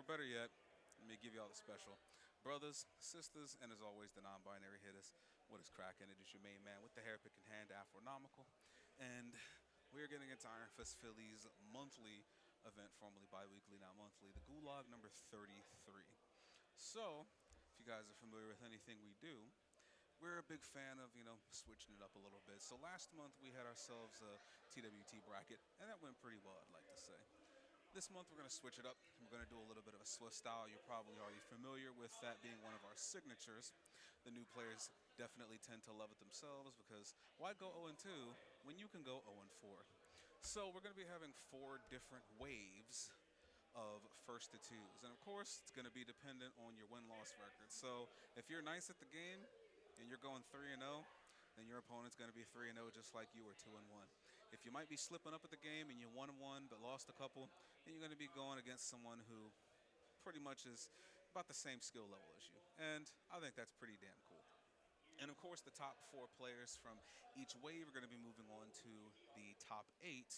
better yet, let me give y'all the special. Brothers, sisters, and as always, the non binary hitters. What is cracking? It is your main man with the hair pick in hand, Afronomical. And we are getting into Iron Fist Philly's monthly event, formerly bi weekly, now monthly, the Gulag number 33. So, if you guys are familiar with anything we do, we're a big fan of, switching it up a little bit. So last month we had ourselves a TWT bracket, and that went pretty well, I'd like to say. This month we're going to switch it up. We're going to do a little bit of a Swiss style. You're probably already familiar with that being one of our signatures. The new players definitely tend to love it themselves because why go 0-2 when you can go 0-4? So we're going to be having four different waves of first to twos. And of course, it's going to be dependent on your win loss record. So if you're nice at the game and you're going 3 and 0, then your opponent's going to be 3 and 0 just like you, or 2 and 1. If you might be slipping up at the game and you won one but lost a couple, then you're going to be going against someone who pretty much is about the same skill level as you. And I think that's pretty damn cool. And of course, the top four players from each wave are going to be moving on to the top eight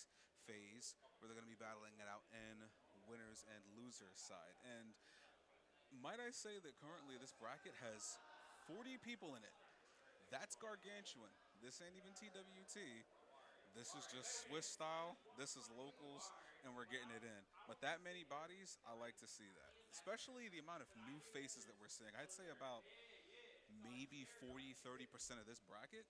phase, where they're going to be battling it out in winners and losers side. And might I say that currently this bracket has 40 people in it. That's gargantuan. This ain't even TWT. This is just Swiss style. This is locals, and we're getting it in. But that many bodies, I like to see that. Especially the amount of new faces that we're seeing. I'd say about maybe 40, 30% of this bracket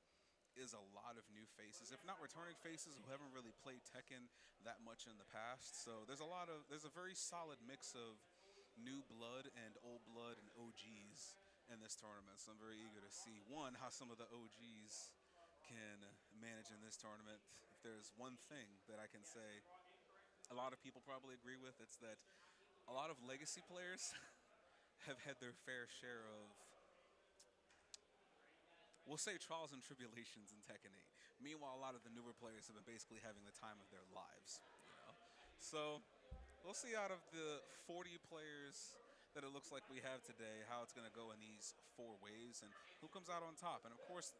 is a lot of new faces, if not returning faces who haven't really played Tekken that much in the past. So there's a very solid mix of new blood and old blood and OGs in this tournament. So I'm very eager to see, one, how some of the OGs can manage in this tournament. If there's one thing that I can say a lot of people probably agree with, it's that a lot of legacy players have had their fair share of, we'll say, trials and tribulations in Tekken 8. Meanwhile, a lot of the newer players have been basically having the time of their lives. So we'll see out of the 40 players that it looks like we have today, how it's going to go in these four waves and who comes out on top. And of course,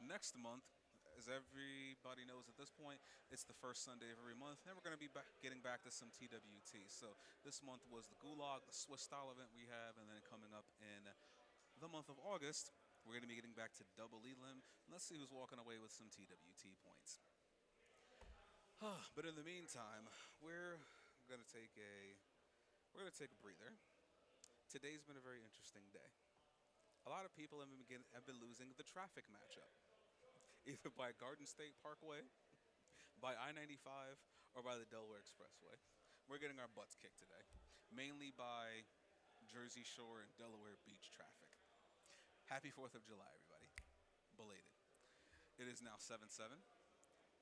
next month, as everybody knows at this point, it's the first Sunday of every month, and we're going to be getting back to some TWT. So this month was the Gulag, the Swiss style event we have, and then coming up in the month of August, we're going to be getting back to double elim. Let's see who's walking away with some TWT points. But in the meantime, we're going to take a breather. Today's been a very interesting day. A lot of people have been losing the traffic matchup, either by Garden State Parkway, by I-95, or by the Delaware Expressway. We're getting our butts kicked today, mainly by Jersey Shore and Delaware Beach traffic. Happy 4th of July, everybody. Belated. It is now 7/7,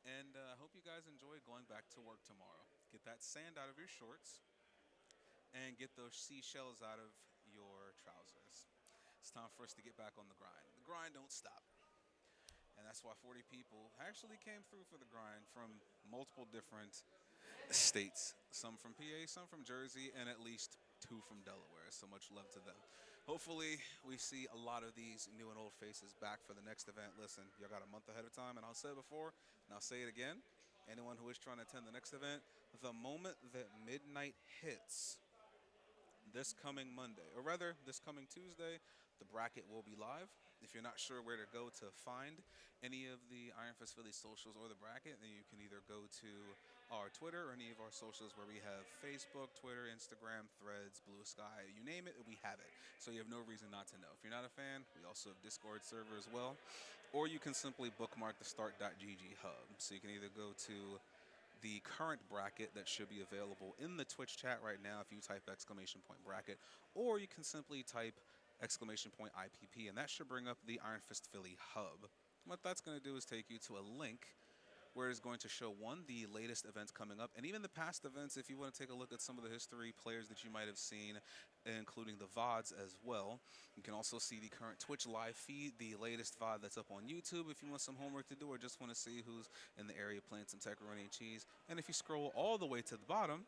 and I hope you guys enjoy going back to work tomorrow. Get that sand out of your shorts, and get those seashells out of your trousers. It's time for us to get back on the grind. The grind don't stop. And that's why 40 people actually came through for the grind from multiple different states. Some from PA, some from Jersey, and at least two from Delaware. So much love to them. Hopefully, we see a lot of these new and old faces back for the next event. Listen, y'all got a month ahead of time, and I'll say it before, and I'll say it again. Anyone who is trying to attend the next event, the moment that midnight hits, this coming Monday, or rather this coming Tuesday, the bracket will be live. If you're not sure where to go to find any of the Iron Fist Philly socials or the bracket, then you can either go to our Twitter or any of our socials where we have Facebook, Twitter, Instagram, Threads, Blue Sky, you name it, we have it. So you have no reason not to know. If you're not a fan, we also have Discord server as well. Or you can simply bookmark the start.gg hub. So you can either go to the current bracket that should be available in the Twitch chat right now if you type !bracket, or you can simply type !IPP, and that should bring up the Iron Fist Philly hub. What that's going to do is take you to a link where it's going to show, one, the latest events coming up, and even the past events if you want to take a look at some of the history players that you might have seen, including the VODs as well. You can also see the current Twitch live feed, the latest VOD that's up on YouTube if you want some homework to do or just want to see who's in the area playing some Tecaroni and cheese. And if you scroll all the way to the bottom,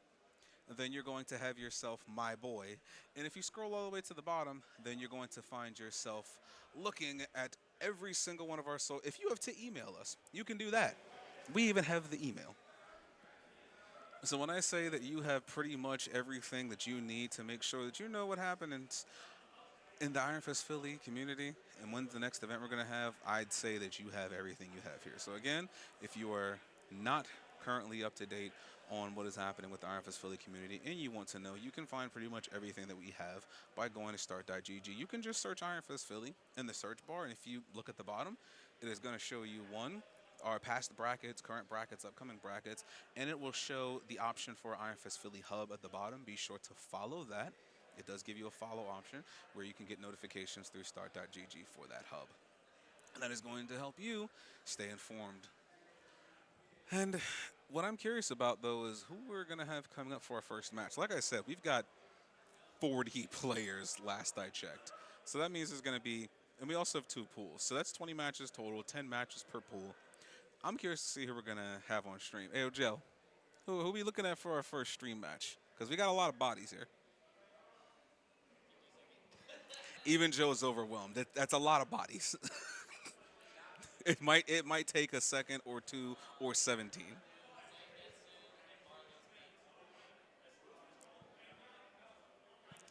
then you're going to have yourself My Boy. And if you scroll all the way to the bottom, then you're going to find yourself looking at every single one of our if you have to email us, you can do that. We even have the email. So when I say that you have pretty much everything that you need to make sure that you know what happened in the Iron Fist Philly community and when's the next event we're going to have, I'd say that you have everything you have here. So again, if you are not currently up to date on what is happening with the Iron Fist Philly community and you want to know, you can find pretty much everything that we have by going to start.gg. You can just search Iron Fist Philly in the search bar, and if you look at the bottom, it is going to show you one, our past brackets, current brackets, upcoming brackets, and it will show the option for Iron Fist Philly Hub at the bottom. Be sure to follow that. It does give you a follow option where you can get notifications through start.gg for that hub. And that is going to help you stay informed. And what I'm curious about, though, is who we're going to have coming up for our first match. Like I said, we've got 40 players last I checked. So that means there's going to be, and we also have two pools. So that's 20 matches total, 10 matches per pool. I'm curious to see who we're going to have on stream. Hey, Joe, who we looking at for our first stream match? Because we got a lot of bodies here. Even Joe's overwhelmed. That's a lot of bodies. It might take a second or two or 17.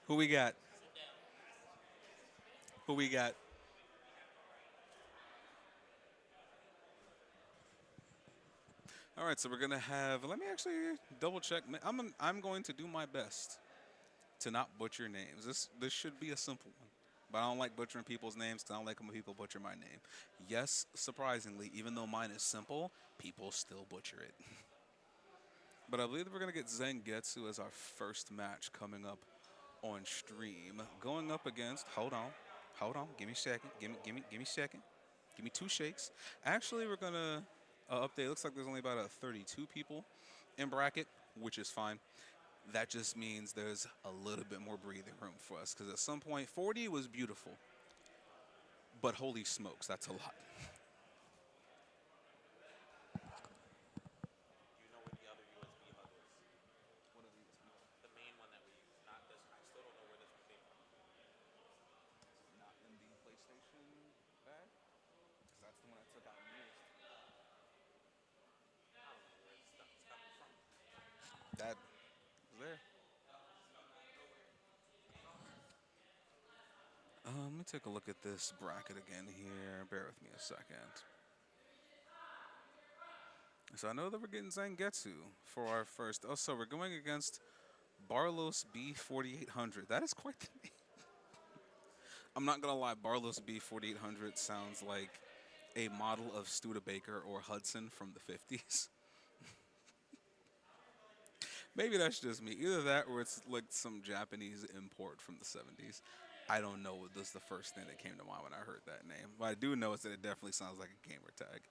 Who we got? Who we got? All right, so we're gonna have. Let me actually double check. I'm going to do my best to not butcher names. This should be a simple one, but I don't like butchering people's names because I don't like when people butcher my name. Yes, surprisingly, even though mine is simple, people still butcher it. But I believe that we're gonna get Zangetsu as our first match coming up on stream, going up against. Hold on. Give me a second. Give me a second. Give me two shakes. Actually, we're gonna update. Looks like there's only about 32 people in bracket, which is fine. That just means there's a little bit more breathing room for us because at some point 40 was beautiful, but holy smokes, that's a lot. Do you know where the other USB hub is? What are these? The main one that we use, not this one. I still don't know where this one came from. Not in the PlayStation bag, because that's the one I took out and used. I don't know where this stuff is coming from. That was there. Let me take a look at this bracket again here. Bear with me a second. So I know that we're getting Zangetsu for our first. Oh, so we're going against Barlos B4800. That is quite the name. I'm not gonna lie, Barlos B4800 sounds like a model of Studebaker or Hudson from the 50s. Maybe that's just me. Either that or it's like some Japanese import from the 70s. I don't know what was the first thing that came to mind when I heard that name. What I do know is that it definitely sounds like a gamer tag.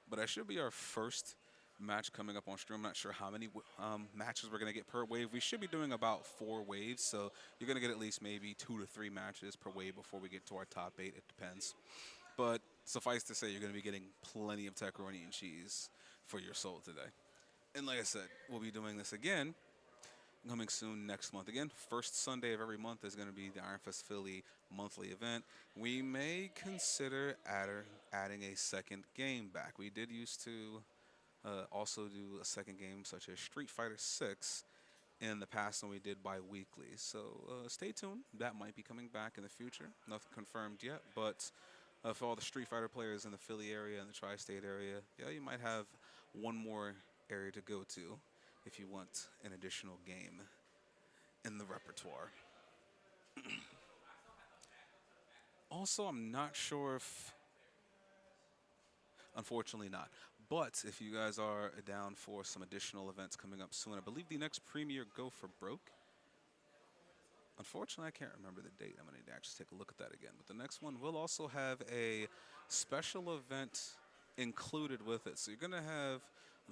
But that should be our first match coming up on stream. I'm not sure how many matches we're going to get per wave. We should be doing about 4 waves, so you're going to get at least maybe 2 to 3 matches per wave before we get to our top 8. It depends. But suffice to say, you're going to be getting plenty of pepperoni and cheese for your soul today. And like I said, we'll be doing this again coming soon next month. Again, first Sunday of every month is going to be the Iron Fist Philly monthly event. We may consider adding a second game back. We did used to also do a second game such as Street Fighter 6 in the past, and we did bi-weekly. So stay tuned. That might be coming back in the future. Nothing confirmed yet, but for all the Street Fighter players in the Philly area and the tri-state area, yeah, you might have one more area to go to if you want an additional game in the repertoire. Also, I'm not sure if, unfortunately not, but if you guys are down for some additional events coming up soon, I believe the next Premier Go for Broke. Unfortunately, I can't remember the date. I'm going to need to actually take a look at that again. But the next one will also have a special event included with it. So you're going to have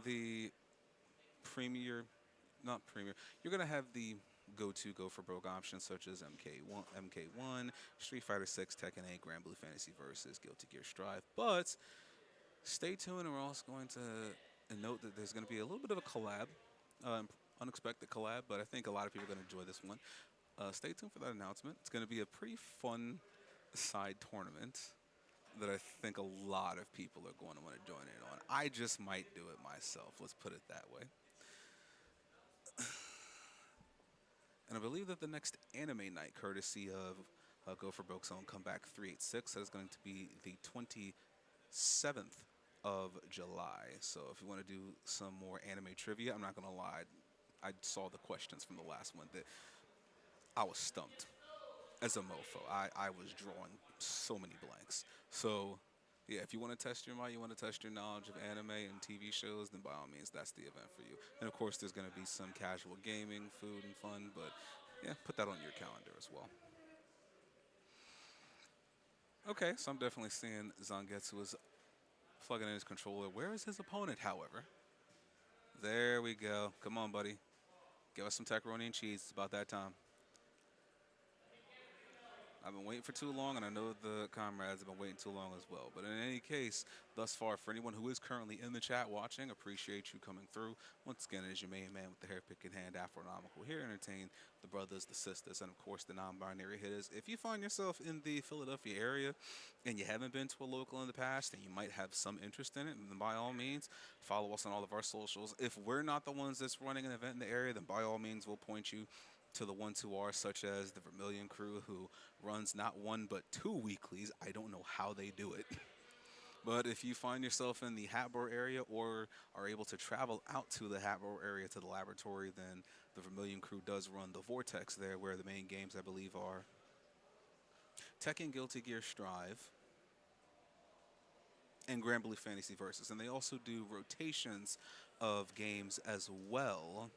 the Premier, not Premier, you're going to have the go for broke options such as MK1, Street Fighter 6, Tekken 8, Grand Blue Fantasy Versus, Guilty Gear Strive. But stay tuned, and we're also going to note that there's going to be a little bit of a collab, unexpected collab, but I think a lot of people are going to enjoy this one. Stay tuned for that announcement. It's going to be a pretty fun side tournament that I think a lot of people are going to want to join in on. I just might do it myself. Let's put it that way. And I believe that the next anime night, courtesy of Go for Broke's own Comeback 386, that is going to be the 27th of July. So if you want to do some more anime trivia, I'm not going to lie. I saw the questions from the last one that I was stumped as a mofo. I was drawing so many blanks. So yeah, if you want to test your mind, you want to test your knowledge of anime and TV shows, then by all means, that's the event for you. And of course, there's going to be some casual gaming, food, and fun. But yeah, put that on your calendar as well. Okay, so I'm definitely seeing Zangetsu is plugging in his controller. Where is his opponent, however? There we go. Come on, buddy. Give us some pepperoni and cheese. It's about that time. I've been waiting for too long, and I know the comrades have been waiting too long as well. But in any case, thus far, for anyone who is currently in the chat watching, appreciate you coming through. Once again, it is your main man with the hair pick in hand, Afronomical, here to entertain the brothers, the sisters, and of course the non-binary hitters. If you find yourself in the Philadelphia area and you haven't been to a local in the past and you might have some interest in it, then by all means, follow us on all of our socials. If we're not the ones that's running an event in the area, then by all means, we'll point you to the ones who are, such as the Vermilion Crew, who runs not one but two weeklies. I don't know how they do it. But if you find yourself in the Hatboro area or are able to travel out to the Hatboro area to the laboratory, then the Vermilion Crew does run the Vortex there, where the main games, I believe, are Tekken, Guilty Gear Strive, and Grand Blue Fantasy Versus. And they also do rotations of games as well.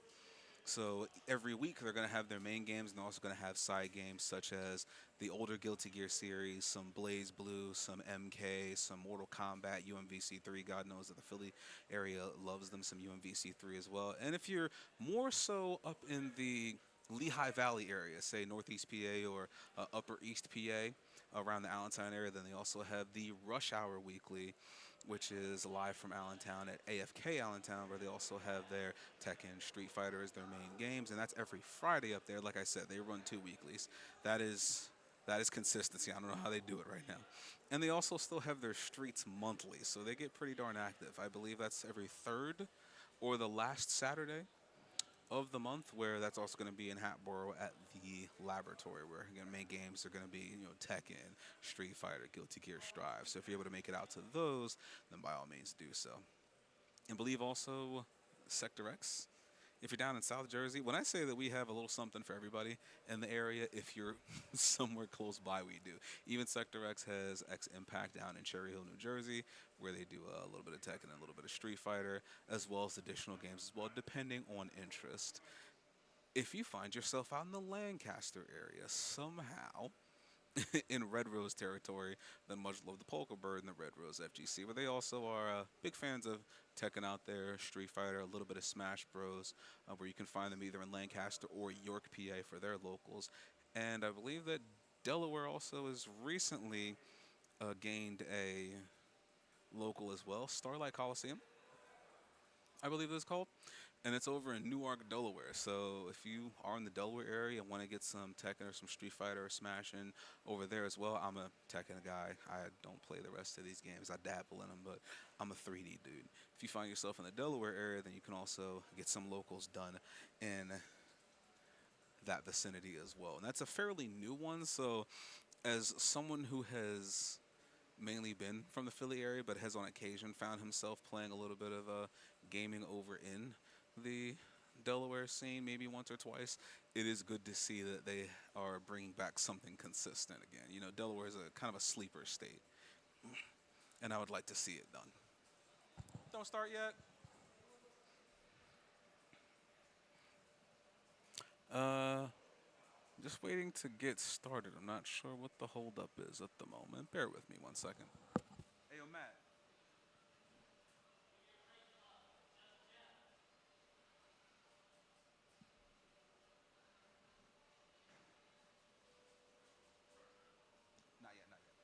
So every week they're going to have their main games and they're also going to have side games such as the older Guilty Gear series, some Blaze Blue, some MK, some Mortal Kombat, UMVC3. God knows that the Philly area loves them, some UMVC3 as well. And if you're more so up in the Lehigh Valley area, say Northeast PA or Upper East PA, around the Allentown area, then they also have the Rush Hour Weekly, which is live from Allentown at AFK Allentown, where they also have their Tekken Street Fighter as their main games, and that's every Friday up there. Like I said, they run two weeklies. That is consistency. I don't know how they do it right now. And they also still have their Streets monthly, so they get pretty darn active. I believe that's every third or the last Saturday of the month, where that's also going to be in Hatboro at the laboratory, where again main games are going to be Tekken, Street Fighter, Guilty Gear Strive. So if you're able to make it out to those, then by all means do so. And believe also Sector X. If you're down in South Jersey, when I say that we have a little something for everybody in the area, if you're somewhere close by, we do. Even Sector X has X Impact down in Cherry Hill, New Jersey, where they do a little bit of Tekken and a little bit of Street Fighter, as well as additional games as well, depending on interest. If you find yourself out in the Lancaster area somehow, in Red Rose territory, then much love the Polka Bird and the Red Rose FGC, where they also are big fans of Tekken out there, Street Fighter, a little bit of Smash Bros, where you can find them either in Lancaster or York, PA for their locals. And I believe that Delaware also has recently gained a local as well, Starlight Coliseum, I believe it's called. And it's over in Newark, Delaware. So if you are in the Delaware area and want to get some Tekken or some Street Fighter or Smashing over there as well, I'm a Tekken guy. I don't play the rest of these games. I dabble in them, but I'm a 3D dude. If you find yourself in the Delaware area, then you can also get some locals done in that vicinity as well. And that's a fairly new one. So as someone who has mainly been from the Philly area, but has on occasion found himself playing a little bit of gaming over in the Delaware scene, maybe once or twice. It is good to see that they are bringing back something consistent again. Delaware is a kind of a sleeper state, and I would like to see it done. Don't start yet. Uh, just waiting to get started. I'm not sure what the holdup is at the moment. Bear with me 1 second. Hey, yo, Matt. Not yet, not yet.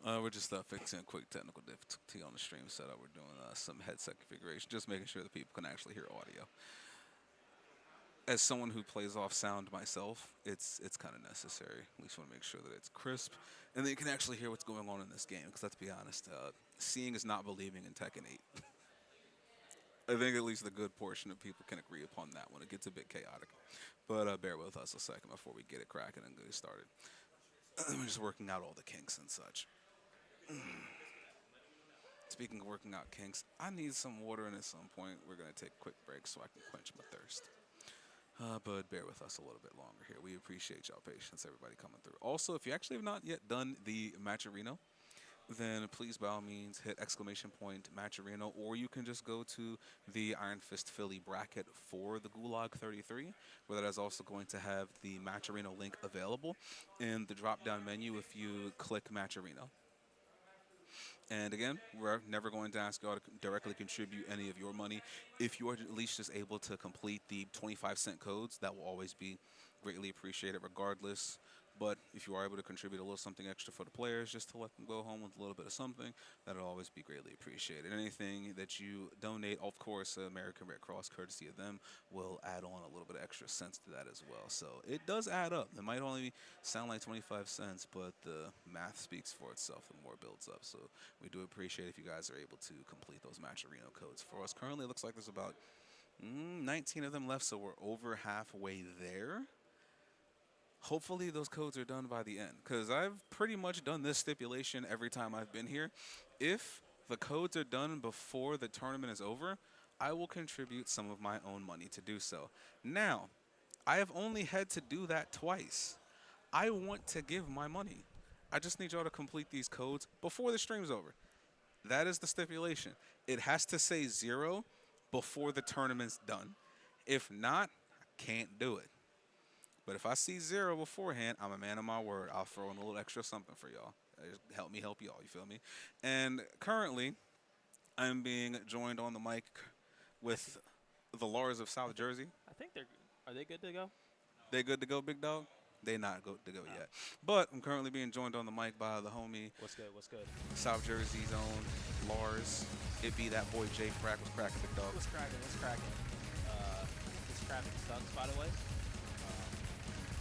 We're just fixing a quick technical difficulty on the stream setup. We're doing some headset configuration, just making sure that people can actually hear audio. As someone who plays off sound myself, it's kind of necessary. We just want to make sure that it's crisp and that you can actually hear what's going on in this game. Because let's be honest, seeing is not believing in Tekken 8. I think at least the good portion of people can agree upon that one. It gets a bit chaotic. But bear with us a second before we get it cracking and get started. We're just working out all the kinks and such. Speaking of working out kinks, I need some water, and at some point we're going to take a quick break so I can quench my thirst. But bear with us a little bit longer here. We appreciate y'all patience, everybody coming through. Also, if you actually have not yet done the Matcherino, then please, by all means, hit !Matcherino, or you can just go to the Iron Fist Philly bracket for the Gulag 33, where that is also going to have the Matcherino link available in the drop-down menu if you click Matcherino. And again, we're never going to ask y'all to directly contribute any of your money. If you are at least just able to complete the 25-cent codes, that will always be greatly appreciated regardless. But if you are able to contribute a little something extra for the players, just to let them go home with a little bit of something, that'll always be greatly appreciated. Anything that you donate, of course, American Red Cross, courtesy of them, will add on a little bit of extra cents to that as well. So it does add up. It might only sound like 25 cents, but the math speaks for itself the more it builds up. So we do appreciate if you guys are able to complete those Matcherino codes for us. Currently, it looks like there's about 19 of them left, so we're over halfway there. Hopefully those codes are done by the end, because I've pretty much done this stipulation every time I've been here. If the codes are done before the tournament is over, I will contribute some of my own money to do so. Now, I have only had to do that twice. I want to give my money. I just need y'all to complete these codes before the stream's over. That is the stipulation. It has to say 0 before the tournament's done. If not, I can't do it. But if I see 0 beforehand, I'm a man of my word. I'll throw in a little extra something for y'all. Help me help y'all, you feel me? And currently, I'm being joined on the mic with the Lars of South Jersey. I think are they good to go? They good to go, big dog? They not good to go yet. But I'm currently being joined on the mic by the homie. What's good? What's good? South Jersey's own Lars. It be that boy Jay Frack. What's cracking, big dog? What's cracking? What's cracking? This traffic sucks, by the way.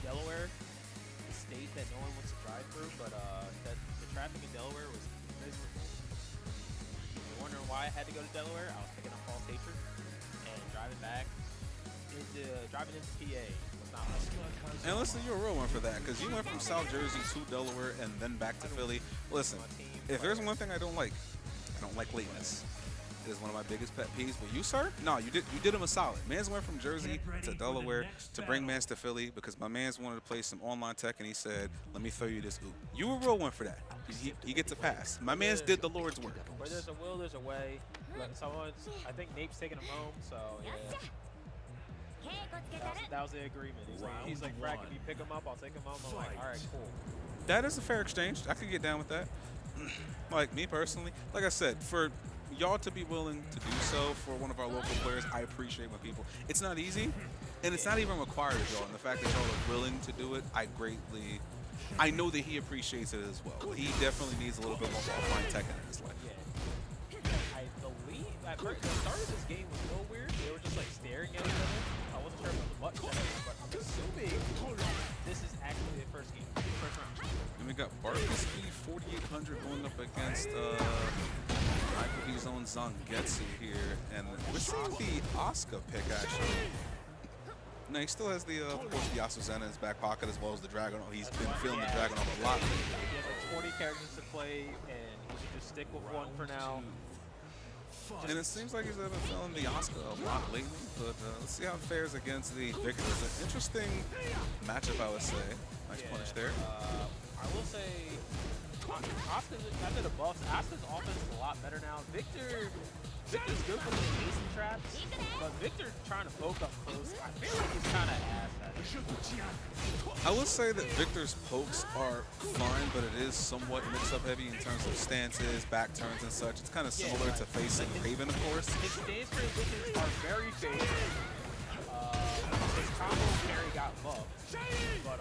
Delaware, a state that no one wants to drive through, but the traffic in Delaware was miserable. You're wondering why I had to go to Delaware? I was picking up Falls Hatred, and driving into PA was not my. And listen, you're a real one for that, because you went from South Jersey to Delaware and then back to Philly. Listen, if there's one thing I don't like lateness. Is one of my biggest pet peeves. But you, sir, no, you did him a solid. Mans went from Jersey to Delaware to bring Mans to Philly because my mans wanted to play some online tech, and he said, "Let me throw you this oop." You a real one for that. He gets a pass. My mans did the Lord's work. Where there's a will, there's a way. I think Nape's taking him home, so yeah. That was the agreement. He's like, Frack, if you pick him up, I'll take him home. I'm like, all right, cool. That is a fair exchange. I could get down with that. Like me personally, like I said, for y'all to be willing to do so for one of our local players, I appreciate when people. It's not easy, and it's not even required of y'all. And the fact that y'all are willing to do it, I know that he appreciates it as well. He definitely needs a little bit more offline tech in his life. Yeah. I believe at first, the start of this game was a little weird. They were just like staring at each other. I wasn't sure if it was much, but I'm assuming this is actually the first game, first round. And we got Barkowski 4800 going up against IPV's own Zangetsu here, and we're seeing the Asuka pick actually. No, he still has the of course the Asuzena in his back pocket as well as the Dragon. He's been feeling the Dragon a lot. He has like 40 characters to play, and he should just stick with one for now. And it seems like he's been feeling the Asuka a lot lately, but let's see how it fares against the Victor. It's an interesting matchup, I would say. Nice punish there. I will say, Asuka's after the buffs, Asuka's offense is a lot better now. Victor's good for the chasing traps, but Victor trying to poke up close, I feel like he's kind of ass at it. I will say that Victor's pokes are fine, but it is somewhat mix-up heavy in terms of stances, back turns, and such. It's kind of similar to facing Raven, of course. His stance transitions are very fast. His combo carry got buffed, but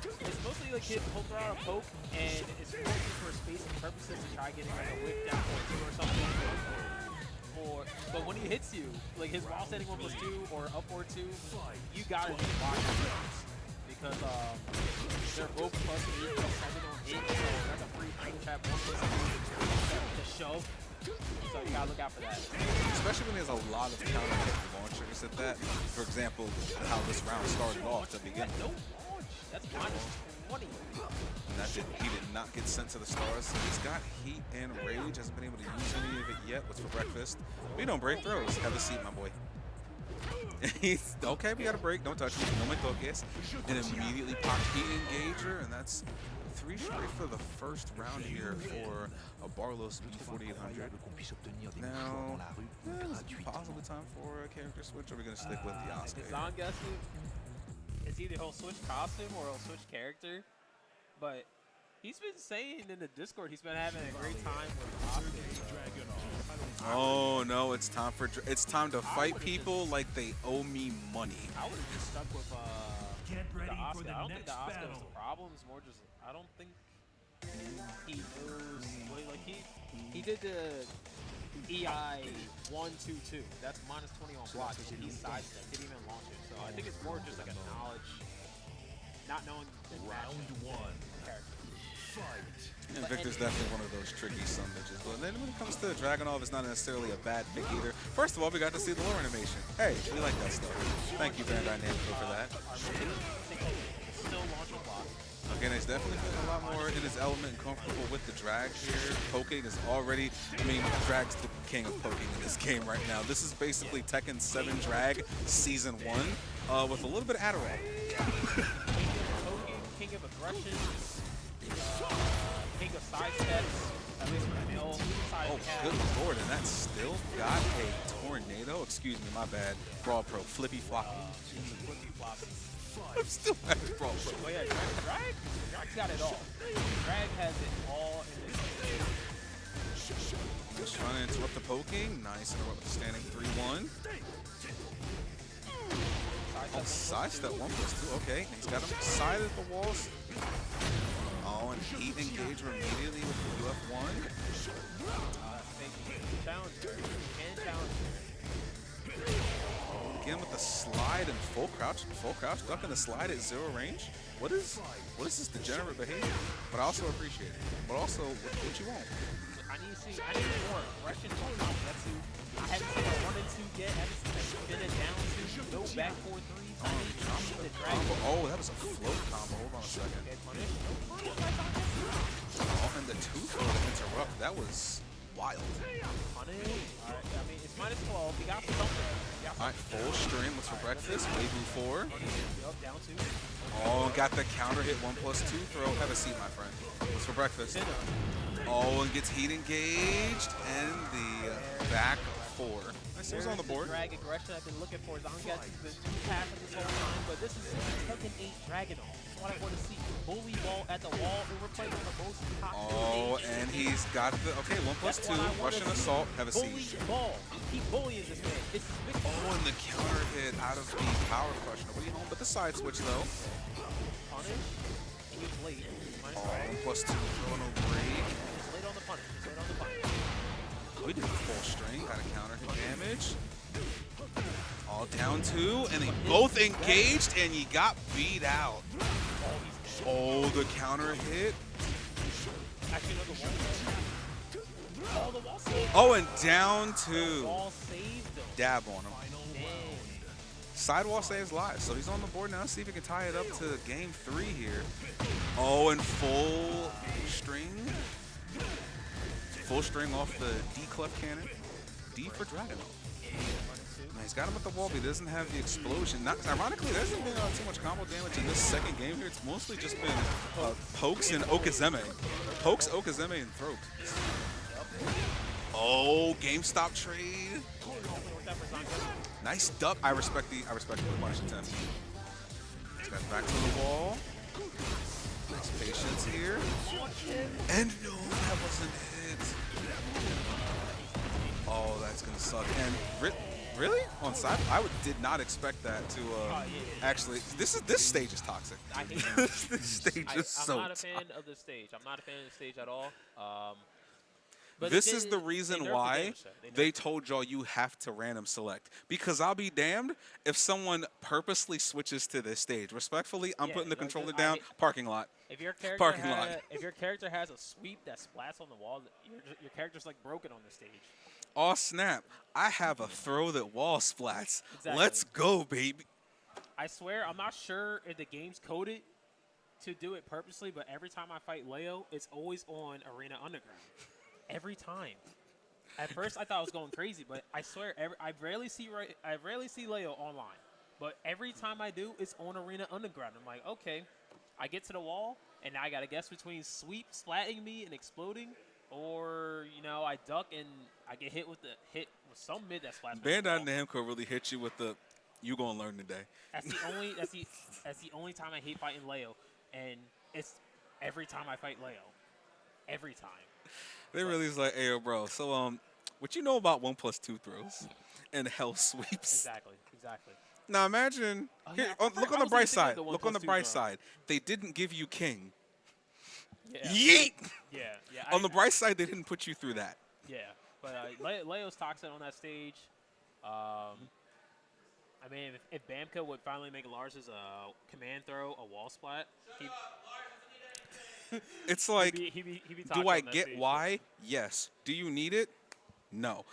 It's mostly like hit pull throw out a poke, and it's mostly for spacing purposes to try getting like a whip down point two or something. But when he hits you, like his while standing 1+2 or up or two, you gotta just watch your throws because they're both plus 8 plus 7 on hit, so that's a free frame trap 1+2 to shove. So you gotta look out for that. Especially when there's a lot of counter hit launchers at that. For example, how this round started off to begin. No launch. That's -20. And he did not get sent to the stars. So he's got heat and rage. Hasn't been able to use any of it yet. What's for breakfast? We don't break throws. Have a seat, my boy. He's okay. We got a break. Don't touch me. No me toques. And immediately popped heat engager, and that's 3 straight for the first round here for a Barlos B4800. Now, is it possibly time for a character switch, or are we going to stick with the Oscar? Zangetsu, it's either he'll switch costume or he'll switch character, but he's been saying in the Discord he's been having a great time with Oscar. Oh no, it's time to fight people like they owe me money. I would have just stuck with the Oscar. I don't think the Oscar was the problem. It's more just I don't think he knows. Like he did the EI 1-2-2. That's -20 on block. And he sidestepped. Didn't even launch it. So I think it's more just like a knowledge, not knowing the round one character. And Victor's definitely one of those tricky son bitches. But then when it comes to Dragunov, it's not necessarily a bad pick either. First of all, we got to see the lore animation. Hey, we like that stuff. Thank you, Bandai Namco, for that. Still launch a block. Again, he's definitely feeling a lot more in his element and comfortable with the drag here. Poking is already, drag's the king of poking in this game right now. This is basically Tekken 7 Drag Season 1 with a little bit of Adderall. Poking, king of aggression, king of sidesteps, at least for the male side of the cat. Good lord, and that's still got a tornado. Excuse me, my bad. Brawl Pro, flippy floppy. Flippy floppy. I'm still at Brawl Pro. Oh yeah, Drag's got it all. Drag has it all in this game. Just trying to interrupt the poking. Nice interrupt with the standing 3-1. Sidestep 1+2. Okay, he's got him side at the walls. Oh, and heat engagement immediately with the UF1. Challenger. And challenger. Again with the slide and full crouch, duck in the slide at 0 range. What is this degenerate behavior? But I also appreciate it. But also, what you want? I need more aggression from Zangetsu. I haven't seen a 1 and 2 yet. I haven't seen a spin it down 2, no back 4 3s. I need to see the dragon. Oh, that was a float combo. Hold on a second. Okay, punish. No punish by Zangetsu. Oh, and the 2 throw to interrupt. That was wild. Punish. Alright, I mean, it's -12. He got something. Alright, full stream. What's for breakfast? Weibu 4. Yup, down 2. Oh, got the counter hit 1+2 throw. Have a seat, my friend. What's for breakfast? Oh, and gets heat engaged. And the back 4. I see who's on the board. Drag aggression I've been looking for. Zangetsu's been passing this whole time, but this is Tekken 8 Dragunov. That's what I want to see. Bully ball at the wall, and we're playing on the most Oh, and he's got the, okay, 1+2, Russian assault, have a seat. Bully ball. Keep bullying this man. This is big. Oh, and the counter hit out of the power crush. Nobody home, but the side switch though. Punish. And he's late. Oh, 1+2, throw no break. He's late on the punish. He's late on the punish. Oh, he did a full string, got a counter hit damage. All down 2, and they both engaged, and he got beat out. Oh, the counter hit. Actually, no, the wall saved. Oh, the wall saved. Oh, and down 2. The wall saved him. Dab on him. Dang. Sidewall saves lives, so he's on the board now. Let's see if he can tie it up to game 3 here. Oh, and full string. Full string off the D clef cannon. D for Dragunov. Man, he's got him at the wall, but he doesn't have the explosion. Ironically, there hasn't been too much combo damage in this second game here. It's mostly just been pokes and Okazeme. Pokes, Okazeme, and throat. Oh, GameStop trade. Nice duck. I respect the punish attempt. This guy's back to the wall. Nice patience here. And no, that wasn't hit. Oh, that's gonna suck. And Really? On side? Did not expect that to Yeah, yeah, actually. This stage is toxic. yeah. I hate it. This stage is I'm so not a toxic. fan of the stage. I'm not a fan of the stage at all. But This is the they reason nerfed the why damage set. They they nerfed it. told y'all you have to random select. Because I'll be damned if someone purposely switches to this stage. Respectfully, I'm Yeah, putting the like controller I down. hate Parking lot. Parking lot. if your character has a sweep that splats on the wall, your character's like broken on the stage. Oh snap! I have a throw that wall splats. Exactly. Let's go, baby. I swear, I'm not sure if the game's coded to do it purposely, but every time I fight Leo, it's always on Arena Underground. Every time. At first, I thought I was going crazy, but I swear, I rarely see Leo online. But every time I do, it's on Arena Underground. I'm like, okay, I get to the wall, and now I gotta guess between sweep splatting me and exploding, or I duck and I get hit with some mid that splats me on the Bandai wall. Namco really hit you with the "you gonna learn today." That's the only time I hate fighting Leo, and it's every time I fight Leo, every time. They But really is like, "Hey, yo, bro. So, what you know about 1+2 throws and hell sweeps?" exactly. Now imagine. Oh Here, yeah, look I on the was even bright thinking of side. the one Look on plus the two bright throw. side. They didn't give you king. Yeah, Yeet. yeah, yeah. On the bright side, they didn't put you through that. Yeah, but Leo's toxic on that stage. I mean, if Bamka would finally make Lars's command throw a wall splat, It's like, he'd be do toxic I on that get stage. why? Yes. Do you need it? No.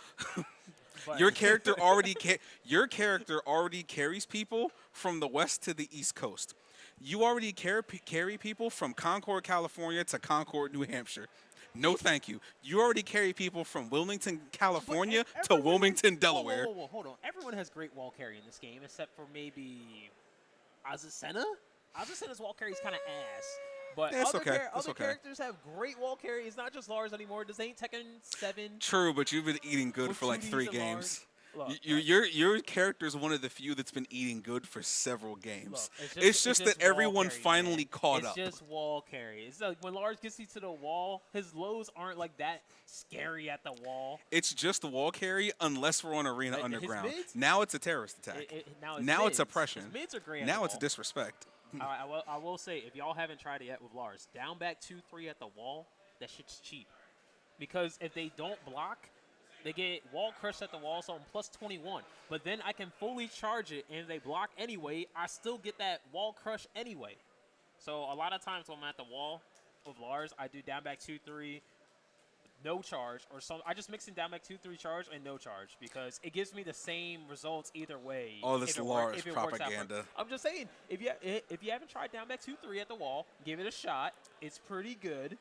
But Your character already your character already carries people from the west to the east coast. You already carry people from Concord, California to Concord, New Hampshire. No, thank you. You already carry people from Wilmington, California to everyone Wilmington, whoa, Delaware. whoa, hold on. Everyone has great wall carry in this game, except for maybe Azucena. Azucena's wall carry is kind of ass. But Yeah, it's okay. It's other okay. characters have great wall carry. It's not just Lars anymore. This ain't Tekken 7 True, but you've been eating good with for like 2Ds 3 and games. Lars. Look, Your character is one of the few that's been eating good for several games. look, It's just that wall everyone carry, finally man. caught up. It's just wall carry. It's like when Lars gets you to the wall, his lows aren't like that scary at the wall. It's just wall carry unless we're on Arena His Underground. mids? Now it's a terrorist attack. Now It's oppression. His mids are great at Now the it's wall. disrespect. I will say, if y'all haven't tried it yet with Lars, down back 2-3 at the wall, that shit's cheap. Because if they don't block, they get wall crushed at the wall, so I'm plus 21. But then I can fully charge it, and if they block anyway, I still get that wall crush anyway. So a lot of times when I'm at the wall with Lars, I do down back 2-3, no charge, or some. I just mix in down back 2-3 charge and no charge because it gives me the same results either way. All this if it Lars if it works out for- propaganda. I'm just saying, if you haven't tried down back 2-3 at the wall, give it a shot. It's pretty good.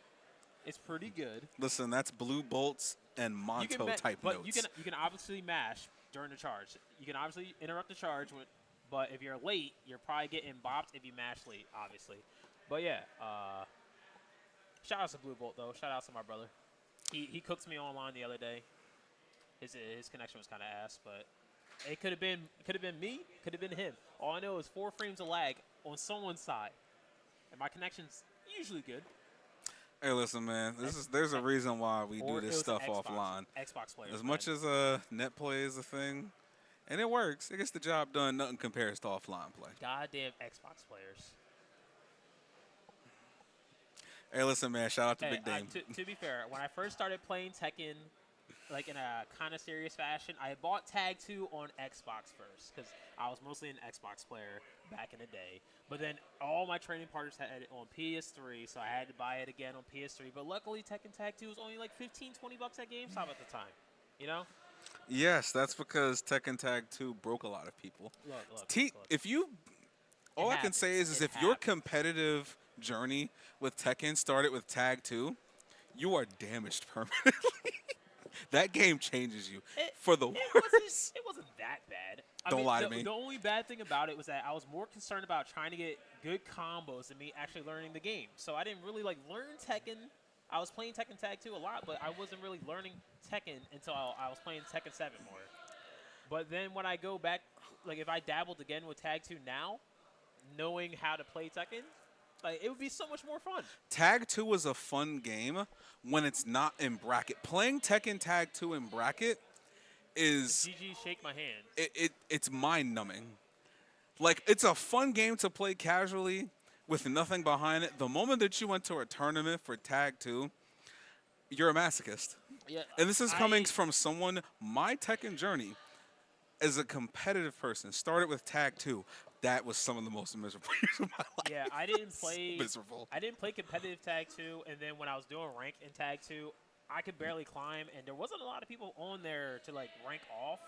It's pretty good. Listen, that's Blue Bolts and Monto type but notes. you can obviously mash during the charge. You can obviously interrupt the charge, but if you're late, you're probably getting bopped if you mash late, obviously. But yeah, shout out to Blue Bolt though. Shout out to my brother. He cooked me online the other day. His connection was kind of ass, but it could have been me, could have been him. All I know is 4 frames of lag on someone's side, and my connection's usually good. Hey, listen, man. There's a reason why we Or do it this was stuff Xbox, offline. Xbox players. As much man. as net play is a thing, and it works, it gets the job done. Nothing compares to offline play. Goddamn Xbox players. Hey, listen, man. Shout out to Hey, Big Dame. to be fair, when I first started playing Tekken, like in a kind of serious fashion, I bought Tag 2 on Xbox first because I was mostly an Xbox player back in the day. But then all my training partners had it on PS3, so I had to buy it again on PS3. But luckily, Tekken Tag 2 was only like 15, 20 bucks at GameStop at the time. You know? Yes, that's because Tekken Tag 2 broke a lot of people. Look. If you, all I can happens. say is It if your happens. competitive journey with Tekken started with Tag 2, you are damaged permanently. That game changes you for the worse. It wasn't that bad. Don't lie to me. The only bad thing about it was that I was more concerned about trying to get good combos than me actually learning the game. So I didn't really learn Tekken. I was playing Tekken Tag 2 a lot, but I wasn't really learning Tekken until I was playing Tekken 7 more. But then when I go back, if I dabbled again with Tag 2 now, knowing how to play Tekken, it would be so much more fun. Tag 2 is a fun game when it's not in bracket. Playing Tekken Tag 2 in bracket is GG, shake my hand. it's mind numbing. Like it's a fun game to play casually with nothing behind it. The moment that you went to a tournament for Tag 2, you're a masochist. Yeah, And this is coming I from someone, my Tekken journey as a competitive person started with Tag 2. That was some of the most miserable years of my life. yeah I didn't play. Miserable. I didn't play competitive Tag 2, and then when I was doing rank in Tag 2, I could barely climb, and there wasn't a lot of people on there to like rank off,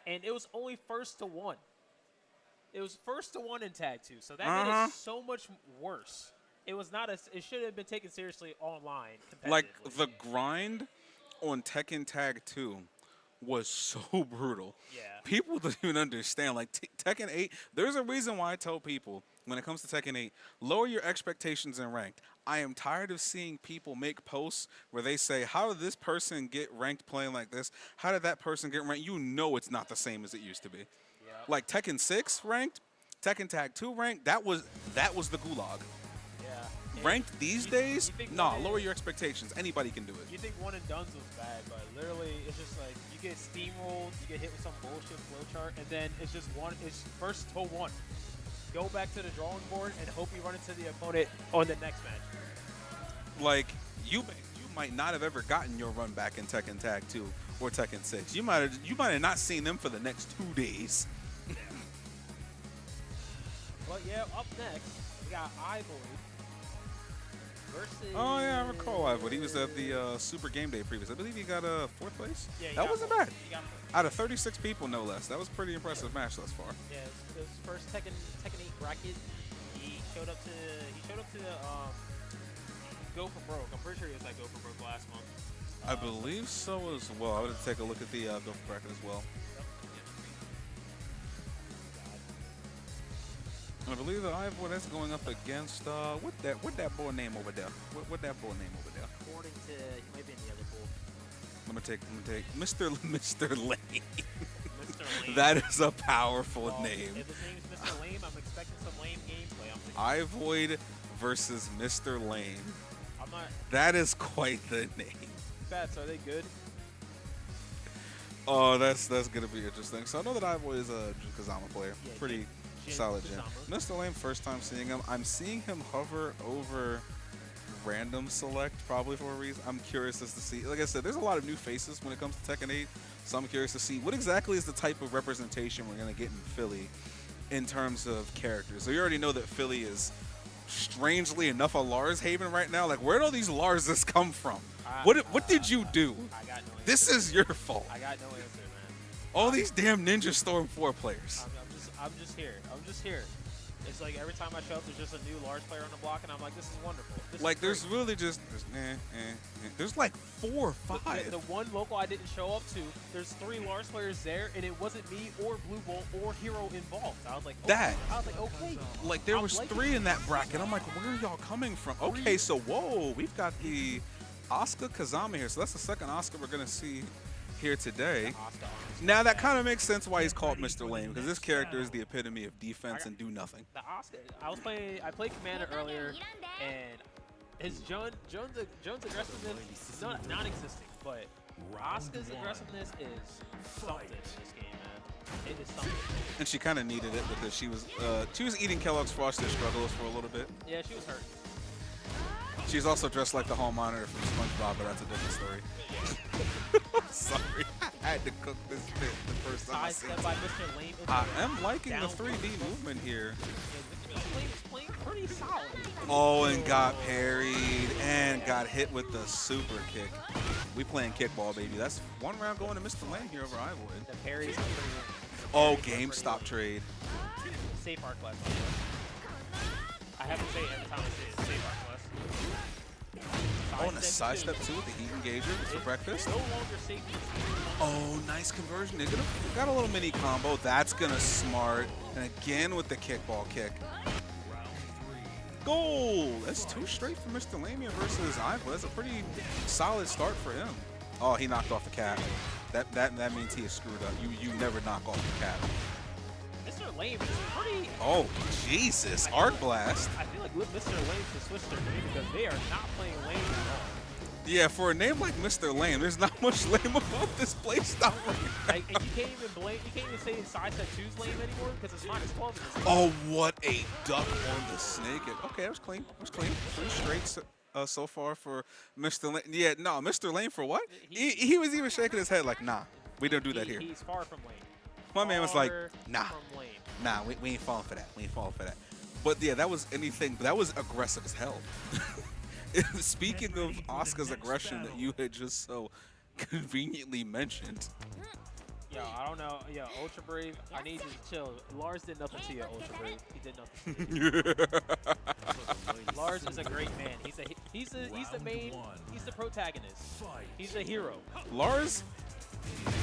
and it was only first to one. It was first to one in Tag 2, so that made it so much worse. It was not as it should have been taken seriously online. Like Competitively. the grind on Tekken Tag 2 was so brutal. Yeah. People don't even understand. Like Tekken 8, there's a reason why I tell people when it comes to Tekken 8, lower your expectations in ranked. I am tired of seeing people make posts where they say, how did this person get ranked playing like this? How did that person get ranked? You know it's not the same as it used to be. Yeah. Like Tekken 6 ranked, Tekken Tag 2 ranked, that was the Gulag. Yeah. And Ranked these you days, think nah, one lower and- your expectations. Anybody can do You it. think one and done's was bad, but literally it's just like you get steamrolled, you get hit with some bullshit flowchart, and then it's just one. It's first to one. Go back to the drawing board and hope you run into the opponent on the next match. Like you might not have ever gotten your run back in Tekken Tag 2 or Tekken 6. You might have not seen them for the next 2 days. But yeah, up next we got Ivory versus. Oh yeah, I recall Ivory. He was at the Super Game Day previous. I believe he got 4th place. Yeah, he that got wasn't fourth. bad. He got fourth. Out of 36 people, no less. That was a pretty impressive match thus far. Yeah, it was his first Tekken 8 bracket. He showed up to Go for Broke. I'm pretty sure he was at Go for Broke last month. I believe so as well. I would have to take a look at the Go for bracket as well. I believe that Ivor that's going up against what that boy name over there? What that boy name over there? According to he might be in the other pool. Let me take Mr. Lane. Mr. Lame. That is a powerful Well, name. If his name is Mr. Lame, I'm expecting some lame gameplay. I'm thinking, Ivoid versus Mr. Lane. I'm not That is quite the name. bad. So are they good? Oh, that's gonna be interesting. So I know that Ivoid is a Jin Kazama player. Yeah, Pretty Jin solid Jin. Kazama. Mr. Lane, first time seeing him. I'm seeing him hover over random select probably for a reason. I'm curious as to see. Like I said, there's a lot of new faces when it comes to Tekken 8, so I'm curious to see what exactly is the type of representation we're gonna get in Philly in terms of characters. So you already know that Philly is strangely enough a Lars Haven right now. Like, where did all these Larses come from? What did you do? I got no answer. This is your fault. I got no answer, man. All these damn Ninja Storm 4 players. I'm just here. I'm just here. It's like every time I show up, there's just a new Lars player on the block, and I'm like, this is wonderful. This Like, is there's great. really just there's like 4 or 5. The one local I didn't show up to, there's 3 Lars players there, and it wasn't me or Blue Bolt or Hero involved. I was like, okay. That. I was like, okay. Like, there I'm was liking 3 in that this. bracket. I'm like, where are y'all coming from? Okay, so whoa, we've got the Asuka Kazama here. So that's the second Asuka we're gonna see here today. Oscar. Now that kind of makes sense why he's called Mr. Lame, because this character is the epitome of defense and do nothing. The Oscar. I played Commander earlier, and his Jones aggressiveness is not non-existent, but Asuka's aggressiveness is something in this game, man. It is something. And she kind of needed it because she was eating Kellogg's Frosted Struggles for a little bit. Yeah, she was hurt. She's also dressed like the hall monitor from SpongeBob, but that's a different story. Sorry, I had to cook this bit the first time I Side seen step it. by Mr. Lame. I am liking the Down 3D movement here. Yeah, Mr. Lame is playing pretty solid. Oh, and got parried and got hit with the super kick. We playing kickball, baby. That's one round going to Mr. Lane here over Ivoid. The parries are pretty. Oh, GameStop trade. Safe arc left. I have to say it every time I say it. Safe arc left. Oh, and a sidestep too with the heat engager for breakfast. No longer safety. Oh, nice conversion. They got a little mini combo. That's gonna smart. And again with the kickball kick. Goal! That's 2 straight for Mr. Lamia versus Ivo. That's a pretty solid start for him. Oh, he knocked off the cap. That means he is screwed up. You never knock off the cap. Mr. Lame is pretty. Oh, Jesus. Arc Blast. I feel like Mr. Lame should switch their name because they are not playing Lame at all. Yeah, for a name like Mr. Lame, there's not much lame about this playstyle right now. Like, and you can't even say side step two's lame anymore because it's -12 in this game. Oh, what a duck on the snake. Okay, that was clean. That was clean. 3 straight so far for Mr. Lame. Yeah, no, Mr. Lame for what? He was even shaking his head like, nah, we don't do that here. He's far from lame. My man was like, Far nah, from lame. nah, we ain't falling for that. We ain't falling for that. But yeah, that was anything. That was aggressive as hell. Speaking of Asuka's aggression that you had just so conveniently mentioned. Yo, I don't know. Yo, Ultra Brave, I need you to chill. Lars did nothing to you, Ultra Brave. He did nothing to you. Lars is a great man. He's the main. He's the protagonist. He's a hero. Lars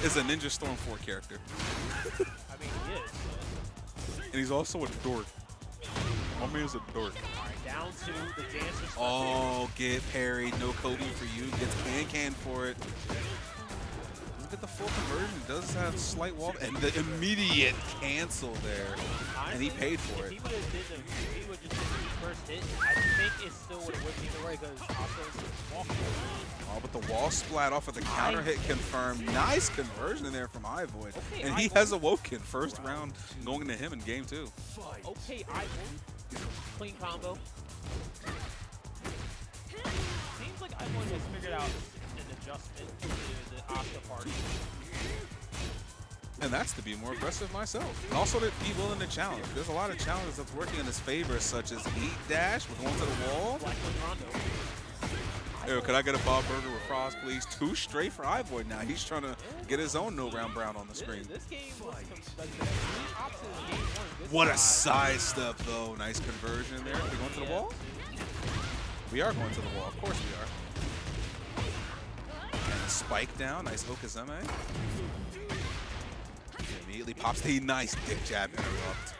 is a Ninja Storm 4 character. I mean, he is. And he's also a dork. My man's a dork. All right, down to the dancer. Oh, get parried. No Kobe for you. Gets can for it. Look at the full conversion. Does have slight wall. And the immediate cancel there. Honestly, And he paid for if it. he would have did the first hit, I think it still would have worked either way because Oscar's walking. Oh, but the wall splat off of the counter hit confirmed. Nice conversion in there from Ivoid. Okay, And he Ivoid. has awoken. First round going to him in game 2. Okay, clean combo. Seems like Ivoid has figured out an adjustment to the Oscar party. And that's to be more aggressive myself. And also to be willing to challenge. There's a lot of challenges that's working in his favor, such as heat dash with going to the wall. Black Rondo. Yo, could I get a Bob Burger with fries, please? 2 straight for Ivoid now. He's trying to get his own no round brown on the screen. This game was like the opposite of game 1. This What a side- sidestep, though. Nice conversion there. Are we going to the wall? We are going to the wall. Of course we are. And spike down. Nice Okazeme. Immediately pops the nice dick jab interrupt.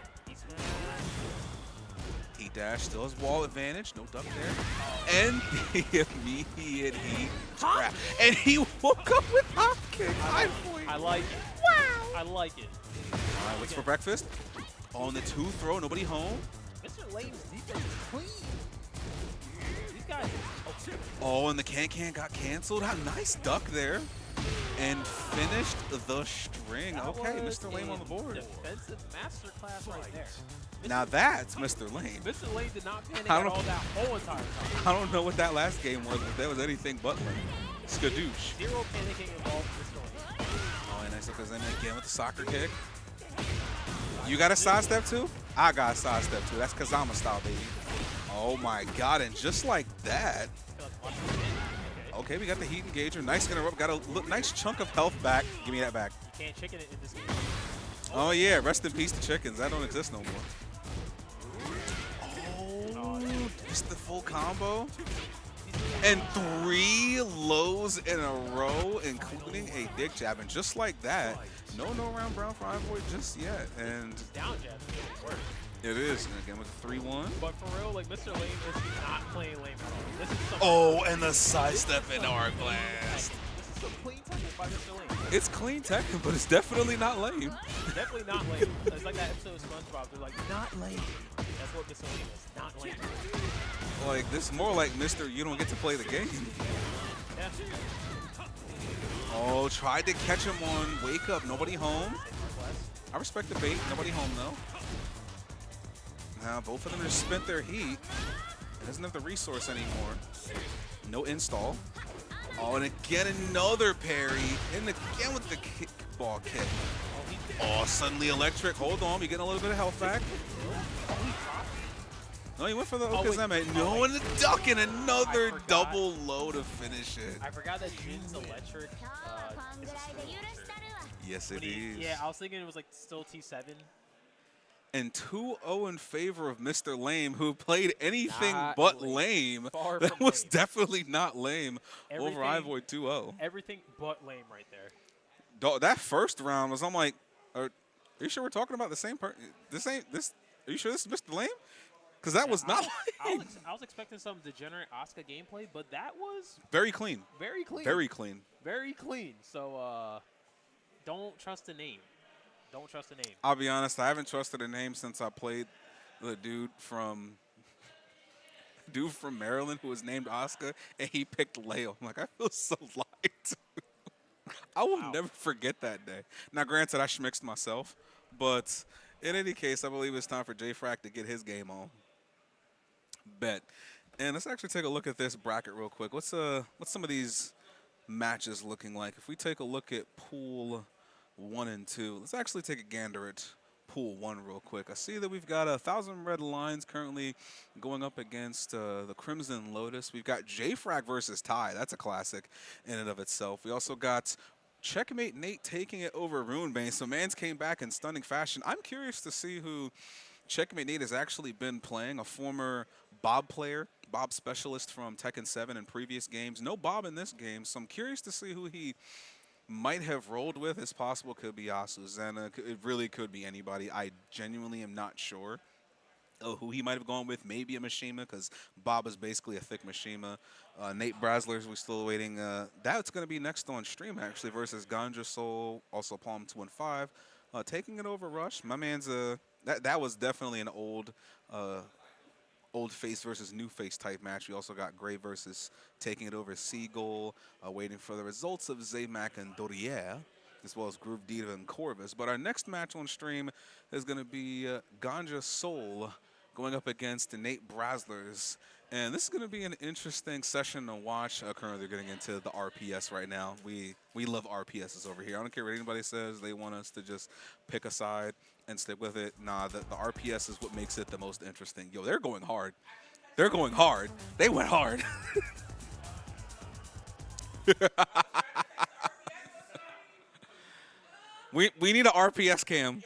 He dash still has wall advantage. No duck there. And the immediate heat trap. And he woke up with hop kick. I like it. Wow. I like it. All right, what's for breakfast? On the 2 throw. Nobody home. Mr. Lane's defense is clean. These guys. Oh, and the can got canceled. How nice duck there. And finished the string. That Okay, was Mr. Lame a on the board. Defensive masterclass right there. Now that's Mr. Lame. Mr. Lane did not panic I at don't- all that whole entire time. I don't know what that last game was, but that was anything but Lame. Skadoosh. Zero panicking involved in Mr. Lane. Oh, and nice Okazeme again with the soccer kick. You got a sidestep too? I got a sidestep too. That's Kazama style, baby. Oh my god, and just like that. Okay, we got the heat engager. Nice interrupt. Got a nice chunk of health back. Give me that back. You can't chicken it in this game. Oh yeah, rest in peace to chickens. That don't exist no more. Oh, just the full combo. And 3 lows in a row, including a dick jab. And just like that, no round brown for Ivory just yet. And Down jab is getting worse. it is. And again with the 3-1. But for real, like Mr. Lane is not playing lame at all. This is some Oh, and the sidestep in our blast. this is some clean technique by Mr. Lane. It's clean tech, but it's definitely not lame. Definitely not lame. It's like that episode of SpongeBob. They're like, not lame. That's what Mr. Lane is. Not lame. Like, this is more like Mr. You don't get to play the game. Yeah. Oh, tried to catch him on wake up. Nobody home. I respect the bait. Nobody home, though. Now, both of them just spent their heat. It doesn't have the resource anymore. No install. Oh, and again, another parry. And again with the kickball kick. Oh, suddenly electric. Hold on. You're getting a little bit of health back. No, he went for the Okazeme. No, and the duck and another double low to finish it. I forgot that Jin's electric. Is a Yes, it But he- is. Yeah, I was thinking it was like still T7. And 2-0 in favor of Mr. Lame, who played anything Not but lame. lame. Far That from was lame. definitely not lame over Everything- Ivory 2-0. Everything but lame right there. That first round was, I'm like, are you sure we're talking about the same person? Are you sure this is Mr. Lame? Because that was not lame. I was expecting some degenerate Asuka gameplay, but that was Very clean. very clean. Very clean. Very clean. So, don't trust the name. Don't trust the name. I'll be honest, I haven't trusted a name since I played the dude from dude from Maryland who was named Oscar, and he picked Leo. I'm like, I feel so light. I will Wow. never forget that day. Now, granted, I schmixed myself, but in any case, I believe it's time for J Frack to get his game on. Bet. And let's actually take a look at this bracket real quick. What's some of these matches looking like? If we take a look at pool 1 and 2, let's actually take a gander at pool 1 real quick. I see that we've got 1,000 Red Lions currently going up against the Crimson Lotus. We've got J-Frac versus Ty. That's a classic in and of itself. We also got Checkmate Nate taking it over Runebane. So Mans came back in stunning fashion. I'm curious to see who Checkmate Nate has actually been playing, a former Bob player, Bob specialist from Tekken 7 in previous games. No Bob in this game, so I'm curious to see who he might have rolled with. It's possible could be Asuzena. It really could be anybody. I genuinely am not sure. Oh, who he might have gone with, maybe a Mishima, because Bob is basically a thick Mishima. Nate Brasler's, we're still waiting. That's going to be next on stream, actually, versus Ganja Soul, also Palm 2 and 5. Taking it over Rush. My man's that was definitely an uh, old face versus new face type match. We also got Gray versus taking it over Seagull, waiting for the results of Zaymac and Dorier, as well as Groove Diva and Corvus. But our next match on stream is going to be Ganja Soul going up against Nate Braslers. And this is going to be an interesting session to watch. Currently getting into the RPS right now. We love RPSs over here. I don't care what anybody says. They want us to just pick a side and stick with it. Nah, the RPS is what makes it the most interesting. Yo, they're going hard. They're going hard. They went hard. we need an RPS cam.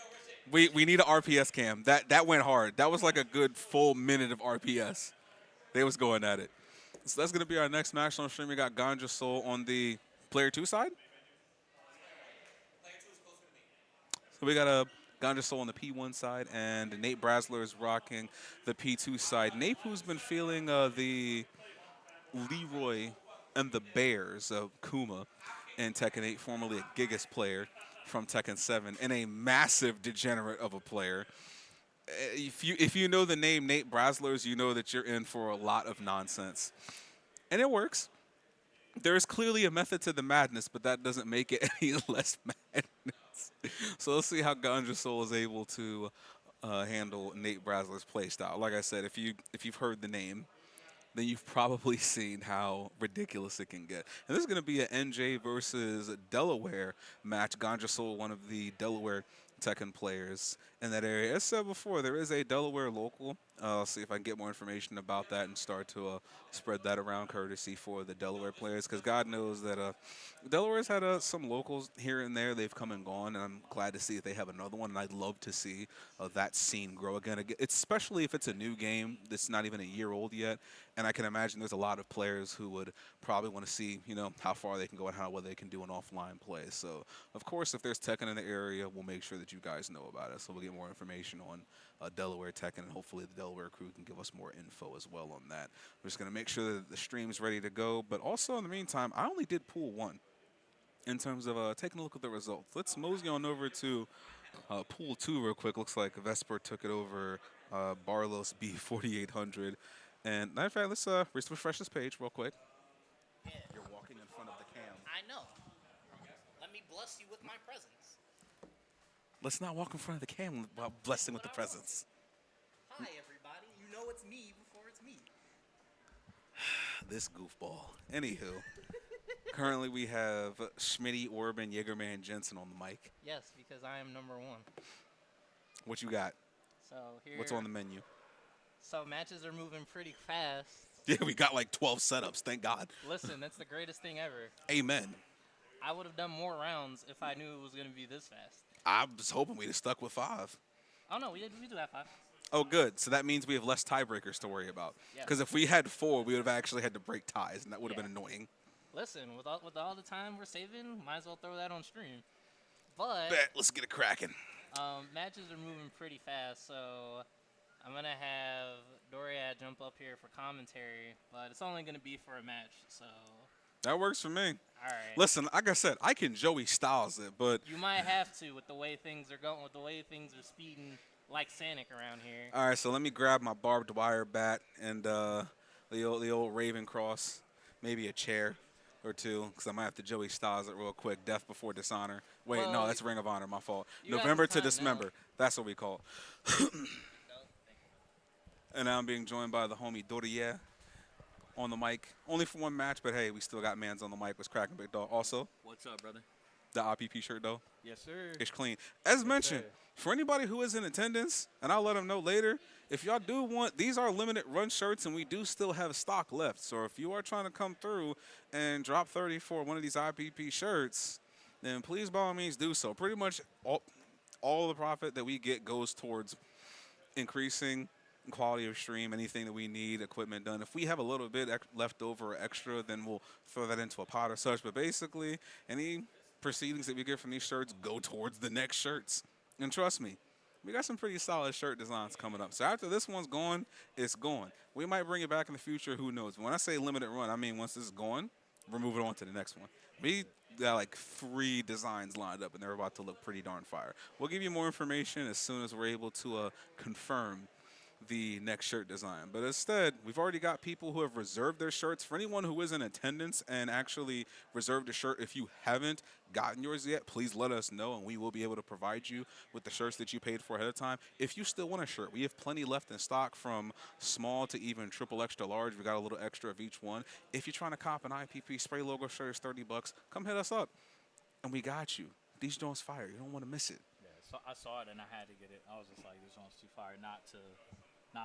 We need an RPS cam. That went hard. That was like a good full minute of RPS. They was going at it. So that's gonna be our next match on stream. We got Ganja Soul on the player 2 side. So we got a Ganja Soul on the P1 side, and Nate Brasler is rocking the P2 side. Nate, who's been feeling the Leroy and the Bears of Kuma in Tekken 8, formerly a Gigas player from Tekken 7, and a massive degenerate of a player. If you know the name Nate Braslers, you know that you're in for a lot of nonsense. And it works. There is clearly a method to the madness, but that doesn't make it any less madness. So let's see how Ganja Soul is able to handle Nate Brasler's playstyle. Like I said, if you've heard the name, then you've probably seen how ridiculous it can get. And this is going to be an NJ versus Delaware match. Ganja Soul, one of the Delaware Tekken players in that area. As said before, there is a Delaware local. I'll see if I can get more information about that and start to spread that around courtesy for the Delaware players, because God knows that Delaware's had some locals here and there. They've come and gone, and I'm glad to see that they have another one, and I'd love to see that scene grow again. Especially if it's a new game that's not even a year old yet, and I can imagine there's a lot of players who would probably want to see, how far they can go and how well they can do an offline play. So, of course, if there's Tekken in the area, we'll make sure that you guys know about it. So we'll get more information on Delaware Tekken, and hopefully the Delaware crew can give us more info as well on that. We're just going to make sure that the stream's ready to go. But also, in the meantime, I only did pool 1 in terms of taking a look at the results. Let's mosey on over to pool 2 real quick. Looks like Vesper took it over Barlos B4800. And matter of fact, let's refresh this page real quick. Yeah, You're walking in front of the cam. I know. Let me bless you with my presence. Let's not walk in front of the cam while blessing with the presence. Hi, everybody. You know it's me before it's me. This goofball. Anywho, currently we have Schmitty, Orban, Jaegerman, Jensen on the mic. Yes, because I am number 1. What you got? So here. What's on the menu? So matches are moving pretty fast. Yeah, we got like 12 setups. Thank God. Listen, that's the greatest thing ever. Amen. I would have done more rounds if I knew it was going to be this fast. I was hoping we'd have stuck with 5. Oh, no, we do have 5. Oh, good. So that means we have less tiebreakers to worry about. Yeah. Because if we had 4, we would have actually had to break ties, and that would have been annoying. Listen, with all the time we're saving, might as well throw that on stream. But Bet. Let's get it cracking. matches are moving pretty fast, so I'm going to have Doriad jump up here for commentary, but it's only going to be for a match, so... That works for me. All right. Listen, like I said, I can Joey Styles it, but... You might have to with the way things are going, with the way things are speeding like Sonic around here. All right, so let me grab my barbed wire bat and the old Raven cross, maybe a chair or two, because I might have to Joey Styles it real quick. Death before dishonor. Wait, no, Well, that's Ring of Honor. My fault. you got some November to time now. Dismember. That's what we call it. And now I'm being joined by the homie Doria on the mic. Only for one match, but hey, we still got mans on the mic. Was cracking big dog. Also, What's up, brother? the IPP shirt though. Yes, sir. It's clean. As Yes, mentioned, sir. for anybody who is in attendance, and I'll let them know later, if y'all do want, these are limited run shirts, and we do still have stock left. So if you are trying to come through and drop 30 for one of these IPP shirts, then please by all means do so. Pretty much all the profit that we get goes towards increasing quality of stream, anything that we need, equipment done. If we have a little bit left over or extra, then we'll throw that into a pot or such. But basically, any proceedings that we get from these shirts go towards the next shirts. And trust me, we got some pretty solid shirt designs coming up. So after this one's gone, it's gone. We might bring it back in the future, who knows. When I say limited run, I mean once this is gone, we're moving on to the next one. We got like 3 designs lined up, and they're about to look pretty darn fire. We'll give you more information as soon as we're able to confirm the next shirt design. But instead, we've already got people who have reserved their shirts. For anyone who is in attendance and actually reserved a shirt, if you haven't gotten yours yet, please let us know, and we will be able to provide you with the shirts that you paid for ahead of time. If you still want a shirt, we have plenty left in stock from small to even triple extra large. We got a little extra of each one. If you're trying to cop an IPP spray logo shirt, it's $30. Come hit us up, and we got you. These joints fire. You don't want to miss it. Yeah, so I saw it and I had to get it. I was just like, this one's too fire not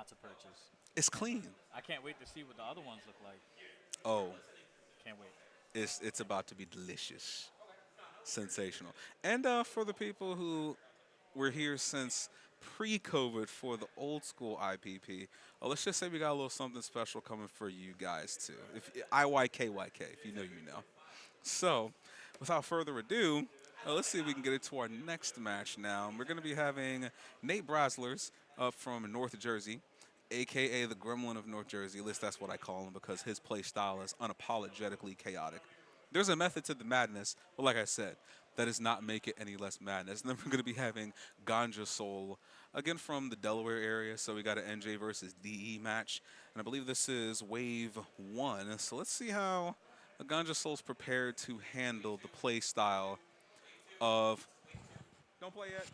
to purchase. It's clean. I can't wait to see what the other ones look like. Oh, Can't wait. it's about to be delicious, sensational. And for the people who were here since pre-COVID for the old school IPP, let's just say we got a little something special coming for you guys too. If IYKYK, if you know, you know. So, without further ado, let's see if we can get it to our next match now. We're going to be having Nate Braslers from North Jersey, a.k.a. the Gremlin of North Jersey. At least that's what I call him because his play style is unapologetically chaotic. There's a method to the madness, but like I said, that does not make it any less madness. And then we're going to be having Ganja Soul, again from the Delaware area. So we got an NJ versus DE match. And I believe this is Wave 1. So let's see how Ganja Soul's prepared to handle the play style of... Don't play yet.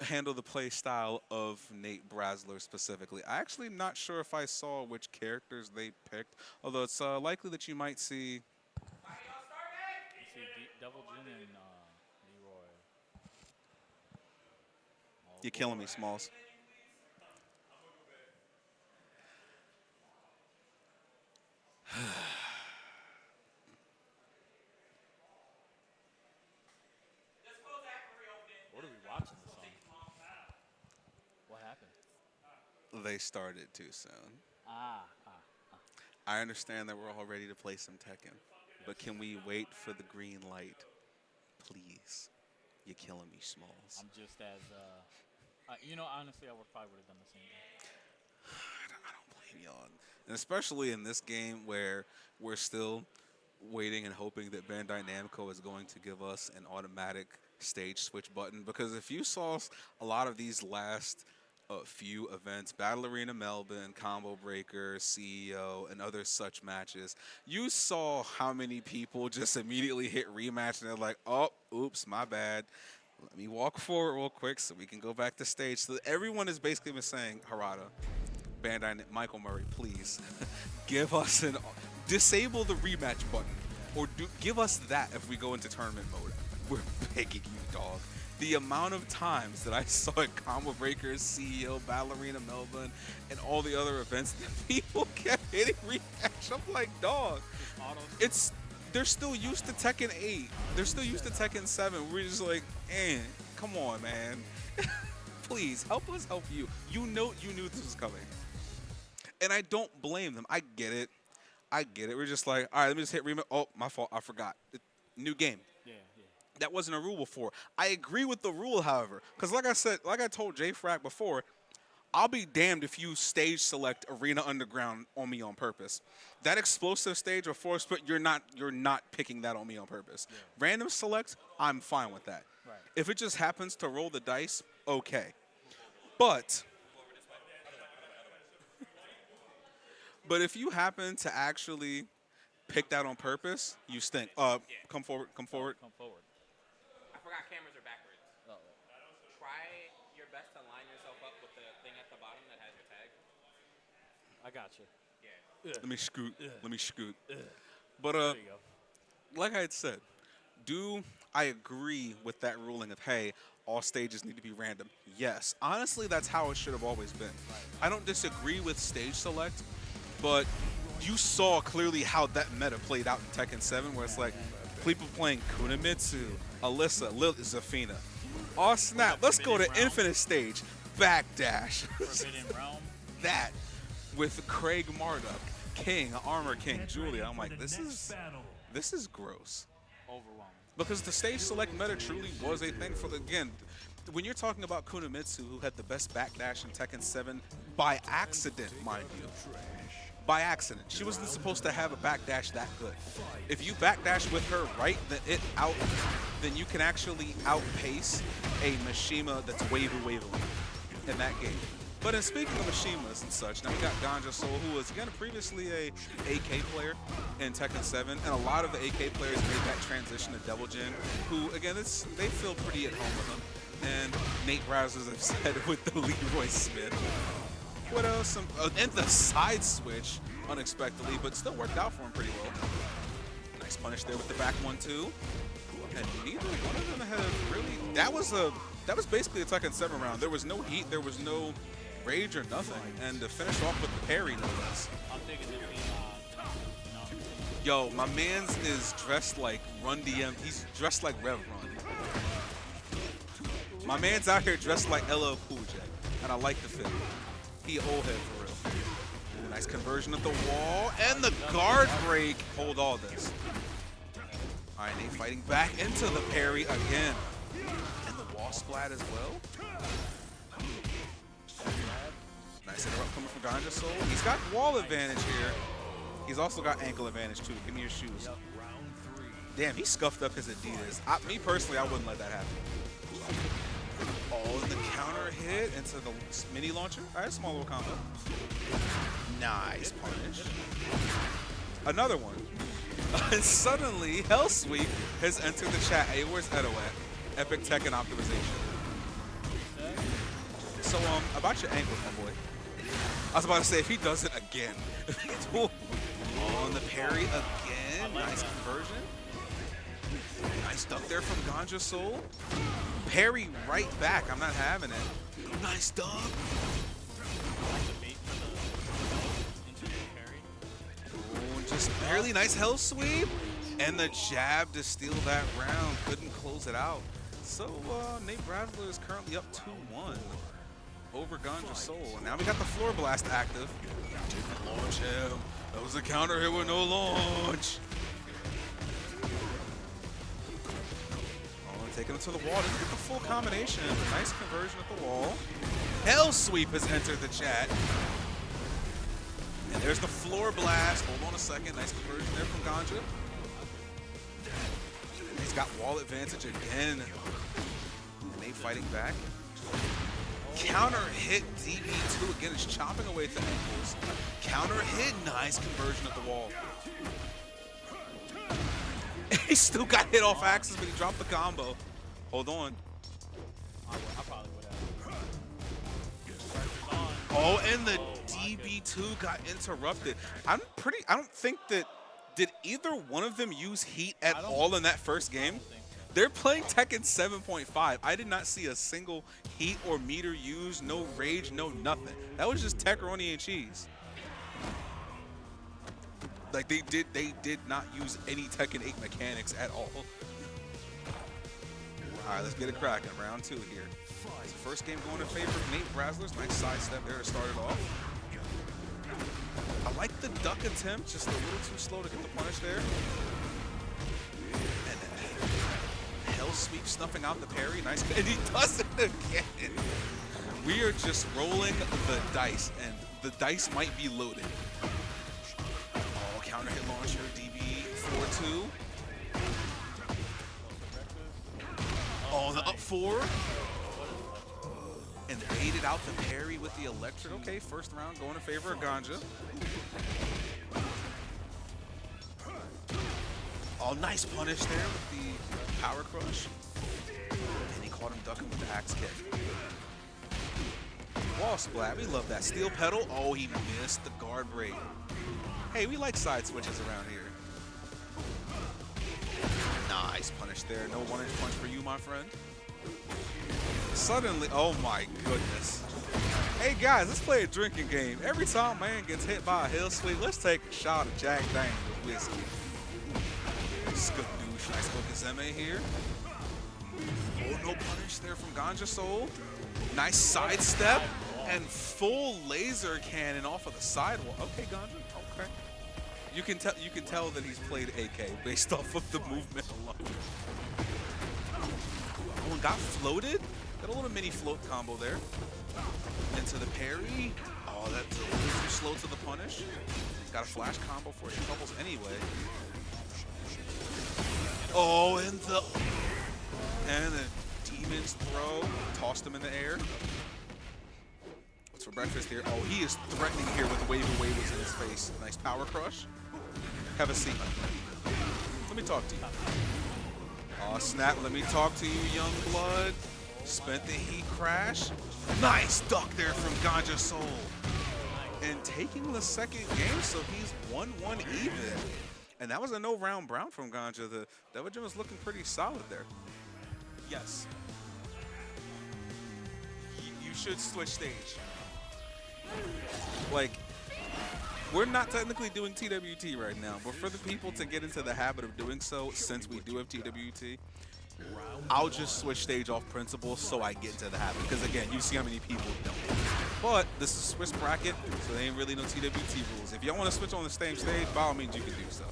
Handle the play style of Nate Brasler specifically. I actually am not sure if I saw which characters they picked, although it's likely that you might see... You see Devil Jin and Leroy. Oh, You're killing me, Smalls. what are we watching this on? What happened? They started too soon. Ah. I understand that we're all ready to play some Tekken, but can we wait for the green light? Please. You're killing me, Smalls. I'm just as, honestly, probably would have done the same thing. I don't blame y'all. And especially in this game where we're still waiting and hoping that Bandai Namco is going to give us an automatic stage switch button. Because if you saw a lot of these last few events, Battle Arena Melbourne, Combo Breaker, CEO, and other such matches, you saw how many people just immediately hit rematch and they're like, oh, oops, my bad. Let me walk forward real quick so we can go back to stage. So everyone has basically been saying, Harada, Bandai, Michael Murray, please give us disable the rematch button, or give us that if we go into tournament mode. We're begging you, dog. The amount of times that I saw at Combo Breakers, CEO, Battle Arena Melbourne, and all the other events that people kept hitting rematch. I'm like, dog, they're still used to Tekken 8. They're still used to Tekken 7. We're just like, come on, man. Please, help us help you. You knew this was coming. And I don't blame them. I get it. We're just like, all right, let me just hit rematch. Oh, my fault. I forgot. New game. Yeah. That wasn't a rule before. I agree with the rule, however, because like I told Jay Frack before, I'll be damned if you stage select Arena Underground on me on purpose. That explosive stage or force split, you're not picking that on me on purpose. Yeah. Random select, I'm fine with that. Right. If it just happens to roll the dice, okay. But But if you happen to actually pick that on purpose, you stink. Yeah. Come forward. Come forward. Come forward. I forgot cameras are backwards. Oh. Try your best to line yourself up with the thing at the bottom that has your tag. I got you. Yeah. Let me scoot. Let me scoot. But There you go. like I had said, do I agree with that ruling of hey, all stages need to be random? Yes. Honestly, that's how it should have always been. I don't disagree with stage select, but you saw clearly how that meta played out in Tekken 7, where it's like people playing Kunimitsu, Alyssa, Lil, Zafina. Oh snap! Let's go to Forbidden Realm? Infinite Stage, backdash. Forbidden Realm. That with Craig Marduk, King, Armor King, Julia. I'm like, this is gross. Overwhelming. Because the stage select meta truly was a thing for the again. When you're talking about Kunimitsu, who had the best backdash in Tekken 7 by accident, mind you. By accident. She wasn't supposed to have a backdash that good. If you backdash with her right, then you can actually outpace a Mishima that's wavy in that game. But in speaking of Mishimas and such, now we got Ganja Soul, who was again previously a AK player in Tekken 7, and a lot of the AK players made that transition to Devil Jin, who again they feel pretty at home with him. And Nate Brazzers have said with the Leroy Smith. What else? And the side switch unexpectedly, but still worked out for him pretty well. Nice punish there with the back 1-2. And neither one of them had really. That was basically a Tekken 7 round. There was no heat. There was no rage or nothing. And to finish off with the parry, no less. I'm thinking the team, Yo, my man's is dressed like Run DM. He's dressed like Rev Run. My man's out here dressed like LL Cool J, and I like the fit. He old head for real. Ooh, nice conversion of the wall and the guard break. Hold all this. All right, Nate fighting back into the parry again, and the wall splat as well. Nice interrupt coming from Ganja Soul. He's got wall advantage here. He's also got ankle advantage too. Give me your shoes. Damn, he scuffed up his Adidas. Me personally, I wouldn't let that happen. Oh, and the counter hit into the mini launcher. All right, small little combo. Nice punish. Another one. And suddenly, Hell Sweep has entered the chat. Hey, where's Edo at? Epic Tekken optimization. So, about your ankles, my boy. I was about to say, if he does it again. Oh, and the parry again. Nice conversion. Nice duck there from Ganja Soul. Parry right back. I'm not having it. Nice duck. Oh, just barely nice hell sweep. And the jab to steal that round. Couldn't close it out. So Nate Bradley is currently up 2-1 over Ganja Soul. And now we got the floor blast active. Didn't launch him. That was a counter hit with no launch. Taking him to the wall. Didn't get the full combination. Nice conversion at the wall. Hell Sweep has entered the chat. And there's the floor blast. Hold on a second. Nice conversion there from Ganja. And he's got wall advantage again. And Nate fighting back. Counter hit DB2 again. Is chopping away at the ankles. Counter hit. Nice conversion at the wall. He still got hit off axis, but he dropped the combo. Hold on. I probably would have. Oh, and the DB2 got interrupted. I don't think that, did either one of them use heat at all in that first game? They're playing Tekken 7.5. I did not see a single heat or meter used, no rage, no nothing. That was just Tecaroni and cheese. Like they did not use any Tekken 8 mechanics at all. All right, let's get it cracking. Round 2 here. It's the first game going in favor of Nate Brazzler's. Nice sidestep there to start it off. I like the duck attempt, just a little too slow to get the punish there. And then Hell Sweep snuffing out the parry. Nice, and he does it again. We are just rolling the dice, and the dice might be loaded. Counter hit launcher, DB 4-2. Oh, the up 4. And the baited out the parry with the electric. Okay, first round going in favor of Ganja. Oh, nice punish there with the power crush. And he caught him ducking with the axe kick. Wall splat, we love that. Steel pedal, oh, he missed the guard break. Hey, we like side switches around here. Nice punish there. No one-inch punch for you, my friend. Suddenly, oh my goodness. Hey guys, let's play a drinking game. Every time man gets hit by a hill sweep, let's take a shot of Jack Daniels whiskey. Skadoosh, nice Okazeme here. Oh, no punish there from Ganja Soul. Nice sidestep and full laser cannon off of the sidewall. Okay, Ganja, okay. You can tell that he's played AK based off of the movement alone. Oh, and got floated. Got a little mini float combo there. Into the parry. Oh, that's a little too slow to the punish. Got a flash combo for your troubles anyway. Oh, and the Demon's throw. Tossed him in the air. What's for breakfast here? Oh, he is threatening here with wave of waves in his face. Nice power crush. Have a seat, my friend. Let me talk to you. Oh, snap. Let me talk to you, young blood. Spent the heat crash. Nice duck there from Ganja Soul. And taking the second game, so he's 1-1 even. And that was a no-round brown from Ganja. The Devil Jim was looking pretty solid there. Yes. You should switch stage. Like, we're not technically doing TWT right now, but for the people to get into the habit of doing so, since we do have TWT, I'll just switch stage off principle so I get into the habit. Because again, you see how many people don't. But this is Swiss bracket, so there ain't really no TWT rules. If y'all want to switch on the same stage, by all means you can do so.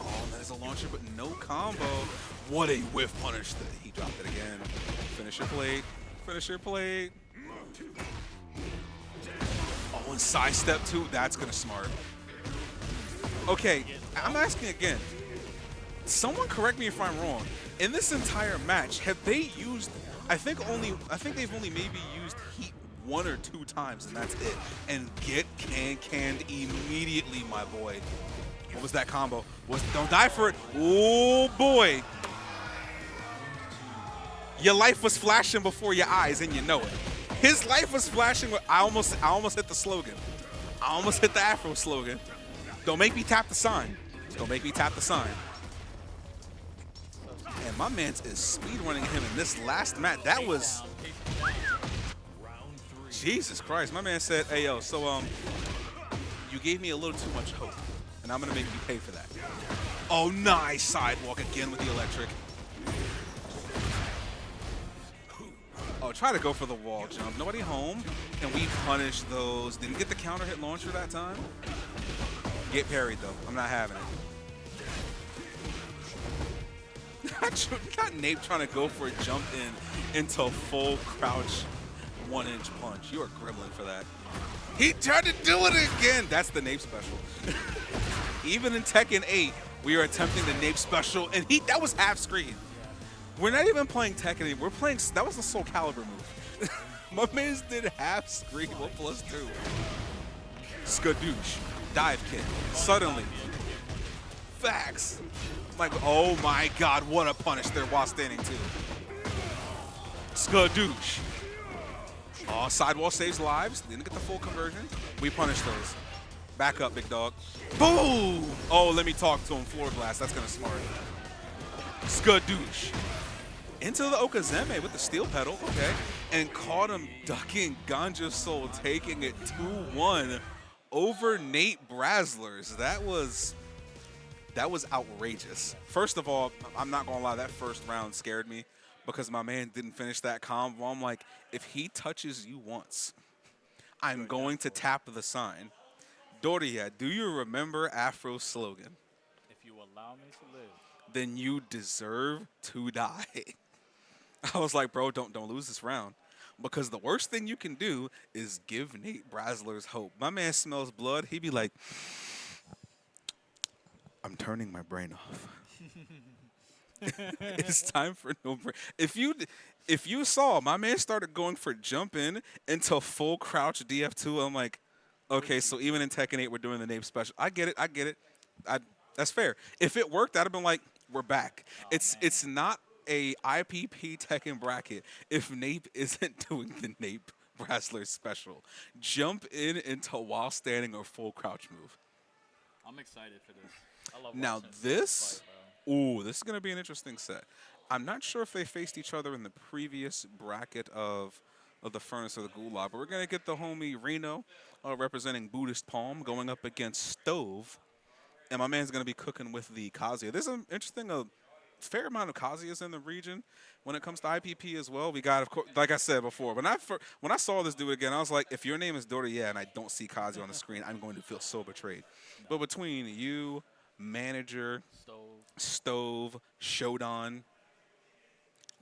Oh, that is a launcher, but no combo. What a whiff punish. He dropped it again. Finish your plate. Finish your plate. Oh, and side step too. That's gonna smart. Okay, I'm asking again. Someone correct me if I'm wrong. In this entire match, have they used? I think they've only maybe used heat 1 or 2 times, and that's it. And get canned immediately, my boy. What was that combo? Don't die for it. Oh boy. Your life was flashing before your eyes, and you know it. His life was flashing. I almost hit the slogan. I almost hit the Afro slogan. Don't make me tap the sign. Don't make me tap the sign. And my man is speedrunning him in this last match. That was Jesus Christ. My man said, "Hey yo, so you gave me a little too much hope, and I'm gonna make you pay for that." Oh, nice sidewalk again with the electric. Oh, try to go for the wall jump. Nobody home. Can we punish those? Didn't get the counter hit launcher that time. Get parried though. I'm not having it. Not Nape trying to go for a jump into full crouch 1-inch punch. You are gribbling for that. He tried to do it again. That's the Nape special. Even in Tekken 8, we are attempting the Nape special, and that was half screen. We're not even playing Tekken anymore. We're playing, that was the Soul Calibur move. My man did half screen 1+2. Skadoosh. Dive kick. Suddenly. Facts. Like, oh my God, what a punish there while standing too. Skadoosh. Oh, sidewall saves lives. Didn't get the full conversion. We punish those. Back up, big dog. Boom! Oh, let me talk to him. Floor blast. That's gonna smart. Skadoosh. Into the Okazeme with the steel pedal. Okay. And caught him ducking Ganja Soul, taking it 2-1 over Nate Braslers. That was outrageous. First of all, I'm not gonna lie, that first round scared me because my man didn't finish that combo. I'm like, if he touches you once, I'm going to tap the sign. Doria, do you remember Afro's slogan? If you allow me to live. Then you deserve to die. I was like, bro, don't lose this round. Because the worst thing you can do is give Nate Braslers hope. My man smells blood. He'd be like, I'm turning my brain off. It's time for no break. If you saw my man started going for jump in into full crouch DF2, I'm like, okay, so even in Tekken 8 we're doing the Nape special. I get it. I get it. That's fair. If it worked, I'd have been like, we're back. Oh It's man. not a IPP Tekken bracket if Nape isn't doing the Nape Wrestler special. Jump in into while standing or full crouch move. I'm excited for this. I love Now watching this, fight, bro. ooh, this is gonna be an interesting set. I'm not sure if they faced each other in the previous bracket of the Furnace or the Gulag, but we're gonna get the homie Reno representing Buddhist Palm going up against Stove, and my man's gonna be cooking with the Kazuya. There's an interesting fair amount of Kazuyas in the region when it comes to IPP as well. We got, of course, like I said before, when I saw this dude again, I was like, if your name is Dota, yeah, and I don't see Kazuya on the screen, I'm going to feel so betrayed. But between you, Manager, Stove. Stove, Shodan,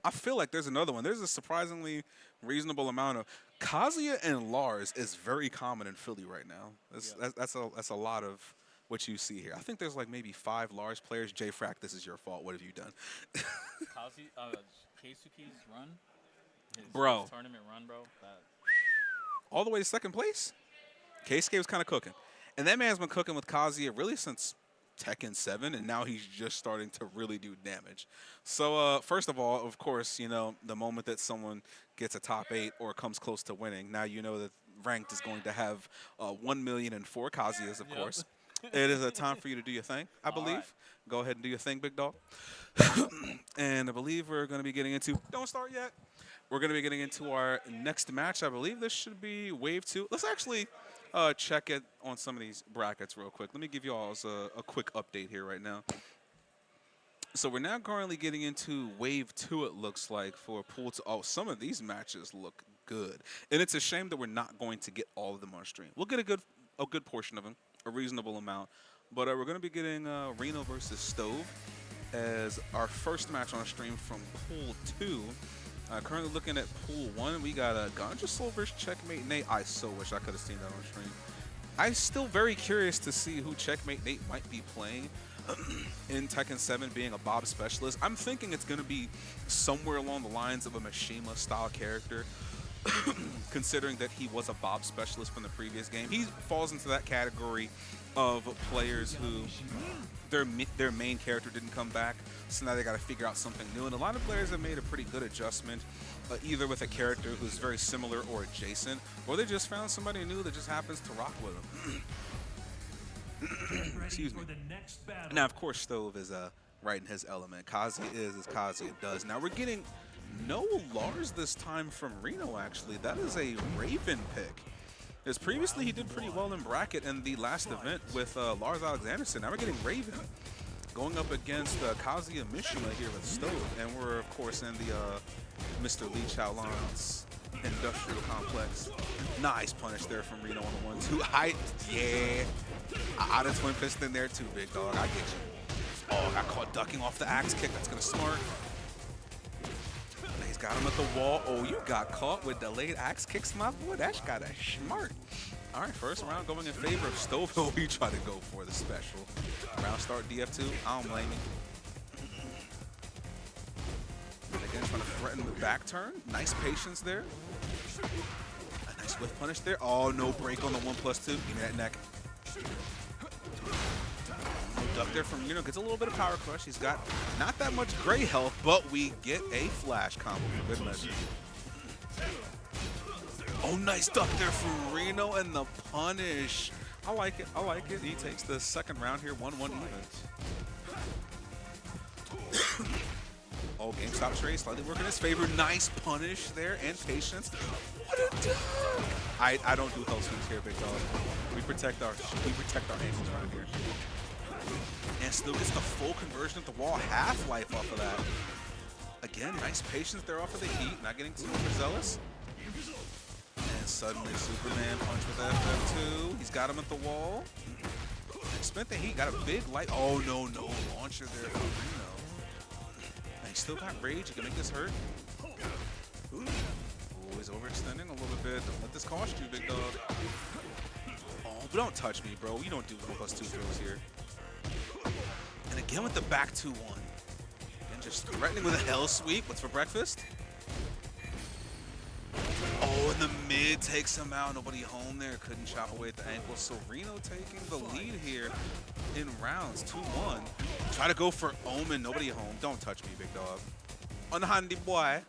I feel like there's another one. There's a surprisingly reasonable amount of Kazuya and Lars is very common in Philly right now. Yeah. That's a lot of what you see here. I think there's like maybe 5 Lars players. J Frack, this is your fault. What have you done? Kazi, Keisuke's run, Bro. his tournament run, bro. That, All the way to second place. Keisuke was kind of cooking, and that man's been cooking with Kazuya really since Tekken 7, and now he's just starting to really do damage. So first of all, of course, you know, the moment that someone gets a top 8 or comes close to winning, now you know that ranked is going to have 1,004,000 Kazuyas, of Yep. course. It is a time for you to do your thing, I All believe. right. Go ahead and do your thing, big dog. And I believe we're going to be getting into, don't start yet. We're going to be getting into our next match. I believe this should be Wave 2. Let's actually check it on some of these brackets real quick. Let me give you all a quick update here right now. So we're now currently getting into Wave 2, it looks like, for Pool 2. Oh, some of these matches look good. And it's a shame that we're not going to get all of them on stream. We'll get a good portion of them, a reasonable amount. But we're going to be getting Reno versus Stove as our first match on stream from Pool 2. Currently looking at Pool 1, we got Ganja Soul versus Checkmate Nate. I so wish I could have seen that on stream. I'm still very curious to see who Checkmate Nate might be playing in Tekken 7 being a Bob specialist. I'm thinking it's going to be somewhere along the lines of a Mishima style character, considering that he was a Bob specialist from the previous game. He falls into that category of players who their main character didn't come back, so now they got to figure out something new. And a lot of players have made a pretty good adjustment, either with a character who's very similar or adjacent, or they just found somebody new that just happens to rock with them. Excuse me. Now, of course, Stove is right in his element. Kazuya is as Kazuya does. Now we're getting no Lars this time from Reno, actually. That is a Raven pick. As previously he did pretty well in bracket in the last event with Lars Alexanderson. Now we're getting Raven going up against Kazuya Mishima here with Stove. And we're, of course, in the Mr. Lee Chaolan's industrial complex. Nice punish there from Reno on the 1-2. Yeah. Out of twin fist in there too, big dog. I get you. Oh, got caught ducking off the axe kick. That's going to smart. He's got him at the wall. Oh, you got caught with delayed axe kicks, my boy. That's got a smart. All right, first round going in favor of Stove. Oh, he tried to go for the special. Round start DF2. I don't blame you. And again, trying to threaten the back turn. Nice patience there. A nice whiff punish there. Oh, no break on the 1+2. Give me that neck. Duck there from Reno, gets a little bit of power crush. He's got not that much gray health, but we get a flash combo for good measure. Oh, nice duck there from Reno and the punish. I like it. I like it. He takes the second round here, 1-1 even. Oh, GameStop trade slightly working in his favor. Nice punish there and patience. What a duck! I don't do hell sweeps here, big dog. We protect our ankles right here. And still gets the full conversion at the wall, half-life off of that. Again, nice patience there off of the heat, not getting too overzealous. And suddenly Superman punch with FF2. He's got him at the wall. Spent the heat, got a big light. Oh, no launcher there for Reno. And he's still got rage, he can make this hurt. Oh, he's overextending a little bit. Don't let this cost you, big dog. Oh, but don't touch me, bro. You don't do 1+2 throws here. And again with the back 2-1. And Just threatening with a hell sweep. What's for breakfast? Oh, in the mid takes him out. Nobody home there. Couldn't chop away at the ankle. So Reno taking the lead here in rounds. 2-1. Try to go for Omen. Nobody home. Don't touch me, big dog. Unhandy boy.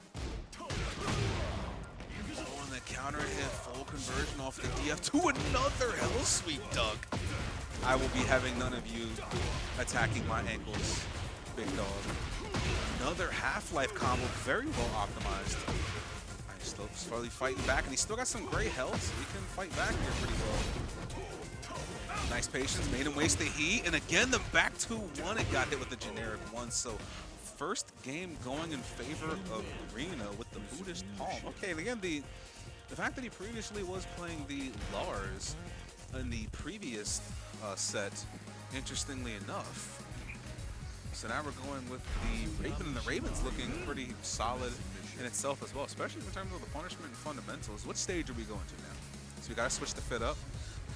Oh, and the counter hit. Full conversion off the DF to another hell sweep, Doug. I will be having none of you attacking my ankles, big dog. Another Half-Life combo. Very well optimized. Still slowly fighting back, and he's still got some great health, so he can fight back here pretty well. Nice patience, made him waste the heat, and again the back 2-1, it got hit with the generic one, so first game going in favor of Reno with the Buddhist Palm. Okay, and again, the fact that he previously was playing the Lars in the previous set, interestingly enough. So now we're going with the Raven, and the Raven's looking pretty solid in itself as well, especially in terms of the punishment and fundamentals. What stage are we going to now? So we gotta switch the fit up.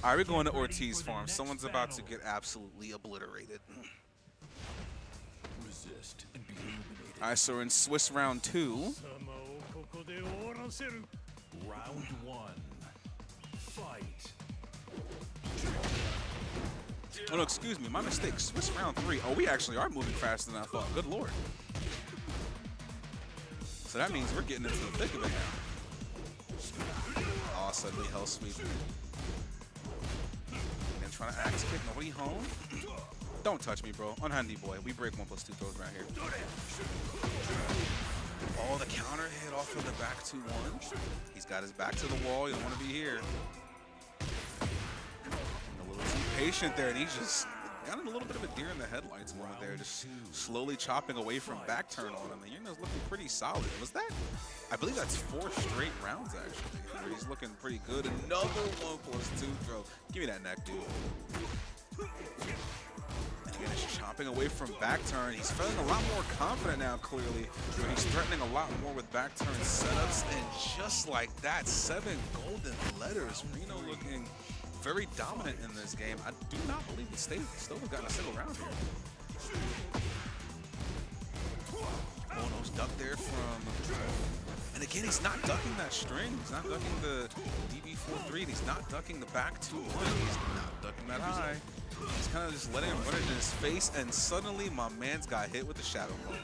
All right, we're going to Ortiz Farm. Someone's about to get absolutely obliterated. Resist and be eliminated. All right, so we're in Swiss round 2. Round 1. Fight. Oh no, excuse me, my mistake. Swiss round 3. Oh, we actually are moving faster than I thought. Good lord. So that means we're getting into the thick of it now. Oh, suddenly hell sweep. And trying to axe kick. Nobody home. Don't touch me, bro. Unhandy boy. We break 1+2 throws right here. Oh, the counter hit off of the back 2-1. He's got his back to the wall. You don't want to be here. A little too patient there, and he's just got him a little bit of a deer in the headlights moment there, just slowly chopping away from back turn on him. The Yurna's looking pretty solid. Was that? I believe that's 4 straight rounds, actually, where he's looking pretty good. Another 1+2 throw. Give me that neck, dude. And again, he's chopping away from back turn. He's feeling a lot more confident now, clearly, where he's threatening a lot more with back turn setups. And just like that, 7 golden letters. Reno looking very dominant in this game. I do not believe the state still have gotten a single round here. Bono's ducked there from, and again, he's not ducking that string. He's not ducking the DB4-3, and he's not ducking the back 2-1. He's not ducking that high. He's kind of just letting him run it in his face, and suddenly my man's got hit with the shadow clone.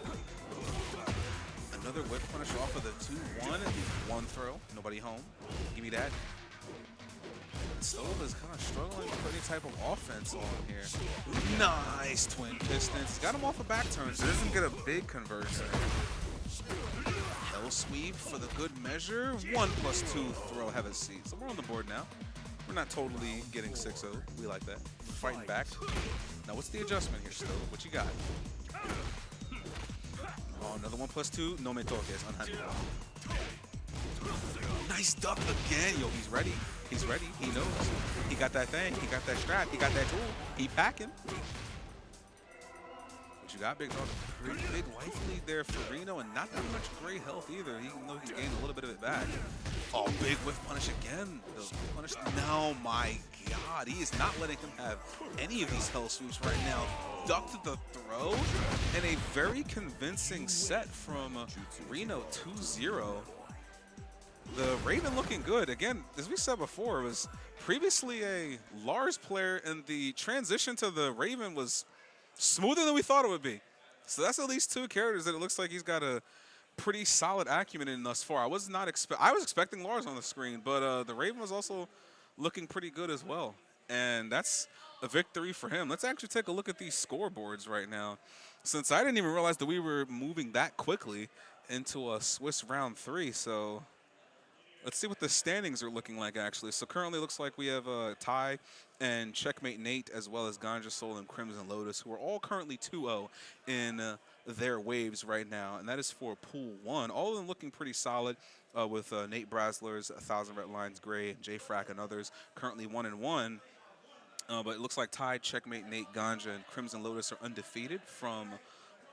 Another whip punish off of the 2-1. One throw, nobody home. Give me that. Stove is kind of struggling to put any type of offense on here. Nice twin pistons. He's got him off a back turn, so he doesn't get a big conversion. Hell sweep for the good measure. 1+2 throw, have a seat. So we're on the board now. We're not totally getting 6-0. We like that. We're fighting back. Now what's the adjustment here, Stove? What you got? Oh, another 1+2. No me toques. Unhandy. Nice duck again. Yo, he's ready. He's ready. He knows. He got that thing. He got that strap. He got that tool. He packing. What you got, big dog? Pretty big life lead there for Reno, and not that much gray health either, even though he gained a little bit of it back. Oh, big whiff punish again. The punish. No, my God. He is not letting him have any of these hell sweeps right now. Ducked the throw, and a very convincing set from Reno 2-0. The Raven looking good. Again, as we said before, was previously a Lars player, and the transition to the Raven was smoother than we thought it would be. So that's at least 2 characters that it looks like he's got a pretty solid acumen in thus far. I was expecting Lars on the screen, but the Raven was also looking pretty good as well. And that's a victory for him. Let's actually take a look at these scoreboards right now, since I didn't even realize that we were moving that quickly into a Swiss round 3. So let's see what the standings are looking like, actually. So currently it looks like we have Ty and Checkmate Nate, as well as Ganja Soul and Crimson Lotus, who are all currently 2-0 in their waves right now. And that is for Pool 1. All of them looking pretty solid, with Nate Brasler's 1,000 Red Lines Gray, J Frack, and others currently 1-1. But it looks like Ty, Checkmate Nate, Ganja, and Crimson Lotus are undefeated from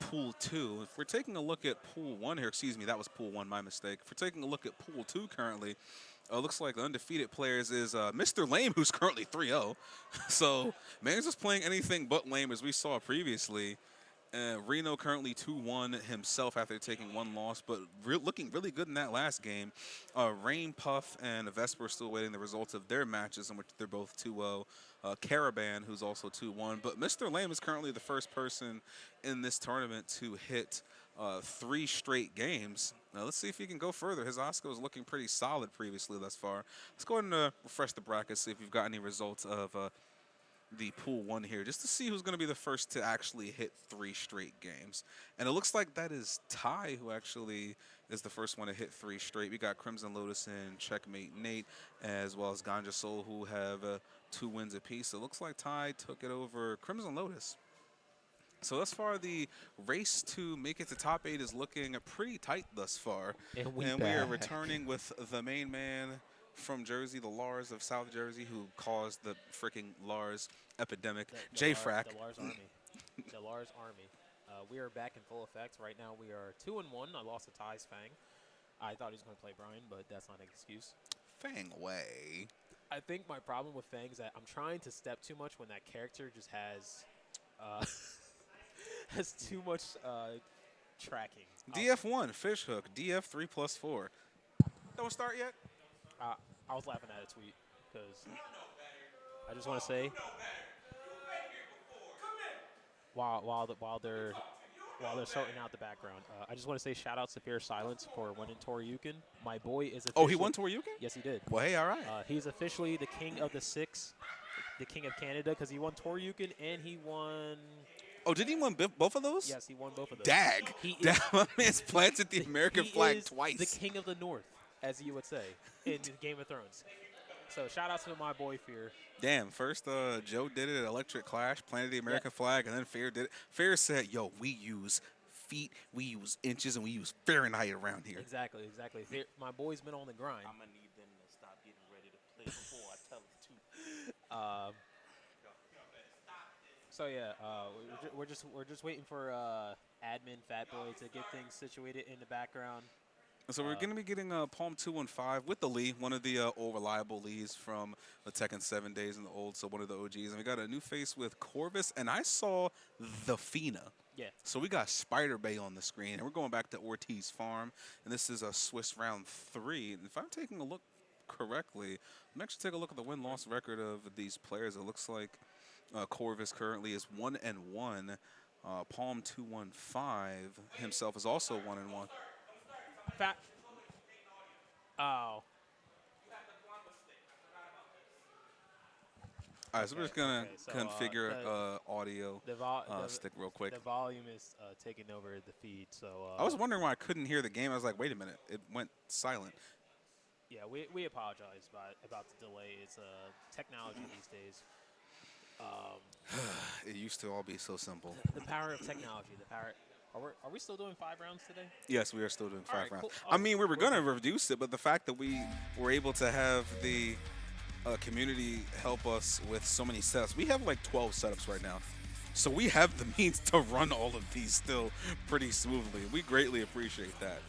Pool 2. If we're taking a look at Pool 1 here, excuse me, that was Pool 1, my mistake. If we're taking a look at Pool 2 currently, looks like the undefeated players is Mr. Lame, who's currently 3-0. So, man's just playing anything but lame, as we saw previously. Reno currently 2-1 himself after taking one loss, but looking really good in that last game. Rain, Puff, and Vesper are still waiting the results of their matches, in which they're both 2-0. Caravan, who's also 2-1. But Mr. Lame is currently the first person in this tournament to hit 3 straight games. Now, let's see if he can go further. His Oscar was looking pretty solid previously thus far. Let's go ahead and refresh the bracket, see if we've got any results of the pool 1 here, just to see who's going to be the first to actually hit 3 straight games. And it looks like that is Ty, who actually is the first one to hit 3 straight. We got Crimson Lotus and Checkmate Nate, as well as Ganja Soul, who have 2 wins apiece. So it looks like Ty took it over Crimson Lotus. So thus far, the race to make it to top 8 is looking pretty tight thus far. And we are back. returning with the main man from Jersey, the Lars of South Jersey, who caused the freaking Lars epidemic, J-Frack. The Lars Army. The Lars Army. We are back in full effect. Right now we are 2-1. I lost to Ty's Fang. I thought he was going to play Brian, but that's not an excuse. Fang way. I think my problem with Fang is that I'm trying to step too much when that character just has has too much tracking. DF1, fish hook, DF3 plus 4. Don't start yet? I was laughing at a tweet because I just want to say while they're sorting out the background, I just want to say shout out to Pure Silence for winning Toryukin. My boy is officially, Oh, he won Toryukin? Yes, he did. Well, hey, all right. He's officially the king of the 6, the king of Canada, because he won Toryukin and he won. Oh, did he win both of those? Yes, he won both of those. Dag. He That my man's planted the American flag is twice. the king of the North, as you would say in Game of Thrones. So shout out to my boy Fear. Damn, first Joe did it at Electric Clash, planted the American flag, and then Fear did it. Fear said, yo, we use feet, we use inches, and we use Fahrenheit around here. Exactly. Fear, my boy's been on the grind. I'm gonna need them to stop getting ready to play before I tell them to. So yeah, we're just waiting for admin Fat Boy to get things situated in the background. So we're going to be getting Palm 215 with the Lee, one of the old reliable Lees from the Tekken 7 days in the old, so one of the OGs. And we got a new face with Corvus, and I saw the Fina. Yeah. So we got Spider Bay on the screen, and we're going back to Ortiz Farm, and this is a Swiss round 3. And if I'm taking a look correctly, let me actually take a look at the win-loss record of these players. It looks like Corvus currently is 1-1. Palm 215 himself is also 1-1. Fat. Oh. All right, so we're just going to configure audio stick real quick. The volume is taking over the feed, so. I was wondering why I couldn't hear the game. I was like, wait a minute, it went silent. Yeah, we apologize about the delay. It's technology these days. It used to all be so simple. The power of technology. The power. Are we still doing 5 rounds today? Yes, we are still doing 5 right, rounds. cool. I mean, we were going to reduce it, but the fact that we were able to have the community help us with so many setups. We have like 12 setups right now. So we have the means to run all of these still pretty smoothly. We greatly appreciate that.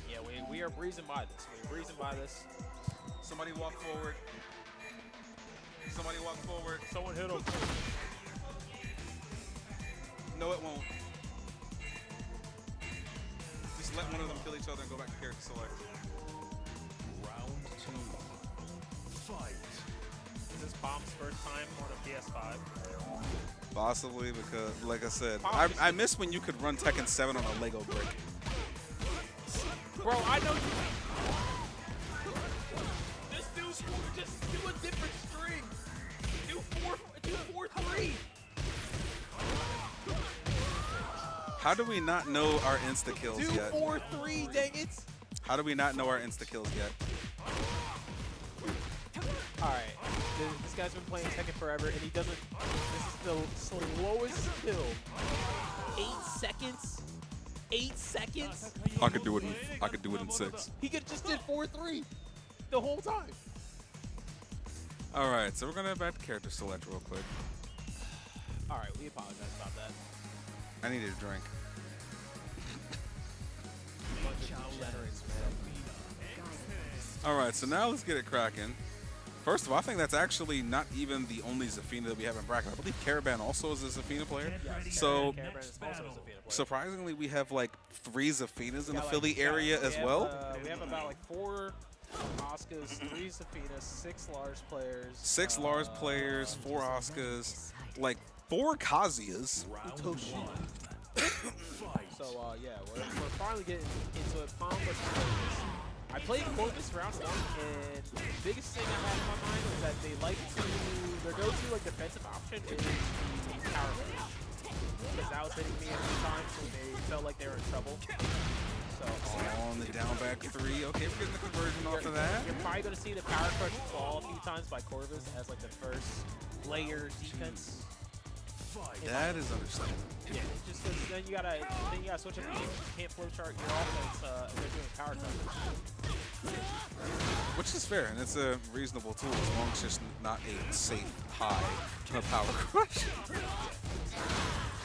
Yeah, we are breezing by this. We're breezing by this. Somebody walk forward. Somebody walk forward. Someone hit him. No, it won't. Just let one of them kill each other and go back to character select. Round 2. Fight. Is this Bomb's first time on a PS5? Possibly, because, like I said, Palm I miss when you could run Tekken 7 on a Lego brick. Bro, I know you. This dude just do a different string. Do 4-3. How do we not know our insta kills Do yet? 4-3, dang it. How do we not know our insta kills yet? All right, this guy's been playing Tekken forever, and he doesn't. This is the slowest kill. 8 seconds. 8 seconds. I could do it. I could do it in 6. He could just did 4-3 the whole time. All right, so we're gonna head back to character select real quick. All right, we apologize about that. I needed a drink. Bunch of degenerates, man. All right, so now let's get it cracking. First of all, I think that's actually not even the only Zafina that we have in bracket. I believe Caravan also is a Zafina player. So Caravan is also a Zafina player. surprisingly, we have like 3 Zafinas in the got, Philly like, area we as have, well. We have about like 4 Oscars, 3 Zafinas, 6 Lars players. 6 Lars players, 4 Oscars, like 4 Kazias. Round Utoshi. 1. Fight. So yeah, we're finally getting into it. Palm versus Corvus. I played Corvus round 1, and the biggest thing I had in my mind was that they like to their go-to like defensive option is the power range, because that was hitting me a few times when they felt like they were in trouble. So On the down back 3. Okay, we're getting the conversion off of that. you're probably going to see the power crush fall a few times by Corvus as like the first layer defense. Fight. That is understandable. Yeah, just because then you gotta switch up the game. You can't flowchart your offense if they're doing power crush. Which is fair, and it's a reasonable tool as long as it's not a safe high power crush.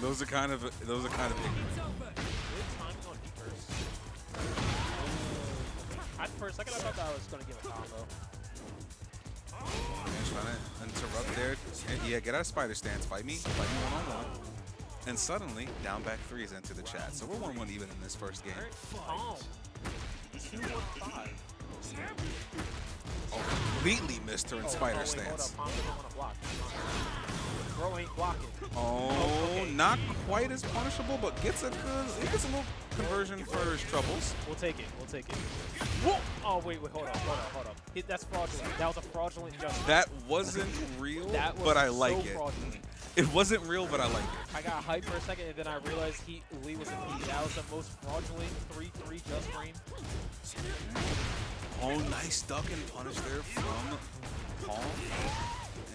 Those are kind of ignorant. Good timing on D first. For a second, I thought that I was going to give a combo. Man, trying to interrupt there. Yeah, get out of spider stance. Fight me one-on-one. And suddenly, down back 3 is into the chat. So we're 1-1 even in this first game. Palm. 2-1-5. Oh, completely missed her in spider wait, stance. Hold up. Palm doesn't want to block. Bro ain't blocking. Oh, okay. not quite as punishable, but gets a little conversion for his troubles. We'll take it. Whoa! Oh, wait, hold up. That's fraudulent. That was a fraudulent jump. That wasn't real, That was but I so like it. fraudulent. It wasn't real, but I like it. I got hyped for a second, and then I realized Lee was in P. That was the most fraudulent 3-3 just frame. Oh, nice duck and punish there from Palm.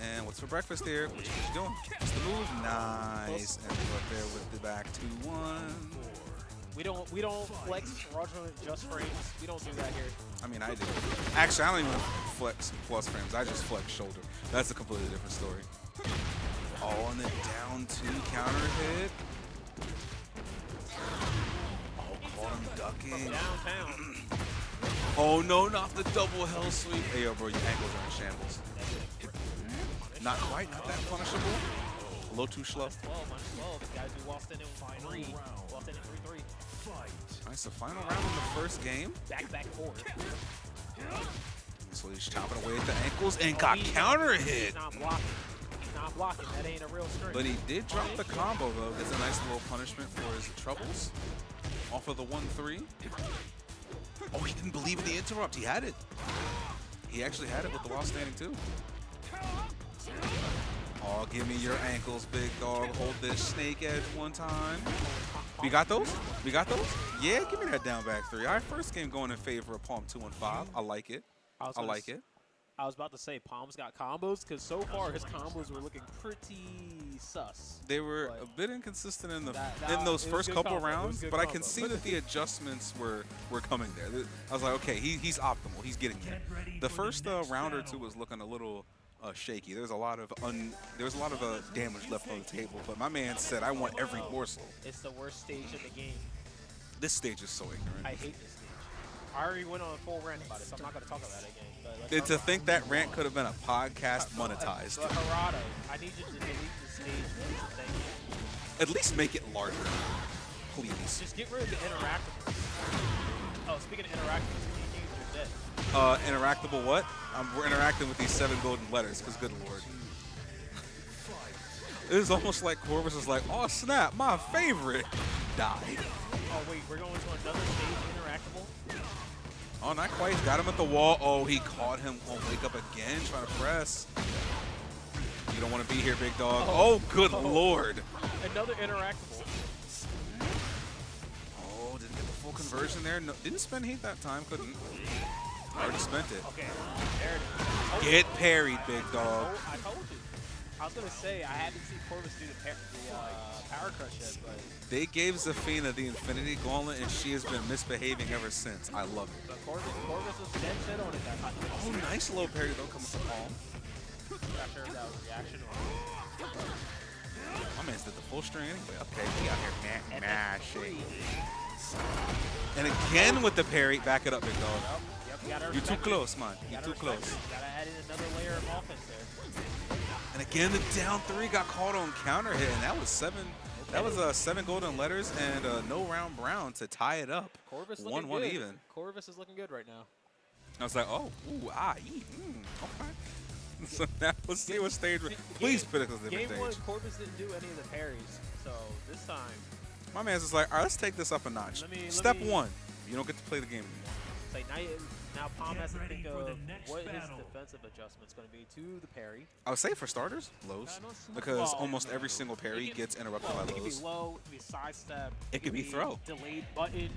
And what's for breakfast there? What you doing? What's the move? Nice. And right there with the back 2-1. We don't flex fraudulent just frames. We don't do that here. I mean, I do. Actually, I don't even flex plus frames. I just flex shoulder. That's a completely different story. Oh, and then down 2 counter hit. Oh, caught him ducking. Downtown. Oh no, not the double hell sweep. Hey yo, bro, your ankles are in shambles. Not quite, not that punishable. A little too slow. 12, minus 12. The guys who walked in in 3. Walked in 3-3. Fight. Nice, the final round in the first game. Back forward. So he's chopping away at the ankles and got counter hit. He's not blocking. That ain't a real string. But he did drop the combo though. Gets a nice little punishment for his troubles. Off of the 1-3. Oh, he didn't believe in the interrupt. He had it. He actually had it with the while standing too. Oh, give me your ankles, big dog. Hold this snake edge one time. We got those? Yeah, give me that down back 3. Our first game going in favor of Palm 2-5. I like it. I like it. I was about to say Palm's got combos, because so far his combos were looking pretty sus. They were But a bit inconsistent in those it was first good couple combo. It was rounds, good but I combo. can see that the adjustments were coming there. I was like, okay, he's optimal. He's getting there. The first round or two was looking a little shaky. There was a lot of damage left on the table, but my man said, I want every morsel. It's the worst stage in the game. This stage is so ignorant. I hate this stage. I already went on a full rant about it, so I'm not going to talk about it again. But let's And talk to about think that rant could have been a podcast monetized. But Harado, I need you to delete the stage, please, and thank you. At least make it larger, please. Just get rid of the interactables. Oh, speaking of interactables, you're dead. Interactable what? We're interacting with these 7 golden letters, because good lord. It is almost like Corvus is like, oh snap, my favorite died. Oh, wait, we're going to another stage interactable? Oh, not quite. He's got him at the wall. Oh, he caught him. Oh, wake up again, trying to press. You don't want to be here, big dog. Oh, good lord. Another interactable. Oh, didn't get the full conversion there. No, didn't spend heat that time. Couldn't. Already spent it. Okay, there it is. Get parried, big dog. I told you. I was going to say, I haven't seen Corvus do the power crush yet, but They gave Zafina the Infinity Gauntlet, and she has been misbehaving ever since. I love it. Corvus was dead set on it that time. Oh, nice low parry though coming from Palm. Not sure if that was reaction or My man's did the full string anyway. Okay, we out here mashing. And again with the parry. Back it up, big dog. You gotta You're too respect it. close, man. You You're gotta too respect close. it. You gotta add in another layer of offense there. And again, the down three got caught on counter hit, and that was seven. That was 7 golden letters and no round brown to tie it up. Corvus looking 1-1 good. even. Corvus is looking good right now. I was like, oh, ooh, okay. So now let's see what stage. Please pick us a different Game 1, stage. Corvus didn't do any of the parries, so this time. My man's just like, all right, let's take this up a notch. Step 1, you don't get to play the game anymore. It's like now Palm Get has to ready think for of the next what his battle. defensive adjustment's going to be to the parry. I would say for starters, lows, because Well, almost every single parry gets interrupted Well, by it could be lows. low, it could be sidestep. It could be throw. Delayed button.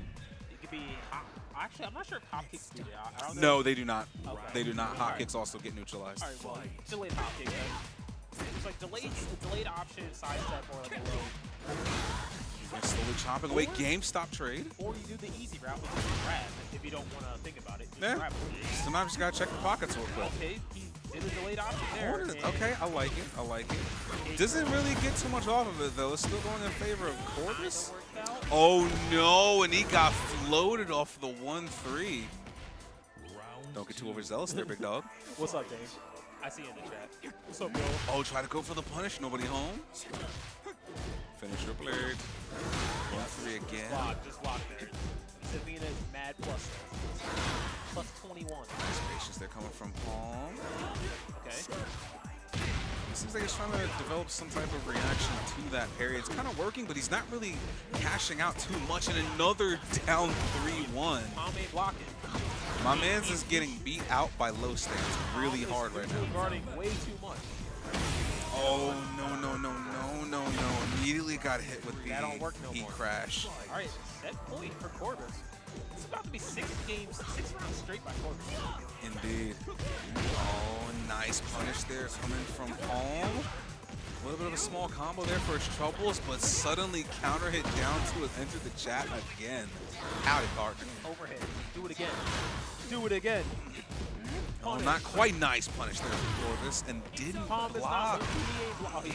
It could be hop. Actually, I'm not sure if hop kicks do that. I don't know. No, they do not. Okay. They do not. Hot Alright. kicks also get neutralized. All right, well, delayed hop kick. It's like delayed option, sidestep, or like a low. They're slowly chopping away. GameStop trade. Or you do the easy route, which is grab. If you don't want to think about it, just Yeah. grab it. Sometimes you just gotta check the pockets real quick. Okay, he did a delayed option there. What is it? and Okay, I like it. I like it. Doesn't really get too much off of it though. It's still going in favor of Corvus. kinda worked out. Oh no! And he got floated off the 1-3. Don't get too overzealous there, big dog. What's up, Dave? I see you in the chat. What's up, bro? Oh, try to go for the punish. Nobody home. Finish your blade. 1-3 again. Just lock there. Savina is mad plus 21. Nice patience. They're coming from Palm. Okay. It seems like he's trying to develop some type of reaction to that parry. It's kind of working, but he's not really cashing out too much. And another down 3-1. Palm ain't blocking. My man's is getting beat out by low stance really Palm is hard right now. guarding way too much. Oh, no. Immediately got hit with the That don't work no heat more. crash. All right, set point for Corvus. It's about to be 6 rounds straight by Corvus. Indeed. Oh, nice punish there coming from Palm. A little bit of a small combo there for his troubles, but suddenly counter hit down to it, entered the chat again. Howdy, partner. Overhead. Do it again. Do it again. Oh, not quite nice punish there for Corvus, and didn't Palm is block. not. He ain't blocking.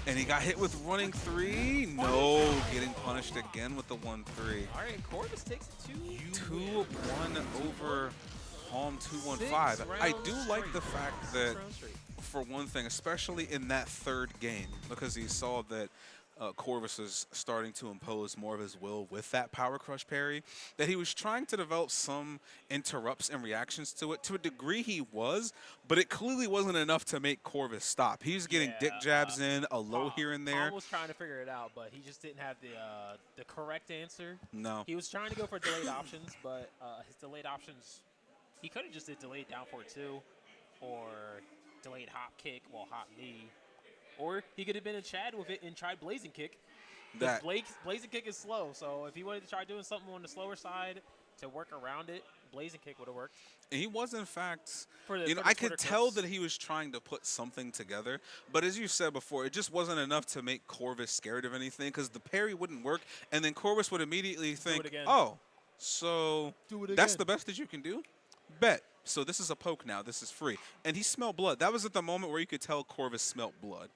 And he got hit with running 3. No, getting punished again with the 1-3. All right, Corvus takes it 2-1 over Palm 2-1-5. I do like the fact that, for one thing, especially in that third game, because he saw that Corvus was starting to impose more of his will with that power crush parry, that he was trying to develop some interrupts and reactions to it. To a degree he was, but it clearly wasn't enough to make Corvus stop. He was getting dick jabs in, a low here and there. Palm was trying to figure it out, but he just didn't have the correct answer. No. He was trying to go for delayed options, but his delayed options, he could have just did delayed down for 2 or delayed hop kick, well, hop knee. Or he could have been a Chad with it and tried blazing kick. That Blazing kick is slow, so if he wanted to try doing something on the slower side to work around it, blazing kick would have worked. he was, in fact, For the I Twitter could tell clips. that he was trying to put something together. But as you said before, it just wasn't enough to make Corvus scared of anything, because the parry wouldn't work, and then Corvus would immediately think, again. oh, so Do it that's again. the best that you can do? Bet. So this is a poke now. This is free. And he smelled blood. That was at the moment where you could tell Corvus smelt blood.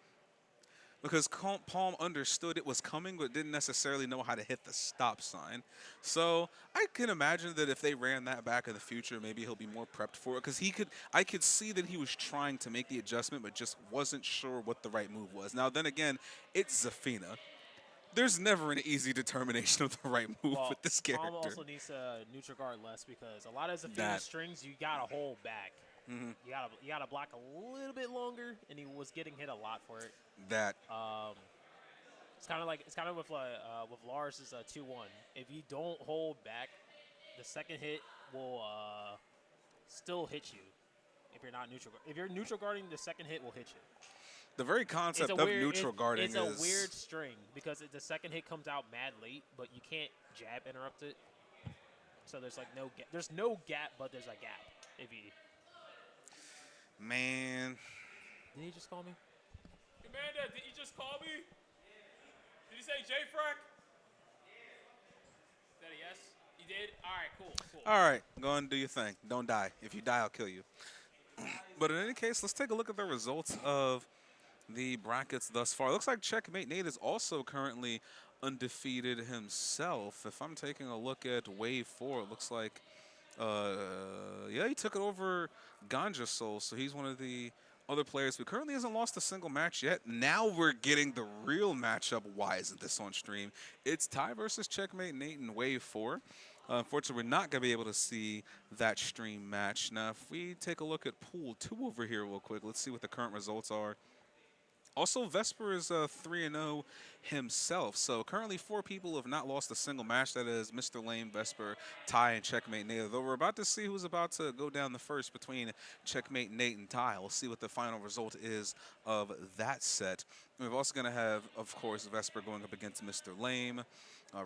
Because Palm understood it was coming, but didn't necessarily know how to hit the stop sign. So I can imagine that if they ran that back in the future, maybe he'll be more prepped for it. Because I could see that he was trying to make the adjustment, but just wasn't sure what the right move was. Now, then again, it's Zafina. There's never an easy determination of the right move with this character. Palm also needs to neutral guard less, because a lot of Zafina That- strings you gotta hold back. Mm-hmm. You gotta block a little bit longer, and he was getting hit a lot for it. That It's kind of with Lars is 2-1. If you don't hold back, the second hit will still hit you. If you're not neutral, if you're neutral guarding, the second hit will hit you. the very concept of neutral guarding it's is a weird string, because the second hit comes out mad late, but you can't jab interrupt it. So there's like there's no gap, but there's a gap. If you man. did he just call me? Commander, did you just call me? Did you say J-Frack? Is that a yes? You did? All right, cool. All right, go and do your thing. Don't die. If you die, I'll kill you. But in any case, let's take a look at the results of the brackets thus far. It looks like Checkmate Nate is also currently undefeated himself. If I'm taking a look at Wave 4, it looks like Yeah, he took it over Ganja Soul, so he's one of the other players who currently hasn't lost a single match yet. Now we're getting the real matchup. Why isn't this on stream? It's Ty versus Checkmate Nate in Wave 4. Unfortunately, we're not going to be able to see that stream match. Now, if we take a look at Pool 2 over here real quick, let's see what the current results are. Also, Vesper is 3-0 himself. So currently 4 people have not lost a single match. That is Mr. Lame, Vesper, Ty, and Checkmate Nate. Though we're about to see who's about to go down the first between Checkmate Nate and Ty. We'll see what the final result is of that set. And we're also going to have, of course, Vesper going up against Mr. Lame.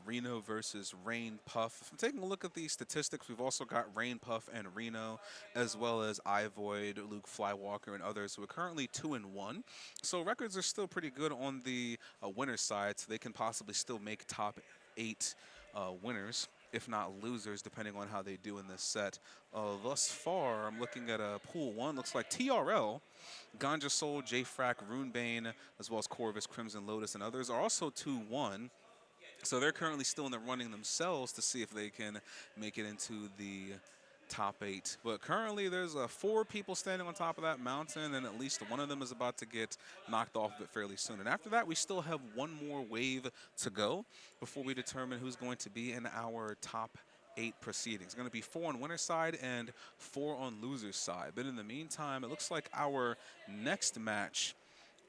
Reno versus Rain Puff. If I'm taking a look at the statistics, we've also got Rain Puff and Reno, as well as Ivoid, Luke Flywalker, and others who are currently 2-1. So records are still pretty good on the winner's side, so they can possibly still make top 8 winners, if not losers, depending on how they do in this set. Thus far, I'm looking at Pool 1. Looks like TRL, Ganja Soul, J-Frac, Runebane, as well as Corvus, Crimson Lotus, and others are also 2-1. So they're currently still in the running themselves to see if they can make it into the top 8. But currently there's 4 people standing on top of that mountain, and at least one of them is about to get knocked off of it fairly soon. And after that, we still have one more wave to go before we determine who's going to be in our top 8 proceedings. It's going to be 4 on winner's side and 4 on loser's side. But in the meantime, it looks like our next match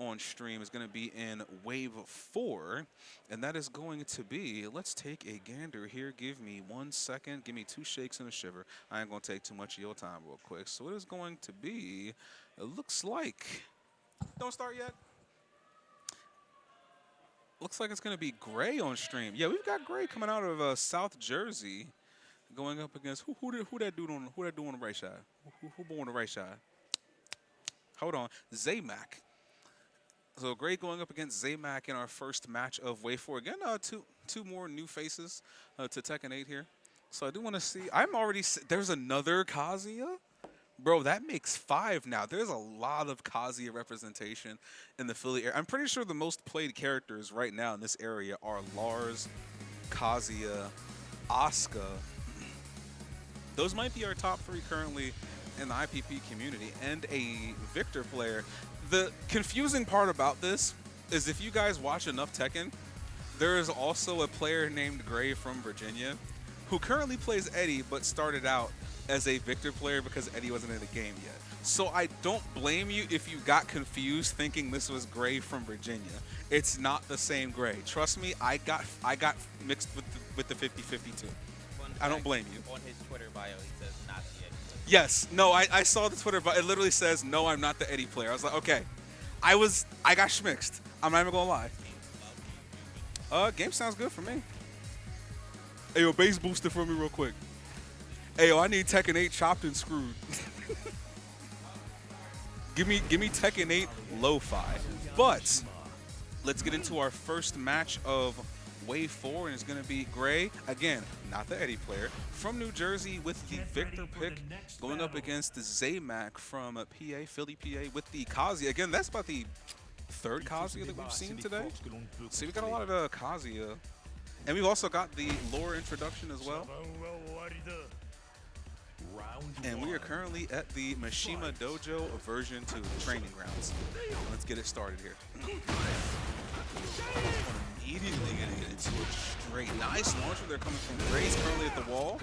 on stream is going to be in Wave 4, and that is going to be, let's take a gander here. Give me 1 second. Give me 2 shakes and a shiver. I ain't going to take too much of your time real quick. So it is going to be, it looks like, don't start yet. Looks like it's going to be Gray on stream. Yeah, we've got Gray coming out of South Jersey, going up against, who that dude on the right side? Who born on the right side? Hold on, Zaymac. So Gray going up against Zaymac in our first match of Wave 4. Again, two more new faces to Tekken 8 here. So I do want to see. There's another Kazuya? Bro, that makes 5 now. There's a lot of Kazuya representation in the Philly area. I'm pretty sure the most played characters right now in this area are Lars, Kazuya, Asuka. Those might be our top 3 currently in the IPP community, and a Victor player. The confusing part about this is if you guys watch enough Tekken, there is also a player named Gray from Virginia who currently plays Eddie but started out as a Victor player because Eddie wasn't in the game yet. So I don't blame you if you got confused thinking this was Gray from Virginia. It's not the same Gray. Trust me, I got mixed with the 50-50 too. I don't blame you. On his Twitter bio, he says not the Eddie. Yes. No, I saw the Twitter, but it literally says, no, I'm not the Eddie player. I was like, okay. I got schmixed. I'm not even going to lie. Game sounds good for me. Hey, yo, base booster for me real quick. Hey, yo, I need Tekken 8 chopped and screwed. give me Tekken 8 lo-fi. But let's get into our first match of Wave 4, and it's going to be Gray, again, not the Eddie player, from New Jersey with the Victor pick, going up against Zaymac from PA, Philly, PA, with the Kazuya. Again, that's about the 3rd Kazuya that we've seen today. So we got a lot of Kazuya. And we've also got the lore introduction as well. And we are currently at the Mishima Dojo version 2, training grounds. Let's get it started here. Immediately getting into it straight. Nice launcher there coming from Gray's currently at the wall.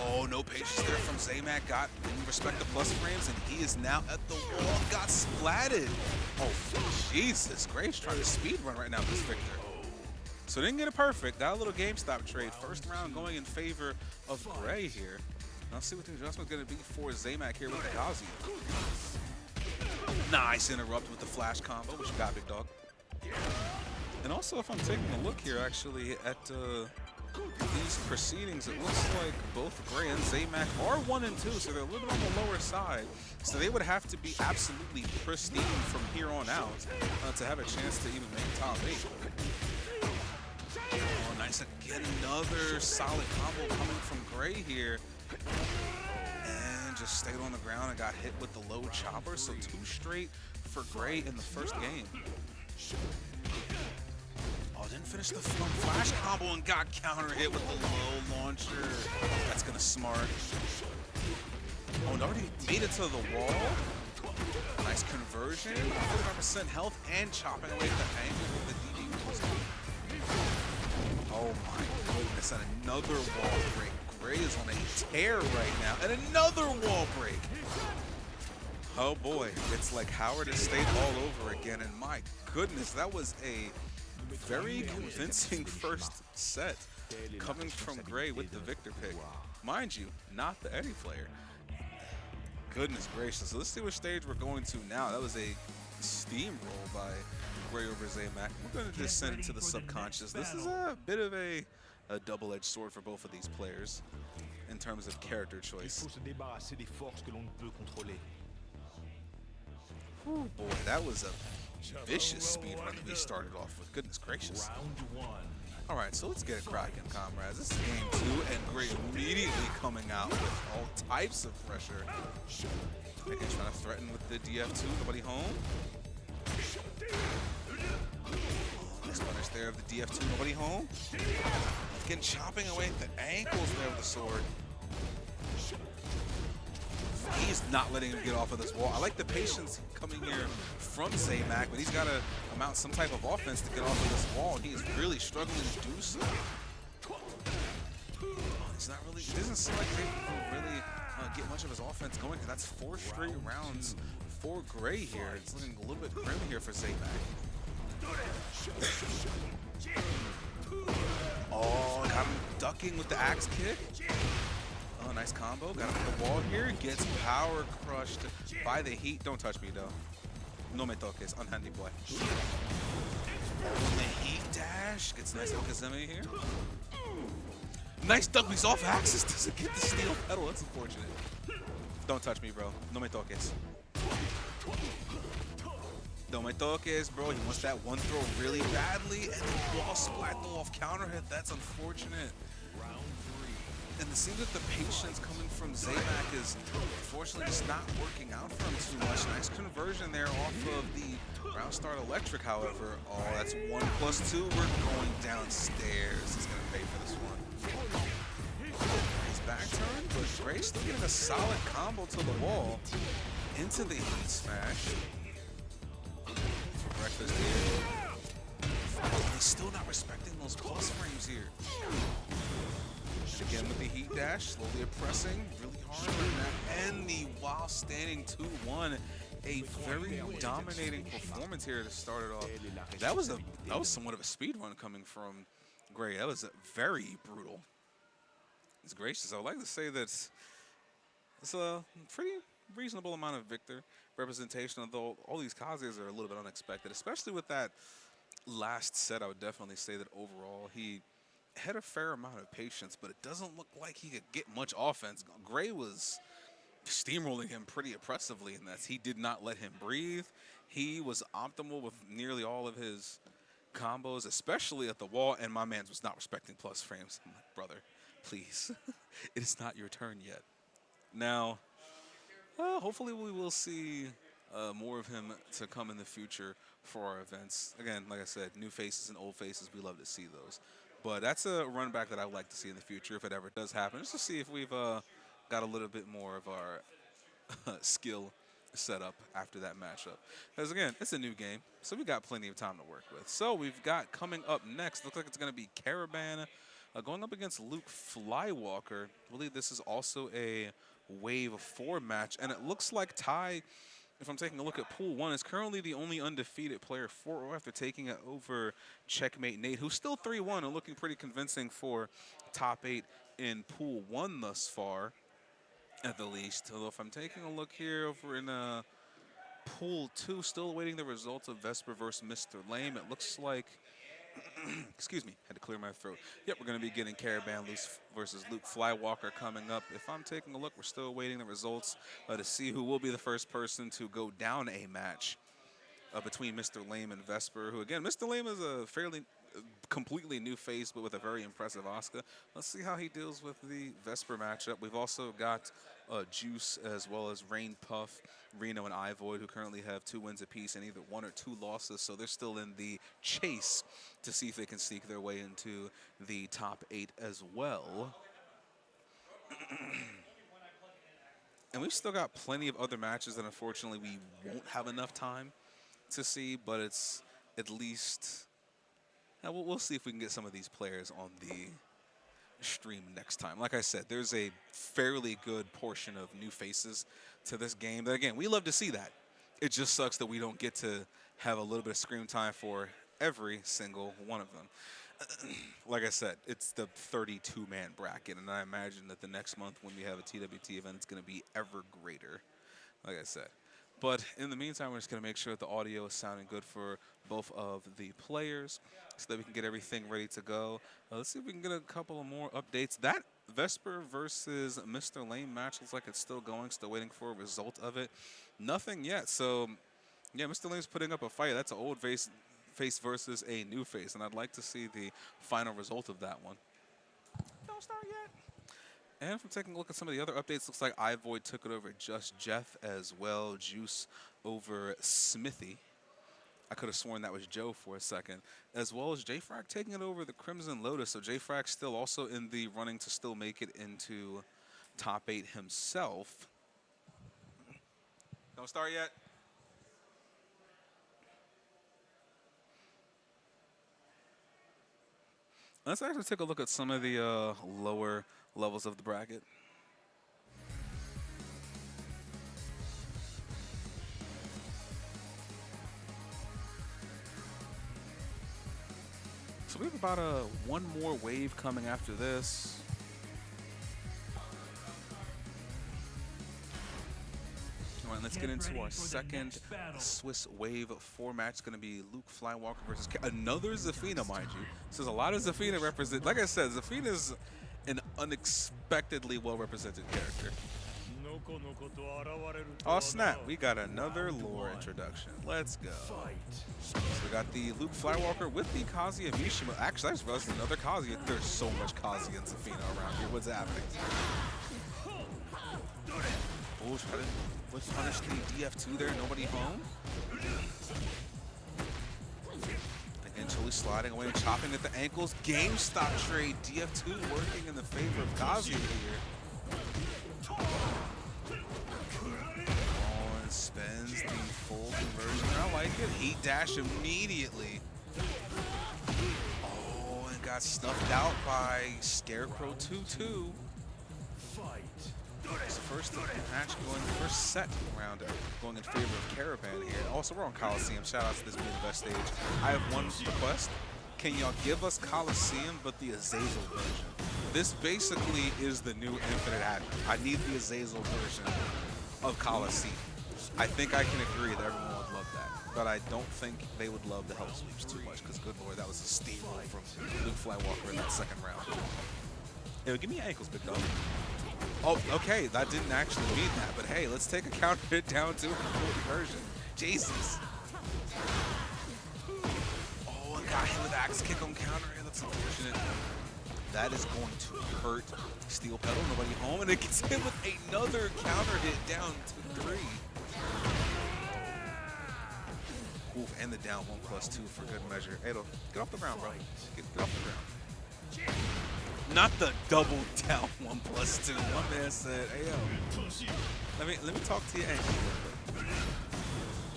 Oh, no patience there from Zaymac. Didn't respect the plus frames, and he is now at the wall. Got splatted. Oh, Jesus. Gray's trying to speed run right now with this Victor. So didn't get it perfect. Got a little GameStop trade. First round going in favor of Gray here. Let's see what the adjustment's going to be for Zaymac here with the Kazuya. Nice interrupt with the flash combo. What you got, big dog? And also, if I'm taking a look here, actually, at these proceedings, it looks like both Gray and Zaymac are 1 and 2, so they're a little bit on the lower side. So they would have to be absolutely pristine from here on out to have a chance to even make top 8. Oh, nice. Again, another solid combo coming from Gray here. And just stayed on the ground and got hit with the low chopper. So 2 straight for Gray in the first game. Oh, didn't finish the flash combo and got counter hit with the low launcher. That's gonna smart. Oh, and already made it to the wall. Nice conversion. 45% health and chopping away the angle with the DD. Oh my goodness, and another wall break. Gray is on a tear right now, and another wall break. Oh boy, it's like Howard Estate all over again, and my goodness, that was a very convincing first set coming from Gray with the Victor pick. Mind you, not the Eddie player. Goodness gracious. So let's see what stage we're going to now. That was a steamroll by Gray over Zaymac. We're going to just send it to the subconscious. This is a bit of a double-edged sword for both of these players in terms of character choice. Ooh, boy, that was a vicious speed run that we started off with. Goodness gracious. All right, so let's get it cracking, comrades. This is game 2, and Gray immediately coming out with all types of pressure. Again, trying to threaten with the DF2. Nobody home. Nice punish there of the DF2. Nobody home. Again, chopping away at the ankles there with the sword. He's not letting him get off of this wall. I like the patience coming here from Zaymac, but he's got to mount some type of offense to get off of this wall. He is really struggling to do so. He's not really, it doesn't seem like they can really get much of his offense going. That's 4 straight rounds for Gray here. It's looking a little bit grim here for Zaymac. Oh, got him ducking with the axe kick. Oh, nice combo. Got him at the wall here. Gets power crushed by the heat. Don't touch me, though. No me toques. Unhandy boy. Oh, the heat dash. Gets nice Okazeme here. Nice duck. He's off axis. Doesn't get the steel pedal. That's unfortunate. Don't touch me, bro. No me toques. No me toques, bro. He wants that one throw really badly. And the wall splat though off counter hit. That's unfortunate. And it seems that the patience coming from Zaymac is unfortunately just not working out for him too much. Nice conversion there off of the round start electric, however. Oh, that's 1+2. We're going downstairs. He's going to pay for this one. He's back turn, but Gray still getting a solid combo to the wall. Into the heat smash. Breakfast here. He's still not respecting those pulse frames here. Again with the heat dash, slowly oppressing, really hard right now, and the while standing 2-1, a very dominating performance here to start it off. That was somewhat of a speed run coming from Gray. That was very brutal. It's gracious. I would like to say that it's a pretty reasonable amount of Victor representation, although all these Kazes are a little bit unexpected, especially with that last set. I would definitely say that overall he had a fair amount of patience, but it doesn't look like he could get much offense. Gray was steamrolling him pretty oppressively in that he did not let him breathe. He was optimal with nearly all of his combos, especially at the wall, and my man was not respecting plus frames. I'm like, brother, please. It is not your turn yet. Now, hopefully we will see more of him to come in the future for our events. Again, like I said, new faces and old faces, we love to see those. But that's a run back that I would like to see in the future if it ever does happen, just to see if we've got a little bit more of our skill set up after that matchup. Because again, it's a new game, so we got plenty of time to work with. So we've got coming up next, looks like it's going to be Caravan going up against Luke Flywalker. I believe this is also a Wave 4 match, and it looks like Ty, if I'm taking a look at Pool 1, is currently the only undefeated player 4-0 after taking it over Checkmate Nate, who's still 3-1 and looking pretty convincing for top 8 in Pool 1 thus far, at the least. Although if I'm taking a look here over in Pool 2, still awaiting the results of Vesper versus Mr. Lame, it looks like, excuse me, had to clear my throat. Yep, we're going to be getting Caravan versus Luke Flywalker coming up. If I'm taking a look, we're still awaiting the results to see who will be the first person to go down a match between Mr. Lame and Vesper, who, again, Mr. Lame is a fairly completely new face, but with a very impressive Oscar. Let's see how he deals with the Vesper matchup. We've also got Juice, as well as Rain Puff, Reno, and Ivoid, who currently have 2 wins apiece and either 1 or 2 losses. So they're still in the chase to see if they can sneak their way into the top 8 as well. And we've still got plenty of other matches that unfortunately we won't have enough time to see, but it's at least we'll see if we can get some of these players on the stream next time. Like I said, there's a fairly good portion of new faces to this game that, again, we love to see that. It just sucks that we don't get to have a little bit of screen time for every single one of them. Like I said, it's the 32-man bracket, and I imagine that the next month when we have a TWT event, it's going to be ever greater, like I said. But in the meantime, we're just going to make sure that the audio is sounding good for both of the players so that we can get everything ready to go. Let's see if we can get a couple of more updates. That Vesper versus Mr. Lane match looks like it's still going, still waiting for a result of it. Nothing yet. So, yeah, Mr. Lane's putting up a fight. That's an old face versus a new face, and I'd like to see the final result of that one. Don't start yet. And from taking a look at some of the other updates, looks like Ivoid took it over Just Jeff as well. Juice over Smithy. I could have sworn that was Joe for a second. As well as J-Frac taking it over the Crimson Lotus. So J-Frac still also in the running to still make it into top 8 himself. Don't start yet. Let's actually take a look at some of the lower levels of the bracket. So we have about one more wave coming after this. All right, let's get into our second Swiss Wave format. It's going to be Luke Flywalker versus another Zafina, mind you. So there's a lot of Zafina represent. Like I said, Zafina is an unexpectedly well-represented character. Oh snap, we got another lore introduction. Let's go. So we got the Luke Flywalker with the Kazuya Mishima. Actually, I just realized another Kazuya. There's so much Kazuya and Zafina around here. What's happening? Oh, try to punish the DF2 there. Nobody home. Again, Chili sliding away and chopping at the ankles. GameStop trade. DF2 working in the favor of Kazuya here. Spends the full conversion. I like it. Heat dash immediately. Oh, and got snuffed out by Scarecrow 2-2. It's the first match going, first set round going in favor of Caravan here. Also, we're on Coliseum. Shout out to this being the best stage. I have one request. Can y'all give us Coliseum, but the Azazel version? This basically is the new Infinite Admin. I need the Azazel version of Coliseum. I think I can agree that everyone would love that, but I don't think they would love the Hell Sweeps too much, because good lord, that was a steamroll from Luke Flywalker in that second round. Yo, give me ankles, big dog. Oh, okay, that didn't actually mean that, but hey, let's take a counter hit down to a conversion. Jesus. Oh, and got hit with axe kick on counter hit. That's unfortunate. That is going to hurt Steel Pedal. Nobody home, and it gets hit with another counter hit down to 3. Oof, and the down 1+2 for good measure. Edo, get off the ground, bro. Get off the ground. Not the double down 1+2. My man said, hey, yo, let me talk to your ankle real quick.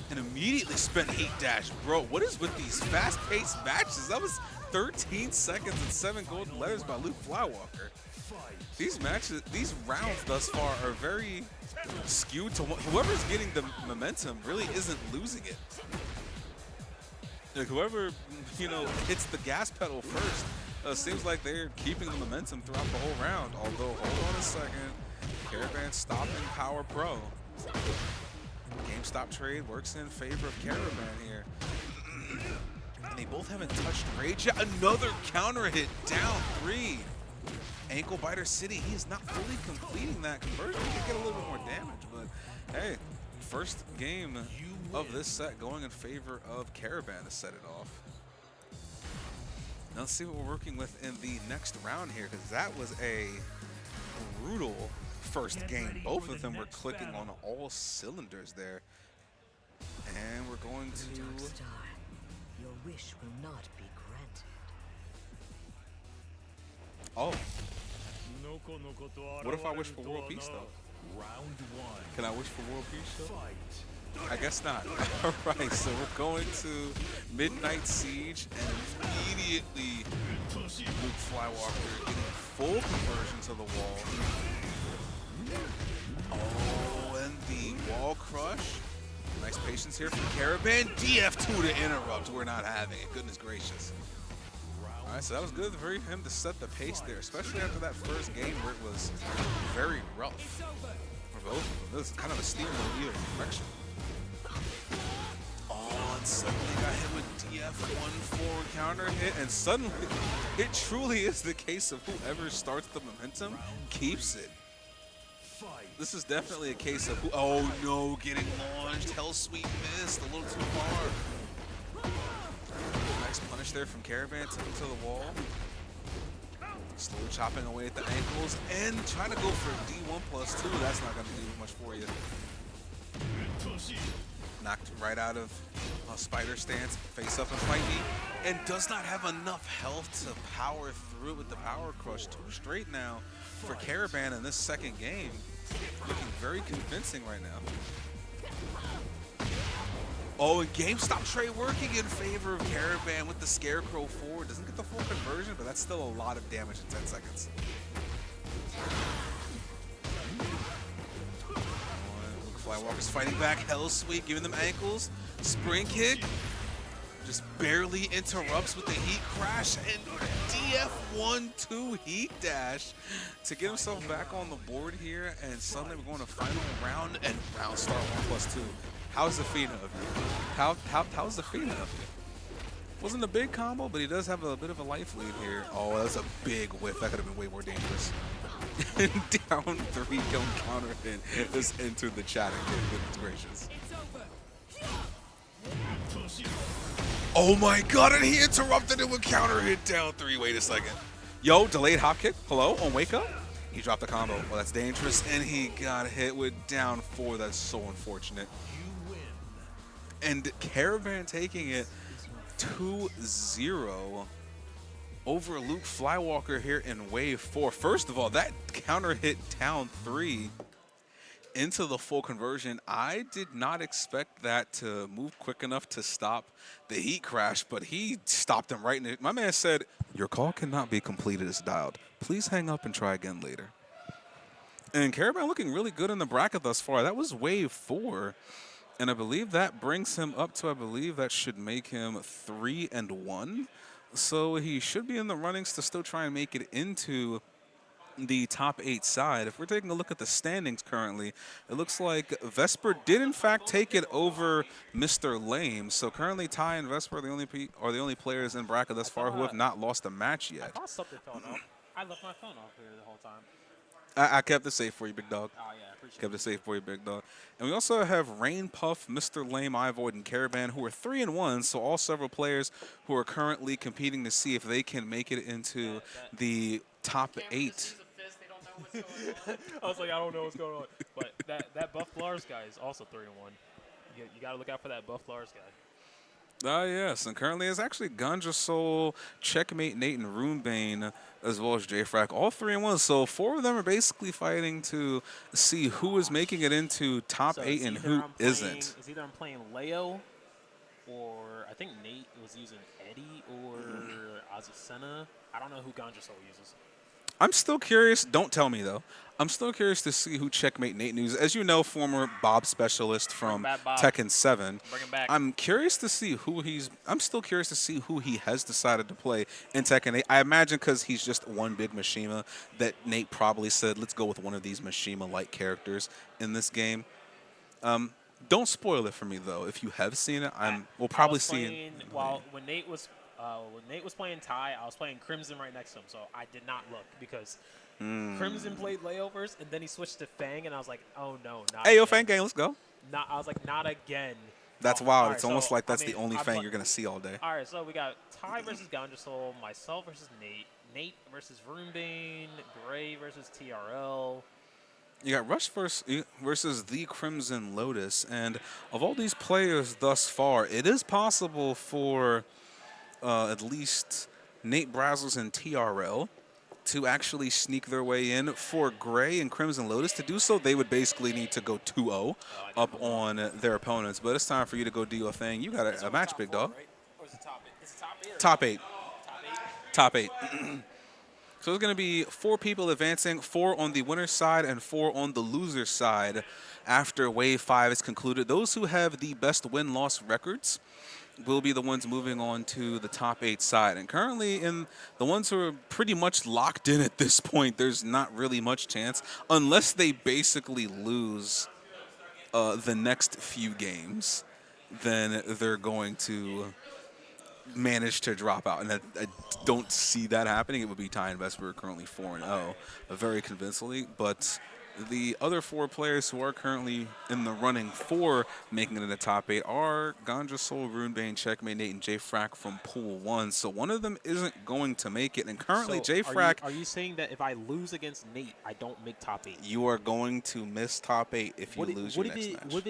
And immediately spent heat dash. Bro, what is with these fast-paced matches? That was 13 seconds and 7 golden letters by Luke Flywalker. These matches, these rounds thus far are very skewed to whoever's getting the momentum really isn't losing it. Like whoever, hits the gas pedal first, seems like they're keeping the momentum throughout the whole round. Although, hold on a second, Caravan stopping Power Pro. GameStop trade works in favor of Caravan here. And they both haven't touched Rage yet. Another counter hit down 3. Ankle Biter City, he is not fully completing that conversion. He could get a little bit more damage, but hey, first game of this set going in favor of Caravan to set it off. Now let's see what we're working with in the next round here, because that was a brutal first game. Both of them were clicking on all cylinders there. And we're going Dark to... Star, your wish will not be granted. Oh. What if I wish for world peace, though? Round one. Can I wish for world peace, though? Fight. I guess not. All right, so we're going to Midnight Siege, and immediately Luke Flywalker getting full conversion to the wall. Oh, and the wall crush. Nice patience here from Caravan. DF2 to interrupt. We're not having it. Goodness gracious. All right, so that was good for him to set the pace there, especially after that first game where it was very rough for both of them. This is kind of a steamroll either direction. Oh, and suddenly got hit with DF1 forward counter hit, and suddenly it truly is the case of whoever starts the momentum keeps it. This is definitely a case of who, oh no, getting launched. Hell Sweet missed a little too far. Nice punish there from Caravan, took him to the wall. Slow chopping away at the ankles and trying to go for D1+2. That's not going to do much for you. Knocked right out of spider stance, face up and fight me, and does not have enough health to power through it with the power crush. 2 straight now for Caravan in this second game. Looking very convincing right now. Oh, and GameStop trade working in favor of Caravan with the Scarecrow forward. Doesn't get the full conversion, but that's still a lot of damage in 10 seconds. Flywalker's fighting back. Hell Sweet, giving them ankles. Spring kick. Just barely interrupts with the heat crash. And DF1-2 heat dash to get himself back on the board here. And suddenly we're going to final round and round start 1+2. How's the Fina of you? How's the Fina of you? Wasn't a big combo, but he does have a bit of a life lead here. Oh, that's a big whiff. That could have been way more dangerous. Down 3, don't counter hit. Just entered the chat again. Goodness gracious. Oh my god, and he interrupted it with counter hit down 3. Wait a second. Yo, delayed hop kick. Hello, on wake up. He dropped the combo. Well, that's dangerous. And he got hit with down 4. That's so unfortunate. And Caravan taking it 2-0 over Luke Flywalker here in wave 4. First of all, that counter hit down 3 into the full conversion. I did not expect that to move quick enough to stop the heat crash, but he stopped him right in it. My man said, "Your call cannot be completed as dialed. Please hang up and try again later." And Caravan looking really good in the bracket thus far. That was wave 4. And I believe that brings him up to, I believe that should make him 3-1. So he should be in the runnings to still try and make it into the top 8 side. If we're taking a look at the standings currently, it looks like Vesper did in fact take it over Mr. Lame. So currently Ty and Vesper are the only players in bracket thus far who have not lost a match I yet. thought something fell off. I left my phone off here the whole time. I kept it safe for you, big dog. Oh, yeah, I appreciate Kept it. it safe for you, big dog. And we also have Rain Puff, Mr. Lame, Ivoid, and Caravan, who are 3-1. So all several players who are currently competing to see if they can make it into the top 8. I was like, I don't know what's going on. But that Buff Lars guy is also 3-1. You got to look out for that Buff Lars guy. Yes, and currently it's actually Ganja Soul, Checkmate Nate, and Runebane, as well as JFrac, all 3-1. So 4 of them are basically fighting to see who is making it into top 8 and who isn't. It's either I'm playing Leo, or I think Nate was using Eddie or Azucena. I don't know who Ganja Soul uses. I'm still curious. Don't tell me, though. I'm still curious to see who Checkmate Nate uses. As you know, former Bob specialist from Bob. Tekken 7. Bring him back. I'm curious to see I'm still curious to see who he has decided to play in Tekken 8. I imagine because he's just one big Mishima that Nate probably said, let's go with one of these Mishima-like characters in this game. Don't spoil it for me, though. If you have seen it, we'll probably see it. When Nate was playing Ty, I was playing Crimson right next to him, so I did not look because Crimson played Leo first, and then he switched to Fang, and I was like, oh no, not Hey, yo, again. Fang Gang, let's go. I was like, not again. That's Oh, wild. all right, It's almost so, like that's I mean, the only I'm Fang like- you're going to see all day. All right, so we got Ty versus Ganja Soul, myself versus Nate, Nate versus Runebane, Gray versus TRL. You got Rush versus the Crimson Lotus, and of all these players thus far, it is possible for at least Nate Brazzers and TRL to actually sneak their way in. For Gray and Crimson Lotus to do so, they would basically need to go 2-0 up on their opponents. But it's time for you to go do your thing. You got a match, big dog. Right? Or is it top 8? It's top 8. Top 8. Top 8. Top 8. So there's going to be 4 people advancing, 4 on the winner's side and 4 on the loser's side after Wave 5 is concluded. Those who have the best win-loss records will be the ones moving on to the top 8 side. And currently, in the ones who are pretty much locked in at this point, there's not really much chance unless they basically lose the next few games, then they're going to manage to drop out. And I don't see that happening. It would be Ty and Vesper currently 4-0 very convincingly. But the other 4 players who are currently in the running for making it in the top 8 are Ganja Soul, Runebane, Checkmate Nate, and J-Frack from Pool 1. So one of them isn't going to make it. And currently, So J-Frack, Are you saying that if I lose against Nate, I don't make top 8? you are going to miss top 8 if you lose your next match. What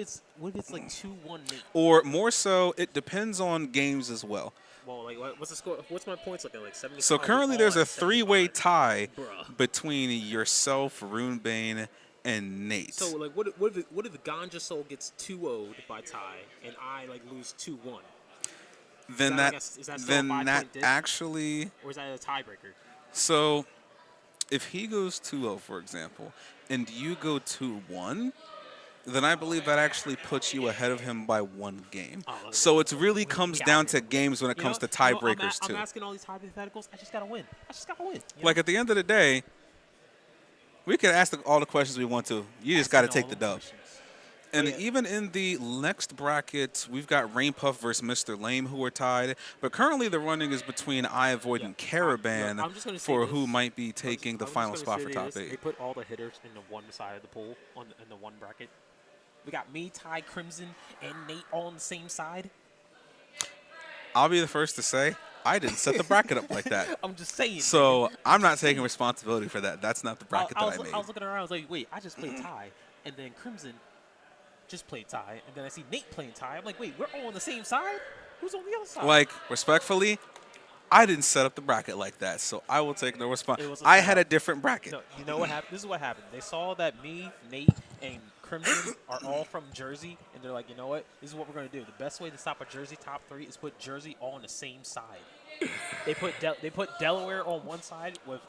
if it's like 2-1 Nate? Or more so, it depends on games as well. Well, like, what's the score? What's my points looking like? 75. So currently All there's a at 75. 3-way tie Bruh. between yourself, Runebane, and Nate. So like, what if Ganja Soul gets 2-0'd by Ty and I like lose 2-1? then that that, like is that still then a 5-point that dip? actually, Or is that a tiebreaker? so if he goes 2-0, for example, and you go 2-1, then I believe that actually puts you ahead of him by 1 game. Oh, So it really comes yeah. down to games when it comes to tiebreakers I'm too. asking all these hypotheticals. I just gotta win. You Like know? at the end of the day, we could ask all the questions we want to. You just got to take the dub. And Yeah. even in the next bracket, we've got Rain Puff versus Mr. Lame, who are tied. But currently, the running is between I Avoid and Caravan I'm just gonna say for this. who might be taking the I'm just final gonna spot say for top this. 8. They put all the hitters in the one side of the pool in the one bracket. We got me, Ty, Crimson, and Nate all on the same side. I'll be the first to say, I didn't set the bracket up like that. I'm just saying. So I'm not taking responsibility for that. That's not the bracket I that I was made. looking around. I was like, wait, I just played Ty, and then Crimson just played Ty, and then I see Nate playing Ty. I'm like, wait, we're all on the same side? Who's on the other side? Like, respectfully, I didn't set up the bracket like that, so I will take no It was responsibility. a I setup. had a different bracket. No, you know what happened? This is what happened. They saw that me, Nate, and Crimson are all from Jersey, and they're like, you know what? This is what we're going to do. The best way to stop a Jersey top 3 is put Jersey all on the same side. They put Delaware on one side with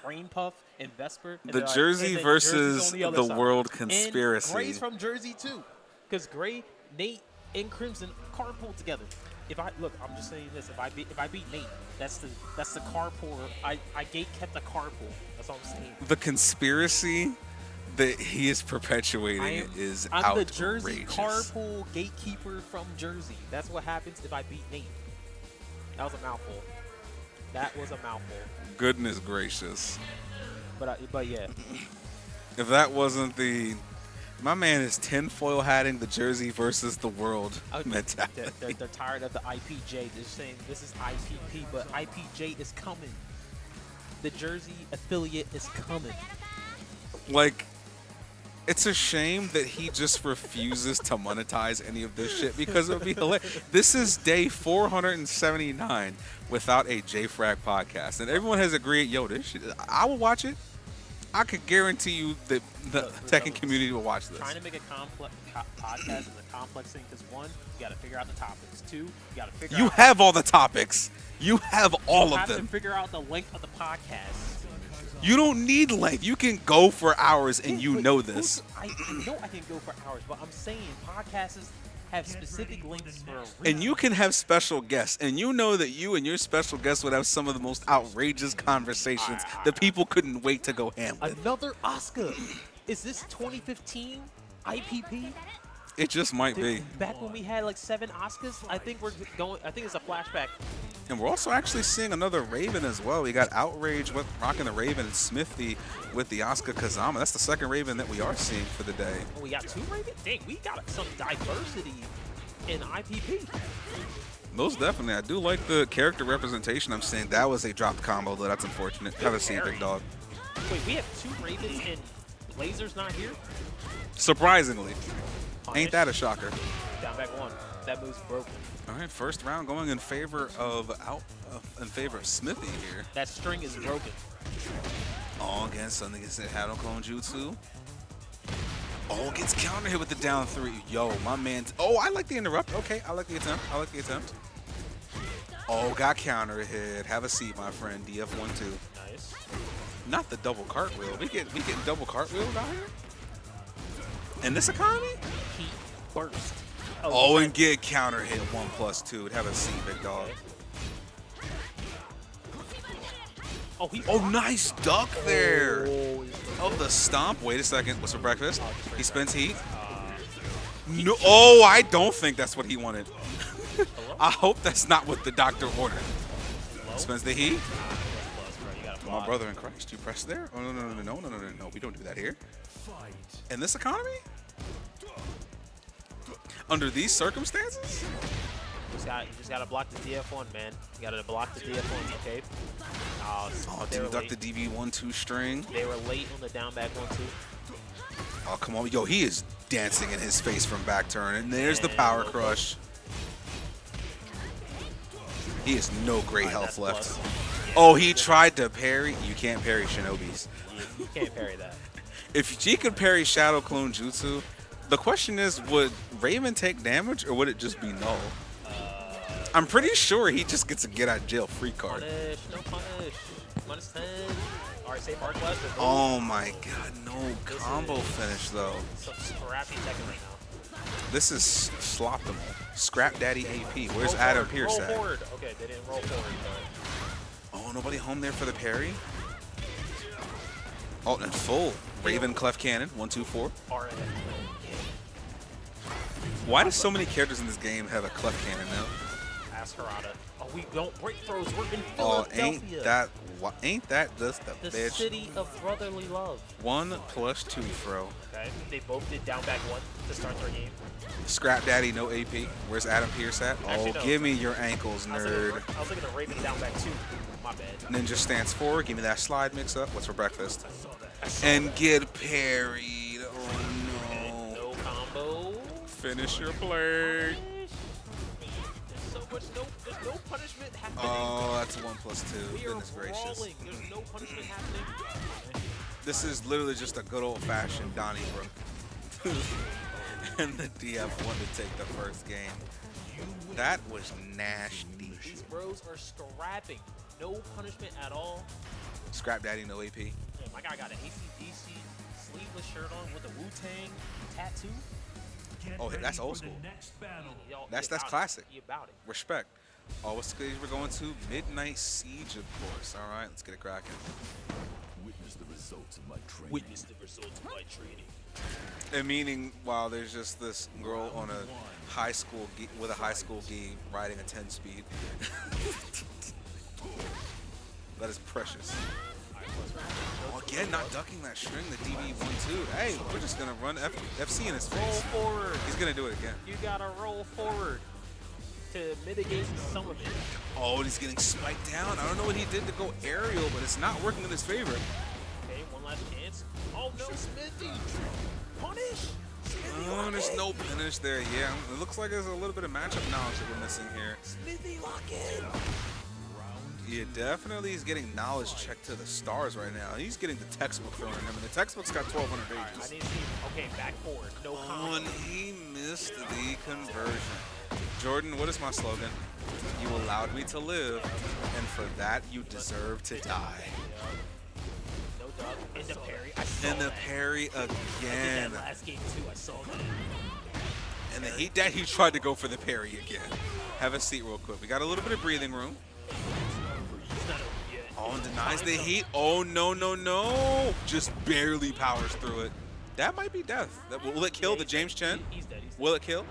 Rain Puff and Vesper. And The they're like- Jersey and then versus Jersey's on the, other the side. world conspiracy. And Gray's from Jersey too, because Gray, Nate, and Crimson carpool together. If I look, I'm just saying this. If I beat Nate, that's the carpool. I gate kept the carpool. That's all I'm saying. The conspiracy that he is perpetuating is I'm outrageous. the Jersey carpool gatekeeper from Jersey. That's what happens if I beat Nate. That was a mouthful. That was a mouthful. Goodness gracious. But yeah. If that wasn't the... My man is tinfoil hatting the Jersey versus the world mentality. They're tired of the IPJ. They're saying this is IPP, but IPJ is coming. The Jersey affiliate is coming. Like, it's a shame that he just refuses to monetize any of this shit because it would be hilarious. This is day 479 without a JFrag podcast. And everyone has agreed, yo, this shit, I will watch it. I could guarantee you that the Tekken community will watch this. Trying to make a complex podcast is a complex thing because one, you got to figure out the topics. Two, you got to figure You out. have all the topics. You have all You of have to them. figure out the length of the podcast. You don't need length. You can go for hours, and you Wait, know this. I know I can go for hours, but I'm saying podcasts have specific lengths for a reason. And you can have special guests, and you know that you and your special guests would have some of the most outrageous conversations that people couldn't wait to go ham with. Another Oscar. Is this 2015 IPP? It just might be. Back when we had like 7 Oscars, I think it's a flashback. And we're also actually seeing another Raven as well. We got Outrage with rocking the Raven and Smithy with the Oscar Kazama. That's the second Raven that we are seeing for the day. Oh, we got 2 Ravens? Dang, we got some diversity in IPP. Most definitely. I do like the character representation I'm seeing. That was a dropped combo, though. That's unfortunate. Have a seat, big dog. Wait, we have 2 Ravens in Laser's not here. Surprisingly. Punish. Ain't that a shocker? Down back 1. That move's broken. All right, first round going in favor of Smithy here. That string is broken. Oh, again, something against that Shadow Clone Jutsu. Oh, gets counter hit with the down 3. Yo, my man. Oh, I like the interrupt. Okay, I like the attempt. Oh, got counter hit. Have a seat, my friend. DF1-2. Nice. Not the double cartwheel. We get double cartwheel down here? In this economy? Heat burst. Oh, and get counter hit 1+2. Have a seat, big dog. Oh, nice duck there. Of the stomp. Wait a second. What's for breakfast? He spins heat. No. Oh, I don't think that's what he wanted. I hope that's not what the doctor ordered. Spins the heat. My brother in Christ, you press there? Oh, no. We don't do that here. In this economy? Under these circumstances? You just gotta block the DF1, man. You gotta block the DF1, okay? Oh, dude, duck the DB1-2 string. They were late on the down back 1-2. Oh, come on. Yo, he is dancing in his face from back turn. And there's the power crush. He has no great health left. Oh, he tried to parry. You can't parry Shinobis. You can't parry that. If she could parry Shadow Clone Jutsu, the question is, would Raven take damage or would it just be null? I'm pretty sure he just gets a get out of jail free card. Punish, no punish. -10. Alright, save Arc Blast. Oh my god, no combo finish though. Some scrappy Tekken right now. This is sloptimal. Scrap Daddy AP. Where's Adam Pierce roll at? Forward. Okay, they didn't roll forward. Oh, nobody home there for the parry? Oh, and full. Raven Clef Cannon. 1, 2, 4. Alright. Why do so many characters in this game have a Clef Cannon now? Ask Harada. Oh, we don't break throws. We're in Oh, Philadelphia. ain't that just a the bitch? city of brotherly love. 1+2 throw. Okay, they both did down back 1 to start their game. Scrap Daddy, no AP. Where's Adam Pierce at? Actually, Oh, no. give me your ankles, nerd. I was looking at Raven down back 2. My bad. Ninja stance forward. Give me that slide mix up. What's for breakfast? And get parried. Oh, No combo. Finish your play. There's no punishment happening. Oh, that's a 1+2. We are Goodness gracious. brawling. There's no punishment happening. This is literally just a good old-fashioned Donnybrook. And the DF wanted to take the first game. That was nasty. These bros are scrapping. No punishment at all. Scrap Daddy, no AP. Yeah, my guy got an AC/DC sleeveless shirt on with a Wu-Tang tattoo. Oh, that's old school. Y'all, That's he about classic. It. He about it. Respect. Oh, what stage we're going to? Midnight Siege, of course. All right, let's get it cracking. Witness the results of my training. Witness the results of my training. And meaning, while there's just this girl on a high school with a high school gi riding a 10-speed. That is precious. Oh, again, not ducking that string, the DB1-2. Hey, we're just going to run FC in his face. Roll forward. He's going to do it again. You gotta roll forward to mitigate some of it. Oh, and he's getting spiked down. I don't know what he did to go aerial, but it's not working in his favor. Okay, one last chance. Oh no, Smithy! Punish! Oh, there's no finish there. Yeah, it looks like there's a little bit of matchup knowledge that we're missing here. Smithy, lock in! Yeah, definitely he's getting knowledge checked to the stars right now. He's getting the textbook thrown at him, and the textbook's got 1,200 Alright, I pages. need to see. Okay, back forward. No Oh, combo. and he missed the conversion. Jordan, what is my slogan? You allowed me to live, and for that you deserve to die. No dog. In the parry. I saw And the that. parry I did again. that last game too. I saw that. And then he tried to go for the parry again. Have a seat real quick. We got a little bit of breathing room. It's not over yet. Oh, and denies the heat. Oh, no. Just barely powers through it. That might be death. Will it kill the James Chen? He's dead. He's dead. Will it kill?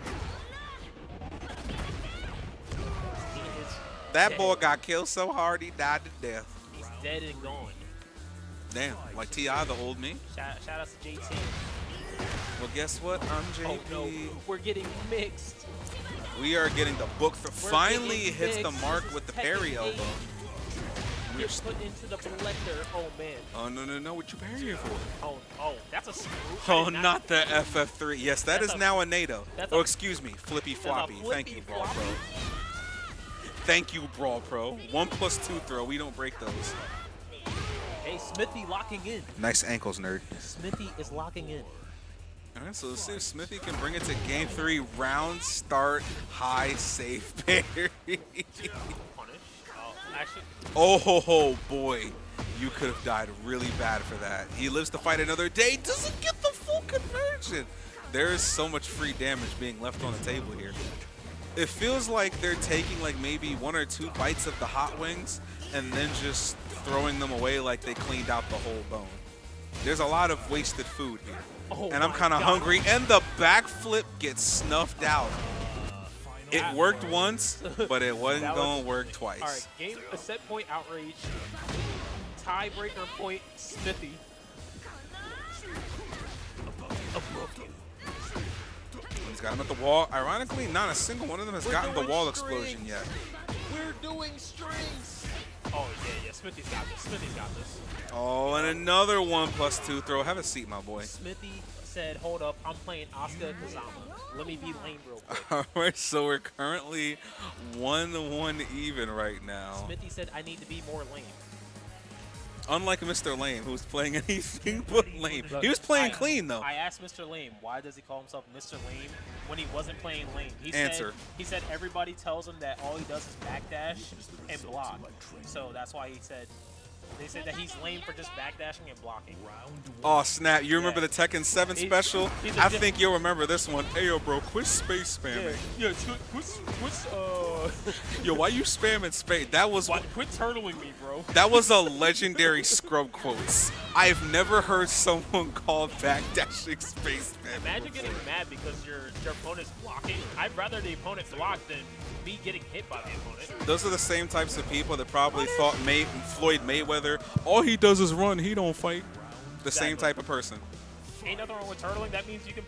He is That dead. boy got killed so hard he died to death. He's dead and gone. Damn, like T.I., the old me. Shout out to JT. Well, guess what? I'm JP. Oh no, we're getting mixed. We are getting the book. We're Finally getting hits the mixed. mark This is with the Tekken parry 8. elbow. get put into the collector. Oh man. Oh, no, no, no. What you parrying for? Oh, that's a screw. Oh, not the FF3. Yes, that That's is a- now a NATO. that's Oh, a- excuse me. Flippy a floppy. Thank you, flippy Brawl Pro. Thank you, Brawl Pro. 1+2 throw. We don't break those. Hey, Smithy locking in. Nice ankles, nerd. Smithy is locking in. All right, so let's see if Smithy can bring it to game 3. Round start, high safe parry. Punish. Oh, actually, Oh, boy. You could have died really bad for that. He lives to fight another day. Doesn't get the full conversion. There is so much free damage being left on the table here. It feels like they're taking like maybe 1 or 2 bites of the hot wings and then just throwing them away like they cleaned out the whole bone. There's a lot of wasted food here. Oh And I'm my kind of God. hungry. And the backflip gets snuffed out. It worked once, but it wasn't That going was- to work twice. all right, game a set point outrage. Tiebreaker point Smithy. He's got him at the wall. Ironically, not a single one of them has gotten the doing wall strings. explosion yet. We're doing strings. Oh yeah, Smithy's got this. Smithy's got this. Oh, and another 1+2 throw. Have a seat, my boy. Smithy said, "Hold up, I'm playing Asuka Kazama. Let me be lame real quick." All right, so we're currently 1-1 even right now. Smithy said, "I need to be more lame." Unlike Mr. Lame, who's playing anything but lame. He was playing clean, though. I asked Mr. Lame, why does he call himself Mr. Lame when he wasn't playing lame? He Answer. said everybody tells him that all he does is backdash and block. So that's why he said, they said that he's lame for just backdashing and blocking. Oh, snap. You remember Yeah. the Tekken 7 special? he's a I diff- think you'll remember this one. Hey, yo, bro, quit space spamming. Yeah, what's Yo, why you spamming space? That was quit turtling me, bro. that was a legendary scrub quotes. I've never heard someone call backdashing space spamming. Imagine getting mad because your opponent's blocking. I'd rather the opponent block than me getting hit by the opponent. Those are the same types of people that probably thought Floyd Mayweather, all he does is run, he don't fight. The same Exactly. type of person. Ain't nothing wrong with turtling. That means you can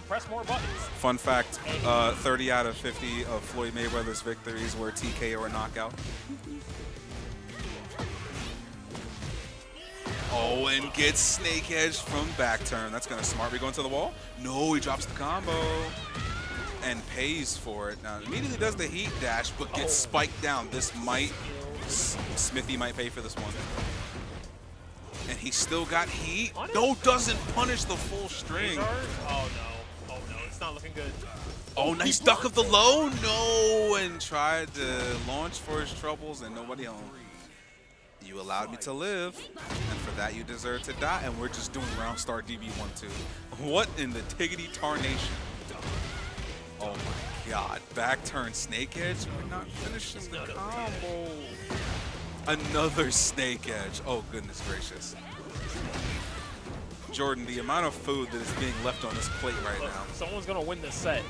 press more buttons. Fun fact, 30 out of 50 of Floyd Mayweather's victories were TK or knockout. Oh, and gets Snake Edge from back turn. That's going to smart me going to the wall. No, he drops the combo and pays for it. Now, immediately does the heat dash, but gets spiked down. This might, Smithy might pay for this one. And he still got heat. No, doesn't punish the full string. Oh no. Oh no. It's not looking good. Oh, nice duck of the low. No, and tried to launch for his troubles and nobody home. You allowed me to live, and for that you deserve to die, and we're just doing round start DB1-2. What in the tiggity tarnation? Oh my god. Back turn Snake Edge. We're not finishing the combo. Another Snake Edge. Oh, goodness gracious. Jordan, the amount of food that is being left on this plate right Look, now. someone's gonna win this set.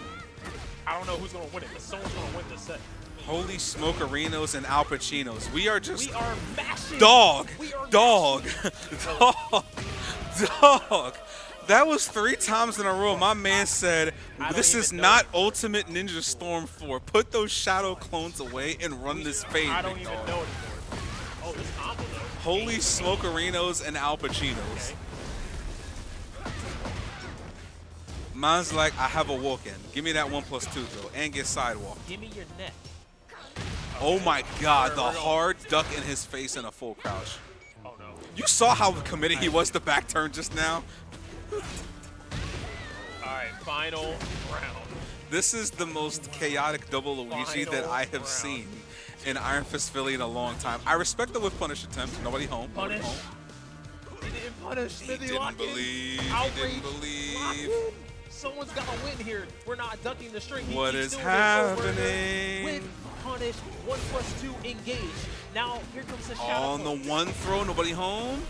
I don't know who's gonna win it, but someone's gonna win this set. Holy smokerinos and Al Pacinos. We are just We are mashing. dog, We are dog, dog, dog. That was 3 times in a row. My man said, I don't this even is know. not Ultimate Ninja Storm 4. Put those shadow clones away and run this fade, I don't big even dog. know anymore. Oh, this combo though. Holy smokerinos and Al Pacinos. Okay. Mine's like, I have a walk-in. Give me that 1+2 though, and get sidewalk. Give me your neck. Oh my god, the We're going- hard duck in his face and a full crouch. Oh no. You saw how committed he was to back turn just now? All right, final round. This is the most chaotic double Luigi that Final I have round. seen in Iron Fist Philly in a long time. I respect the whip punish attempt. Nobody home. Nobody Punish. home. He didn't punish. He Smithy didn't lock in. believe. He Outrage. didn't believe. Lock in. Someone's got to win here. We're not ducking the string. He What keeps is doing it over and over. happening? With punish, 1+2 engage. Now here comes the shadow. On the clone. one throw, nobody home.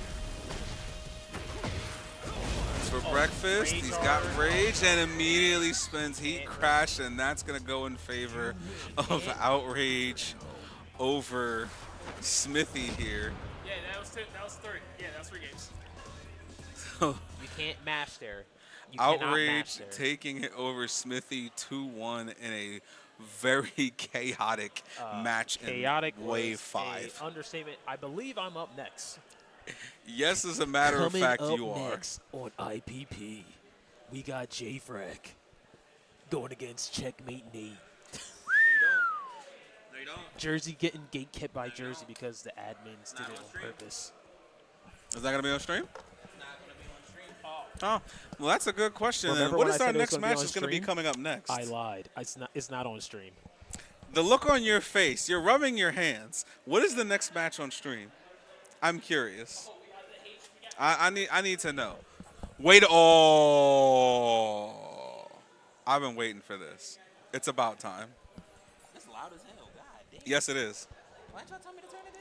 That's for breakfast. rage He's got guard. rage and immediately spends heat crash, and that's going to go in favor of outrage over Smithy here. Yeah, that was 3. Yeah, that was 3 games. You can't mash there. You cannot mash Outrage there. taking it over Smithy 2-1 in a very chaotic match in Chaotic Wave was 5. a understatement. I believe I'm up next. Yes, as a matter of Coming fact, up you are. next on IPP, we got J-Frack going against Checkmate Nate. They don't. Jersey getting gate kept by Jersey because the admins did it on purpose. Is that going to be on stream? Oh, well, that's a good question. And Remember what when is I our said it was next gonna be match on that's going to be stream? coming up next? I lied. It's not on stream. The look on your face, you're rubbing your hands. What is the next match on stream? I'm curious. I need to know. Wait, oh. I've been waiting for this. It's about time. It's loud as hell. God damn. Yes, it is. Why didn't y'all tell me to turn it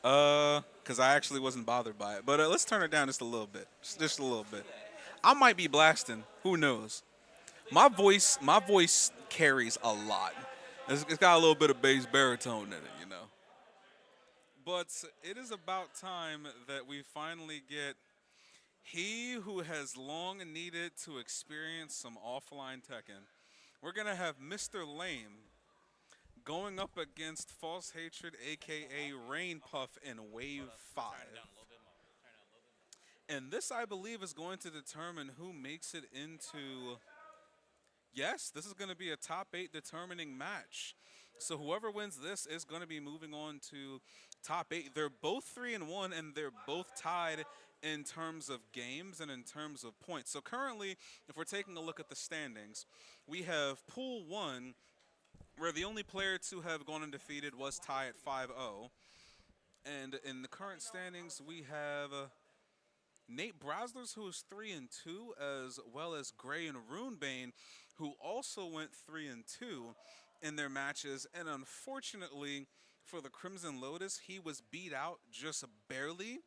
down? Because I actually wasn't bothered by it. But let's turn it down just a little bit. Just a little bit. I might be blasting. Who knows? My voice carries a lot. It's got a little bit of bass baritone in it, you know. But it is about time that we finally get he who has long needed to experience some offline Tekken. We're going to have Mr. Lame going up against False Hatred, a.k.a. Rain Puff, in Wave 5. And this, I believe, is going to determine who makes it into... Yes, this is going to be a top 8 determining match. So whoever wins this is going to be moving on to top 8. They're both 3-1, and they're both tied in terms of games and in terms of points. So currently, if we're taking a look at the standings, we have Pool 1, where the only player to have gone undefeated was Ty at 5-0. And in the current standings, we have Nate Braslers, who is 3-2, as well as Gray and Runebane, who also went 3-2 in their matches. And unfortunately for the Crimson Lotus, he was beat out just barely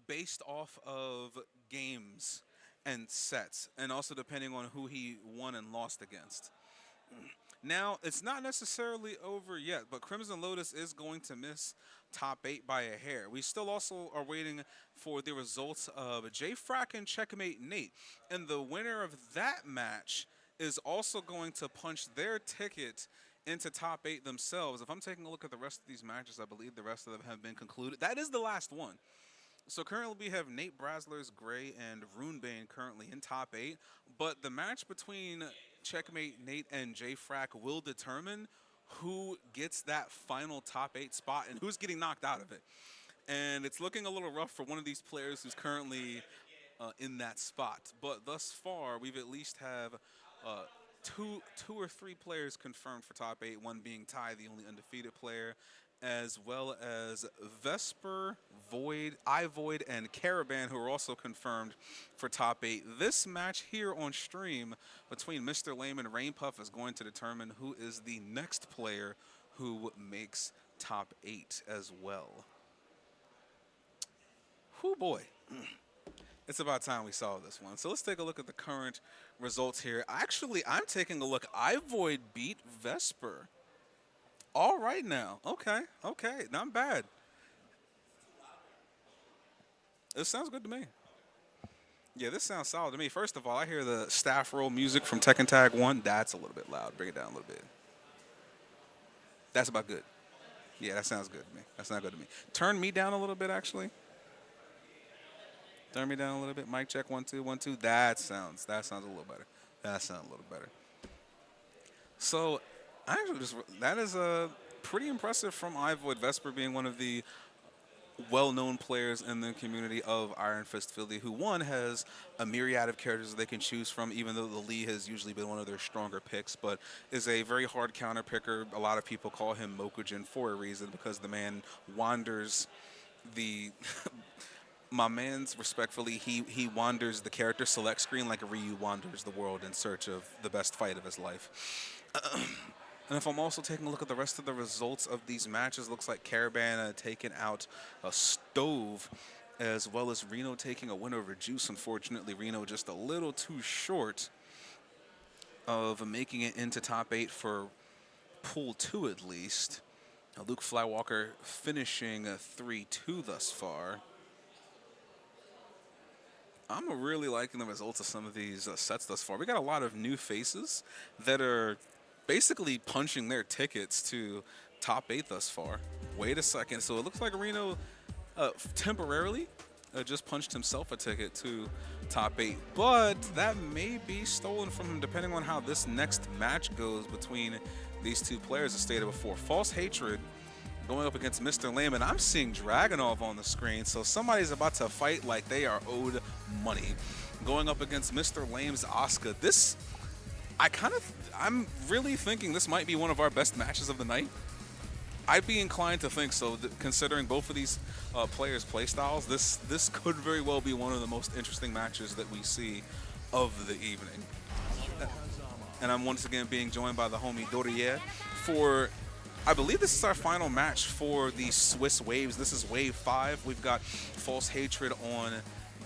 based off of games and sets, and also depending on who he won and lost against. Now, it's not necessarily over yet, but Crimson Lotus is going to miss top 8 by a hair. We still also are waiting for the results of J-Frack and Checkmate Nate. And the winner of that match is also going to punch their ticket into top 8 themselves. If I'm taking a look at the rest of these matches, I believe the rest of them have been concluded. That is the last one. So currently we have Nate Braslers, Gray, and Runebane currently in top 8. But the match between Checkmate Nate and J-Frack will determine who gets that final top 8 spot and who's getting knocked out of it. And it's looking a little rough for one of these players who's currently in that spot. But thus far, we've at least have two or three players confirmed for top 8, one being Ty, the only undefeated player, as well as Vesper, Void, iVoid, and Caravan, who are also confirmed for top 8. This match here on stream between Mr. Lame and Rain Puff is going to determine who is the next player who makes top 8 as well. Whew, boy. It's about time we saw this one. So let's take a look at the current results here. Actually, I'm taking a look. iVoid beat Vesper. All right now. Okay. Not bad. This sounds good to me. Yeah, this sounds solid to me. First of all, I hear the staff roll music from Tekken Tag 1. That's a little bit loud. Bring it down a little bit. That's about good. Yeah, that sounds good to me. That's not good to me. Turn me down a little bit, actually. Turn me down a little bit. Mic check, 1 2 1 2. That sounds a little better. That sounds a little better. So, that is pretty impressive from iVoid. Vesper being one of the well-known players in the community of Iron Fist Philly, who one has a myriad of characters they can choose from, even though the Lee has usually been one of their stronger picks, but is a very hard counter picker. A lot of people call him Mokujin for a reason, because the man wanders the my man's respectfully, he wanders the character select screen like Ryu wanders the world in search of the best fight of his life. And if I'm also taking a look at the rest of the results of these matches, looks like Caravan taking out a Stove, as well as Reno taking a win over Juice. Unfortunately, Reno just a little too short of making it into top 8 for Pool 2 at least. Luke Flywalker finishing 3-2 thus far. I'm really liking the results of some of these sets thus far. We got a lot of new faces that are basically punching their tickets to top 8 thus far. Wait a second. So it looks like Reno temporarily just punched himself a ticket to top 8. But that may be stolen from him depending on how this next match goes between these two players, as stated before. False Hatred going up against Mr. Lame, and I'm seeing Dragonov on the screen, so somebody's about to fight like they are owed money. Going up against Mr. Lame's Asuka. This, I'm really thinking this might be one of our best matches of the night. I'd be inclined to think so, considering both of these players' playstyles. This could very well be one of the most interesting matches that we see of the evening. And I'm once again being joined by the homie Dorier for, I believe this is our final match for the Swiss Waves. This is Wave 5. We've got False Hatred on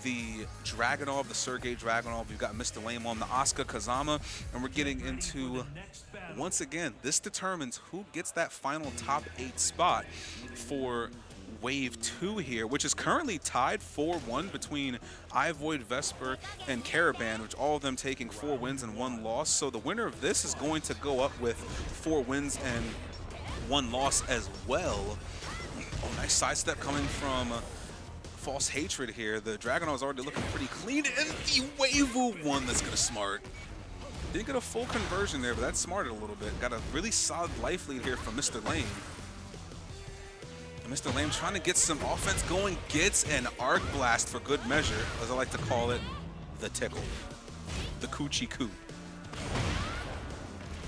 the Dragonov, the Sergei Dragonov. We've got Mr. Lame on the Asuka Kazama. And we're getting into, once again, this determines who gets that final top 8 spot for Wave 2 here, which is currently tied 4-1 between Ivoid, Vesper, and Caravan, which all of them taking 4 wins and 1 loss. So the winner of this is going to go up with 4 wins and 1 loss as well. Oh, nice sidestep coming from False Hatred here. The Dragonov is already looking pretty clean, and the Waivu one that's gonna smart. Didn't get a full conversion there, but that smarted a little bit. Got a really solid life lead here from Mr. Lame. And Mr. Lame trying to get some offense going, gets an Arc Blast for good measure, as I like to call it, the tickle. The Coochie Coo.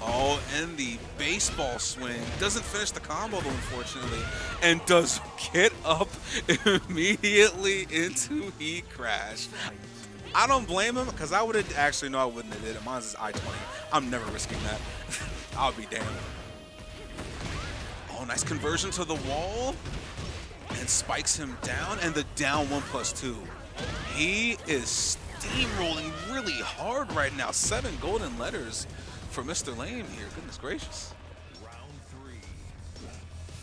Oh, and the baseball swing. Doesn't finish the combo, though, unfortunately. And does get up immediately into Heat Crash. I don't blame him, because I would have actually, no, I wouldn't have did it. Mine's is I-20. I'm never risking that. I'll be damned. Oh, nice conversion to the wall. And spikes him down, and the down 1+2. He is steamrolling really hard right now. 7 golden letters for Mr. Lame here. Goodness gracious.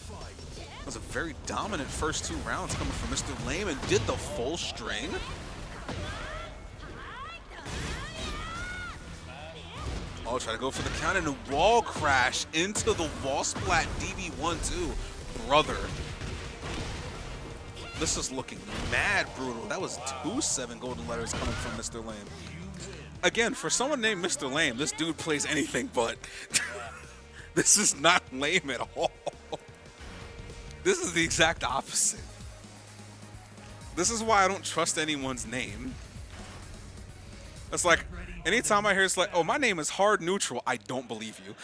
That was a very dominant first 2 rounds coming from Mr. Lame, and did the full string. Oh, try to go for the count, and a wall crash into the wall splat DB1-2. Brother. This is looking mad brutal. That was 2 7 golden letters coming from Mr. Lame. Again, for someone named Mr. Lame, this dude plays anything but. This is not lame at all. This is the exact opposite. This is why I don't trust anyone's name. It's like, anytime I hear it's like, oh, my name is Hard Neutral, I don't believe you.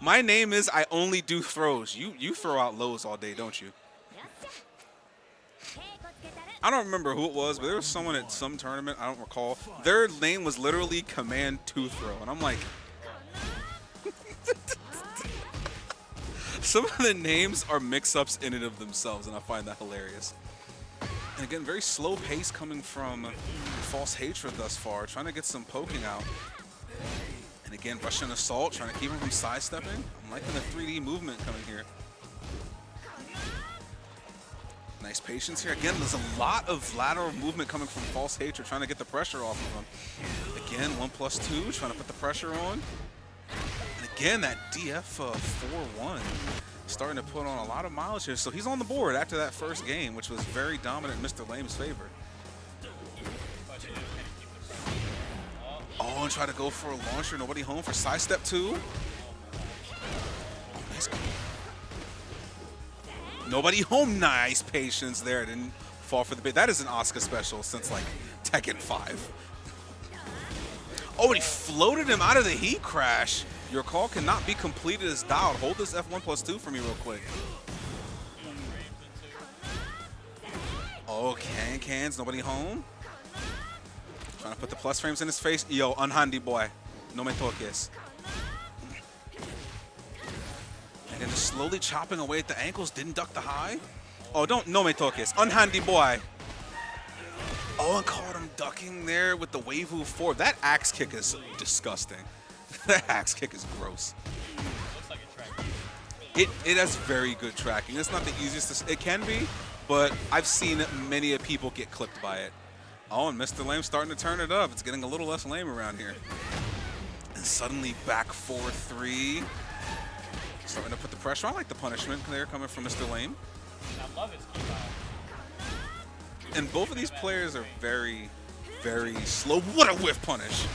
My name is I only do throws. You throw out lows all day, don't you? I don't remember who it was, but there was someone at some tournament, I don't recall. Their name was literally Command 2 Throw, and I'm like... Some of the names are mix-ups in and of themselves, and I find that hilarious. And again, very slow pace coming from False Hatred thus far, trying to get some poking out. And again, Russian Assault, trying to keep him from sidestepping. I'm liking the 3D movement coming here. Nice patience here. Again, there's a lot of lateral movement coming from False Hatred, trying to get the pressure off of him. Again, 1+2, trying to put the pressure on. And again, that DF 4-1. Starting to put on a lot of mileage here. So he's on the board after that first game, which was very dominant in Mr. Lame's favor. Oh, and try to go for a launcher. Nobody home for sidestep 2. Nice. Nobody home. Nice patience there. Didn't fall for the bait. That is an Asuka special since like Tekken 5. Oh, and he floated him out of the Heat Crash. Your call cannot be completed as dialed. Hold this F1+2 for me real quick. Oh, cans. Nobody home. Trying to put the plus frames in his face. Yo, unhandy boy. No me toques. And then just slowly chopping away at the ankles. Didn't duck the high. Oh, don't. No me toques. Unhandy boy. Oh, and caught him ducking there with the Waivu 4. That axe kick is disgusting. That axe kick is gross. It has very good tracking. It's not the easiest. It can be, but I've seen many people get clipped by it. Oh, and Mr. Lame starting to turn it up. It's getting a little less lame around here. And suddenly back 4-3. Starting to put the pressure on. I like the punishment there coming from Mr. Lame. I love his keep out. And both of these players are very, very slow. What a whiff punish.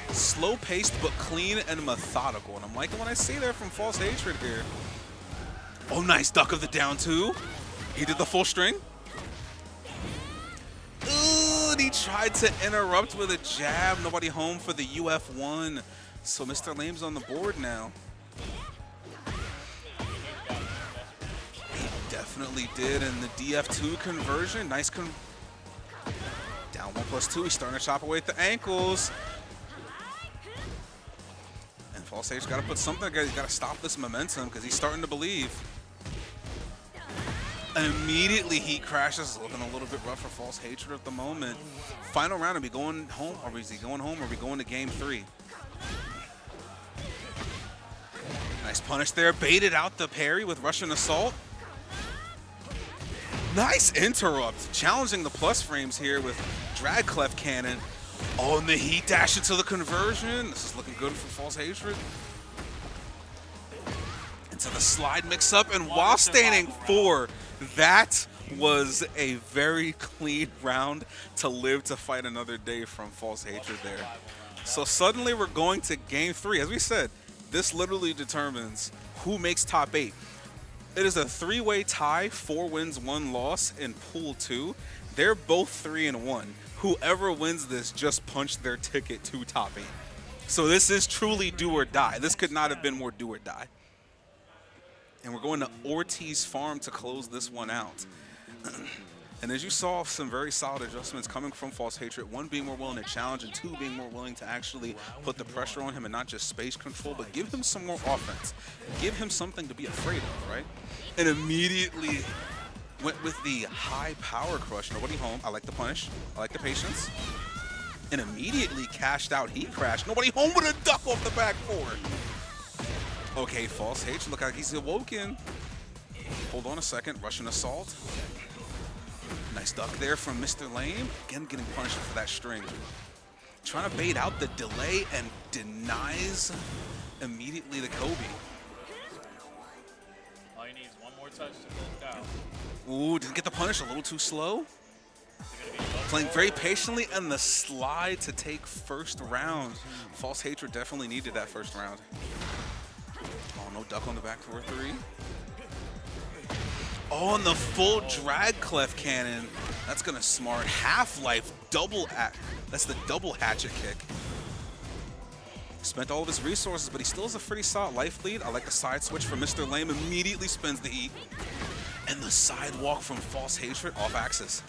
Slow paced but clean and methodical. And I'm liking what I see there from False Hatred here. Oh, nice duck of the down two. He did the full string. Ooh, and he tried to interrupt with a jab. Nobody home for the UF1. So Mr. Lame's on the board now. He definitely did. And the DF2 conversion, nice down 1+2. He's starting to chop away at the ankles. And False Age's got to put something together. He's got to stop this momentum because he's starting to believe. And immediately Heat crashes. Looking a little bit rough for False Hatred at the moment. Final round, are we going home? Or is he going home? Or are we going to game 3? Nice punish there. Baited out the parry with Russian Assault. Nice interrupt. Challenging the plus frames here with Drag Clef Cannon. Oh, and the Heat dash into the conversion. This is looking good for False Hatred. Into the slide mix up, and while standing 4, that was a very clean round to live to fight another day from False Hatred there. So suddenly we're going to game 3. As we said, this literally determines who makes top 8. It is a 3-way tie, 4 wins, 1 loss in Pool 2. They're both 3-1. Whoever wins this just punched their ticket to top 8. So this is truly do or die. This could not have been more do or die. And we're going to Ortiz Farm to close this one out. And as you saw, some very solid adjustments coming from False Hatred. 1 being more willing to challenge, and 2 being more willing to actually put the pressure on him and not just space control, but give him some more offense. Give him something to be afraid of, right? And immediately went with the high power crush. Nobody home. I like the punish. I like the patience. And immediately cashed out Heat Crash. Nobody home with a duck off the back 4. Okay, False Hatred, look like he's awoken. Hold on a second, Russian Assault. Nice duck there from Mr. Lame. Again, getting punished for that string. Trying to bait out the delay and denies immediately the Kobe. All you need is one more touch to close out. Ooh, didn't get the punish, a little too slow. Playing very patiently, and the slide to take first round. False Hatred definitely needed that first round. Oh, no duck on the back 4-3. Oh, and the full drag clef cannon. That's gonna smart. Half-life double that's the double hatchet kick. Spent all of his resources, but he still has a pretty solid life lead. I like the side switch from Mr. Lame. Immediately spins the Heat. And the sidewalk from False Hatred off axis.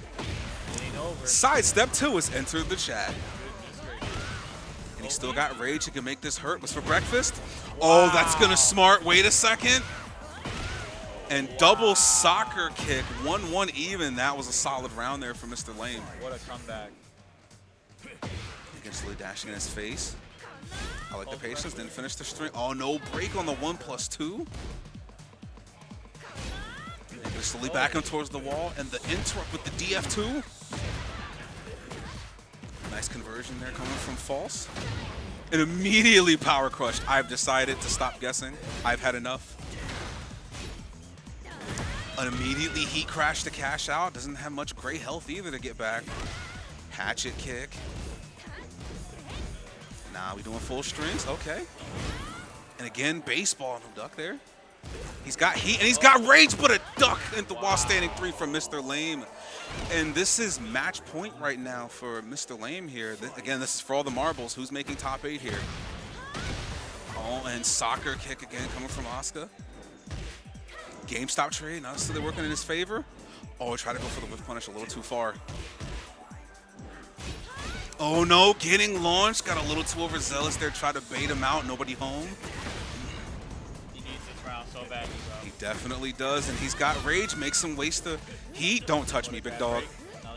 Side step 2 has entered the chat. And he still got rage. He can make this hurt. Was for breakfast. Wow. Oh, that's gonna smart. Wait a second. And double soccer kick. 1-1 even. That was a solid round there for Mr. Lame. What a comeback. Against Lee dashing in his face. I like the patience. Didn't finish the string. Oh, no break on the 1+2. Just slowly back him towards the wall. And the interrupt with the DF2. Nice conversion there coming from False. And immediately power crushed. I've decided to stop guessing. I've had enough. And immediately Heat Crash to cash out. Doesn't have much gray health either to get back. Hatchet kick. Nah, we doing full strings? Okay. And again, baseball. No duck there. He's got heat, and he's got rage, but a duck into while standing 3 from Mr. Lame. And this is match point right now for Mr. Lame here. Again, this is for all the marbles. Who's making top 8 here? Oh, and soccer kick again coming from Asuka. GameStop trade, not necessarily working in his favor. Oh, try to go for the whip punish a little too far. Oh no, getting launched. Got a little too overzealous there. Try to bait him out. Nobody home. He needs this round so badly, bro. He definitely does, and he's got rage. Makes him waste the heat. Don't touch me, big dog.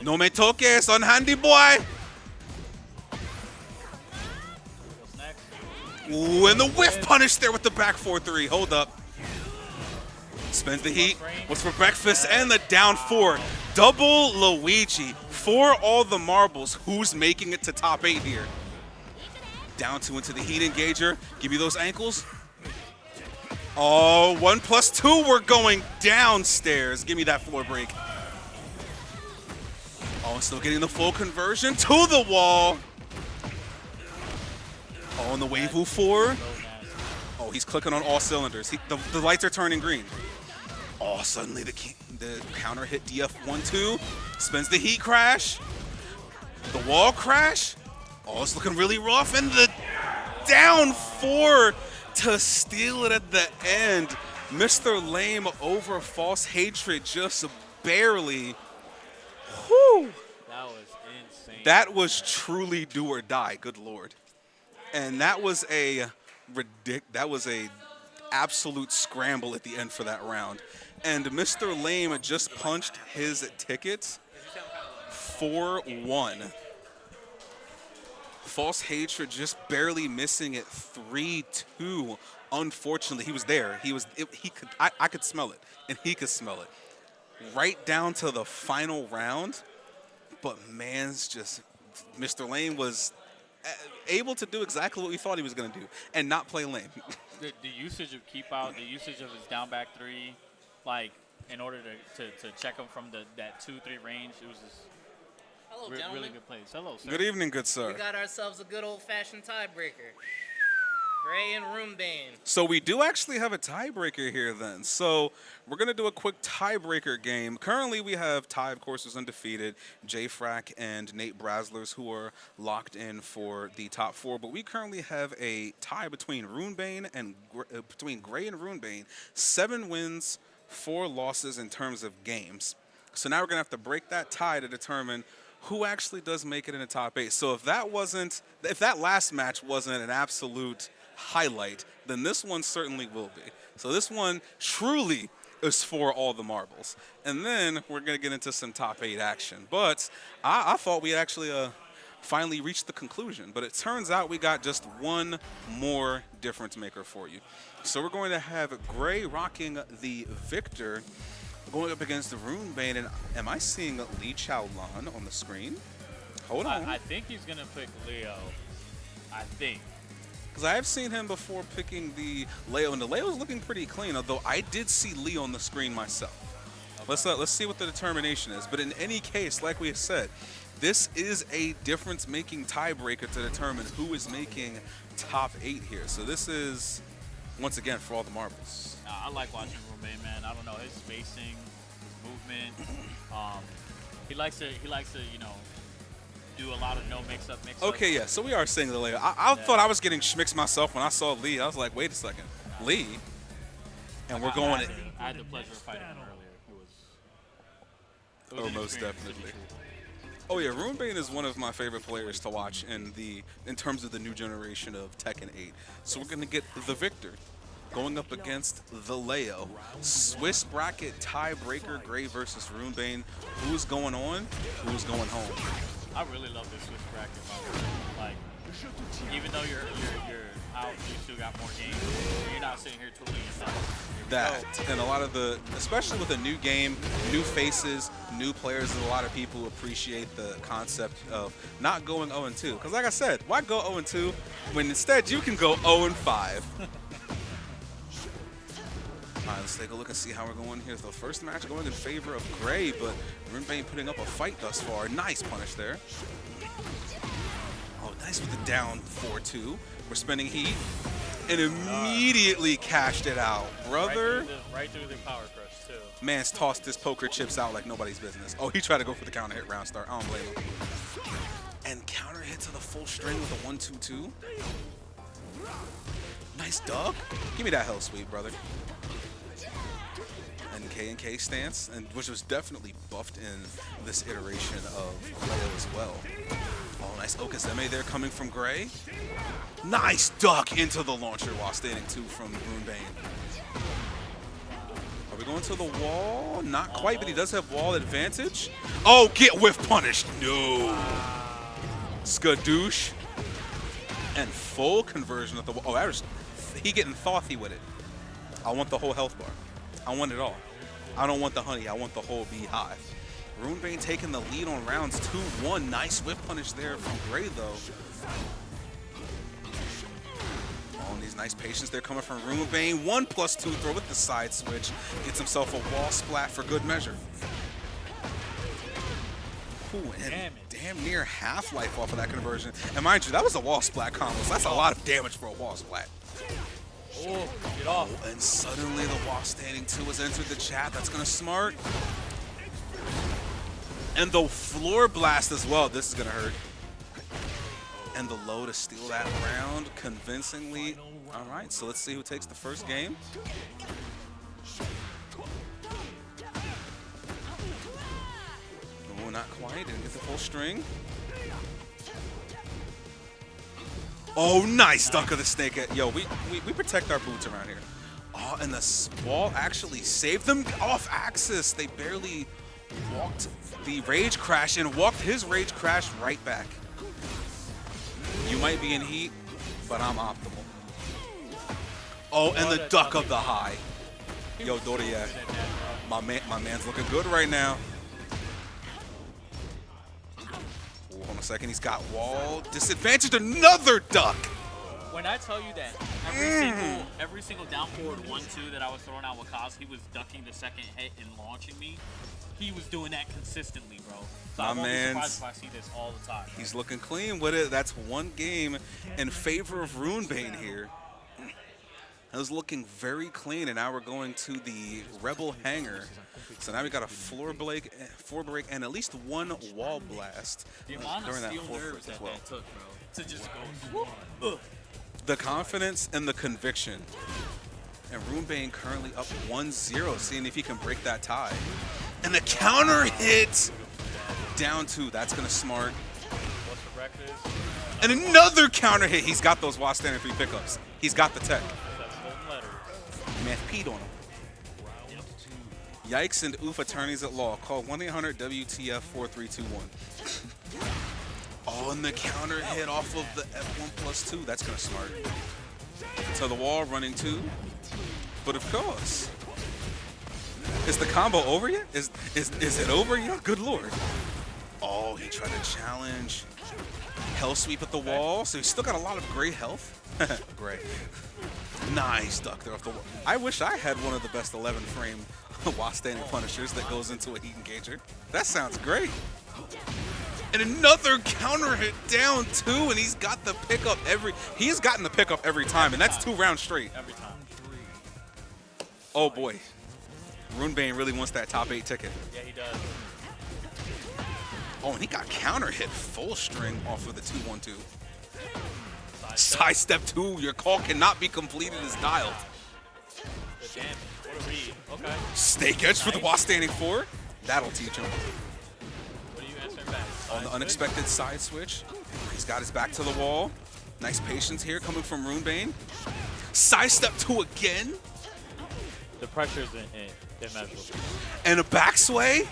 No me toques, unhandy boy. What's next? Ooh, and the whiff punish there with the back 4-3. Hold up. Spins the heat. What's for breakfast and the down 4. Double Luigi for all the marbles. Who's making it to top 8 here? Down 2 into the heat engager. Give me those ankles. Oh, 1+2. We're going downstairs. Give me that floor break. Oh, still getting the full conversion to the wall. Oh, and the Wave 4. Oh, he's clicking on all cylinders. The lights are turning green. Oh, suddenly the counter hit DF1-2. Spins the heat crash. The wall crash. Oh, it's looking really rough. And the down 4 to steal it at the end. Mr. Lame over False Hatred just barely. Whew. That was insane. That was truly do or die. Good Lord. And that was a absolute scramble at the end for that round. And Mr. Lame just punched his ticket 4-1. False Hatred just barely missing it 3-2. Unfortunately, he was there. I could smell it, and he could smell it. Right down to the final round. But Mr. Lame was able to do exactly what we thought he was going to do and not play lame. The usage of keep out, the usage of his down back 3, like in order to check him from that 2-3 range, it was just Hello, gentlemen. really good plays. Hello, sir. Good evening, good sir. We got ourselves a good old-fashioned tiebreaker. Gray and Roombane. So we do actually have a tiebreaker here then. So we're going to do a quick tiebreaker game. Currently we have Ty, of course, who's undefeated, Jay Frack and Nate Braslers, who are locked in for the top 4. But we currently have a tie between Runebane and between Gray and Runebane. 7 wins, 4 losses in terms of games. So now we're going to have to break that tie to determine who actually does make it in the top 8. So if that last match wasn't an absolute highlight, then this one certainly will be. So this one truly is for all the marbles. And then we're going to get into some top 8 action. But I thought we actually finally reached the conclusion. But it turns out we got just one more difference maker for you. So we're going to have Gray rocking the Victor going up against the Runebane. And am I seeing Lee Chao Lan on the screen? Hold on. I think he's going to pick Leo. I think. Because I have seen him before picking the Leo, and the Leo's looking pretty clean, although I did see Leo on the screen myself. Okay. Let's see what the determination is. But in any case, like we have said, this is a difference-making tiebreaker to determine who is making top 8 here. So this is, once again, for all the marbles. I like watching Roombane, man. I don't know, his spacing, his movement. He likes to, do a lot of no mix-up. Okay, yeah, so we are seeing the Leo. I thought I was getting schmixed myself when I saw Lee. I was like, wait a second. Lee? And we're going at... I had the pleasure of fighting him earlier. It was most definitely. Oh yeah, Runebane is one of my favorite players to watch in terms of the new generation of Tekken 8. So we're gonna get the Victor going up against the Leo. Swiss bracket tiebreaker, Gray versus Runebane. Who's going on? Who's going home? I really love this Swiss bracket, like, even though you're out, you still got more games. You're not sitting here twiddling your thumbs. And a lot of especially with a new game, new faces, new players, there's a lot of people who appreciate the concept of not going 0-2. Because like I said, why go 0-2 when instead you can go 0-5? All right, let's take a look and see how we're going here. The first match going in favor of Gray, but Runebane putting up a fight thus far. Nice punish there. Oh, nice with the down 4-2. We're spending heat and immediately cashed it out. Brother. Right through the power crush, too. Man's tossed his poker chips out like nobody's business. Oh, he tried to go for the counter hit round start. I don't blame him. And counter hit to the full string with a 1-2-2. Nice duck. Give me that hell sweep, brother. And K stance, and which was definitely buffed in this iteration of Leo as well. Oh, nice Okazeme there coming from Gray. Nice duck into the launcher while standing 2 from Runebane. Are we going to the wall? Not quite, but he does have wall advantage. Oh, get whiff punished. No. Skadoosh. And full conversion of the wall. Oh, that was, he getting thothy with it. I want the whole health bar. I want it all. I don't want the honey. I want the whole beehive. Runebane taking the lead on rounds 2-1. Nice whip punish there from Gray, though. Nice patience there coming from Runebane. 1+2 throw with the side switch. Gets himself a wall splat for good measure. Ooh, and damn near half-life off of that conversion. And mind you, that was a wall splat combo, so that's a lot of damage for a wall splat. Oh, get off. Oh, and suddenly the wall standing 2 has entered the chat. That's going to smart. And the floor blast as well. This is going to hurt. And the low to steal that round convincingly. All right, so let's see who takes the first game. Oh, not quite. Didn't get the full string. Oh, nice duck of the snake. Yo, we protect our boots around here. Oh, and the wall actually saved them off axis. They barely walked the rage crash and walked his rage crash right back. You might be in heat, but I'm optimal. Oh, and the duck of the high. Yo, Doria, my man's looking good right now. Ooh, hold on a second, he's got wall disadvantage. Another duck. When I tell you that every single down forward 1-2 that I was throwing out with Kaz, he was ducking the second hit and launching me. He was doing that consistently, bro. So I won't be surprised if I see this all the time. He's looking clean with it. That's one game in favor of Runebane here. It was looking very clean, and now we're going to the Rebel Hangar. So now we got a floor break, and at least one wall blast during that fourth as well. That took, bro, to just go. The confidence and the conviction. And Runebane currently up 1-0, seeing if he can break that tie. And the counter hit down 2. That's going to smart. What's the breakfast? And another counter hit. He's got those while standing 3 pickups. He's got the tech. Man, peed on him. Yikes and oof attorneys at law. Call 1-800-WTF-4321. Oh, and the counter hit off of the F1+2. That's going to smart. To the wall, running 2. But of course. Is the combo over yet? Is it over yet? Good lord. Oh, he tried to challenge. Hell sweep at the wall. So he's still got a lot of gray health. Gray. Nice duck there off the wall. I wish I had one of the best 11 frame while standing punishers that goes into a heat engager. That sounds great. And another counter hit down 2, and he's got the pickup he has gotten the pickup every time, and that's 2 rounds straight. Every time. Oh boy. Runebane really wants that top 8 ticket. Yeah, he does. Oh, and he got counter hit full string off of the 2-1-2. Side step 2, your call cannot be completed as dialed. Good damage. What a read. Okay. Snake edge for the while standing 4. That'll teach him. What are you answering back? On the unexpected side switch. He's got his back to the wall. Nice patience here coming from Runebane. Side step 2 again. The pressure's immeasurable. And a back sway.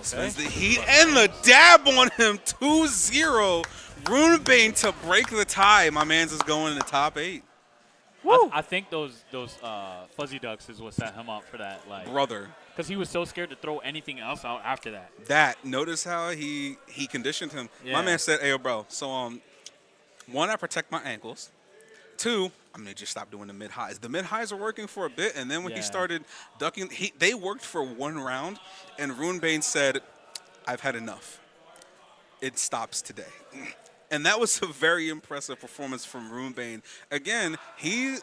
Spends the heat and the dab on him. 2-0. Runebane to break the tie. My man's is going in the top 8. I think those fuzzy ducks is what set him up for that. Like, Brother. because he was so scared to throw anything else out after that. Notice how he conditioned him. Yeah. My man said, hey, yo, bro, so 1, I protect my ankles. 2, I'm going to just stop doing the mid-highs. The mid-highs are working for a bit, and then when he started ducking, they worked for 1 round, and Runebane said, I've had enough. It stops today. And that was a very impressive performance from Runebane. Again, he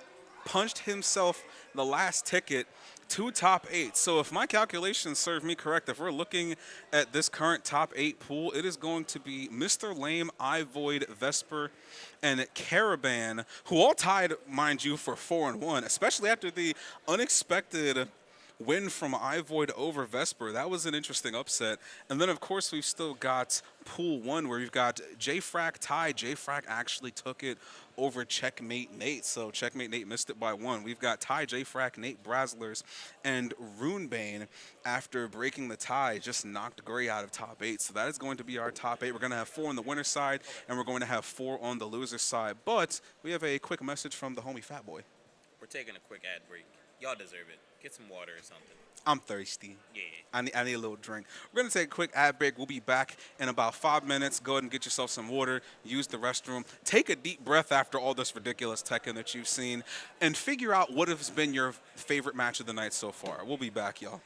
punched himself the last ticket 2 top 8. So if my calculations serve me correct, if we're looking at this current top 8 pool, it is going to be Mr. Lame, iVoid, Vesper, and Caravan, who all tied, mind you, for 4-1, especially after the unexpected win from iVoid over Vesper. That was an interesting upset. And then, of course, we've still got Pool 1, where we've got JFrac Ty. JFrac actually took it over Checkmate Nate. So Checkmate Nate missed it by 1. We've got Ty, JFrac, Nate Braslers, and Runebane, after breaking the tie, just knocked Gray out of top 8. So that is going to be our top 8. We're going to have 4 on the winner's side, and we're going to have 4 on the loser's side. But we have a quick message from the homie Fat Boy. We're taking a quick ad break. Y'all deserve it. Get some water or something. I'm thirsty. Yeah. I need a little drink. We're gonna take a quick ad break. We'll be back in about 5 minutes. Go ahead and get yourself some water. Use the restroom. Take a deep breath after all this ridiculous Tekken that you've seen, and figure out what has been your favorite match of the night so far. We'll be back, y'all.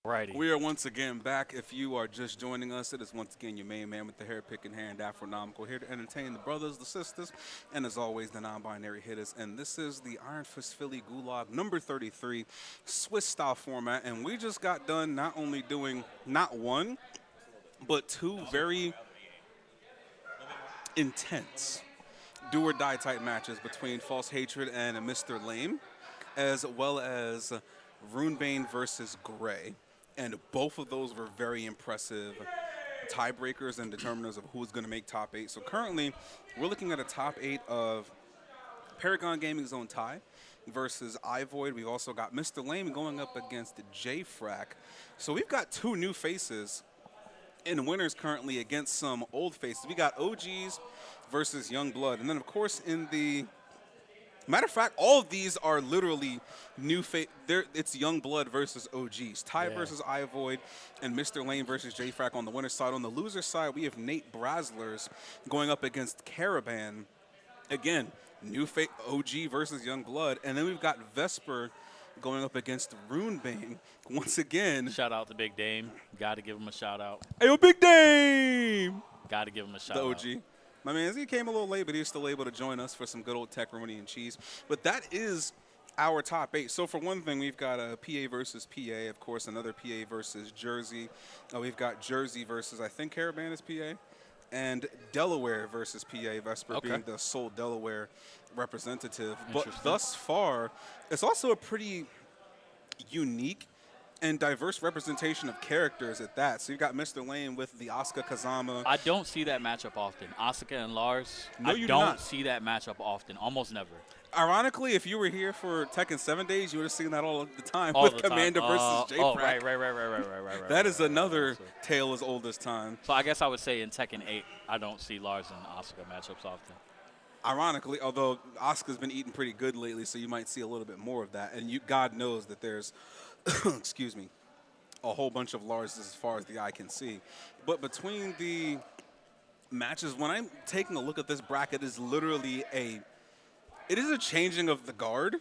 Righty. We are once again back. If you are just joining us, it is once again your main man with the hair picking hair and Afronomical, here to entertain the brothers, the sisters, and as always, the non-binary hitters. And this is the Iron Fist Philly Gulag number 33 Swiss style format. And we just got done not only doing not one, but two very intense do or die type matches between False Hatred and Mr. Lame, as well as Runebane versus Gray. And both of those were very impressive tiebreakers and determiners of who's going to make top 8. So currently, we're looking at a top 8 of Paragon Gaming's own Ty versus iVoid. We've also got Mr. Lame going up against J-Frack. So we've got two new faces in winners currently against some old faces. We got OGs versus Young Blood. And then, of course, in the matter of fact, all of these are literally new it's Young Blood versus OGs. Ty versus iVoid and Mr. Lane versus J-Frack on the winner's side. On the loser's side, we have Nate Braslers going up against Caravan. Again, new OG versus Young Blood. And then we've got Vesper going up against Runebane. Once again. Shout out to Big Dame. Got to give him a shout out. Hey, yo, Big Dame! Got to give him a shout out. The OG. My man, he came a little late, but he was still able to join us for some good old pepperoni and cheese. But that is our top 8. So for one thing, we've got a PA versus PA, of course, another PA versus Jersey. We've got Jersey versus, I think Caravan is PA, and Delaware versus PA, Vesper being the sole Delaware representative. But thus far, it's also a pretty unique and diverse representation of characters at that. So you've got Mr. Lane with the Asuka Kazama. I don't see that matchup often. Asuka and Lars. No, I don't see that matchup often. Almost never. Ironically, if you were here for Tekken 7 days, you would have seen that all the time All with the time. Commander versus J-Frack. Oh, right. That is another tale as old as time. So I guess I would say in Tekken 8, I don't see Lars and Asuka matchups often. Ironically, although Asuka's been eating pretty good lately, so you might see a little bit more of that. And God knows that there's excuse me, a whole bunch of Lars as far as the eye can see. But between the matches, when I'm taking a look at this bracket, is literally it is a changing of the guard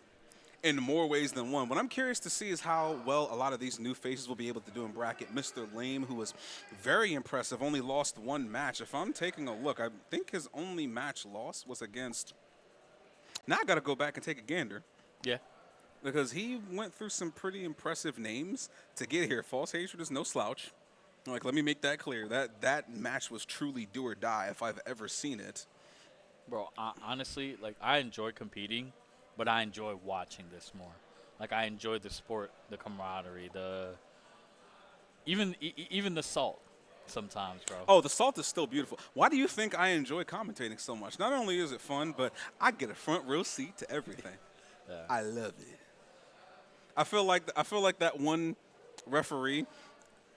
in more ways than one. What I'm curious to see is how well a lot of these new faces will be able to do in bracket. Mr. Lame, who was very impressive, only lost one match. If I'm taking a look, I think his only match loss was against, now I got to go back and take a gander. Yeah. Because he went through some pretty impressive names to get here. False Hatred is no slouch. Like, let me make that clear. That match was truly do or die if I've ever seen it. Bro, honestly, like, I enjoy competing, but I enjoy watching this more. Like, I enjoy the sport, the camaraderie, even the salt sometimes, bro. Oh, the salt is still beautiful. Why do you think I enjoy commentating so much? Not only is it fun, but I get a front row seat to everything. Yeah. I love it. I feel like that one referee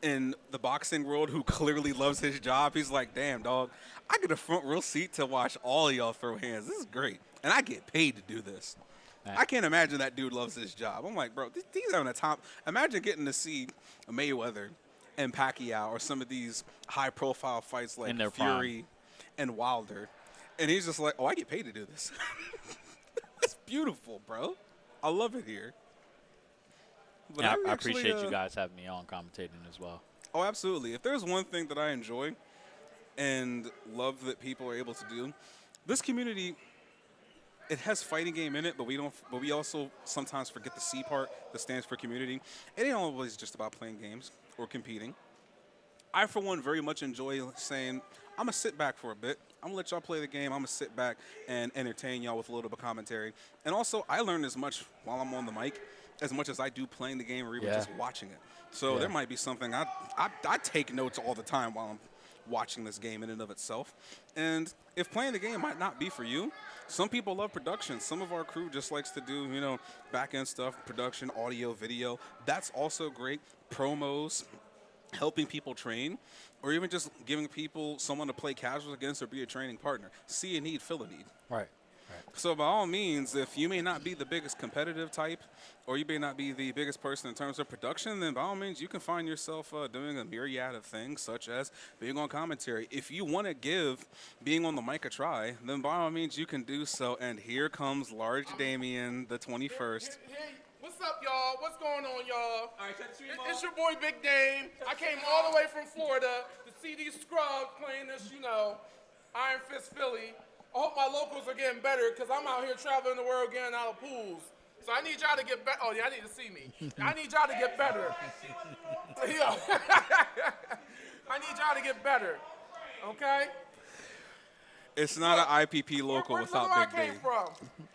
in the boxing world who clearly loves his job. He's like, damn, dog, I get a front row seat to watch all of y'all throw hands. This is great. And I get paid to do this. Man. I can't imagine that dude loves his job. I'm like, bro, these are on the top. Imagine getting to see Mayweather and Pacquiao or some of these high-profile fights like Fury and Wilder. And he's just like, oh, I get paid to do this. It's beautiful, bro. I love it here. But yeah, I appreciate you guys having me on commentating as well. Oh, absolutely. If there's one thing that I enjoy and love that people are able to do, this community, it has fighting game in it, but we also sometimes forget the C part that stands for community. It ain't always just about playing games or competing. I, for one, very much enjoy saying, I'm going to sit back for a bit. I'm going to let y'all play the game. I'm going to sit back and entertain y'all with a little bit of commentary. And also, I learn as much while I'm on the mic as much as I do playing the game or even just watching it. So there might be something. I take notes all the time while I'm watching this game in and of itself. And if playing the game might not be for you, some people love production. Some of our crew just likes to do, back-end stuff, production, audio, video. That's also great. Promos, helping people train, or even just giving people someone to play casual against or be a training partner. See a need, fill a need. Right. So by all means, if you may not be the biggest competitive type or you may not be the biggest person in terms of production, then by all means, you can find yourself doing a myriad of things, such as being on commentary. If you want to give being on the mic a try, then by all means, you can do so. And here comes Large Damien, the 21st. Hey, what's up, y'all? What's going on, y'all? All right, check the stream. It's your boy Big Dame. I came all the way from Florida to see these scrubs playing this, Iron Fist Philly. I hope my locals are getting better because I'm out here traveling the world getting out of pools. So I need y'all to get better. Oh, yeah, I need to see me. I need y'all to get better. Yeah. I need y'all to get better. Okay? It's not an IPP local Where's without where Big I came D. from?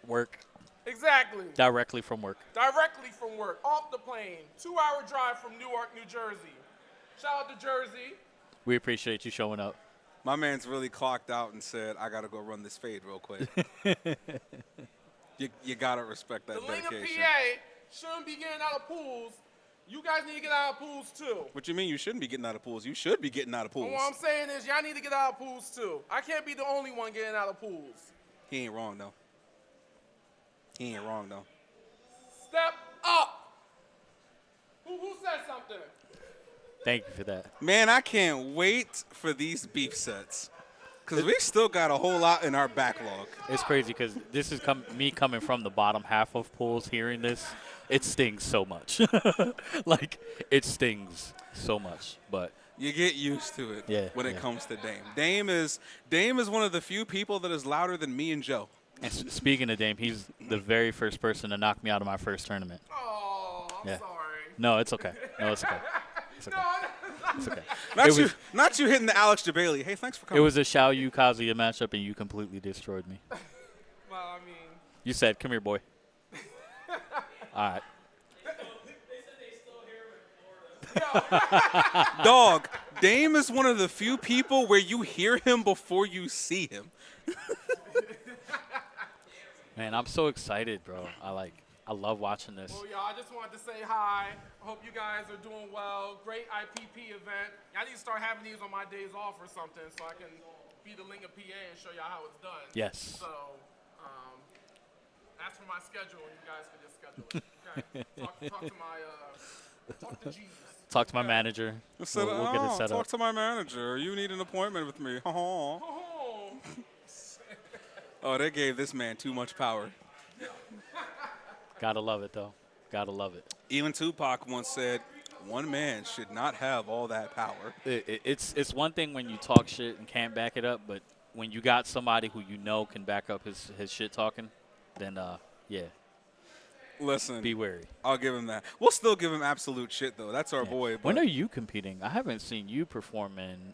Work. Exactly. Directly from work. Directly from work, off the plane. 2-hour drive from Newark, New Jersey. Shout out to Jersey. We appreciate you showing up. My man's really clocked out and said, I got to go run this fade real quick. you got to respect that The Linga dedication. PA shouldn't be getting out of pools. You guys need to get out of pools too. What you mean you shouldn't be getting out of pools? You should be getting out of pools. And what I'm saying is y'all need to get out of pools too. I can't be the only one getting out of pools. He ain't wrong, though. He ain't wrong, though. Step up. Who said something? Thank you for that. Man, I can't wait for these beef sets. Because we still got a whole lot in our backlog. It's crazy because this is me coming from the bottom half of pools. Hearing this, it stings so much. Like, it stings so much. But You get used to it when it yeah. comes to Dame. Dame is one of the few people that is louder than me and Joe. and speaking of Dame, he's the very first person to knock me out of my first tournament. Oh, I'm Yeah. sorry. No, it's okay. No, it's okay. It's okay. It's okay. Not you hitting the Alex Jabali. Hey, thanks for It coming. was a Xiao Yu Kazuya matchup, and you completely destroyed me. Well, I mean, You said, "Come here, boy." All right. Dog, Dame is one of the few people where you hear him before you see him. Man, I'm so excited, bro. I love watching this. well, y'all, I just wanted to say hi. I hope you guys are doing well. Great IPP event. I need to start having these on my days off or something so I can be the Linga PA and show y'all how it's done. Yes. So, ask for my schedule and you guys can just schedule it. Okay? Talk to Jesus. Talk to my manager. We'll get it set talk up. to my manager. You need an appointment with me. Oh. Oh, they gave this man too much power. Gotta love it, though. Gotta love it. Even Tupac once said, one man should not have all that power. It's one thing when you talk shit and can't back it up, but when you got somebody who you know can back up his shit talking, then yeah, Listen, be wary. I'll give him that. We'll still give him absolute shit, though. That's our boy. But When are you competing? I haven't seen you perform in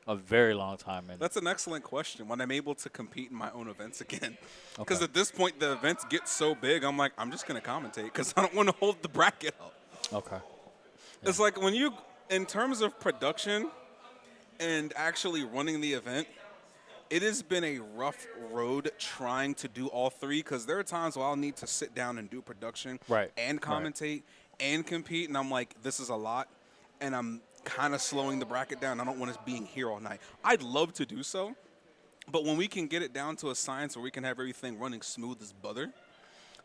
a very long time. that's an excellent question. When I'm able to compete in my own events again. Because Okay. at this point, the events get so big, I'm like, I'm just going to commentate because I don't want to hold the bracket up. Okay. It's like when you, in terms of production and actually running the event, it has been a rough road trying to do all three because there are times where I'll need to sit down and do production and commentate and compete, and I'm like, this is a lot, and I'm kind of slowing the bracket down. I don't want us being here all night. I'd love to do so, but when we can get it down to a science where we can have everything running smooth as butter,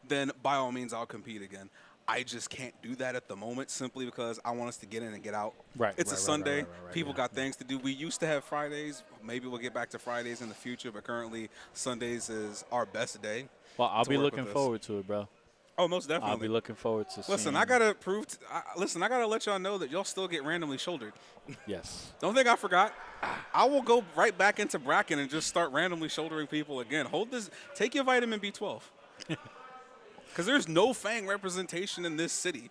then by all means I'll compete again. I just can't do that at the moment simply because I want us to get in and get out. It's a Sunday. People got things to do. We used to have Fridays. Maybe we'll get back to Fridays in the future, but currently Sundays is our best day. Well, I'll to be work looking with forward to it, bro. Oh, most definitely. I'll be looking forward to Listen, seeing. I got to prove I got to let y'all know that y'all still get randomly shouldered. Yes. Don't think I forgot. I will go right back into bracket and just start randomly shouldering people again. Take your vitamin B12. Because there's no Fang representation in this city.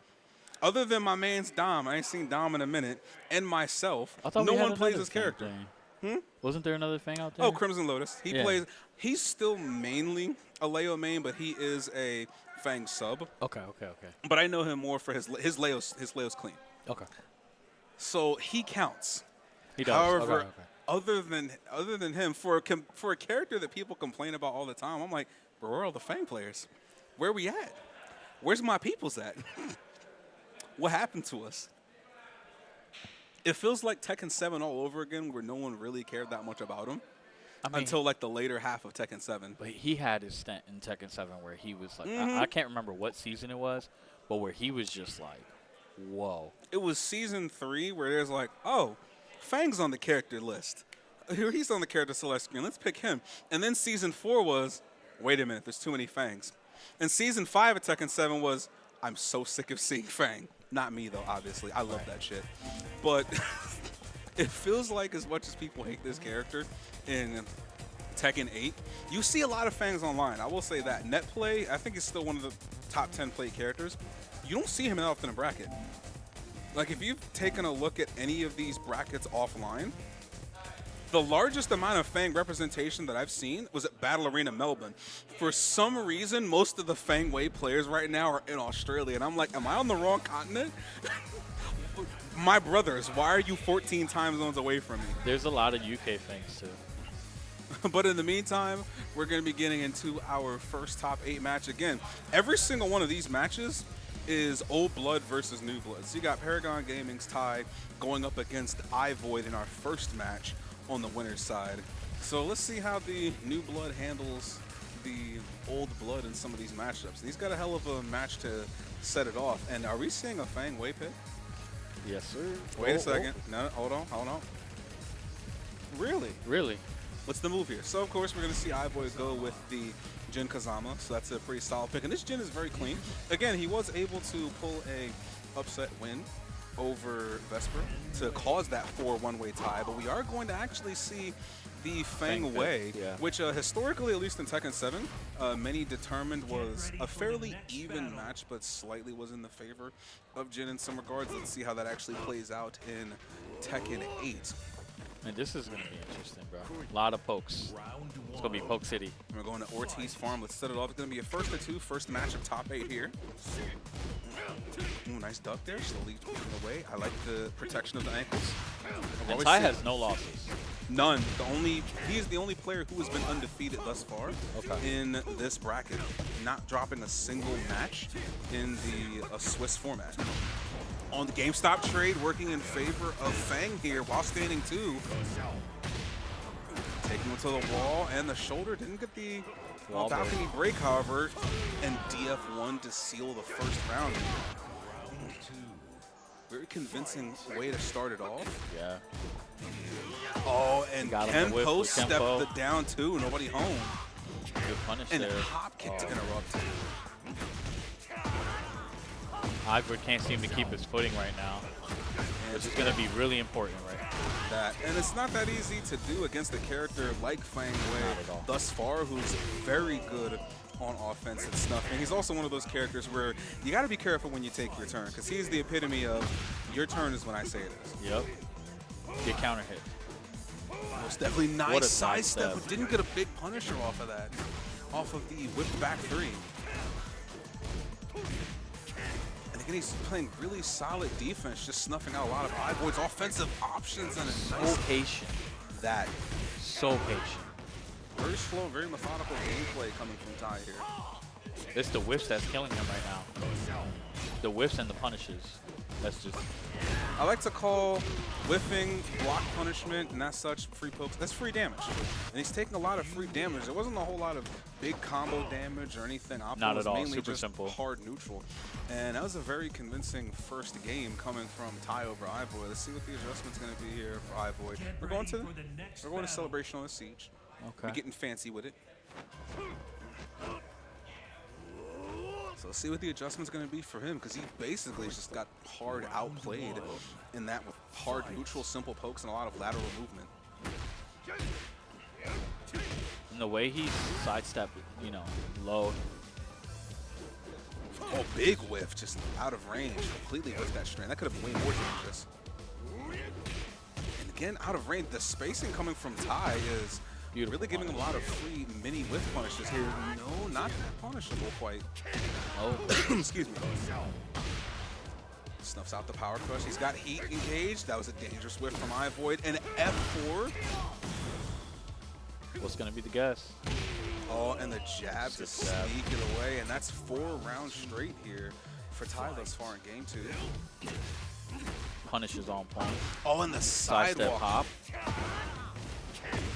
Other than my man's Dom, I ain't seen Dom in a minute, and myself, I thought no we had one plays another his Fang character. thing. Wasn't there another Fang out there? Oh, Crimson Lotus. He plays. He's still mainly a Leo main, but he is a Fang sub. Okay. But I know him more for his Leo's clean. Okay. So he counts. He does. However, Okay. other than him, for a character that people complain about all the time, I'm like, bro, where are all the Fang players? Where we at? Where's my peoples at? What happened to us? It feels like Tekken 7 all over again, where no one really cared that much about him until like the later half of Tekken 7. But he had his stint in Tekken 7 where he was like, I can't remember what season it was, but where he was just like, whoa. It was season 3 where there's like, oh, Fang's on the character list. He's on the character select screen. Let's pick him. And then season 4 was, wait a minute, there's too many Fangs. And season 5 of Tekken 7 was, I'm so sick of seeing Fang. Not me, though, obviously. I love that shit. But it feels like as much as people hate this character in Tekken 8, you see a lot of Fangs online. I will say that. Net play, I think, is still one of the top 10 played characters. You don't see him that often in a bracket. Like, if you've taken a look at any of these brackets offline, the largest amount of Fang representation that I've seen was at Battle Arena Melbourne. For some reason, most of the Fang Wei players right now are in Australia, and I'm like, am I on the wrong continent? My brothers, why are you 14 time zones away from me? There's a lot of UK things too. But in the meantime, we're going to be getting into our first top 8 match again. Every single one of these matches is Old Blood versus New Blood. So you got Paragon Gaming's Ty going up against iVoid in our first match on the winner's side. So let's see how the New Blood handles the Old Blood in some of these matchups. And he's got a hell of a match to set it off. And are we seeing a Fang Wei pick? Yes, sir. Wait a second. No, hold on. Really? Really? What's the move here? So, of course, we're going to see iVoid go with the Jin Kazama. So that's a pretty solid pick. And this Jin is very clean. Again, he was able to pull a upset win over Vesper to cause that 4-1-way tie. But we are going to actually see the Fang Wei, which historically, at least in Tekken 7, many determined was a fairly even match, but slightly was in the favor of Jin in some regards. Let's see how that actually plays out in Tekken 8. And this is going to be interesting, bro. A lot of pokes. It's going to be Poke City. We're going to Ortiz Farm. Let's set it off. It's going to be a first to 2, first match of top 8 here. Ooh, nice duck there. Slowly tweaking away. I like the protection of the ankles. And Ty has no losses. None. He is the only player who has been undefeated thus far in this bracket, not dropping a single match in the Swiss format. On the GameStop trade, working in favor of Fang here while standing 2. Taking him to the wall, and the shoulder didn't get the balcony break, however, and DF1 to seal the first round. Very convincing way to start it off. Yeah. Oh, and Kenpo stepped the down 2, nobody home. Good punish and there. And hop kick to interrupt. iVoid can't seem to keep his footing right now, which is going to be really important right now. And it's not that easy to do against a character like Fang Wei thus far, who's very good on offense and stuff. And he's also one of those characters where you got to be careful when you take your turn, because he's the epitome of your turn is when I say it is. Yep. Get counter hit. Most definitely nice sidestep, but didn't get a big punisher off of that, off of the whip back 3. And again, he's playing really solid defense, just snuffing out a lot of iVoid's offensive options. And so patient. So patient. Very slow, very methodical gameplay coming from Ty here. It's the whiffs that's killing him right now. The whiffs and the punishes. That's just... I like to call whiffing, block punishment, and that such free pokes. That's free damage. And he's taking a lot of free damage. There wasn't a whole lot of big combo damage or anything. Not at all. Mainly Super just simple. Hard neutral. And that was a very convincing first game coming from Ty over iVoid. Let's see what the adjustment's going to be here for iVoid. We're going to Celebration on the Siege. Okay. We're getting fancy with it. So let's see what the adjustment's going to be for him, because he basically just got hard outplayed in that with hard neutral, simple pokes, and a lot of lateral movement. And the way he sidestepped, you know, low. Oh, big whiff, just out of range, completely whiffed that strand. That could have been way more dangerous. And again, out of range, the spacing coming from Ty is really giving him a lot of free mini whiff punishes here. No, not that punishable quite. Oh, excuse me. Snuffs out the power crush. He's got heat engaged. That was a dangerous whiff from iVoid. And F4. What's going to be the guess? Oh, and the jab to sneak it away. And that's 4 rounds straight here for Ty thus far in game 2. Punishes on point. Oh, and the sidewalk hop.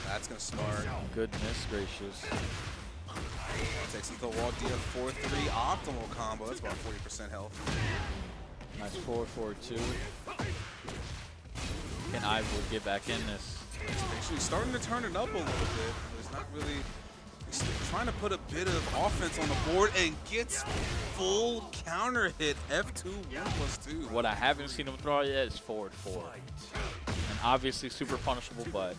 That's going to smart. Goodness gracious. Takes him to the wall, DF 4-3 optimal combo. That's about 40% health. Nice 4-4-2. Can iVoid get back in this? It's actually starting to turn it up a little bit. There's not really He's trying to put a bit of offense on the board and gets full counter hit. F2 1+2. What I haven't seen him throw yet is forward 4. And obviously super punishable, but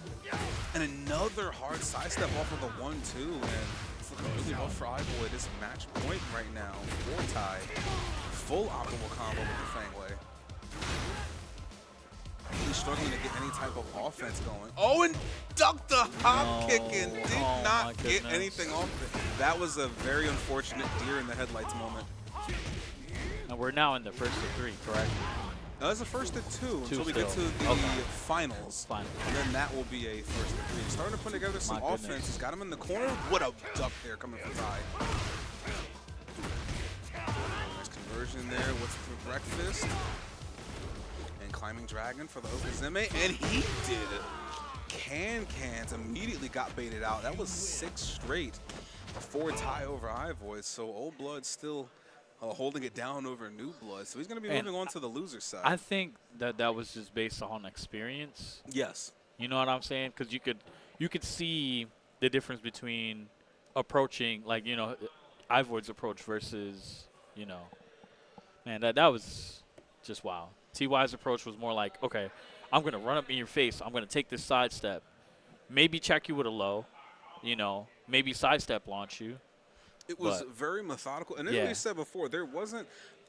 And another hard sidestep off of the 1-2. And it's looking really well for Ivoy. This match point right now. 4 tie. Full optimal combo with the Fangway. He's struggling to get any type of offense going. Oh, and ducked the hop kick and did not get anything off it. That was a very unfortunate deer in the headlights moment. and we're now in the first of 3, correct? That's a first of 2 until we get to still. the Okay. finals. And then that will be a first of 3. Starting to put together some My offense. goodness. He's got him in the corner. What a duck there coming from Ty. Nice conversion there. What's for breakfast? And climbing dragon for the Okazeme. And he did it. Cans immediately got baited out. That was 6 straight. A 4 tie over Ivoy. So Old Blood still holding it down over New Blood. So he's going to be moving on to the loser side. I think that was just based on experience. Yes. You know what I'm saying? Because you could see the difference between approaching, like, you know, Ivoy's approach versus, you know, man, that was just wow. TY's approach was more like, okay, I'm going to run up in your face. I'm going to take this sidestep. Maybe check you with a low, you know, maybe sidestep launch you. It was very methodical. And as we said before, there wasn't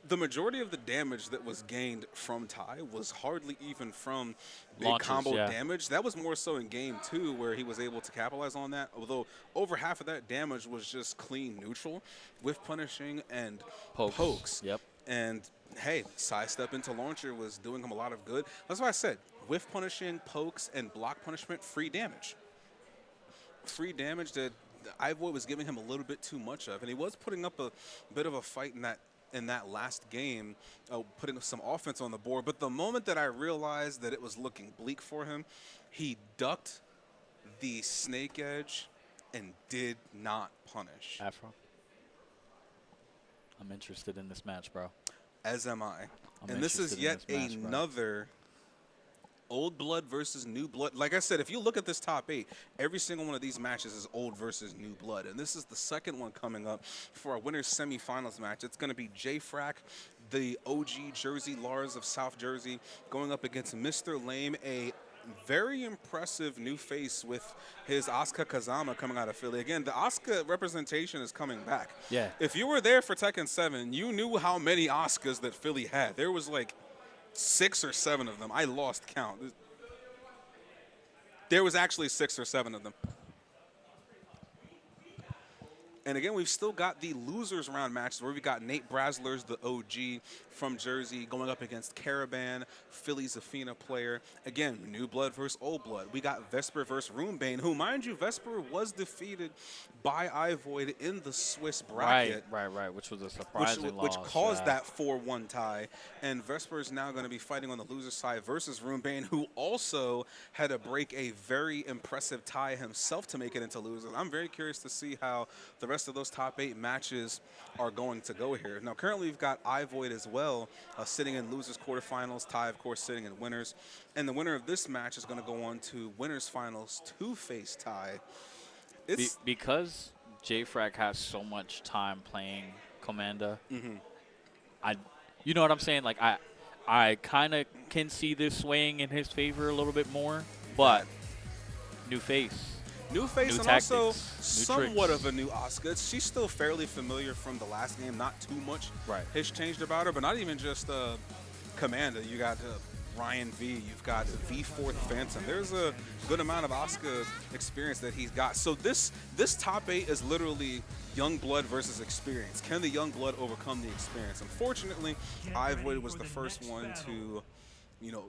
the majority of the damage that was gained from Ty was hardly even from the combo damage. That was more so in game 2 where he was able to capitalize on that. Although over half of that damage was just clean neutral with punishing and pokes. Yep. And hey, sidestep into launcher was doing him a lot of good. That's why I said with punishing, pokes, and block punishment, free damage. Free damage that Ivoy was giving him a little bit too much of, and he was putting up a bit of a fight in that last game, putting some offense on the board. But the moment that I realized that it was looking bleak for him, he ducked the snake edge and did not punish. Afro, I'm interested in this match, bro. As am I. And this is yet another Old Blood versus New Blood. Like I said, if you look at this top 8, every single one of these matches is Old versus New Blood. And this is the second one coming up for our winners semifinals match. It's going to be J-Frack, the OG Jersey Lars of South Jersey, going up against Mr. Lame, a very impressive new face with his Asuka Kazama coming out of Philly. Again, the Asuka representation is coming back. Yeah. If you were there for Tekken 7, you knew how many Asukas that Philly had. There was like 6 or 7 of them. I lost count. There was actually 6 or 7 of them. And again, we've still got the losers round matches where we got Nate Braslers, the OG from Jersey, going up against Caravan, Philly's Zafina player. Again, New Blood versus Old Blood. We got Vesper versus Runebane, who, mind you, Vesper was defeated by Ivoid in the Swiss bracket. Right, which was a surprising loss. Which caused that 4-1 tie. And Vesper is now going to be fighting on the loser side versus Runebane, who also had to break a very impressive tie himself to make it into losers. I'm very curious to see how the rest of those top 8 matches are going to go here. Now, currently we've got Ivoid as well, sitting in losers quarterfinals, Ty, of course, sitting in winners. And the winner of this match is going to go on to winners finals to face Ty. Because J-Frack has so much time playing Commander, you know what I'm saying? Like, I kind of can see this swaying in his favor a little bit more, but new face. New face and tactics, also new somewhat tricks. of a new Asuka. She's still fairly familiar from the last game. Not too much has changed about her, but not even just Commander. You got Ryan V. You've got V4 Phantom. There's a good amount of Asuka experience that he's got. So this top 8 is literally young blood versus experience. Can the young blood overcome the experience? Unfortunately, Ivoid was the first one to,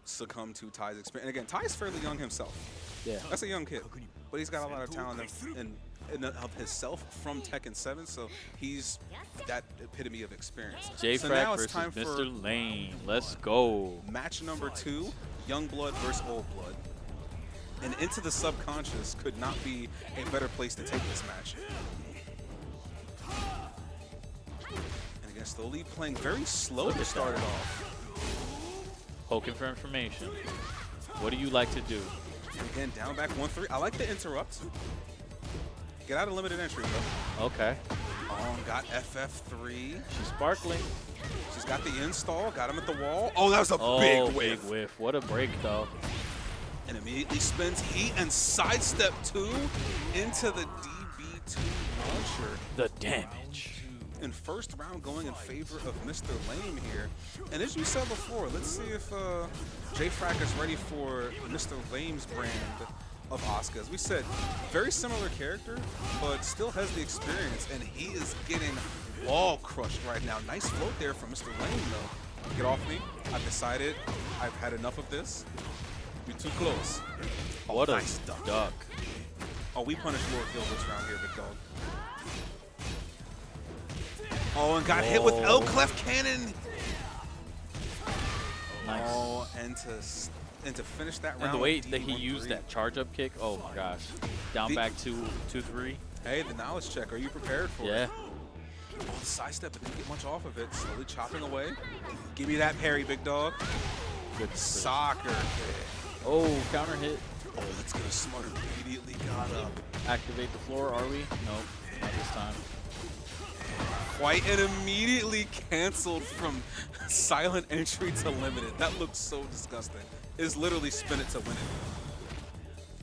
succumb to Ty's experience. And again, Ty's fairly young himself. Yeah. That's a young kid. But he's got a lot of talent in of himself from Tekken 7, so he's that epitome of experience. J-Frack versus Mr. Lane. Let's go. Match number 2, Young Blood versus Old Blood. And Into the Subconscious could not be a better place to take this match. And again, slowly playing very slow to start it off. Poking for information. What do you like to do? Again, down back 1-3. I like the interrupt. Get out of limited entry, bro. Okay. Oh, got FF3. She's sparkling. She's got the install. Got him at the wall. Oh, that was a Oh, big whiff. big whiff. What a break, though. And immediately spins heat and sidestep 2 into the DB2 launcher. The damage. In first round going in favor of Mr. Lame here. And as you said before, let's see if J-Frack is ready for Mr. Lame's brand of Asuka. As we said, very similar character, but still has the experience, and he is getting wall crushed right now. Nice float there from Mr. Lame, though. Get off me. I've decided I've had enough of this. You're too close. Oh, What a nice duck. Oh, we punished Lord Gilbert's round here, big dog. Oh, and got hit with L Clef Cannon. Nice. Oh, and to finish that round. And the way with that he DD1-3. used that charge-up kick, oh my gosh. Down back 2-3. Hey, the knowledge check. Are you prepared for Yeah. it? Oh, the sidestep, but didn't get much off of it. Slowly chopping away. Give me that parry, big dog. Good. Soccer kick. Oh, counter hit. Oh, let's go smart. Immediately got up. Activate the floor, are we? Nope, not this time. Quite and immediately canceled from silent entry to limited. That looks so disgusting. It's literally spin it to win it.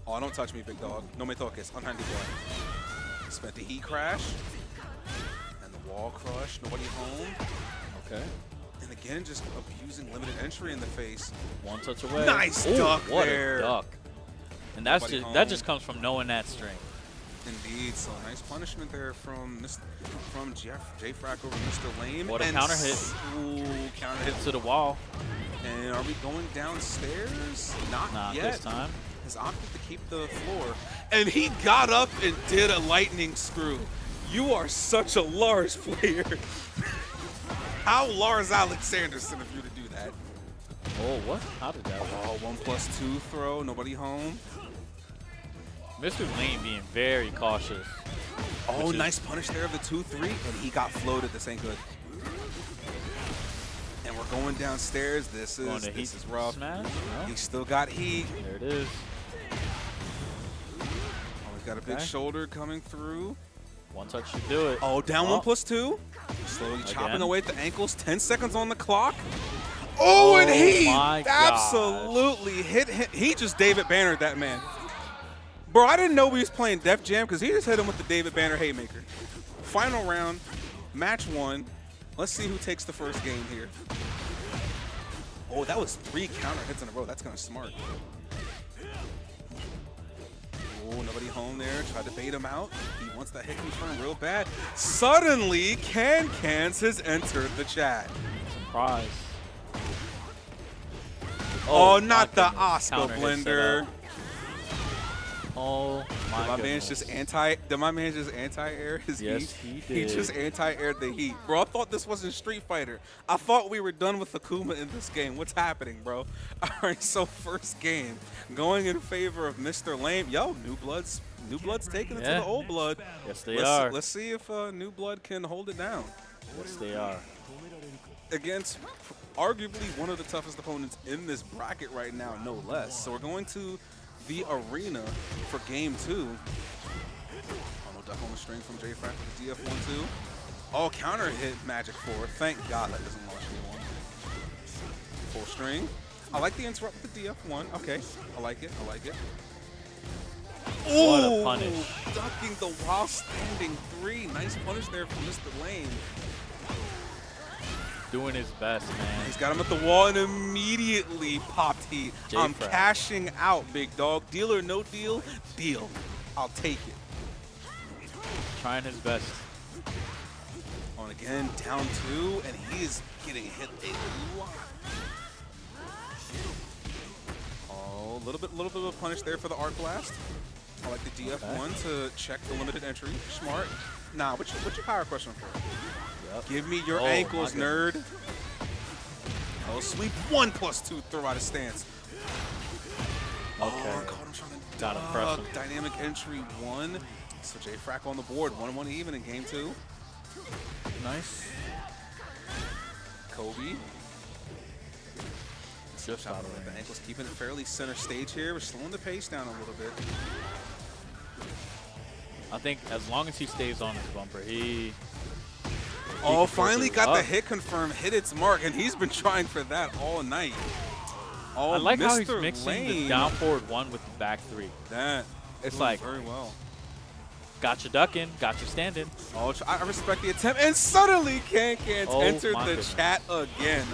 Oh, don't touch me, big dog. No me toques. Unhandy boy. Spent the heat crash. And the wall crush. Nobody home. Okay. And again, just abusing limited entry in the face. One touch away. Nice Ooh, duck what there. a duck. And that's Nobody just that home. just comes from knowing that strength. Indeed, so nice punishment there from J-Frack over Mr. Lame. What a And counter hit. Ooh, counter hit. To the wall. And are we going downstairs? Not yet. This time. Has opted to keep the floor. And he got up and did a lightning screw. You are such a Lars player. How Lars Alexanderson of you to do that? Oh, what? How did that work? Oh, 1+2 throw. Nobody home. Mr. Lane being very cautious. Oh, nice punish there of the 2-3, and he got floated. This ain't good. And we're going downstairs. This is rough. Smash? No? He still got heat. There it is. Oh, he's got a big shoulder coming through. One touch should do it. Oh, down 1+2. Slowly chopping Again. away at the ankles. 10 seconds on the clock. Oh, and he my absolutely hit him. He just David Bannered that man. Bro, I didn't know we was playing Def Jam because he just hit him with the David Banner Haymaker. Final round, match 1. Let's see who takes the first game here. Oh, that was 3 counter hits in a row. That's kind of smart. Oh, nobody home there. Tried to bait him out. He wants that hit confirm real bad. Suddenly, Cans has entered the chat. Surprise. Oh, not the goodness. Oscar Counter hit blender. setup. Oh my My goodness. man's just anti-air his Yes, heat. he He did. just anti-aired the heat. Bro, I thought this wasn't Street Fighter. I thought we were done with Akuma in this game. What's happening, bro? All right, so first game going in favor of Mr. Lame. Yo, New Blood's taking it to Yeah. the old blood. Yes, they are. Let's see if New Blood can hold it down Yes, they are. against arguably one of the toughest opponents in this bracket right now, no less. So we're going to the arena for game 2. Oh, no duck on the string from J-Frack with the DF1-2. Oh, counter hit Magic 4. Thank God that doesn't launch anyone. Full string. I like the interrupt with the DF1. Okay, I like it. What a Ooh, punish. ducking the while standing 3. Nice punish there from Mr. Lane. Doing his best, man. He's got him at the wall and immediately popped heat. I'm J-Frack. cashing out, big dog. Deal or no deal? Deal. I'll take it. Trying his best. On again, down 2, and he is getting hit a lot. Oh, a little bit of a punish there for the Art Blast. I like the DF1 to check the limited entry. Smart. Nah, what's your power question for? Yep. Give me your Oh, ankles, my nerd. Oh, sweep 1+2 throw out of stance. Okay. Oh, caught him trying to Gotta press him. Dynamic entry 1. So J-Frack on the board. 1-1 even in game 2. Nice. Kobe. Just out of The range. ankles keeping it fairly center stage here. We're slowing the pace down a little bit. I think as long as he stays on his bumper, he Oh, can finally filter got the up. hit confirmed, hit its mark, and he's been trying for that all night. Oh, I like how he's Mr. mixing the Lane. down forward 1 with the back 3. That It's doing like very well. got you ducking, got you standing. Oh, I respect the attempt, and suddenly Can't Oh, entered my the goodness. chat again.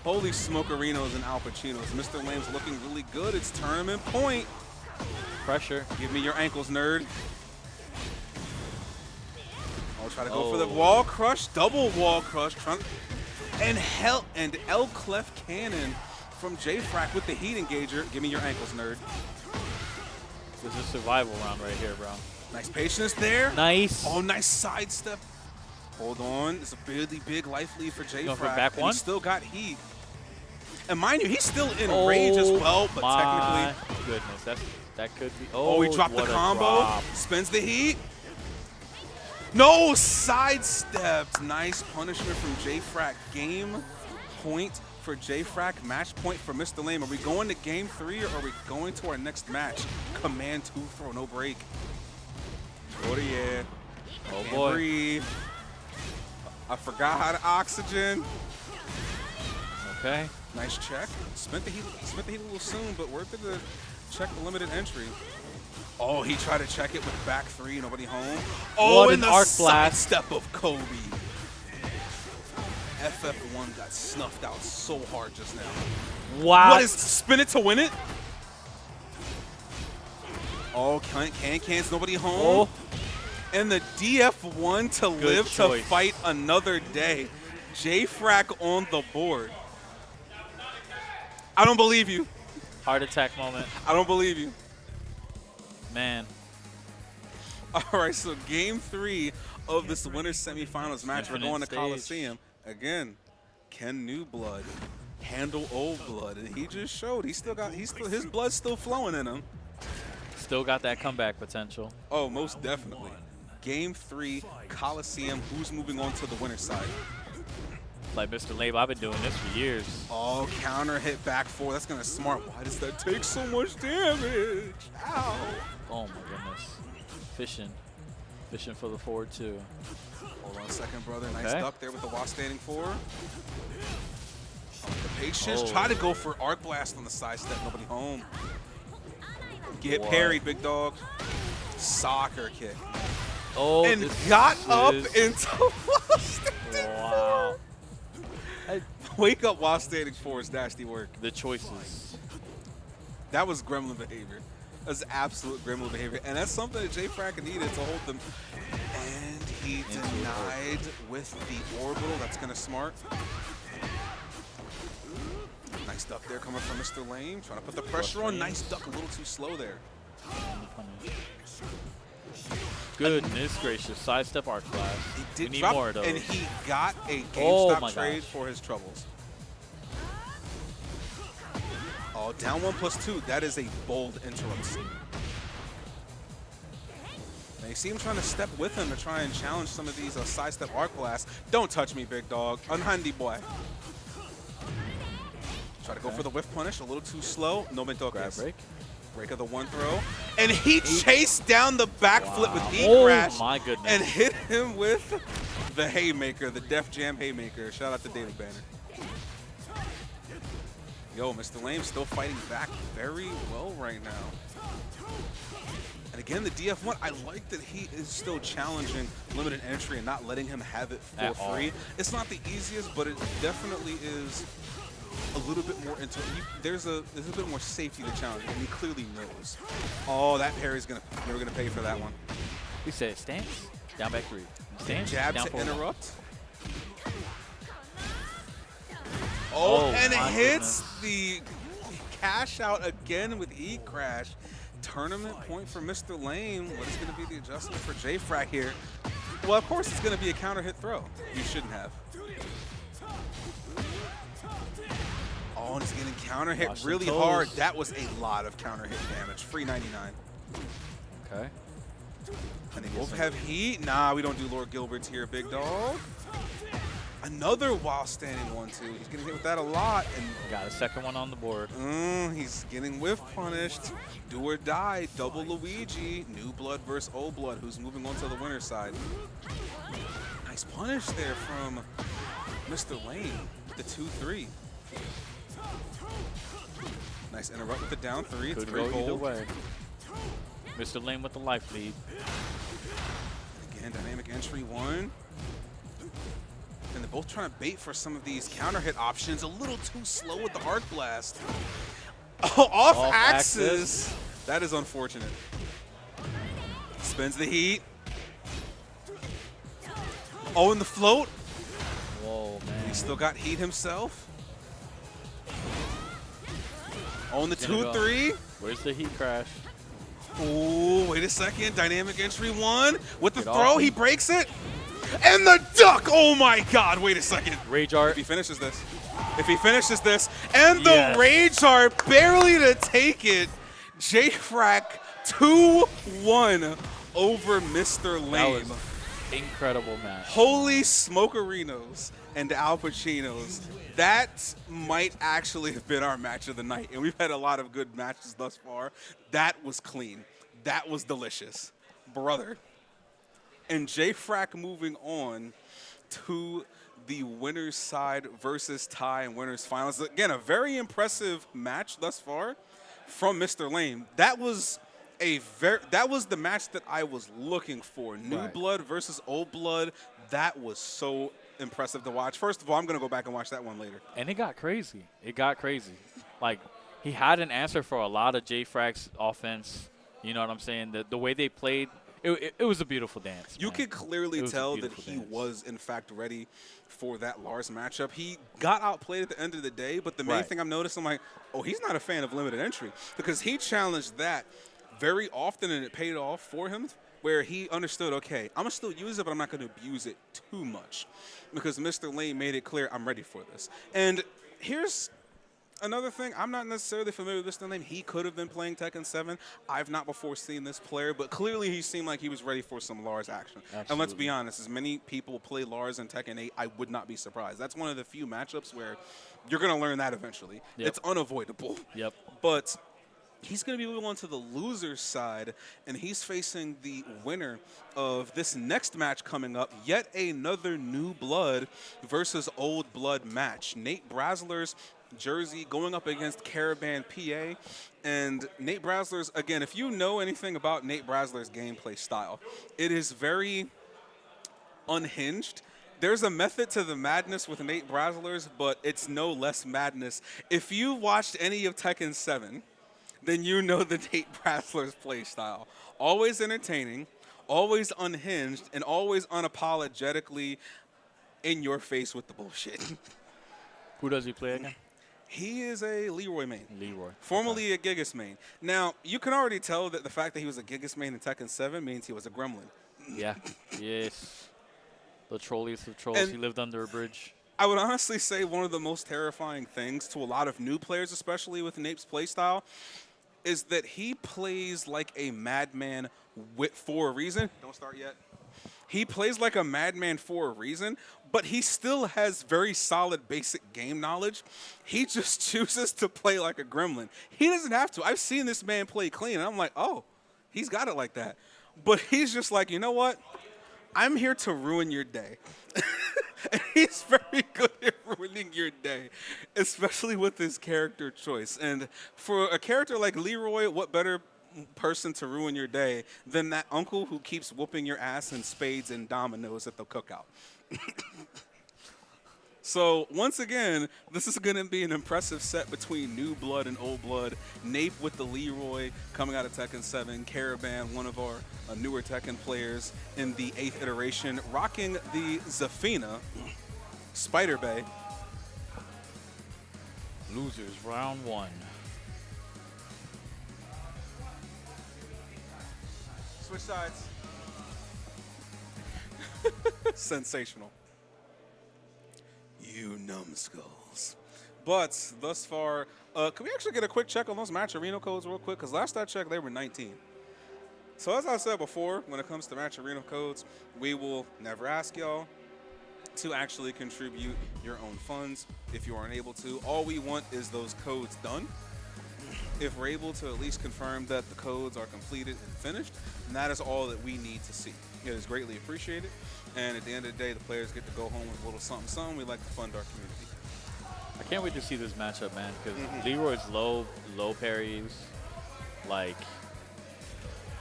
Holy smokerinos and Al Pacinos. Mr. Lane's looking really good. It's tournament point. Pressure. Give me your ankles, nerd. I'll try to go for the Oh. wall crush, double wall crush. And L Clef Cannon from J-Frack with the heat engager. Give me your ankles, nerd. This is a survival round right here, bro. Nice patience there. Nice. Oh, nice sidestep. Hold on. It's a really big life lead for Going for J-Frack. back And one? he still got heat. And mind you, he's still in rage as well, but my technically. goodness, that could be. Oh, he dropped the what a combo. drop. Spins the heat. No, sidestepped. Nice punishment from J-Frack. Game point for J-Frack. Match point for Mr. Lame. Are we going to game 3 or are we going to our next match? Command 2 throw, no break. Oh, yeah. Oh Can't boy. breathe. I forgot how to oxygen. Okay. Nice check. Spent the heat a little soon, but worth it to check the limited entry. Oh, he tried to check it with back 3, nobody home. Oh, What and an the arc blast. sidestep of Kobe. FF1 got snuffed out so hard just now. Wow. What is spin it to win it? Oh, Can's nobody home. Oh. And the DF1 to live choice. to fight another day. J-Frack on the board. I don't believe you. Heart attack moment. I don't believe you. Man. All right, so game 3 of this winner's semifinals match. We're Infinite going to stage. Coliseum. Again, can New Blood handle Old Blood? And he just showed his blood's still flowing in him. Still got that comeback potential. Oh, most definitely. Game 3, Coliseum. Who's moving on to the winner's side? Like Mr. Lame, I've been doing this for years. Oh, counter hit back 4. That's going to smart. Why does that take so much damage? Ow. Oh my goodness. Fishing. Fishing for the forward two. Hold on a second, brother. Nice Okay. duck there with the wall standing 4. The patience. Oh. Try to go for Arc Blast on the side step. Nobody home. Get What? parried, big dog. Soccer kick. Oh, And this got up is- into wall standing Wow. 4. Wake up while standing 4 is nasty work. The choices. That was gremlin behavior. That's absolute gremlin behavior. And that's something that J-Frack needed to hold them. And he denied with the orbital. That's going to smart. Nice duck there coming from Mr. Lame. Trying to put the pressure on. Nice duck, a little too slow there. Goodness gracious. Sidestep arc blast. He We did need drop, more of those. and he got a Oh GameStop my trade gosh. for his troubles. Oh, down 1+2. That is a bold interrupt. Now you see him trying to step with him to try and challenge some of these sidestep arc blasts. Don't touch me, big dog. Unhandy boy. Try to go for the whiff punish. A little too slow. No me Grab toques. break. Break of the 1 throw. And he chased down the backflip with the Oh crash. my goodness. And hit him with the haymaker, the Def Jam haymaker. Shout out to David Banner. Yo, Mr. Lame still fighting back very well right now. And again, the DF1, I like that he is still challenging limited entry and not letting him have it for At all. free. It's not the easiest, but it definitely is a little bit more into there's a bit more safety to challenge, and he clearly knows. Oh, that parry's we're gonna pay for that one. He said stance, down back 3. Stance, Jab down to 4. interrupt. Oh, and it my hits goodness. the cash out again with E crash. Tournament point for Mr. Lame. What is going to be the adjustment for J-Frack here? Well, of course, it's going to be a counter hit throw. You shouldn't have. Oh, and he's getting counter hit Watch really the toes. hard. That was a lot of counter hit damage. Free 99. Okay. And they both have heat. Nah, we don't do Lord Gilbert's here, big dog. Another while standing 1-2. He's getting hit with that a lot, and Got a second one on the board. he's getting whiff punished. Do or die, double Luigi. New blood versus old blood, who's moving on to the winner's side. Nice punish there from Mr. Lane, the 2-3. Nice interrupt with the down 3. It's Could very go either bold. way. Mr. Lane with the life lead. Again, dynamic entry 1. And they're both trying to bait for some of these counter hit options. A little too slow with the arc blast. Oh, off axis. That is unfortunate. Spins the heat. Oh, in the float. Whoa, man. He still got heat himself. Oh, in the Gonna go. 2-3. Where's the heat crash? Oh, wait a second. Dynamic entry 1. With the Get throw, off. he breaks it. And the duck. Oh, my God. Wait a second. Rage If art. he finishes this. If he finishes this. And the Yes. rage art barely to take it. J-Frack 2-1 over Mr. That Lame. was incredible match. Holy smokerinos and Al Pacinos. That might actually have been our match of the night. And we've had a lot of good matches thus far. That was clean. That was delicious. Brother. And J-Frack moving on to the winner's side versus tie and winner's finals. Again, a very impressive match thus far from Mr. Lame. That was the match that I was looking for. New Right. blood versus old blood. That was so impressive to watch. First of all, I'm going to go back and watch that one later. And it got crazy. It got crazy. Like, he had an answer for a lot of J-Frack's offense. You know what I'm saying? The way they played, it was a beautiful dance. You man. could clearly It was a tell that beautiful he dance. was, in fact, ready for that Lars matchup. He got outplayed at the end of the day, but the main Right. thing I'm noticing, I'm like, oh, he's not a fan of limited entry because he challenged that very often, and it paid off for him, where he understood, okay, I'm going to still use it, but I'm not going to abuse it too much because Mr. Lane made it clear I'm ready for this. And here's another thing, I'm not necessarily familiar with Mr. Lane. He could have been playing Tekken 7. I've not before seen this player, but clearly he seemed like he was ready for some Lars action. And let's be Absolutely. honest, as many people play Lars in Tekken 8, I would not be surprised. That's one of the few matchups where you're going to learn that eventually. Yep. It's unavoidable. Yep. But he's going to be moving on to the loser's side, and he's facing the winner of this next match coming up, yet another new blood versus old blood match. Nate Brasler's jersey going up against Caravan PA. And Nate Brasler's, again, if you know anything about Nate Brasler's gameplay style, it is very unhinged. There's a method to the madness with Nate Brasler's, but it's no less madness. If you watched any of Tekken 7, then you know the Nate Brasler's play style. Always entertaining, always unhinged, and always unapologetically in your face with the bullshit. Who does he play again? He is a Leroy main. Leroy. Formerly a Gigas main. Now, you can already tell that the fact that he was a Gigas main in Tekken 7 means he was a gremlin. Yeah. Yes. The trolliest of trolls. And- He lived under a bridge. I would honestly say one of the most terrifying things to a lot of new players, especially with Nate's playstyle, is that he plays like a madman for a reason. Don't start yet. He plays like a madman for a reason, but he still has very solid basic game knowledge. He just chooses to play like a gremlin. He doesn't have to. I've seen this man play clean, and I'm like, oh, he's got it like that. But he's just like, you know what? I'm here to ruin your day. And he's very good at ruining your day, especially with his character choice. And for a character like Leroy, what better person to ruin your day than that uncle who keeps whooping your ass in spades and dominoes at the cookout? So, once again, this is going to be an impressive set between New Blood and Old Blood. Nape with the Leroy coming out of Tekken 7. Caravan, one of our newer Tekken players in the 8th iteration, rocking the Zafina. Spider Bay. Losers, round 1. Switch sides. Sensational. You numbskulls. But thus far, can we actually get a quick check on those match arena codes real quick? Because last I checked, they were 19. So as I said before, when it comes to match arena codes, we will never ask y'all. to actually contribute your own funds if you aren't able to. All we want is those codes done. If we're able to at least confirm that the codes are completed and finished, then that is all that we need to see. It is greatly appreciated, and at the end of the day, the players get to go home with a little something, something. We like to fund our community. I can't wait to see this matchup, man, because Leroy's low parries, like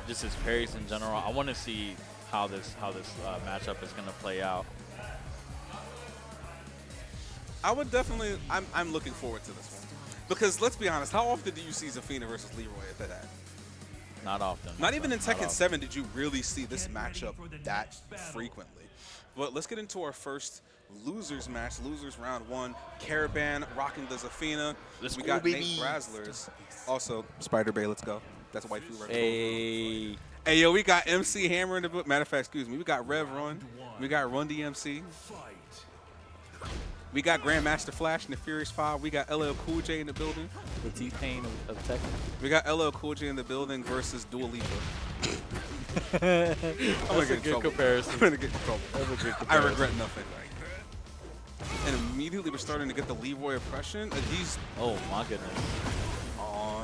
just his parries in general. I want to see how this matchup is going to play out. I would definitely. I'm looking forward to this one because let's be honest. How often do you see Zafina versus Leroy at that? Not often. Not even in Tekken 7 did you really see this matchup that frequently. But let's get into our first losers match. Losers round 1. Caravan rocking the Zafina. We got Nate Braslers. Also, Spider Bay. Let's go. That's a white food right Hey. Hey, yo, we got MC Hammer in the book. Matter of fact, excuse me. We got Rev Run. We got Run DMC. We got Grandmaster Flash in the Furious 5. We got LL Cool J in the building. The T-Pain of Tekken. We got LL Cool J in the building versus Dua Lipa. That's a good comparison. I'm gonna get in trouble. That's a good I comparison. regret nothing. And immediately we're starting to get the Leroy oppression. He's Oh my goodness.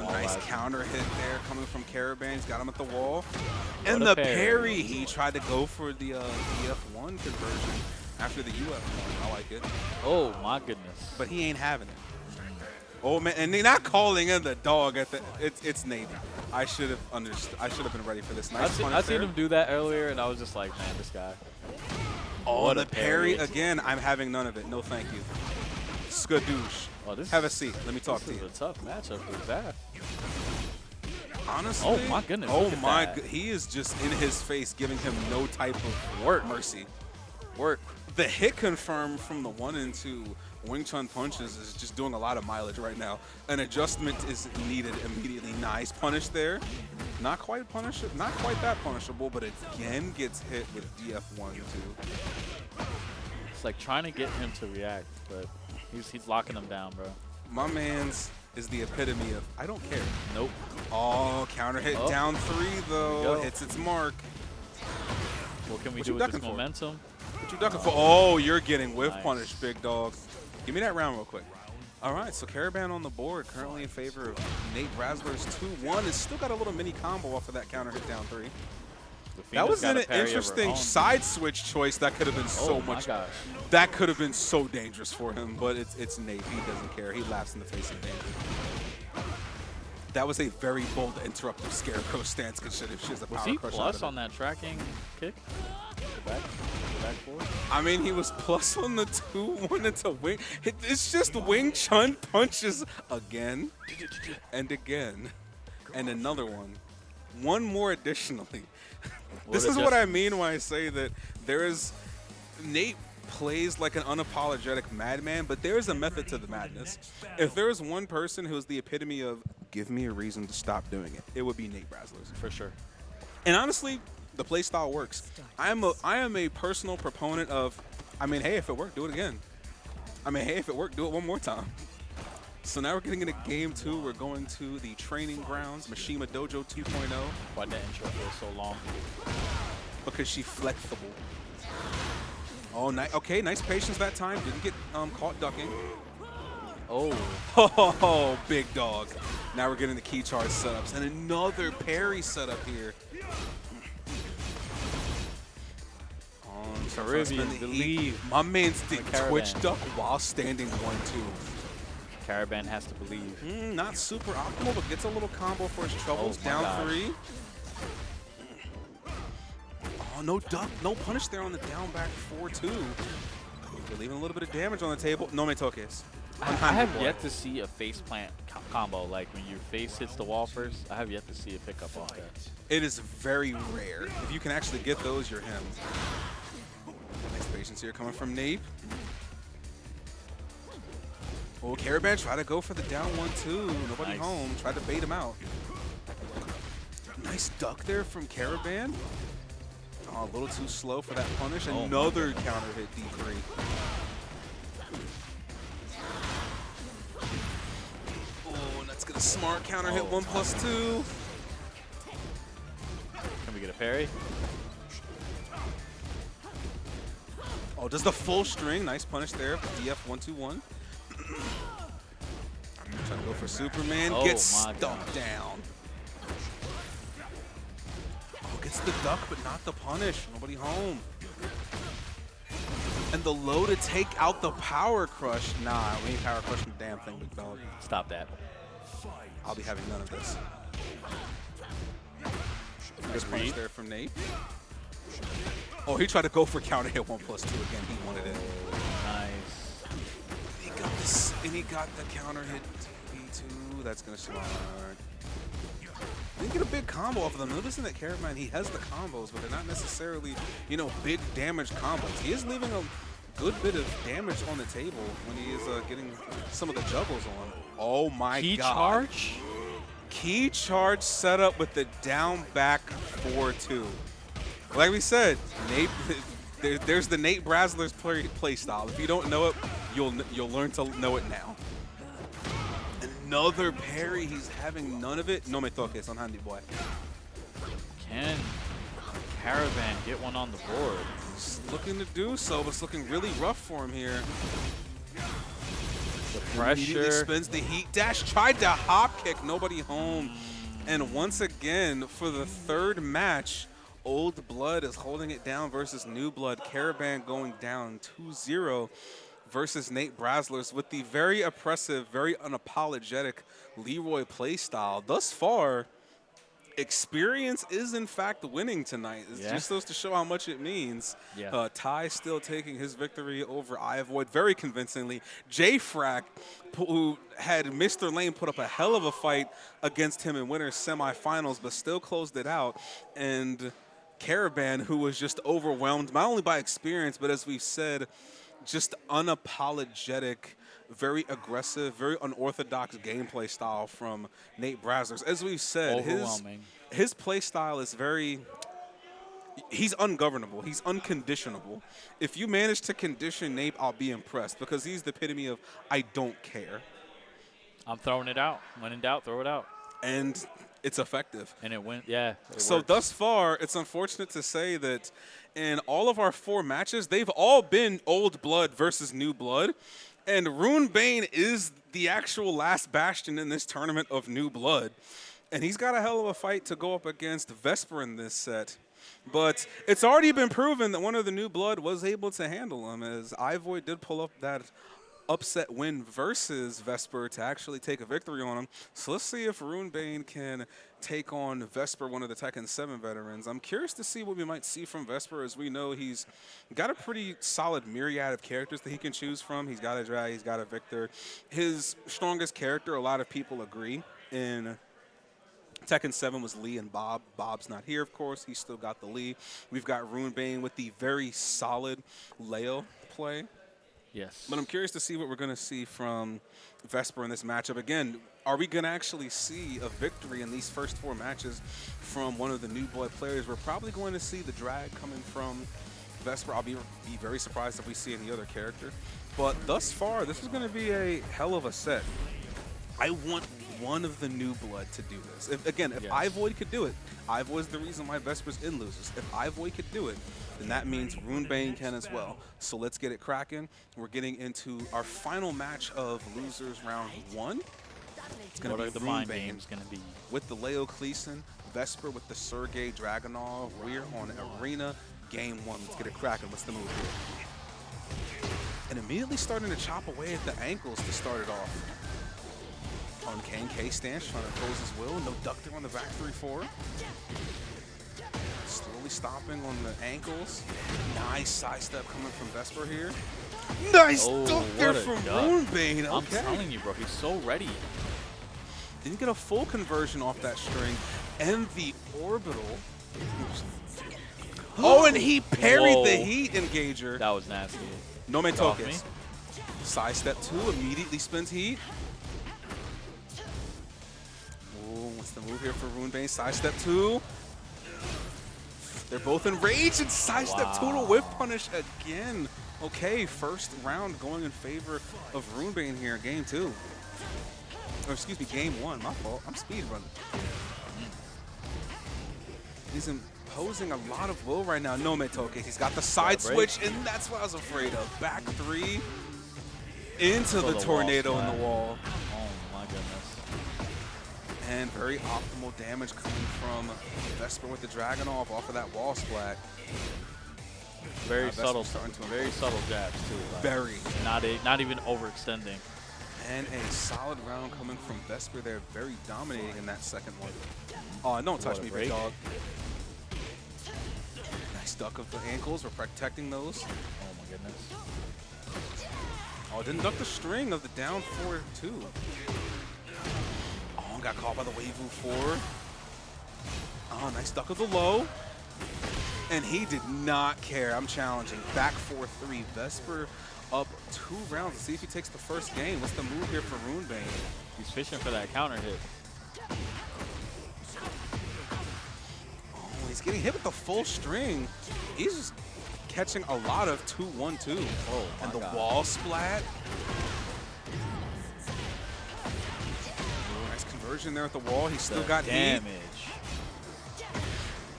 nice counter hit there coming from Caravan. He's got him at the wall. What And a the parry. parry, he tried to go for the F1 conversion after the UF1. I like it. Oh my goodness. But he ain't having it. Oh man, and they're not calling in the dog at the. It's Navy. I should have understood. I should have been ready for this. Nice punish I seen there. him do that earlier, and I was just like, man, this guy. Oh, What the a parry parry. again. I'm having none of it. No, thank you. Skadoosh. Oh, this Have a is- seat. Let me talk This to is you. a tough matchup for Zaf. Honestly. Oh my goodness. Oh look at my. that. He is just in his face, giving him no type of Work. mercy. Work. The hit confirm from the 1 and 2 Wing Chun punches is just doing a lot of mileage right now. An adjustment is needed immediately. Nice punish there. Not quite that punishable, but again gets hit with DF1 too. It's like trying to get him to react, but he's locking him down, bro. My man's is the epitome of I don't care. Nope. Oh, counter hit Oh. down 3 though. go. Hits its mark. What can we What do you with ducking this for? momentum? What you ducking for? Oh, you're getting whiff Nice. punish, big dog. Give me that round real quick. All right, so Caravan on the board, currently in favor of Nate Brasler's 2-1. It's still got a little mini combo off of that counter hit down 3. That was got an a parry of her interesting own. side switch choice. That could have been so Oh my much. gosh. That could have been so dangerous for him, but it's Nate. He doesn't care. He laughs in the face of danger. That was a very bold interruptive scarecrow stance considering she has a Was power he crush out plus of it. on that tracking kick? The back forward? I mean, he was plus on the 2-1 into wing. It's just Wing Chun punches again and again and another one. One more additionally. This is what I mean when I say that there is Nate plays like an unapologetic madman, but there is a method to the madness. If there is one person who is the epitome of give me a reason to stop doing it, it would be Nate Braslers. For sure. And honestly, the play style works. I am a personal proponent of, I mean, hey, if it worked, do it again. I mean, hey, if it worked, do it one more time. So now we're getting into game 2. We're going to the training grounds, Mishima Dojo 2.0. Why'd that intro feel so long? Because she's flexible. Oh, okay, nice patience that time. Didn't get caught ducking. Oh. Oh, big dog. Now we're getting the key charge setups. And another parry setup here. Caribbean, believe. My man's did Caravan. Twitch duck while standing 1-2. Caravan has to believe. Not super optimal, but gets a little combo for his troubles. Oh my Down gosh. 3. Oh, no duck, no punish there on the down back 4-2. They're leaving a little bit of damage on the table. No me toques. I have yet to see a face plant combo, like when your face hits the wall first. I have yet to see a pickup off that. It is very rare. If you can actually get those, you're him. Nice patience here coming from Nape. Oh, Caravan tried to go for the down 1-2. Nobody Nice. home. Tried to bait him out. Nice duck there from Caravan. Oh, a little too slow for that punish. Oh, Another counter hit D3. Oh, let's get a smart counter hit 1+2. Can we get a parry? Oh, does the full string. Nice punish there. DF121. Trying to go for Superman. Oh, Gets my stumped down. Oh, gets the duck, but not the punish. Nobody home. And the low to take out the power crush. Nah, we ain't power crushing the damn thing, big dog. Stop that. I'll be having none of this. Good punish there from Nate. Oh, he tried to go for counter hit 1+2 again. He wanted it. Nice. He got this, and he got the counter hit B2. That's gonna smart. Didn't get a big combo off of them. Noticing that Caravan, he has the combos, but they're not necessarily, you know, big damage combos. He is leaving a good bit of damage on the table when he is getting some of the juggles on. Oh my Key god. charge? Key charge set up with the down back 4-2. Like we said, Nate, there's the Nate Brazzler's play style. If you don't know it, you'll learn to know it now. Another parry. He's having none of it. No me toques on Handy Boy. Can Caravan get one on the board? He's looking to do so, but it's looking really rough for him here. The Immediately pressure. spins the heat dash. Tried to hop kick. Nobody home. And once again, for the third match, Old Blood is holding it down versus New Blood. Caravan going down 2-0 versus Nate Brazzlers with the very oppressive, very unapologetic Leroy playstyle. Thus far, experience is in fact winning tonight. It just goes to show how much it means. Yeah. Ty still taking his victory over Ivoid very convincingly. J-Frack, who had Mr. Lane put up a hell of a fight against him in winners semifinals, but still closed it out. And Caravan, who was just overwhelmed, not only by experience, but as we've said, just unapologetic, very aggressive, very unorthodox gameplay style from Nate Brazzlers. As we've said, his play style is he's ungovernable. He's unconditionable. If you manage to condition Nate, I'll be impressed because he's the epitome of I don't care. I'm throwing it out. When in doubt, throw it out. And it's effective. And it went, yeah. So works. thus far, it's unfortunate to say that in all of our 4 matches, they've all been Old Blood versus New Blood. And Rune Bane is the actual last bastion in this tournament of New Blood. And he's got a hell of a fight to go up against Vesper in this set. But it's already been proven that one of the New Blood was able to handle him, as Ivoid did pull up that upset win versus Vesper to actually take a victory on him. So let's see if Rune Bane can take on Vesper, one of the Tekken 7 veterans. I'm curious to see what we might see from Vesper, as we know he's got a pretty solid myriad of characters that he can choose from. He's got a Drag, he's got a Victor. His strongest character, a lot of people agree, in Tekken 7 was Lee and Bob. Bob's not here, of course. He's still got the Lee. We've got Rune Bane with the very solid Leo play. Yes. But I'm curious to see what we're going to see from Vesper in this matchup. Again, are we going to actually see a victory in these first 4 matches from one of the New Blood players? We're probably going to see the drag coming from Vesper. I'll be very surprised if we see any other character. But thus far, this is going to be a hell of a set. I want one of the New Blood to do this. If Ivoid could do it, Ivoid's the reason why Vesper's in loses. If Ivoid could do it, then that means Rune Bane can as well. So let's get it cracking. We're getting into our final match of losers round 1. It's going to be the Rune mind Bane game's gonna be? with the Leo Cleason, Vesper with the Sergei Dragunov. We're on Arena Game 1. Let's get it cracking. What's the move here? And immediately starting to chop away at the ankles to start it off. On K stance, trying to impose his will. No duck there on the back 3-4. Slowly stopping on the ankles. Nice side step coming from Vesper here. Nice duck there from Rune Bane. I'm telling you, bro, he's so ready. Didn't get a full conversion off that string. And the orbital. Oh, and he parried the heat engager. That was nasty. No me toques. Side step 2, immediately spins heat. What's the move here for Rune Bane? Side step 2. They're both enraged, and side step 2 to whiff punish again. Okay, first round going in favor of Rune Bane here in game 2. Or excuse me, game 1. My fault. I'm speed running. imposing a lot of will right now. No Metoke. He's got the side break. switch, and that's what I was afraid of. Back three into the the wall tornado in splat. the wall. Oh my goodness. And very optimal damage coming from Vesper with the Dragon off of that wall splat. Very Vesper's subtle, starting to very subtle jabs too. Like, Very. not even overextending. And a solid round coming from Vesper there, very dominating in that second one. Oh, don't touch What a me, break. big dog. Nice duck of the ankles. We're protecting those. Oh my goodness. Oh, didn't duck the string of the down 4-2. Oh, got caught by the Wavoo 4. Oh, nice duck of the low. And he did not care. I'm challenging. Back 4-3. Vesper up 2 rounds. Let's see if he takes the first game. What's the move here for Runebane? He's fishing for that counter hit. Oh, he's getting hit with the full string. He's just catching a lot of 2-1-2. Oh, and my the God. wall splat. Nice conversion there at the wall. He's still got heat. damage.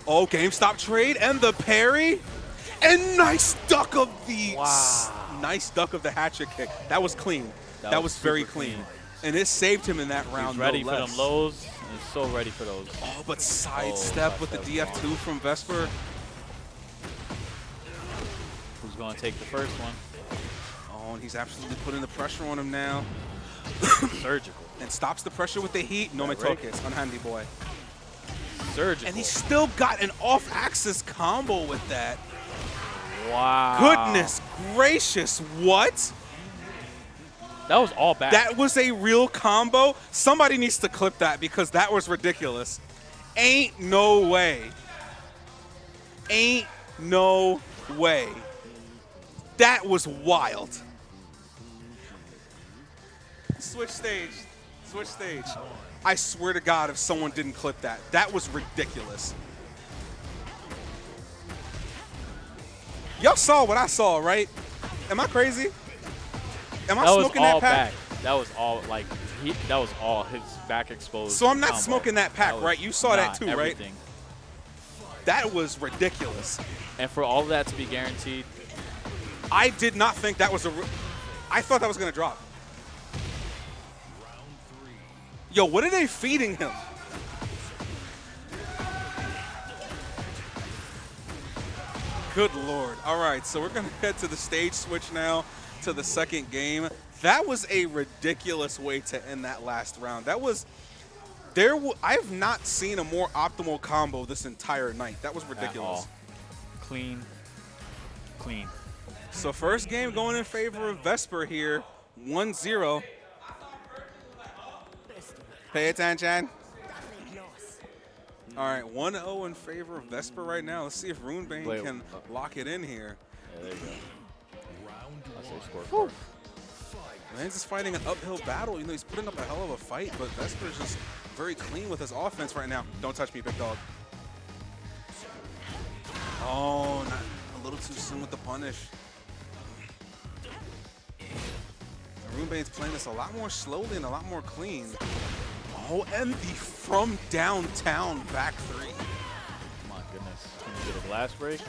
Oh, GameStop trade and the parry. And nice duck of the nice duck of the hatchet kick. That was clean. That was very super clean. And it saved him in that round. He's ready no for less. them lows. He's so ready for those. Oh, but sidestep with the sidestep. DF2 from Vesper. Who's going to take the first one? Oh, and he's absolutely putting the pressure on him now. Surgical. And stops the pressure with the heat. No Metokis, unhandy boy. Surgical. And he still got an off-axis combo with that. Wow. Goodness gracious, what? That was all back. That was a real combo. Somebody needs to clip that because that was ridiculous. Ain't no way. Ain't no way. That was wild. Switch stage. Switch stage. I swear to God, if someone didn't clip that, that was ridiculous. Y'all saw what I saw, right? Am I crazy? Am I that was smoking all that pack? back. That was all like that was all his back exposed. So I'm not combo. smoking that pack, was right? You saw that not too, right? everything. That was ridiculous. And for all of that to be guaranteed, I did not think that was I thought that was going to drop. Yo, what are they feeding him? Good Lord. All right, so we're going to head to the stage switch now to the second game. That was a ridiculous way to end that last round. That was I have not seen a more optimal combo this entire night. That was ridiculous. at all. Clean. So first game going in favor of Vesper here, 1-0. Pay attention. All right, 1-0 in favor of Vesper right now. Let's see if Runebane Wait, can lock it in here. Yeah, there you go. That's a score. Man's just fighting an uphill battle. You know, he's putting up a hell of a fight, but Vesper's just very clean with his offense right now. Don't touch me, big dog. Oh, not a little too soon with the punish. Runebane's playing this a lot more slowly and a lot more clean. Oh, and the from downtown back three. My goodness. Can you get a glass break?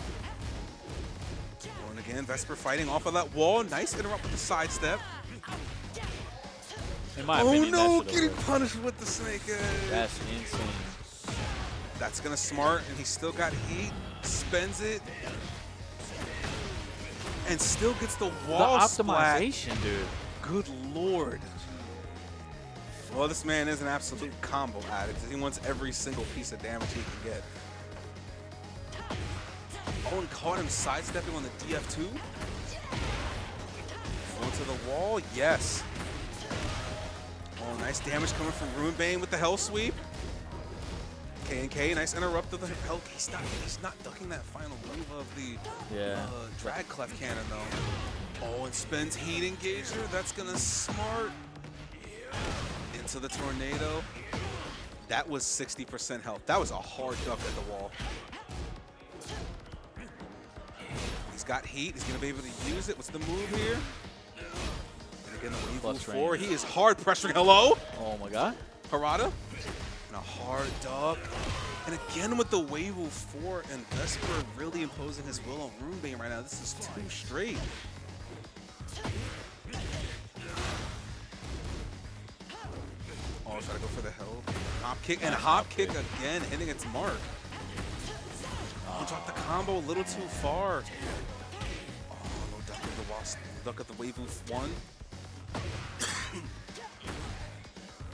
And again, Vesper fighting off of that wall. Nice interrupt with the sidestep. In my Oh opinion, no, that should've getting worked. punished with the snake edge. That's insane. That's gonna smart, and he still got heat. Spends it. And still gets the wall The splat. optimization, dude. Good Lord. Well, this man is an absolute combo addict. He wants every single piece of damage he can get. Oh, and caught him sidestepping on the DF2. Going to the wall, yes. Oh, nice damage coming from Runebane with the Hell Sweep. K&K, nice interrupt of the Hell. He's not ducking that final move of the drag clef cannon though. Oh, and spends heat engager. That's gonna smart into the tornado. That was 60% health. That was a hard duck at the wall. He's got heat. He's gonna be able to use it. What's the move here? And again, the Plus Weevil 4. range. He is hard pressuring. Hello? Oh my god. Harada. And a hard duck. And again with the wave of 4 and Vesper really imposing his will on Runebane right now. This is 2 straight. Oh, try to go for the help. Hop kick and hop kick again, hitting its mark. Oh, dropped the combo a little too far. Oh, no duck of the wasp, duck of the wave of 1.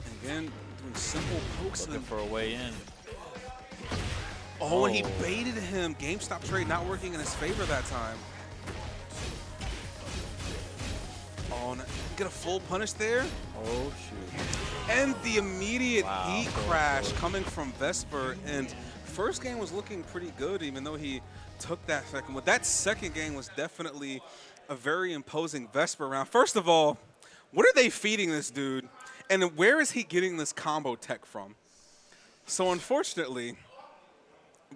And again, doing simple pokes. Looking for a way in. Oh, and he baited him. GameStop trade not working in his favor that time. Oh, no. Get a full punish there. Oh, shoot. And the immediate heat crash coming from Vesper. And first game was looking pretty good, even though he took that second one. That second game was definitely a very imposing Vesper round. First of all, what are they feeding this dude? And where is he getting this combo tech from? So unfortunately,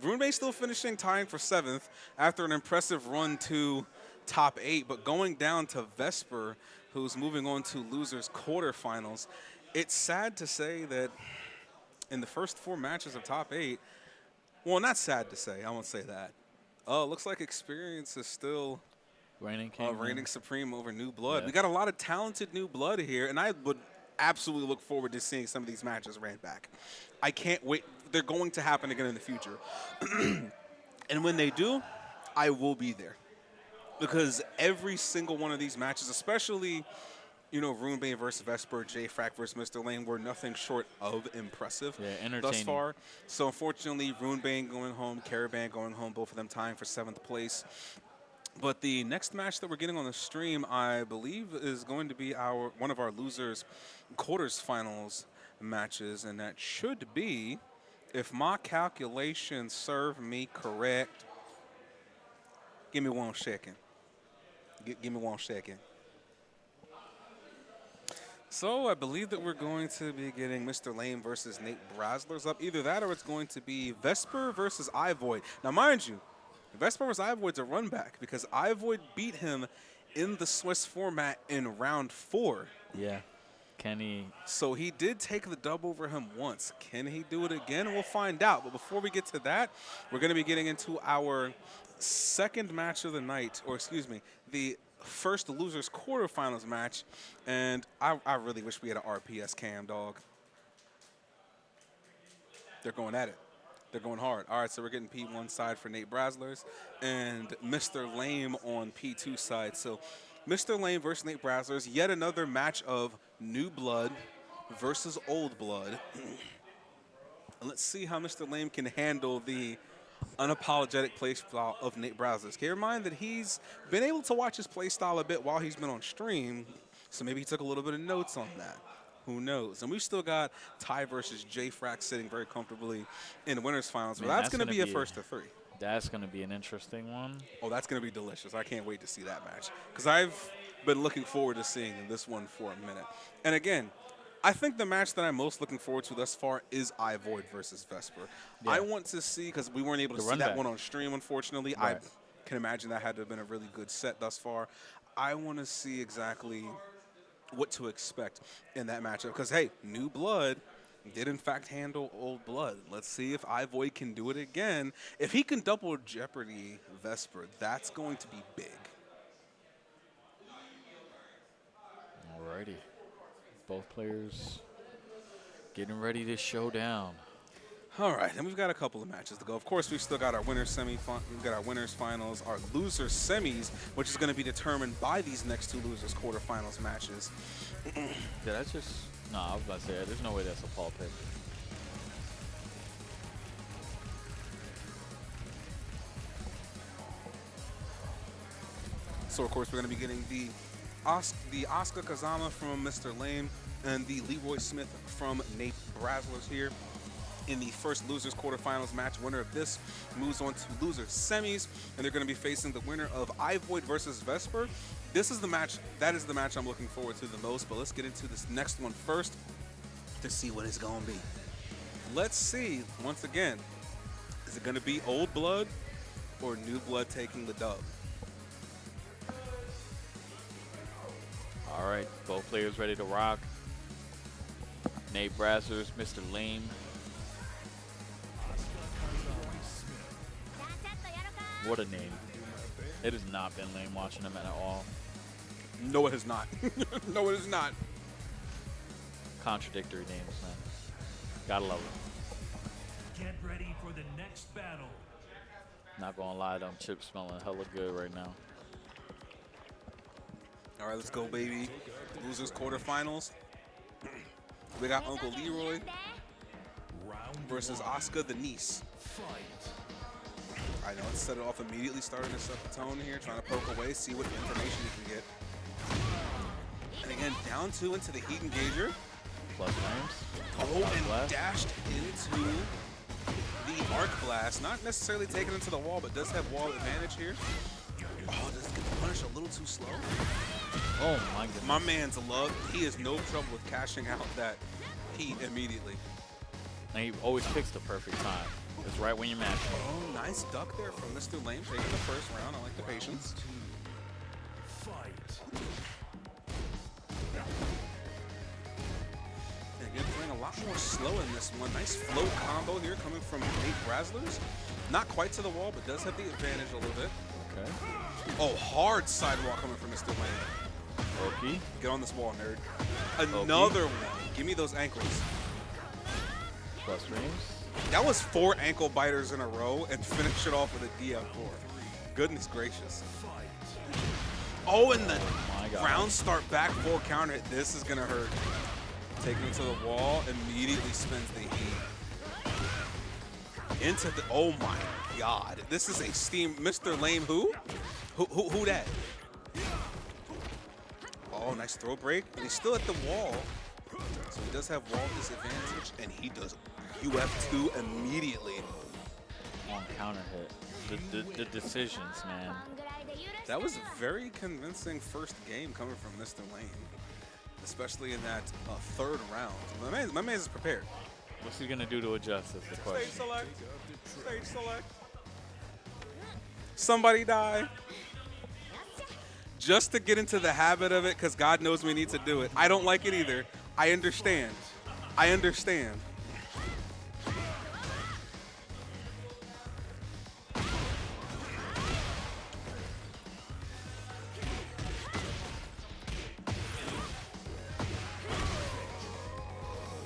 Runebane still finishing tying for 7th after an impressive run to top 8, but going down to Vesper, who's moving on to losers quarterfinals. It's sad to say that in the first 4 matches of top 8, well, not sad to say, I won't say that. Looks like Experience is still reigning supreme over New Blood. Yeah. We got a lot of talented New Blood here, and I would absolutely look forward to seeing some of these matches ran back. I can't wait. They're going to happen again in the future. And when they do, I will be there. Because every single one of these matches, especially, you know, Runebane versus Vesper, JFrag versus Mr. Lane, were nothing short of impressive thus far. So unfortunately, Runebane going home, Caravan going home, both of them tying for 7th place. But the next match that we're getting on the stream, I believe, is going to be one of our losers quarters finals matches, and that should be, if my calculations serve me correct, give me 1 second. Give me 1 second. So I believe that we're going to be getting Mr. Lame versus Nate Braslers up. Either that or it's going to be Vesper versus iVoid. Now, mind you, Vesper versus iVoid's a run back because iVoid beat him in the Swiss format in round 4. Yeah. Can he? So he did take the dub over him once. Can he do it again? We'll find out. But before we get to that, we're going to be getting into our second match of the night, or excuse me, the first losers quarterfinals match. And I really wish we had an RPS cam, dog. They're going at it. They're going hard. All right, so we're getting P1 side for Nate Braslers and Mr. Lame on P2 side. So Mr. Lame versus Nate Braslers, yet another match of New Blood versus Old Blood. Let's see how Mr. Lame can handle the unapologetic playstyle of Nate Braslers. Keep in mind that he's been able to watch his playstyle a bit while he's been on stream, so maybe he took a little bit of notes on that. Who knows? And we've still got Ty versus JFrag sitting very comfortably in the winners finals. But that's going to be a first of 3. That's going to be an interesting one. Oh, that's going to be delicious. I can't wait to see that match because I've been looking forward to seeing this one for a minute. And again, I think the match that I'm most looking forward to thus far is iVoid versus Vesper. Yeah. I want to see, because we weren't able to see that one on stream, unfortunately. Right. I can imagine that had to have been a really good set thus far. I want to see exactly what to expect in that matchup because, hey, New Blood did in fact handle Old Blood. Let's see if iVoid can do it again. If he can double Jeopardy Vesper, that's going to be big. Alrighty. Both players getting ready to show down. All right, and we've got a couple of matches to go. Of course, we've still got our winners we've got our winners finals, our losers semis, which is going to be determined by these next 2 losers quarterfinals matches. Did I just? No, I was about to say there's no way that's a Paul pick. So of course we're going to be getting the Oscar Kazama from Mr. Lame and the Leroy Smith from Nate Braslers here. In the first losers quarterfinals match, winner of this moves on to losers semis, and they're going to be facing the winner of iVoid versus Vesper. This is the match. That is the match I'm looking forward to the most. But let's get into this next one first to see what it's going to be. Let's see. Once again, is it going to be Old Blood or New Blood taking the dub? All right, both players ready to rock. Nate Braslers, Mr. Lame. What a name. It has not been lame watching him at all. No, it has not. No, it is not. Contradictory names, man. Gotta love him. Get ready for the next battle. Not gonna lie, them chips smelling hella good right now. All right, let's go, baby. Losers quarterfinals. We got Uncle Leroy versus Asuka, the niece. I know, let's set it off immediately, starting to set the tone here, trying to poke away, see what information you can get. And again, down 2 into the heat engager. Plus names. Oh, and dashed into the arc blast. Not necessarily taken into the wall, but does have wall advantage here. Oh, does it get punished a little too slow? Oh my goodness. My man's love, he has no trouble with cashing out that heat immediately. And he always picks the perfect time. It's right when you match him. Oh, nice duck there from Mr. Lame, taking the first round. I like the patience. And again, playing a lot more slow in this one. Nice float combo here coming from 8 Razzlers. Not quite to the wall, but does have the advantage a little bit. Okay. Oh, hard sidewalk coming from Mr. Lame. Okay. Get on this wall, nerd. Another one. Give me those ankles. Plus streams. That was 4 ankle biters in a row and finish it off with a DF4. Goodness gracious. Oh, and the ground start back 4 counter hit. This is going to hurt. Taking it to the wall, immediately spins the heat. Into the, oh my God. This is a steam, Mr. Lame who? Who that? Oh, nice throw break. And he's still at the wall. So he does have wall disadvantage, and he does UF2 immediately. On counter hit. The decisions, man. That was a very convincing first game coming from Mr. Lane, especially in that 3rd round. My man is prepared. What's he gonna do to adjust is the question. Stage select. Stage select. Somebody die. Just to get into the habit of it, because God knows we need to do it. I don't like it either. I understand. I understand.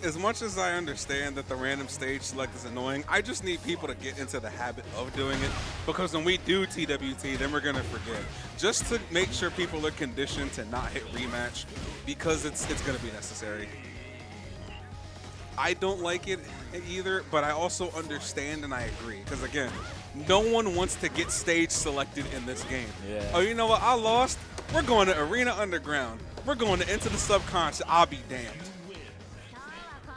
As much as I understand that the random stage select is annoying, I just need people to get into the habit of doing it, because when we do TWT, then we're gonna forget. Just to make sure people are conditioned to not hit rematch, because it's gonna be necessary. I don't like it either, but I also understand and I agree, because again, no one wants to get stage selected in this game. Yeah. Oh, you know what? I lost. We're going to Arena Underground. We're going to Into the Subconscious. I'll be damned.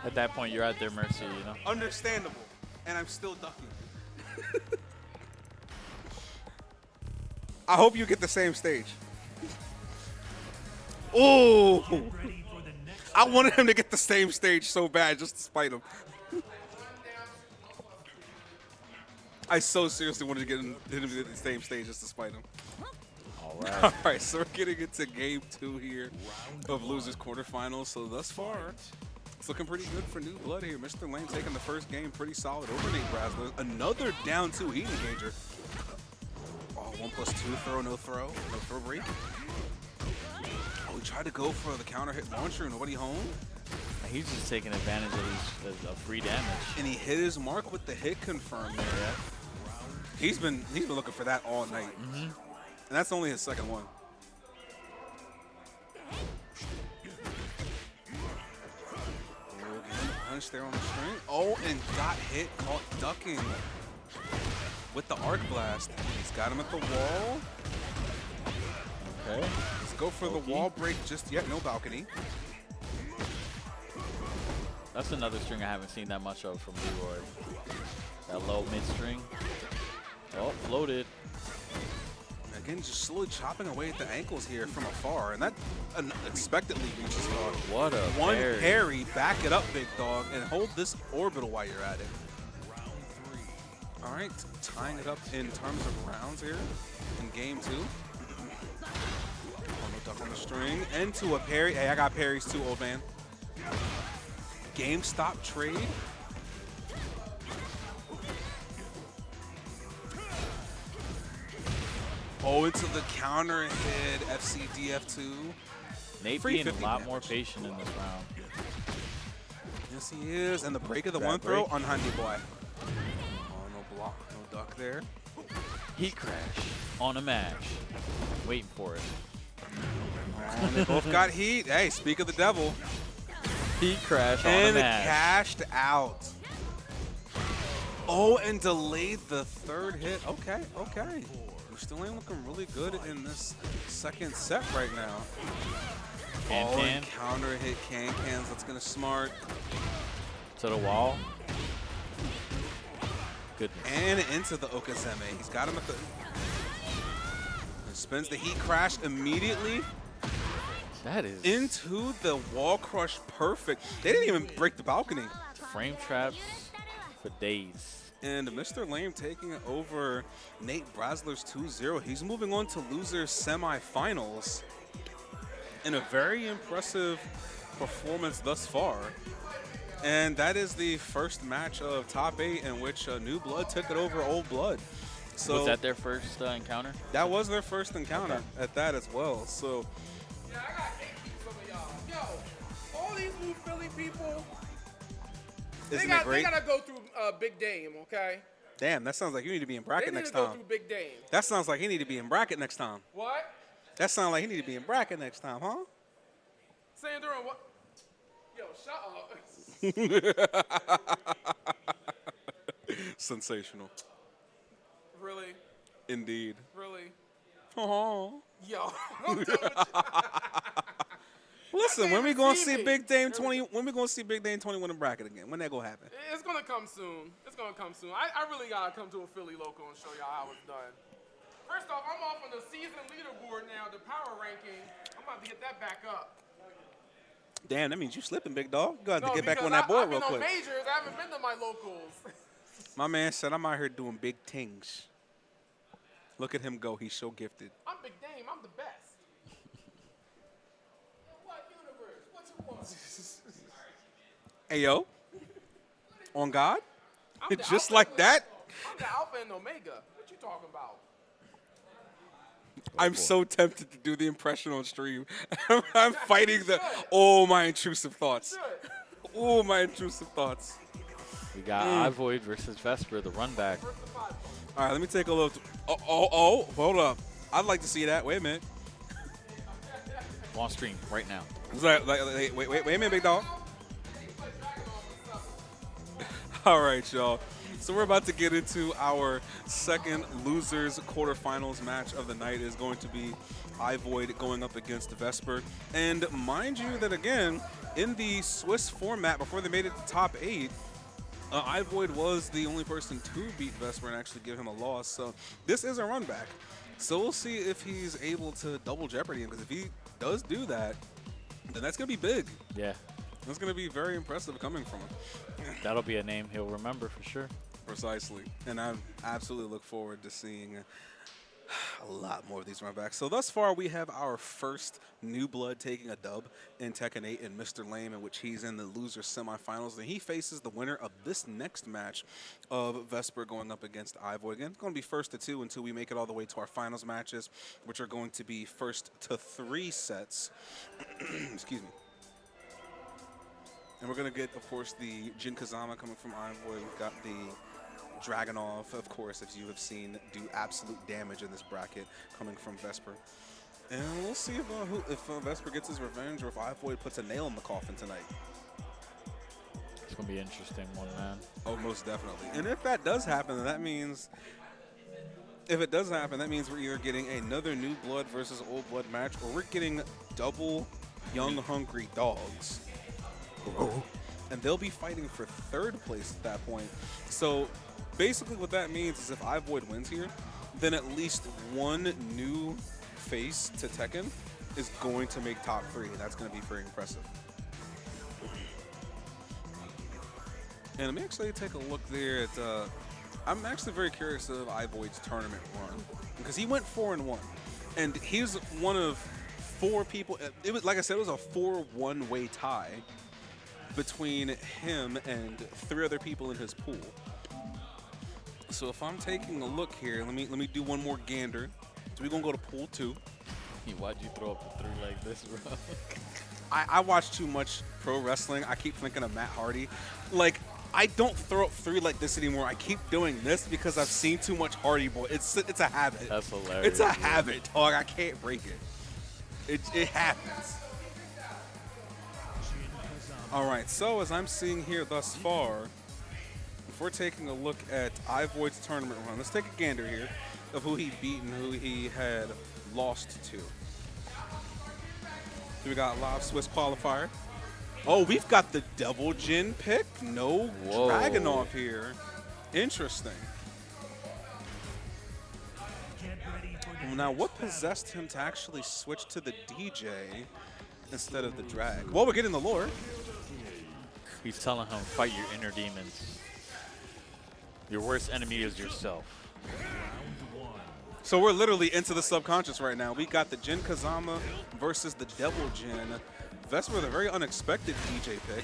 At that point, you're at their mercy, you know? Understandable. And I'm still ducking. I hope you get the same stage. Oh! I wanted him to get the same stage so bad just to spite him. I so seriously wanted to get him to get the same stage just to spite him. All right. All right, so we're getting into game 2 here of Losers quarterfinals. So thus far, it's looking pretty good for New Blood here. Mr. Lane taking the first game pretty solid over Nate Razzler. Another down 2 heat engager. Oh, 1+2 throw, no throw break. Oh, he tried to go for the counter hit launcher, nobody home. He's just taking advantage of these free damage. And he hit his mark with the hit confirm there. Yeah. He's been looking for that all night. And that's only his second one. Punch there on the string. Oh, and got hit, caught ducking with the arc blast. He's got him at the wall. Okay. Let's go for the wall break just yet. No balcony. That's another string I haven't seen that much of from Leroy. That low mid string. Oh, floated. Again, just slowly chopping away at the ankles here from afar, and that unexpectedly reaches dog. What a one parry. parry, back it up, big dog, and hold this orbital while you're at it. All right, tying it up in terms of rounds here in game 2. Oh, no duck on the string, into a parry. Hey, I got parries too, old man. GameStop trade. Oh, into the counter hit, FCDF2. Nate Free being a 50 lot damage. more patient in this round. Yes, he is. And the break of the That one throw break. on Handy Boy. Oh, no block, no duck there. Heat crash on a match. Waiting for it. And they both got heat. Hey, speak of the devil. Heat crash on And a it match. cashed out. Oh, and delayed the third hit. Okay, okay. We still ain't looking really good in this second set right now. Can Oh, can and counter hit cans. That's gonna smart. to the wall. Goodness. And into the Okazeme. He's got him at the. Spins the heat crash immediately That is into the wall crush. Perfect. They didn't even break the balcony. frame traps for days. And Mr. Lame taking it over Nate Brasler's 2-0. He's moving on to losers semifinals in a very impressive performance thus far. And that is the first match of top 8 in which New Blood took it over Old Blood. So Was that their first encounter? that was their first encounter at that as well. So Yeah, I got hate some of y'all. Yo, all these new Philly people, isn't they it great? gotta go through Big Dame, okay? Damn, that sounds like you need to be in They bracket need next to go time. through Big Dame. That sounds like he need to be in bracket next time. What? That sounds like he need to be in bracket next time, huh? Saying during what? Yo, shut up. Sensational. Really? Indeed. Really? Oh. Yo, I'm done with you. Listen, can't when we even gonna see see me. Big Dame 20? When we gonna see Big Dame 21 in bracket again? When that gonna happen? It's gonna come soon. It's gonna come soon. I really gotta come to a Philly local and show y'all how it's done. First off, I'm off on the season leaderboard now, the power ranking. I'm about to get that back up. Damn, that means you slipping, big dog. You got to No, get back because on that board I've real been on quick. majors. I haven't been to my locals. My man said I'm out here doing big things. Look at him go. He's so gifted. I'm Big Dame. I'm the best. What universe? What you want? Hey yo, on God, I'm the just alpha like and- that. I'm the alpha and omega. What you talking about? I'm so tempted to do the impression on stream. I'm fighting the my intrusive thoughts. Good. Oh, my intrusive thoughts. We got Ivoid versus Vesper, the run back. All right, let me take a look. Oh, hold up. I'd like to see that. Wait a minute. On stream right now. It's like, wait a minute, big dog. All right, y'all. So we're about to get into our second losers quarterfinals match of the night. Is going to be Ivoid going up against Vesper. And mind you that, again, in the Swiss format, before they made it to top 8, Ivoid was the only person to beat Vesper and actually give him a loss. So this is a run back. So we'll see if he's able to double jeopardy him, because if he does do that, then that's going to be big. Yeah, That's going to be very impressive coming from him. that'll be a name he'll remember for sure. Precisely. And I absolutely look forward to seeing a lot more of these run backs. So thus far, we have our first new blood taking a dub in Tekken 8 and Mr. Lame, in which he's in the loser semifinals. And he faces the winner of this next match of Vesper going up against Ivoid. Again, it's going to be first to 2 until we make it all the way to our finals matches, which are going to be first to 3 sets. Excuse me. And we're going to get, of course, the Jin Kazama coming from Ivoid. We've got the Dragunov, of course, as you have seen, do absolute damage in this bracket coming from Vesper. And we'll see if Vesper gets his revenge or if Ivoid puts a nail in the coffin tonight. It's gonna be an interesting one, man. Oh, most definitely. And if that does happen, then that means, we're either getting another New Blood versus Old Blood match, or we're getting double Young Hungry Dogs. And they'll be fighting for third place at that point. So basically what that means is if Ivoid wins here, then at least one new face to Tekken is going to make top 3. And that's going to be very impressive. And let me actually take a look there at, I'm actually very curious of Ivoid's tournament run, because he went 4-1. And he's one of 4 people. It was, like I said, it was a 4-1 way tie between him and 3 other people in his pool. So if I'm taking a look here, let me do one more gander So we're going to go to pool 2. Why'd you throw up the 3 like this, bro? I watch too much pro wrestling. I keep thinking of Matt Hardy. Like, I don't throw up 3 like this anymore. I keep doing this because I've seen too much Hardy Boy. It's a habit. That's hilarious. It's a habit, dog. I can't break it. It happens. All right, so as I'm seeing here thus far, if we're taking a look at Ivoid's tournament run, let's take a gander here of who he beat and who he had lost to. So we got Live Swiss qualifier. Oh, we've got the Devil Jin pick. No Dragunov here. Interesting. Well, now, what possessed him to actually switch to the DJ instead of the drag? Well, we're getting the lore. He's telling him, fight your inner demons. Your worst enemy is yourself. So we're literally into the subconscious right now. We got the Jin Kazama versus the Devil Jin. Vesper with a very unexpected DJ pick.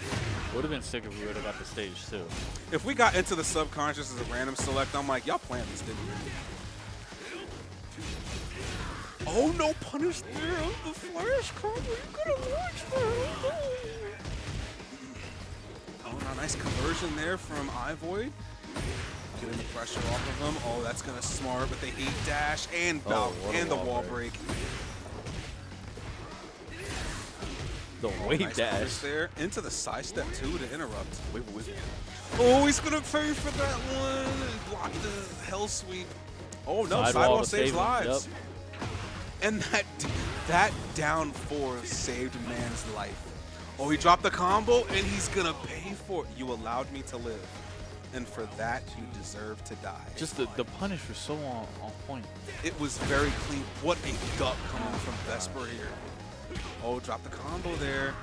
Would have been sick if we would have got the stage too. If we got into the subconscious as a random select, I'm like, y'all planned this, didn't you? Oh, no punish there. The flash combo. You could have watched that. Oh, no, nice conversion there from Ivoid. Getting the pressure off of him. Oh, that's going to smart, but the heat dash and the wall break. The wave nice dash there into the side step too to interrupt. Oh, he's gonna pay for that one. Block the hell sweep. Oh no, sidewall saves lives. Yep. And that down 4 saved man's life. Oh, he dropped the combo and he's gonna pay for it. You allowed me to live, and for that you deserve to die. Just the punish was so on point. It was very clean. What a duck coming from Vesper here. Oh, drop the combo there.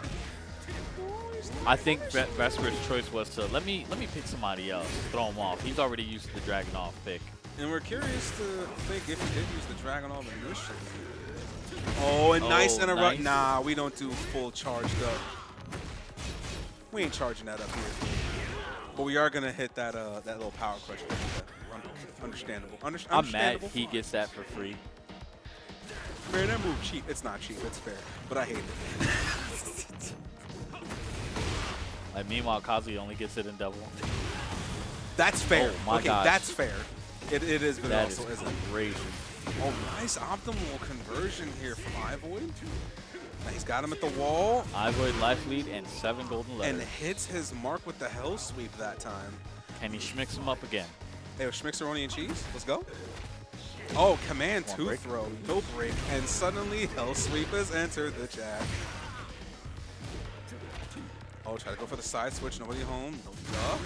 I think Vesper's choice was to let me pick somebody else, throw him off. He's already used the Dragunov pick. And we're curious to think if he did use the Dragunov initially. Oh, and nice interrupt. Nice. Nah, we don't do full charged up. We ain't charging that up here. But we are gonna hit that that little power crush. Understandable. I'm mad he gets that for free. Man, that move cheap. It's not cheap. It's fair, but I hate it. Like meanwhile, Kazuya only gets it in double. That's fair. Oh my okay, gosh. That's fair. It is, but that it also isn't. Crazy. Oh, nice optimal conversion here from Ivoid. Now he's got him at the wall. Ivoid life lead and 7 golden letters. And hits his mark with the hell sweep that time. Can he schmicks him up again? Hey, Schmixeroni and cheese. Let's go. Oh, command 2 throw, no break, and suddenly Hell Sweep has entered the chat. Oh, try to go for the side switch, nobody home, no duh.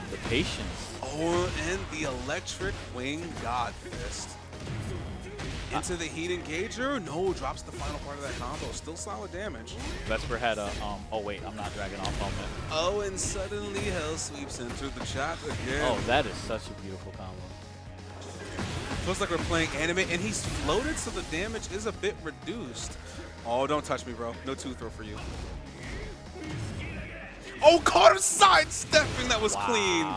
The patience. Oh, and the electric wing God fist. Into the heat engager, no, drops the final part of that combo, still solid damage. Vesper had a, oh wait, I'm not dragging off moment. Oh, and suddenly Hell Sweeps into the chat again. Oh, that is such a beautiful combo. Feels like we're playing anime, and he's floated, so the damage is a bit reduced. Oh, don't touch me, bro. No 2 throw for you. Oh, caught him sidestepping. That was clean.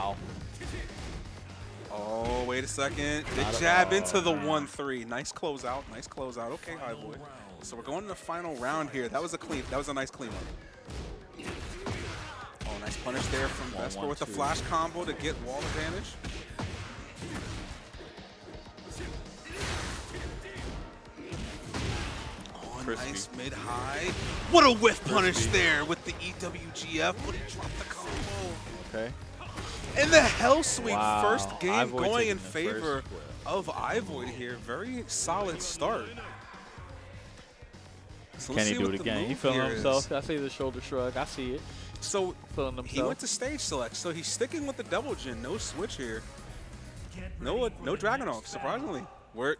Oh, wait a second. The jab into the 1-3. Nice closeout. Nice closeout. Okay, Ivoid. So we're going to the final round here. That was a nice clean one. Oh, nice punish there from Vesper with the flash combo to get wall advantage. Oh, nice mid-high. What a whiff punish there with the EWGF, but he dropped the combo. Okay. And the Hell Sweep first game Ivoid going in favor of Ivoid here. Very solid start. So Can he do it again? He feeling himself. I see the shoulder shrug. I see it. So feeling himself. He went to stage select. So he's sticking with the Devil Jin. No switch here. No Dragunov, surprisingly. We're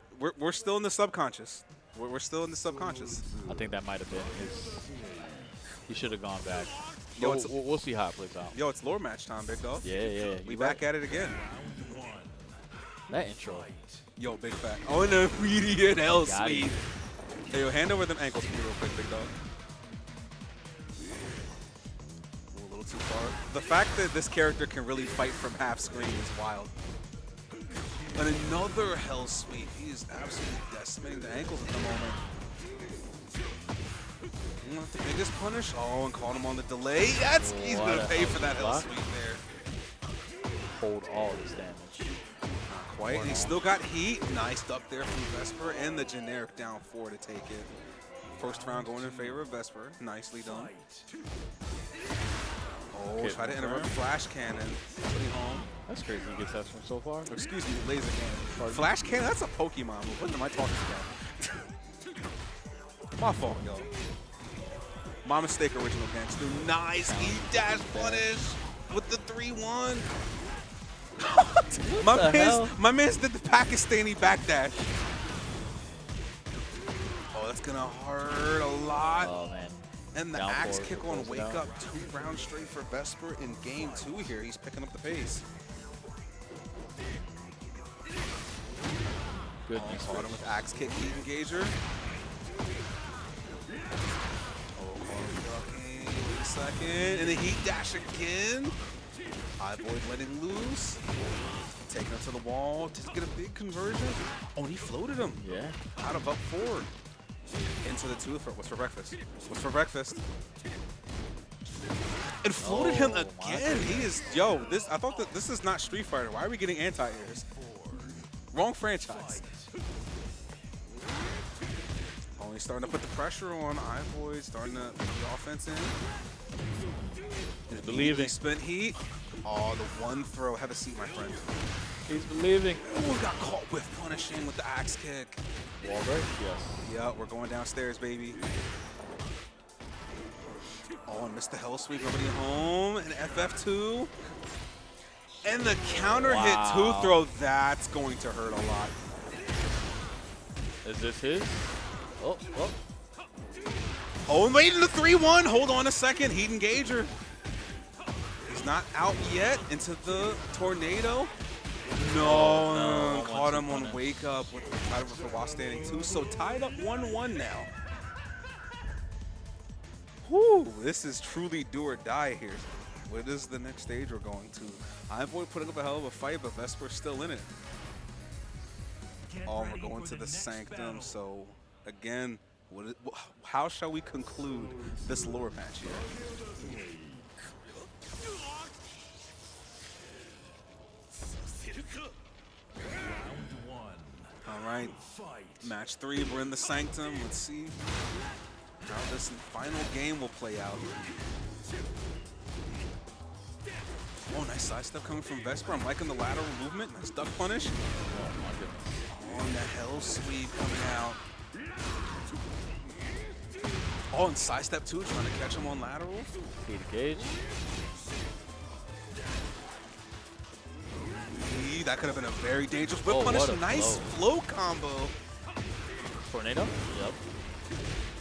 still in the subconscious. We're still in the subconscious. I think that might have been his. He should have gone back. Yo, we'll see how it plays out. Yo, it's lore match time, big dog. Yeah. We back at it again. That intro. Yo, big fat. Oh, and an immediate Hell Sweep. Hey, yo, hand over them ankles for me real quick, big dog. A little too far. The fact that this character can really fight from half screen is wild. And another hell sweep. He is absolutely decimating the ankles at the moment. Not the biggest punish. Oh, and caught him on the delay. He's going to pay for that hell sweep there. Hold all this damage. Quite. He still got heat. Nice duck there from Vesper. And the generic down 4 to take it. First round going in favor of Vesper. Nicely done. Oh, try to interrupt flash cannon. Pretty home. That's crazy. He gets that from so far. Excuse me, laser cannon. Flash cannon? That's a Pokemon move. What am I talking about? My fault, yo. My mistake, original gangster. Nice E-dash punish with the 3-1. my man's did the Pakistani backdash. Oh, that's gonna hurt a lot. Oh man. And the axe kick on wake up 2 rounds straight for Vesper in game 2 here. He's picking up the pace. Good. Caught him with axe kick heat engager. Oh, ducking. Wait a second. And the heat dash again. High Void letting loose. Taking him to the wall to get a big conversion. Oh, and he floated him. Yeah. Out of up 4. Into the 2 throw. What's for breakfast? What's for breakfast? And floated him again. He is, yo, I thought that this is not Street Fighter. Why are we getting anti-airs? Wrong franchise. Oh, he's starting to put the pressure on iVoid, starting to put the offense in. He's believing. Spent heat. Oh, the 1 throw. Have a seat, my friend. He's believing. Oh, got caught with punishing with the axe kick. Wall break? Yes. Yeah, we're going downstairs, baby. Oh, and missed the hell sweep. Nobody home. And FF2. And the counter hit 2 throw. That's going to hurt a lot. Is this his? Oh, oh. Oh, and waiting the 3-1. Hold on a second. Heat engager. He's not out yet into the tornado. No, caught him on wake up with the title for while standing 2. So tied up 1-1 now. Whew, this is truly do or die here. What is the next stage we're going to? iVoid putting up a hell of a fight, but Vesper's still in it. Oh, we're going to the Sanctum. So again, how shall we conclude this lore match here? All right, match 3, we're in the Sanctum. Let's see how this final game will play out. Oh, nice sidestep coming from Vesper. I'm liking the lateral movement. Nice duck punish. Oh my goodness. Oh, and the hell sweep coming out. Oh, and sidestep 2, trying to catch him on lateral. Heat gauge. That could have been a very dangerous whip punish. Nice flow combo. Tornado? Yep.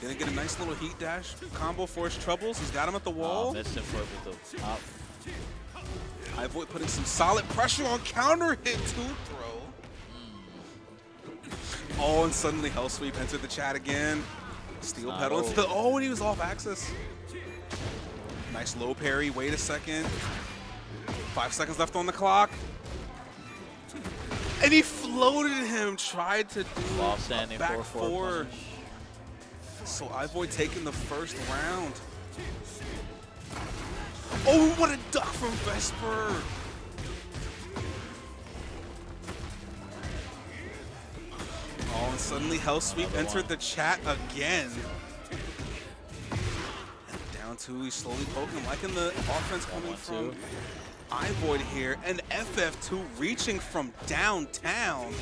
Gonna get a nice little heat dash combo for his troubles. He's got him at the wall. Missed him for it with the top. iVoid putting some solid pressure on counter hit 2 throw. Oh, and suddenly Hell Sweep entered the chat again. Steel pedal into the, oh, and he was off axis. Nice low parry. Wait a second. 5 seconds left on the clock. And he floated him, tried to do while standing back 4-4. So iVoid taking the first round. Oh, what a duck from Vesper. Oh, and suddenly Hell Sweep entered the chat again. And down 2, he's slowly poking, liking the offense coming from iVoid here, and FF2 reaching from downtown.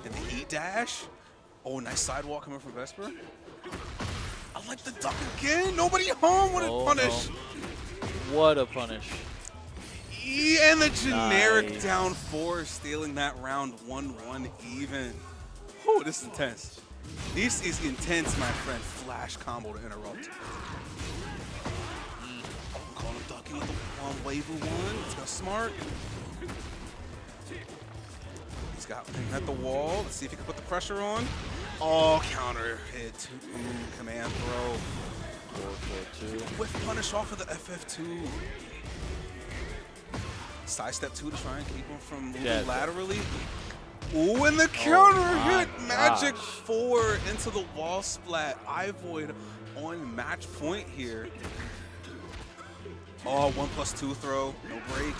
And the E-dash. Oh, nice sidewalk coming from Vesper. I like the duck again. Nobody home. What a punish. No. What a punish. Yeah, and the generic down 4, stealing that round 1-1 even. Whew, this is intense. This is intense, my friend. Flash combo to interrupt. Call him ducking with the waiver 1. Let's go smart. He's got him at the wall. Let's see if he can put the pressure on. Oh, counter hit. Command throw. 4-4-2. Whiff punish off of the FF2. Sidestep 2 to try and keep him from moving Yeah. laterally. Ooh, and the counter my hit. Magic gosh. 4 into the wall splat. Ivoid on match point here. Oh, 1+2 throw. No break.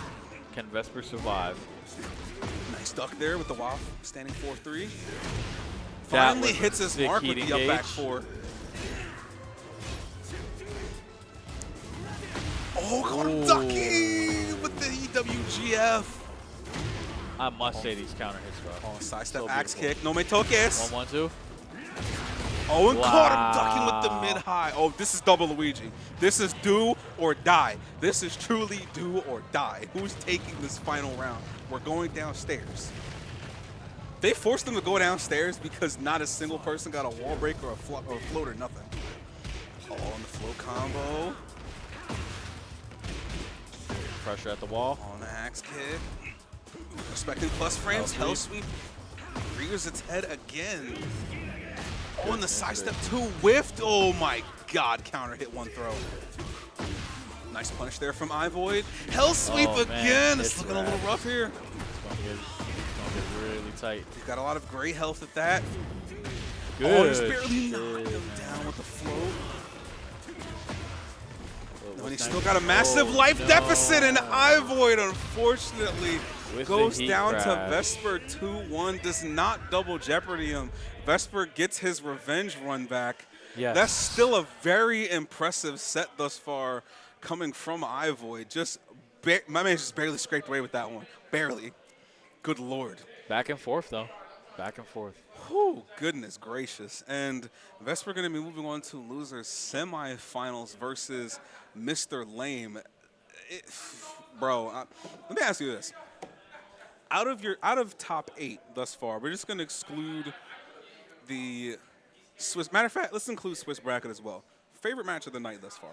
Can Vesper survive? Nice duck there with the waff. Standing 4-3. That Finally was hits his the mark with heat the up back engage. 4. Oh, caught him Ooh. ducking with the EWGF. I must say these counter hits, bro. Oh, sidestep So axe beautiful. kick. No me toques. 1-1-2. Oh, and caught him ducking with the Wow. mid-high. Oh, this is double Luigi. This is do or die. This is truly do or die. Who's taking this final round? We're going downstairs. They forced them to go downstairs because not a single person got a wall break or a float or nothing. Oh, on the float combo. Pressure at the wall. On the axe kick. Respecting plus frames. Hell sweep. Rears its head again. Oh, and the sidestep 2 whiffed. Oh my god, counter hit 1 throw. Nice punish there from Ivoid. Hell sweep Oh, man. again. It's It's looking a little rad. rough here. It's gonna get really tight. He's got a lot of great health at that. Good. Oh, just barely shit. knocked him down with the float. What's And he's next? still got a massive Oh, life no. deficit, and Ivoid, unfortunately, With the goes heat down to crash. Vesper 2-1. Does not double jeopardy him. Vesper gets his revenge run back. Yes. That's still a very impressive set thus far coming from Ivoid. My man just barely scraped away with that one. Barely. Good lord. Back and forth, though. Back and forth. Whew, goodness gracious. And Vesper going to be moving on to losers semifinals versus Mr. Lame. Let me ask you this. Out of top 8 thus far, we're just going to exclude the Swiss. Matter of fact, let's include Swiss bracket as well. Favorite match of the night thus far?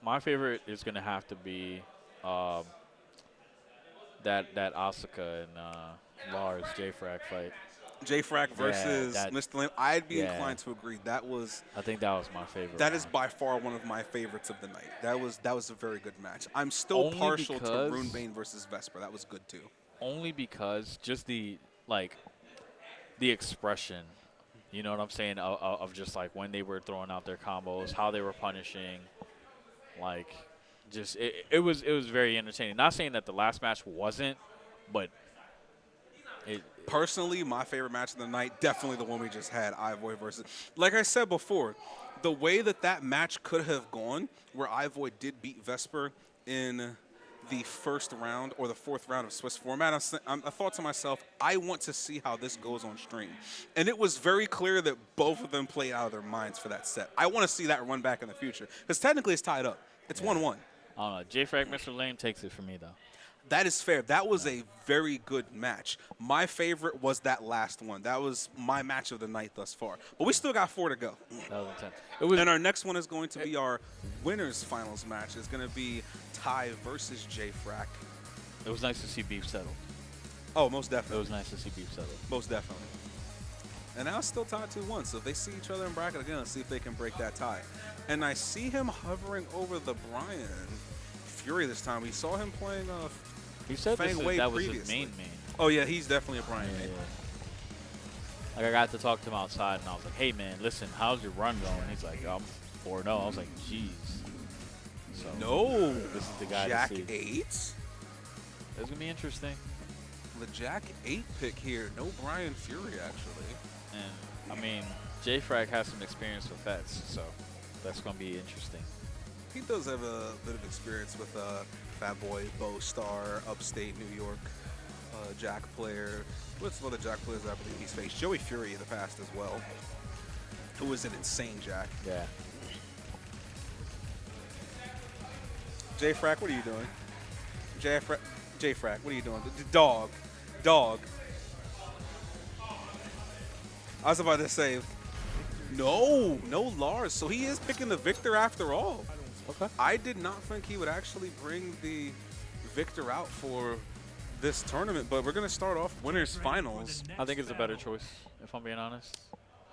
My favorite is gonna have to be that Asuka and Lars J-Frag fight. J-Frack versus that- Mr. Lame. I'd be yeah. inclined to agree. I think that was my favorite. That is one. by far one of my favorites of the night. That was a very good match. I'm still Only partial to because- Runebane versus Vesper. That was good too. only because just the expression, you know what I'm saying, of just like when they were throwing out their combos, how they were punishing, like just it was very entertaining. Not saying that the last match wasn't, but it Personally, my favorite match of the night, definitely the one we just had, Ivoid versus. Like I said before, the way that match could have gone, where Ivoid did beat Vesper in the first round or the 4th round of Swiss format, I thought to myself, I want to see how this goes on stream. And it was very clear that both of them played out of their minds for that set. I want to see that run back in the future. Because technically it's tied up. It's 1-1. I don't know. J-Frag, Mr. Lame takes it for me though. That is fair. That was a very good match. My favorite was that last one. That was my match of the night thus far. But we still got 4 to go. That was intense. It was And our next one is going to be our winners finals match. It's going to be Ty versus J-Frack. It was nice to see beef settled. Oh, most It definitely. was nice to see beef settled. Most definitely. And now it's still tied 2-1. So if they see each other in bracket again, let's see if they can break that tie. And I see him hovering over the Brian Fury this time. We saw him playing He said Fang Wei that was his previously. main. Oh, yeah, he's definitely a Brian Yeah, main. yeah. Like I got to talk to him outside, and I was like, "Hey, man, listen, how's your run going?" He's like, "I'm 4-0." I was like, "Jeez." So No. this is the guy Jack to see. 8? It's gonna be interesting. The Jack 8 pick here. No Brian Fury, actually. And I mean, J-Frag has some experience with vets, so that's gonna be interesting. He does have a bit of experience with Fat Boy, Bo Star, upstate New York, Jack player. What's some other Jack players I believe he's faced? Joey Fury in the past as well, who was an insane Jack. Yeah. J-Frack, what are you doing? J-Frack, what are you doing? Dog. I was about to say, no Lars. So he is picking the Victor after all. Okay. I did not think he would actually bring the Victor out for this tournament, but we're going to start off winners finals. I think it's a better choice, if I'm being honest.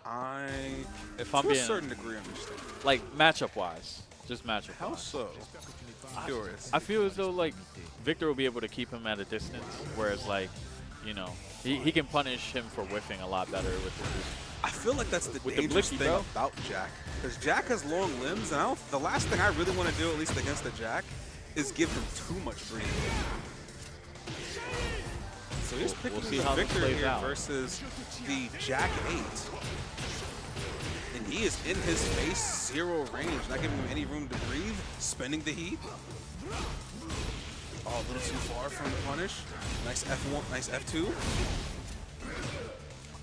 If If I'm to a being certain degree, understand. like matchup wise, just matchup How wise. so? Furious. I feel as though like Victor will be able to keep him at a distance, whereas like, you know, he can punish him for whiffing a lot better with his. I feel like that's the With the dangerous blicky, thing bro. about Jack. Because Jack has long limbs, and the last thing I really want to do, at least against the Jack, is give him too much breathing. So he's picking see the how this Victor plays here out. versus the Jack 8. And he is in his face, 0 range, not giving him any room to breathe, spending the heat. Oh, a little too far from the punish. Nice F1, nice F2.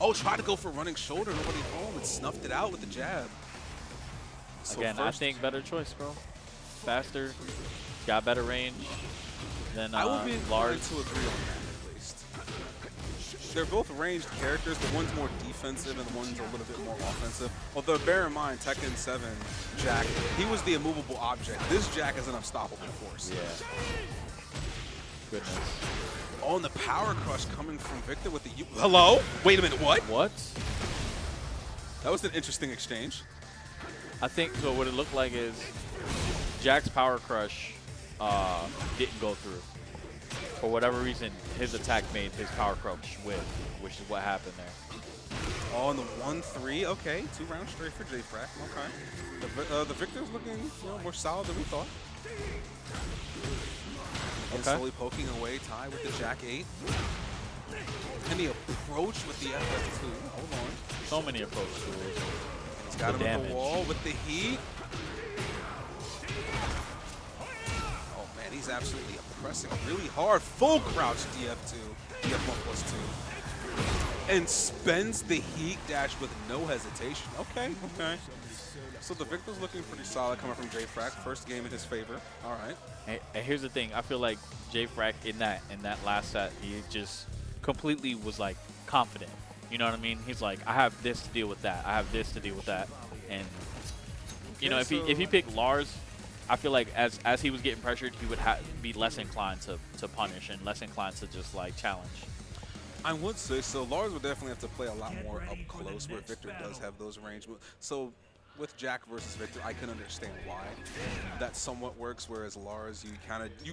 Oh, tried to go for running shoulder, nobody home, and snuffed it out with the jab. So Again, I think better choice, bro. Faster, got better range than I would be inclined Lars. to agree on that, at least. They're both ranged characters. The one's more defensive and the one's a little bit more offensive. Although, bear in mind, Tekken 7, Jack, he was the immovable object. This Jack is an unstoppable force. Yeah. Goodness. Oh, and the power crush coming from Victor with the Hello? Wait a minute, what? What? That was an interesting exchange. I think so. What it looked like is Jack's power crush didn't go through. For whatever reason, his attack made his power crush whiff, which is what happened there. Oh, and the 1-3. Okay, 2 rounds straight for J-Frac. Okay. The Victor's looking more solid than we thought. And slowly poking away, Ty with the Jack 8. And the approach with the FF2. Hold on. So many approach tools. He's got him at the wall with the heat. Oh man, he's absolutely pressing really hard. Full crouch DF2, DF1+2. And spends the heat dash with no hesitation. Okay, okay. So the Victor's looking pretty solid coming from J-Frac. First game in his favor. All right. And here's the thing. I feel like J-Frac in that last set, he just completely was like confident. You know what I mean? He's like, I have this to deal with that. I have this to deal with that. And you know, if he picked Lars, I feel like as he was getting pressured, he would be less inclined to punish and less inclined to just like challenge. I would say so. Lars would definitely have to play a lot more up close, where Victor does have those range moves. So with Jack versus Victor, I can understand why that somewhat works. Whereas Lars, you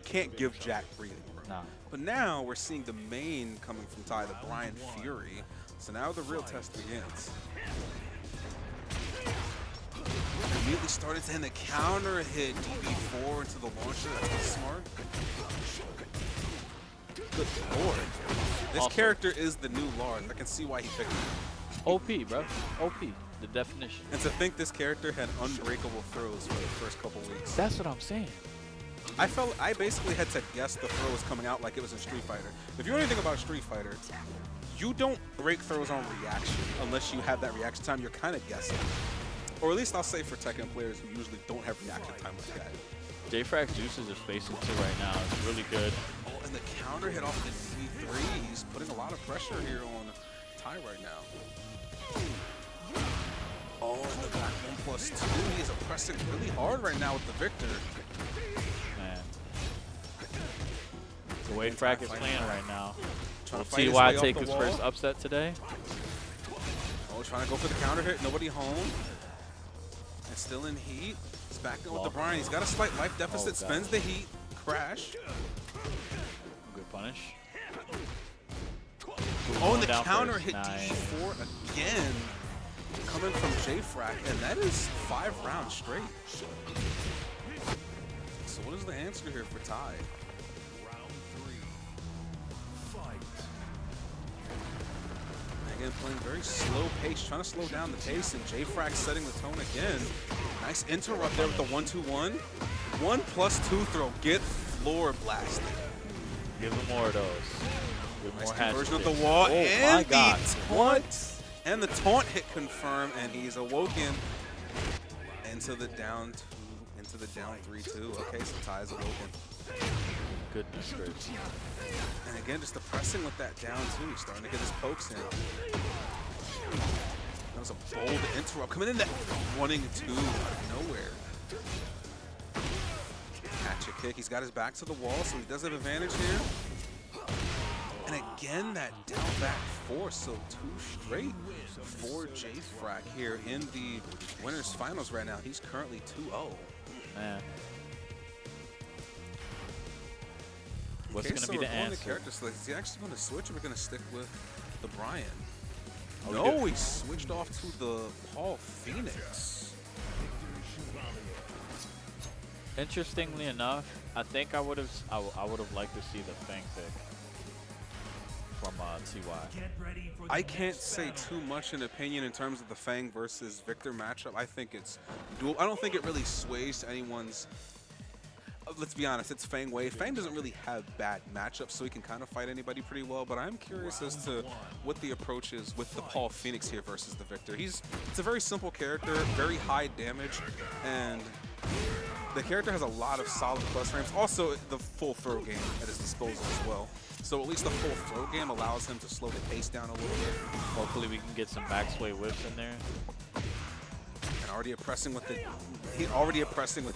can't give Jack breathing room. Nah. But now we're seeing the main coming from Ty, the Brian Fury. So now the real test begins. Immediately started to hit the counter hit DB4 into the launcher. That's smart. Good lord. This character is the new Lars. I can see why he picked him. OP, bro. OP. The definition. And to think this character had unbreakable throws for the first couple weeks. That's what I'm saying. I basically had to guess the throw was coming out like it was in Street Fighter. If you know anything about Street Fighter, you don't break throws on reaction unless you have that reaction time. You're kind of guessing. Or at least I'll say for Tekken players who usually don't have reaction time like that. J-Frac's juices are spacing too right now. It's really good. Oh, and the counter hit off the D3. He's putting a lot of pressure here on Ty right now. Oh, and the back 1+2. He is pressing really hard right now with the Victor. Man. The way Frack is playing right now. Trying We'll to fight see his why way I off take the his wall. first upset today. Oh, trying to go for the counter hit. Nobody home. And still in heat. He's back in with the Brian. He's got a slight life deficit. Spends the heat. Crash. Good punish. Oh, and the Down counter first. hit Nice. D4 again. Coming from J-Frac. And that is 5 rounds straight. So what is the answer here for Ty? Again, playing very slow pace, trying to slow down the pace, and J-Frac setting the tone again. Nice interrupt there with the 1-2-1. 1+2 throw, get floor blasted. Give him more of those. Give him Nice more conversion of hatchet the wall, kicks. and my God. the taunt. And the taunt hit confirmed, and he's awoken into the down 3-2. Okay, so Ty's awoken. Goodness gracious. And again, just the pressing with that down 2. He's starting to get his pokes in. That was a bold interrupt. Coming in that running 2 out of nowhere. Catch a kick. He's got his back to the wall, so he does have advantage here. And again, that down back 4. So 2 straight for J-Frac here in the winners finals right now. He's currently 2-0. Man. What's Okay, going to so be we're the going to answer? character select. Is he actually going to switch, or we're going to stick with the Brian? Are we No, good? he switched off to the Paul Phoenix. Interestingly enough, I think I would have liked to see the Fang pick from TY. Get ready for the I can't next say battle. too much in opinion in terms of the Fang versus Victor matchup. I think it's dual. I don't think it really sways to anyone's. Let's be honest, it's Fang Wei. Fang doesn't really have bad matchups, so he can kind of fight anybody pretty well. But I'm curious as to what the approach is with the Paul Phoenix here versus the Victor. It's a very simple character, very high damage, and the character has a lot of solid plus frames. Also, the full throw game at his disposal as well. So at least the full throw game allows him to slow the pace down a little bit. Hopefully we can get some backsway whips in there. And already oppressing with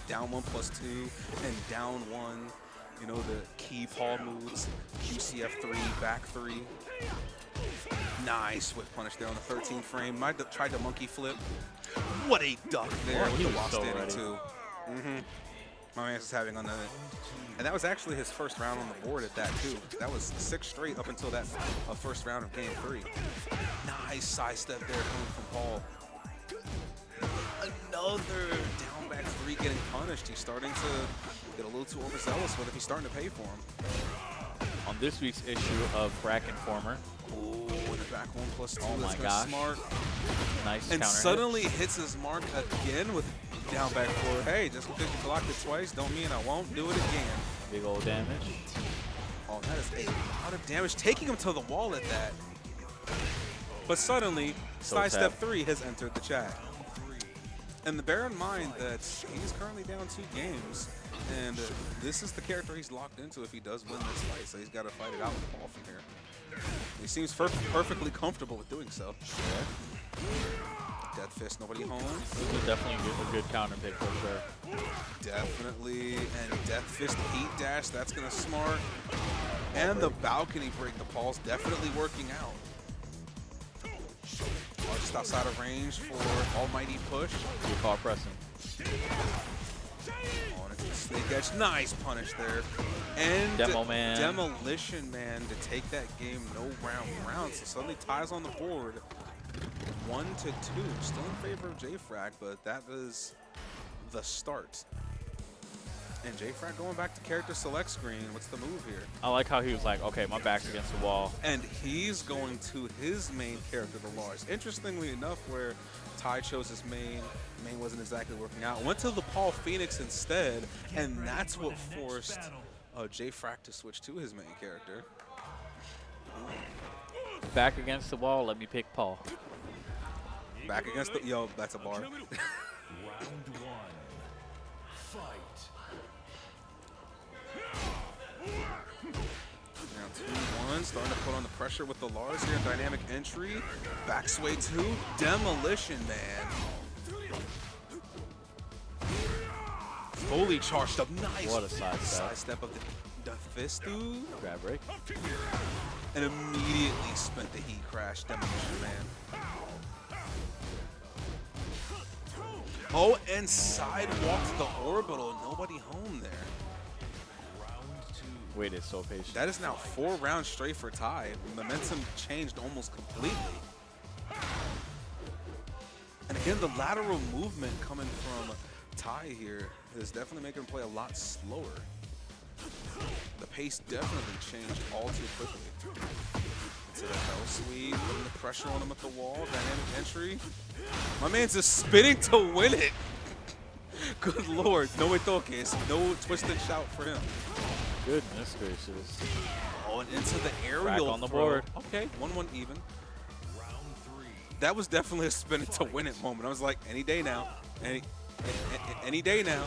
down 1+2 and down 1. You know, the key Paul moves, QCF3, back 3. Nice whip punish there on the 13th frame. Tried to monkey flip. What a duck there Oh, with he the was walk so standing ready. too. My man's just having on the, and that was actually his first round on the board at that too. That was 6 straight up until that first round of game 3. Nice sidestep there coming from Paul. Another down back 3 getting punished. He's starting to get a little too overzealous with it. He's starting to pay for him. On this week's issue of Frack Informer, Oh, in the back 1+2. Oh my That's gosh. smart. nice And counter suddenly hits his mark again with down back 4. Hey, just because you blocked it twice don't mean I won't do it again. hit. Big old damage. Oh, that is a lot of damage, taking him to the wall at that. But suddenly, So sidestep tap. 3 has entered the chat. And bear in mind that he's currently down 2 games, and this is the character he's locked into if he does win this fight, so he's got to fight it out with Paul from here. He seems perfectly comfortable with doing so. Death Fist, nobody home. This is definitely a good counter pick for sure. Definitely, and Death Fist Heat Dash, that's gonna smart. And the balcony break, the Paul's definitely working out. Oh, just outside of range for Almighty Push. Good call pressing. Oh, and it's a snake edge, nice punish there. And Demo Man. Demolition Man to take that game no round. So suddenly ties on the board, 1-2. Still in favor of JFrag, but that is the start. And JFrag going back to character select screen. What's the move here? I like how he was like, okay, my back's against the wall. And he's going to his main character, the Lars. Interestingly enough, where Ty chose his main wasn't exactly working out. Went to the Paul Phoenix instead, and that's what forced JFrag to switch to his main character. Back against the wall, let me pick Paul. Back against the, yo, that's a bar. Round 1. Fight. Now 2-1, starting to put on the pressure with the Lars here. Dynamic entry, back sway 2, Demolition Man. Fully charged up, nice. What a sidestep. Sidestep of the fist, dude. Grab break. And immediately spent the heat crash, Demolition Man. Oh, and sidewalked the orbital, nobody home there. Waited so patient. That is now 4 rounds straight for Ty. Momentum changed almost completely. And again, the lateral movement coming from Ty here is definitely making him play a lot slower. The pace definitely changed all too quickly. To the hell sweep, putting the pressure on him at the wall, dynamic entry. My man's just spinning to win it. Good lord, no toques, no twisted shout for him. Goodness gracious. Oh, and into the aerial Back on the throw. board. Okay, 1-1 even. That was definitely a spin it to win it moment. I was like, any day now. Any day now.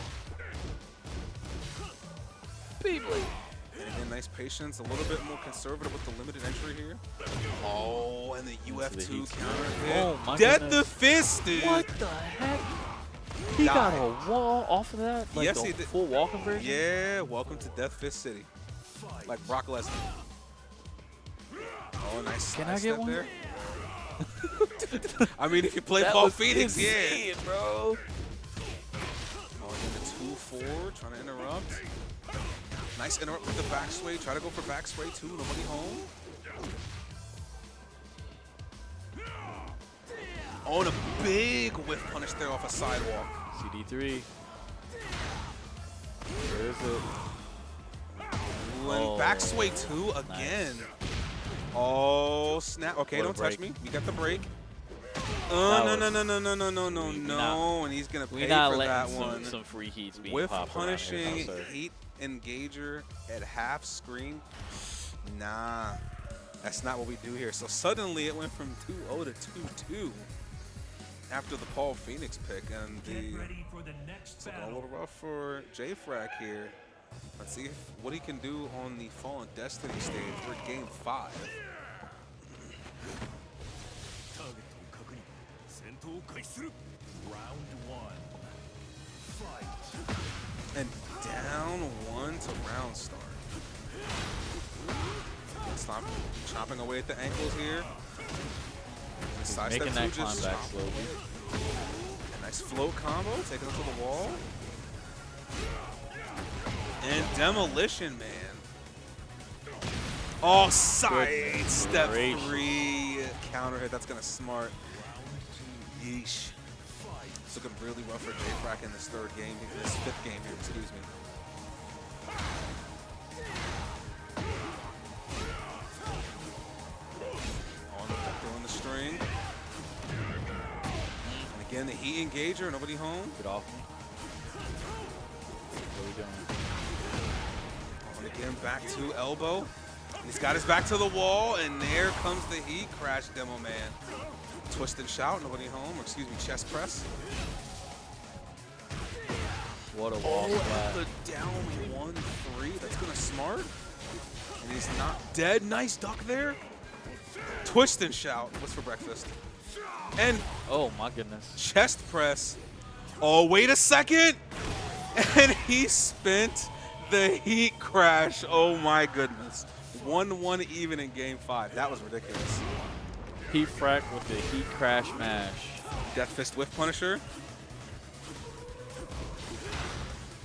People. And again, nice patience. A little bit more conservative with the limited entry here. Oh, and the UF2 counter hit. Oh, my Death goodness. the fist, dude. What the heck? He got a wall off of that? Like Yes, the he did. full walk conversion? Yeah, welcome to Death Fist City. Like Brock Lesnar. Oh, nice Can I sidestep get one? there. I mean, if you play That Paul was Phoenix, insane, yeah. bro. Oh, and then the 2-4, trying to interrupt. Nice interrupt with the back sway. Try to go for back sway too. Nobody home. Oh, and a big whiff punish there off a sidewalk. CD3. Where is it? Ooh, and back sway too again. Nice. Oh, snap. Okay, What a don't touch break. me. We got the break. That No, was- no. And he's going to We pay not for letting that some, one. some free heats being Whiff popped around here, punishing no, sir. heat engager at half screen. Nah, that's not what we do here. So suddenly it went from 2-0 to 2-2 after the Paul Phoenix pick. And Get ready for the next it's a battle. little rough for J-Frack here. Let's see what he can do on the Fallen Destiny stage for game 5. Round 1. Fight. And down 1 to round start. Stop chopping away at the ankles here. Side Making step that two, climb just back chop slowly. away. A nice float combo, taking it to the wall. And demolition, man. Oh, side step gracious. 3 counter hit. That's gonna smart. Yeesh. It's looking really rough for J-Frack in this third game, this 5th game here, excuse me. Throwing the string. And again, the heat engager, nobody home. Get off me. What are we doing? And again, back to elbow. He's got his back to the wall, and there comes the heat crash, Demo Man. Twist and shout, nobody home, or excuse me, chest press. What a wall splat. The down 1-3, that's gonna smart. And he's not dead, nice duck there. Twist and shout, what's for breakfast? And Oh my goodness. chest press. Oh, wait a second. And he spent the heat crash. Oh my goodness. 1-1 even in game 5. That was ridiculous. Heat frack with the heat crash mash. Death Fist Whiff Punisher.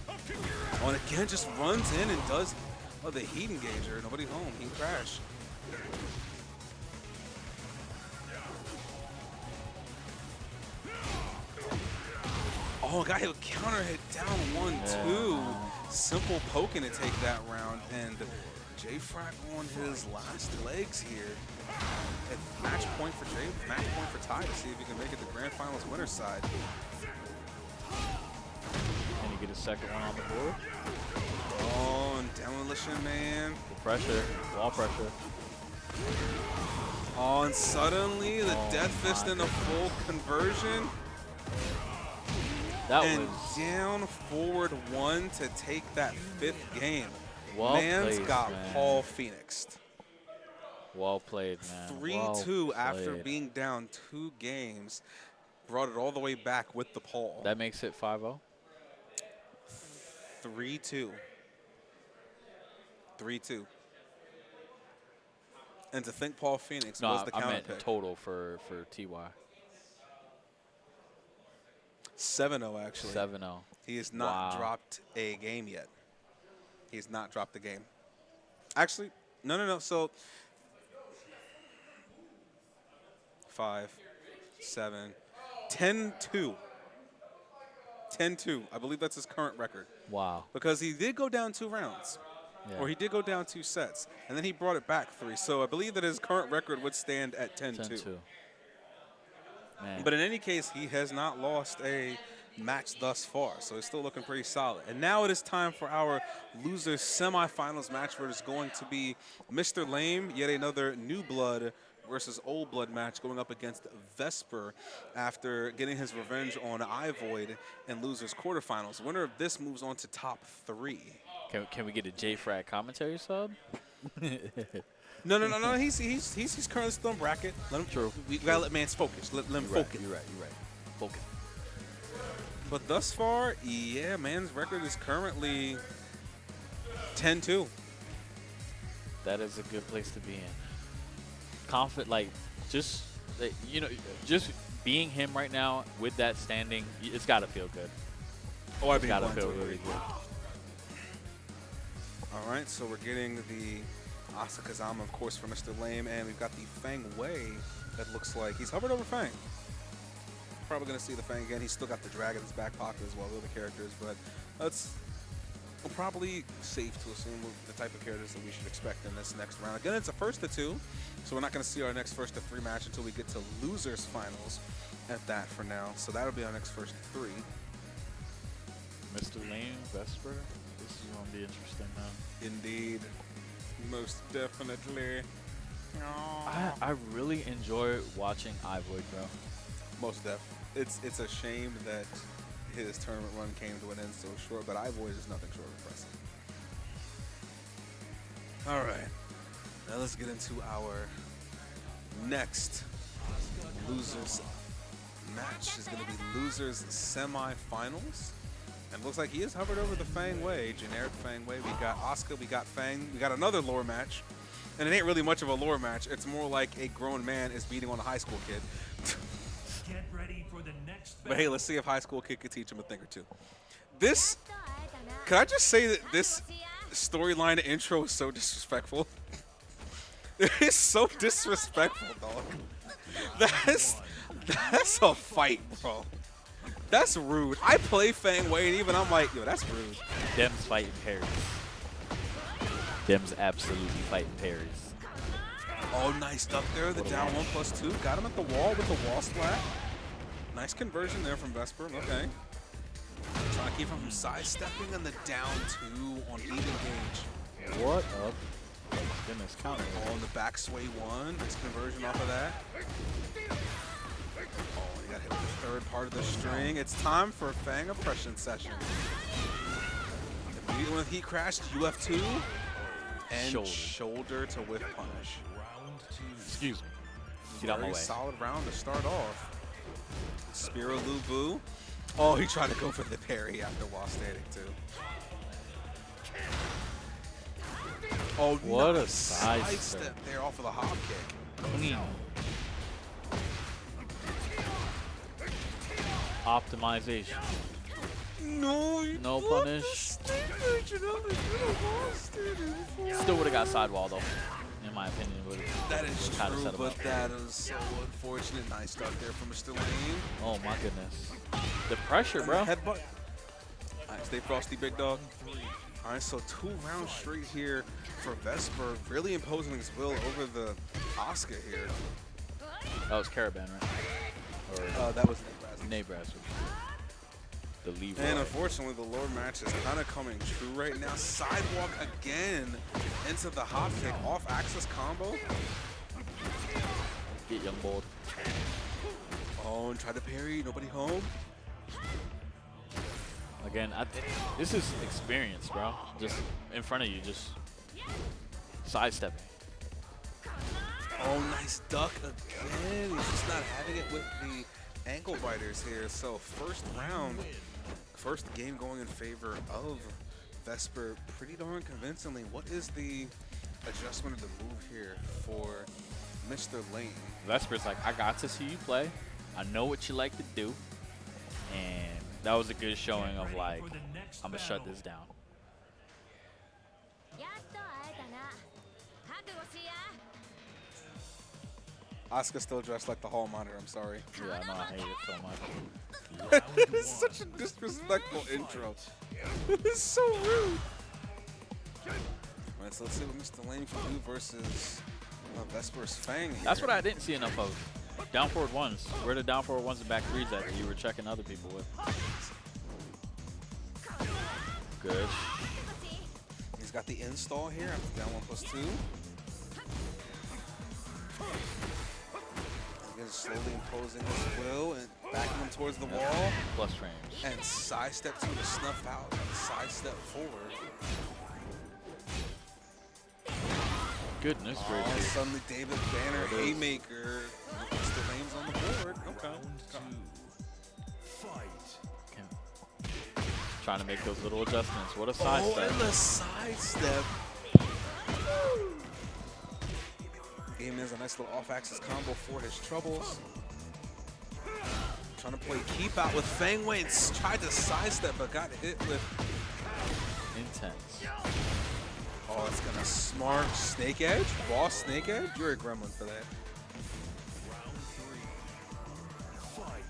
Oh, and again, just runs in and does the heat engager. Nobody home. Heat crash. Oh, got hit with counter hit down 1-2. Simple poking to take that round. And J-Frack on his last legs here. And match point for match point for Ty to see if he can make it to Grand Finals winner's side. Can he get a second one on the board? Oh, and demolition, man. The pressure. Wall pressure. Oh, and suddenly the Oh Death Fist my in a full conversion. That And was down forward 1 to take that 5th game. well Man's played, got man. Paul Phoenixed. Well played, man. 3-2 Well after played. being down 2 games. Brought it all the way back with the Paul. That makes it 5-0. 3-2. 3-2. And to think Paul Phoenix No, was the I counter meant pick. total for TY. 7-0 actually. 7-0. He has not Wow. dropped a game yet. He has not dropped the game. Actually, no. So 5, 7, 10-2. 10-2. I believe that's his current record. Wow. Because he did go down 2 rounds. Yeah. Or he did go down 2 sets. And then he brought it back 3. So I believe that his current record would stand at 10-2. 10-2. Man. But in any case, he has not lost a match thus far, so he's still looking pretty solid. And now it is time for our losers semifinals match, where it's going to be Mr. Lame, yet another new blood versus old blood match, going up against Vesper after getting his revenge on iVoid in losers quarterfinals. Winner of this moves on to top 3. Can we get a J-Frack commentary sub? No. He's currently still in bracket. Let him. True. We gotta let Mans focus. Let him focus. You're right. Focus. But thus far, yeah, Man's record is currently 10-2. That is a good place to be in. Confident, like, just, just being him right now with that standing, it's got to feel good. Oh, I'd It's be got to inclined feel to really agree. good. All right, so we're getting the Asakazama, of course, for Mr. Lame, and we've got the Fang Wei that looks like he's hovered over Fang. Probably going to see the Fang again. He's still got the Dragon in his back pocket as well as other characters, but that's probably safe to assume the type of characters that we should expect in this next round. Again, it's a first to two, so we're not going to see our next first to three match until we get to losers finals at that for now. So that'll be our next first to three. Mr. Lane, Vesper. This is going to be interesting now. Indeed. Most definitely. I really enjoy watching Ivoid, bro. Most def. It's a shame that his tournament run came to an end so short, but Ivoid is nothing short of impressive. All right. Now let's get into our next losers match. Is going to be losers semifinals. And it looks like he is hovered over the Fang Wei, generic Fang Wei. We got Asuka, we got Fang, we got another lore match. And it ain't really much of a lore match. It's more like a grown man is beating on a high school kid. Get ready for the next But hey, let's see if high school kid could teach him a thing or two. This, can I just say that this storyline intro is so disrespectful? It's so disrespectful, dog. That's a fight, bro. That's rude. I play Fang Wei, and even I'm like, yo, that's rude. Dem's fighting parries. Dem's absolutely fighting parries. Oh, nice duck there. The down 1+2. Got him at the wall with the wall splat. Nice conversion there from Vesper. Okay. Trying to keep him from sidestepping on the down 2 on even gauge. What up? Goodness, counter. Oh, on the back sway 1. Nice conversion off of that. Oh, he got hit with the third part of the string. It's time for a Fang oppression session. Immediately when he crashed, UF2 and shoulder to whiff punish. Excuse me. Get out my way. Solid round to start off. Spiro Lubu. Oh, he tried to go for the parry after while standing too. Oh, what nice a side step there off of the hop kick. Clean. Optimization. No punish. Still would have got sidewall though, in my opinion. That is true, but that is so unfortunate. Nice start there from Mr. Lane. Oh my goodness. The pressure, bro. Headbutt. All right, stay frosty, big dog. All right, so 2 rounds straight here for Vesper, really imposing his will over the Asuka here. That was Caravan, right? Or that was Nabras. The Leroy. And unfortunately, the lower match is kind of coming true right now. Sidewalk again into the hop kick, off-axis combo. Get young bold. Oh, and try to parry, nobody home. Again, this is experience, bro. Just in front of you, just sidestepping. Oh, nice duck again. He's just not having it with the ankle biters here. So first round, first game going in favor of Vesper pretty darn convincingly. What is the adjustment of the move here for Mr. Lane? Vesper's like, I got to see you play. I know what you like to do. And that was a good showing of like, I'm going to shut this down. Asuka still dressed like the hall monitor, I'm sorry. Yeah, I know, I hate it so much. It's such a disrespectful intro. It's so rude. Alright, so let's see what Mr. Lane can do versus Vesper's Fang here. That's what I didn't see enough of. Down forward ones. Where the down forward ones and back threes that you were checking other people with? Good. He's got the install here after down 1+2. Again, slowly imposing his will and backing him towards the wall. Plus range. And sidestep to the snuff out and sidestep forward. Goodness gracious. And suddenly David Banner, haymaker. Mr. Lane's on the board. Okay. Trying to make those little adjustments. What a sidestep. Oh, and the sidestep. Game is a nice little off-axis combo for his troubles. Trying to play keep out with Fang Wei and tried to sidestep but got hit with intense. Oh, that's gonna smart snake edge. Raw snake edge. You're a gremlin for that. Round 3. Fight.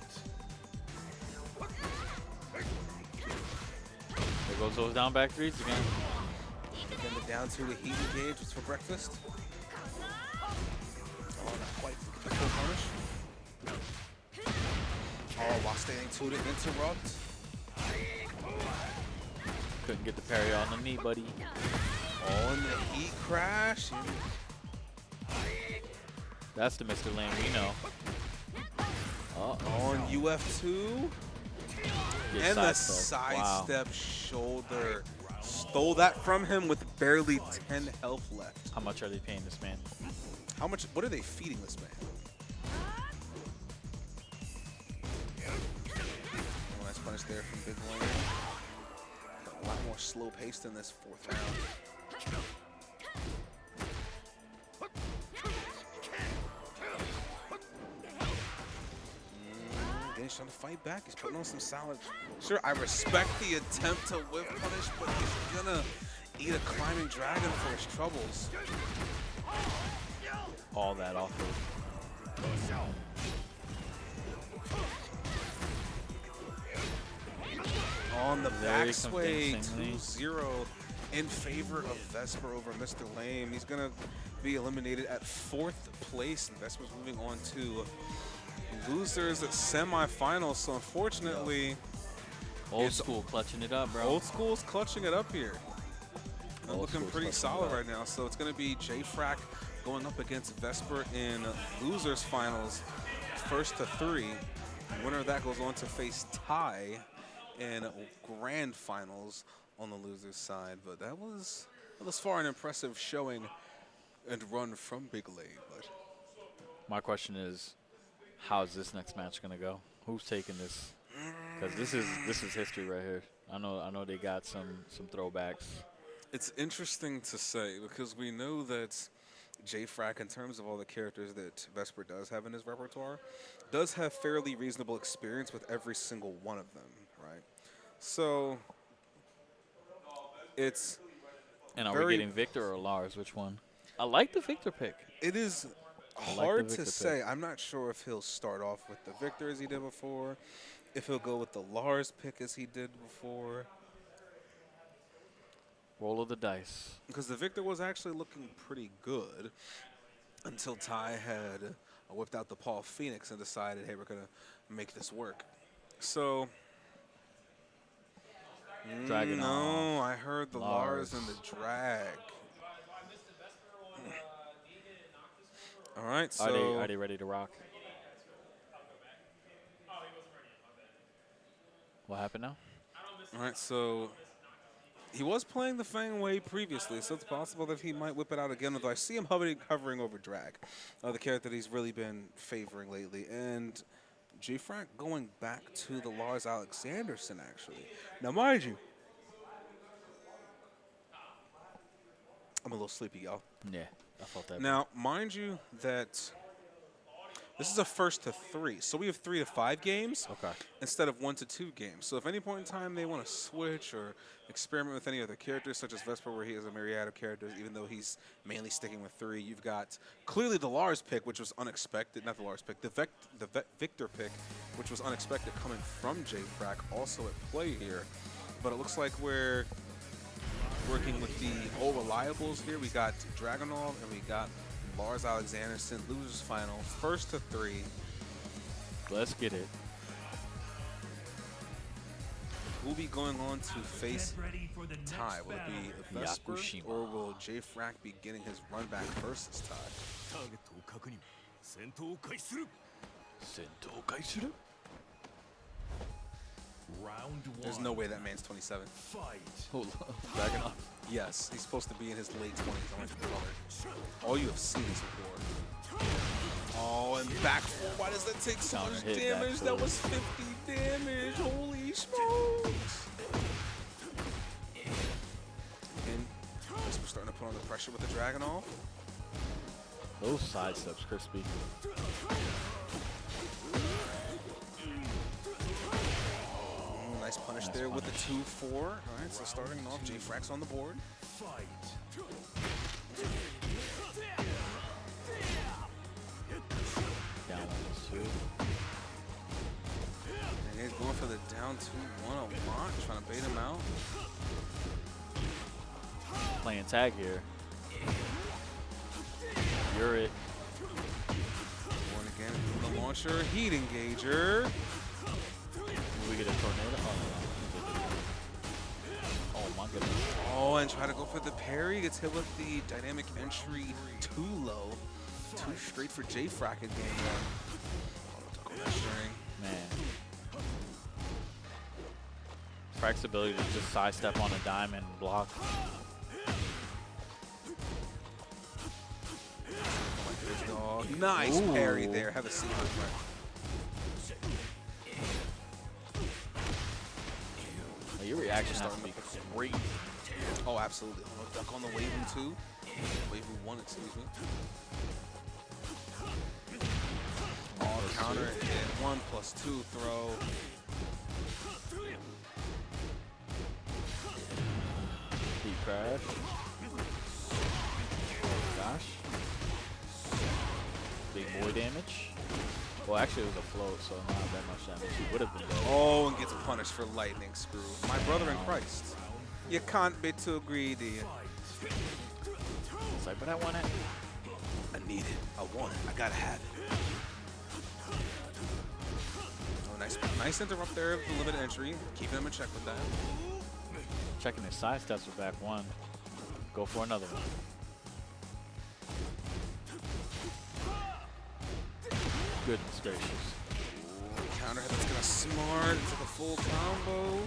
There goes those down back threes again. Again, the down two to heat engage was for breakfast. Oh, not quite the full punish. Oh, while staying two to interrupt. Couldn't get the parry on the knee, buddy. Oh, and the heat crash. That's the Mr. Lane we know. On UF2. And the sidestep shoulder. Stole that from him with barely 10 health left. How much are they paying this man? How much? What are they feeding this man? Oh, nice punish there from Big Lane. A lot more slow paced in this fourth round. He's trying to fight back. He's putting on some solid. Sure, I respect the attempt to whip punish, but he's gonna eat a climbing dragon for his troubles. All that off of. On the Very back sway, convincingly. 2-0 in favor of Vesper over Mr. Lame. He's gonna be eliminated at 4th place, and Vesper's moving on to losers at semifinals. So unfortunately, Old school clutching it up, bro. Old school's clutching it up here. They're Old looking school's pretty clutching it solid up. right now. So it's going to be J-Frac going up against Vesper in losers finals, 1st to 3. The winner of that goes on to face Ty in grand finals on the losers side. But that was thus far an impressive showing and run from Big Lane. But My question is, how's this next match gonna go? Who's taking this? Because this is history right here. I know they got some throwbacks. it's interesting to say because we know that J-Frac, in terms of all the characters that Vesper does have in his repertoire, does have fairly reasonable experience with every single one of them, right? So it's And are we very- getting Victor or Lars? Which one? I like the Victor pick. it is like the hard Victor to say. I'm not sure if he'll start off with the Victor as he did before, if he'll go with the Lars pick as he did before, Roll of the dice. because the Victor was actually looking pretty good until Ty had whipped out the Paul Phoenix and decided, hey, we're going to make this work. So, Dragon no, off. I heard the Lars and the drag. All right, so Are they ready to rock? What happened now? all right, so he was playing the Fang Wei previously, so it's possible that he might whip it out again, although I see him hovering over drag, the character that he's really been favoring lately. And J-Frac going back to the Lars Alexanderson, actually. Now, mind you, I'm a little sleepy, y'all. Yeah, I felt that. Now, mind you that this is a 1st to 3, so we have 3 to 5 games Okay. instead of 1 to 2 games. So if any point in time they want to switch or experiment with any other characters, such as Vesper, where he has a myriad of characters, even though he's mainly sticking with 3, you've got clearly the Lars pick, which was unexpected. Not the Lars pick, the Victor pick, which was unexpected coming from J-Frac, also at play here. But it looks like we're working with the old reliables here. We got Dragunov and we got Lars Alexanderson, losers final, 1st to 3. Let's get it. Who'll be going on to face Get ready for the next Ty? Will it battle. be Vesper Yakushima. or will J-Frac be getting his run back versus Ty? ターゲットを確認。戦闘を開始する。戦闘開始する? Round 1. There's no way that man's 27. Fight. Dragon off. Yes, he's supposed to be in his late 20s. I went to color. All you have seen is war. Oh, and back four. Why does that take so Counter much hit back damage? four. That was 50 damage. Holy smokes. And we're starting to put on the pressure with the Dragon off. Those side steps, crispy. Nice punish there with the 2-4. All right, so starting off, J-Frac's on the board. Fight. Down 1-2. And he's going for the down 2-1 a lot, trying to bait him out. Playing tag here. You're it. Going again from the launcher, heat engager. We get a tornado. Oh my goodness. Oh, and try to go for the parry. Gets hit with the dynamic entry too low. Too straight for J-Frack in game one. Man. Frack's ability to just sidestep on a dime and block. Nice Ooh. parry there. Have a seat, my friend. Your reaction has to be great. Oh, absolutely. Oh, duck on the wave 2. Wave 1, excuse me. Oh, counter hit. 1+2 throw. Deep crash. Gosh. Big boy damage. Well, actually, it was a float, so not that much damage. He would have been dead. Oh, and gets punished for lightning screw. My brother in Christ. You can't be too greedy. It's like, but I want it. I need it. I want it. I gotta have it. Oh, nice interrupt there of the limited entry. Keeping him in check with that. Checking his side steps with back one. Go for another one. Goodness gracious. Ooh, counter hit that's gonna smart. It's like a full combo.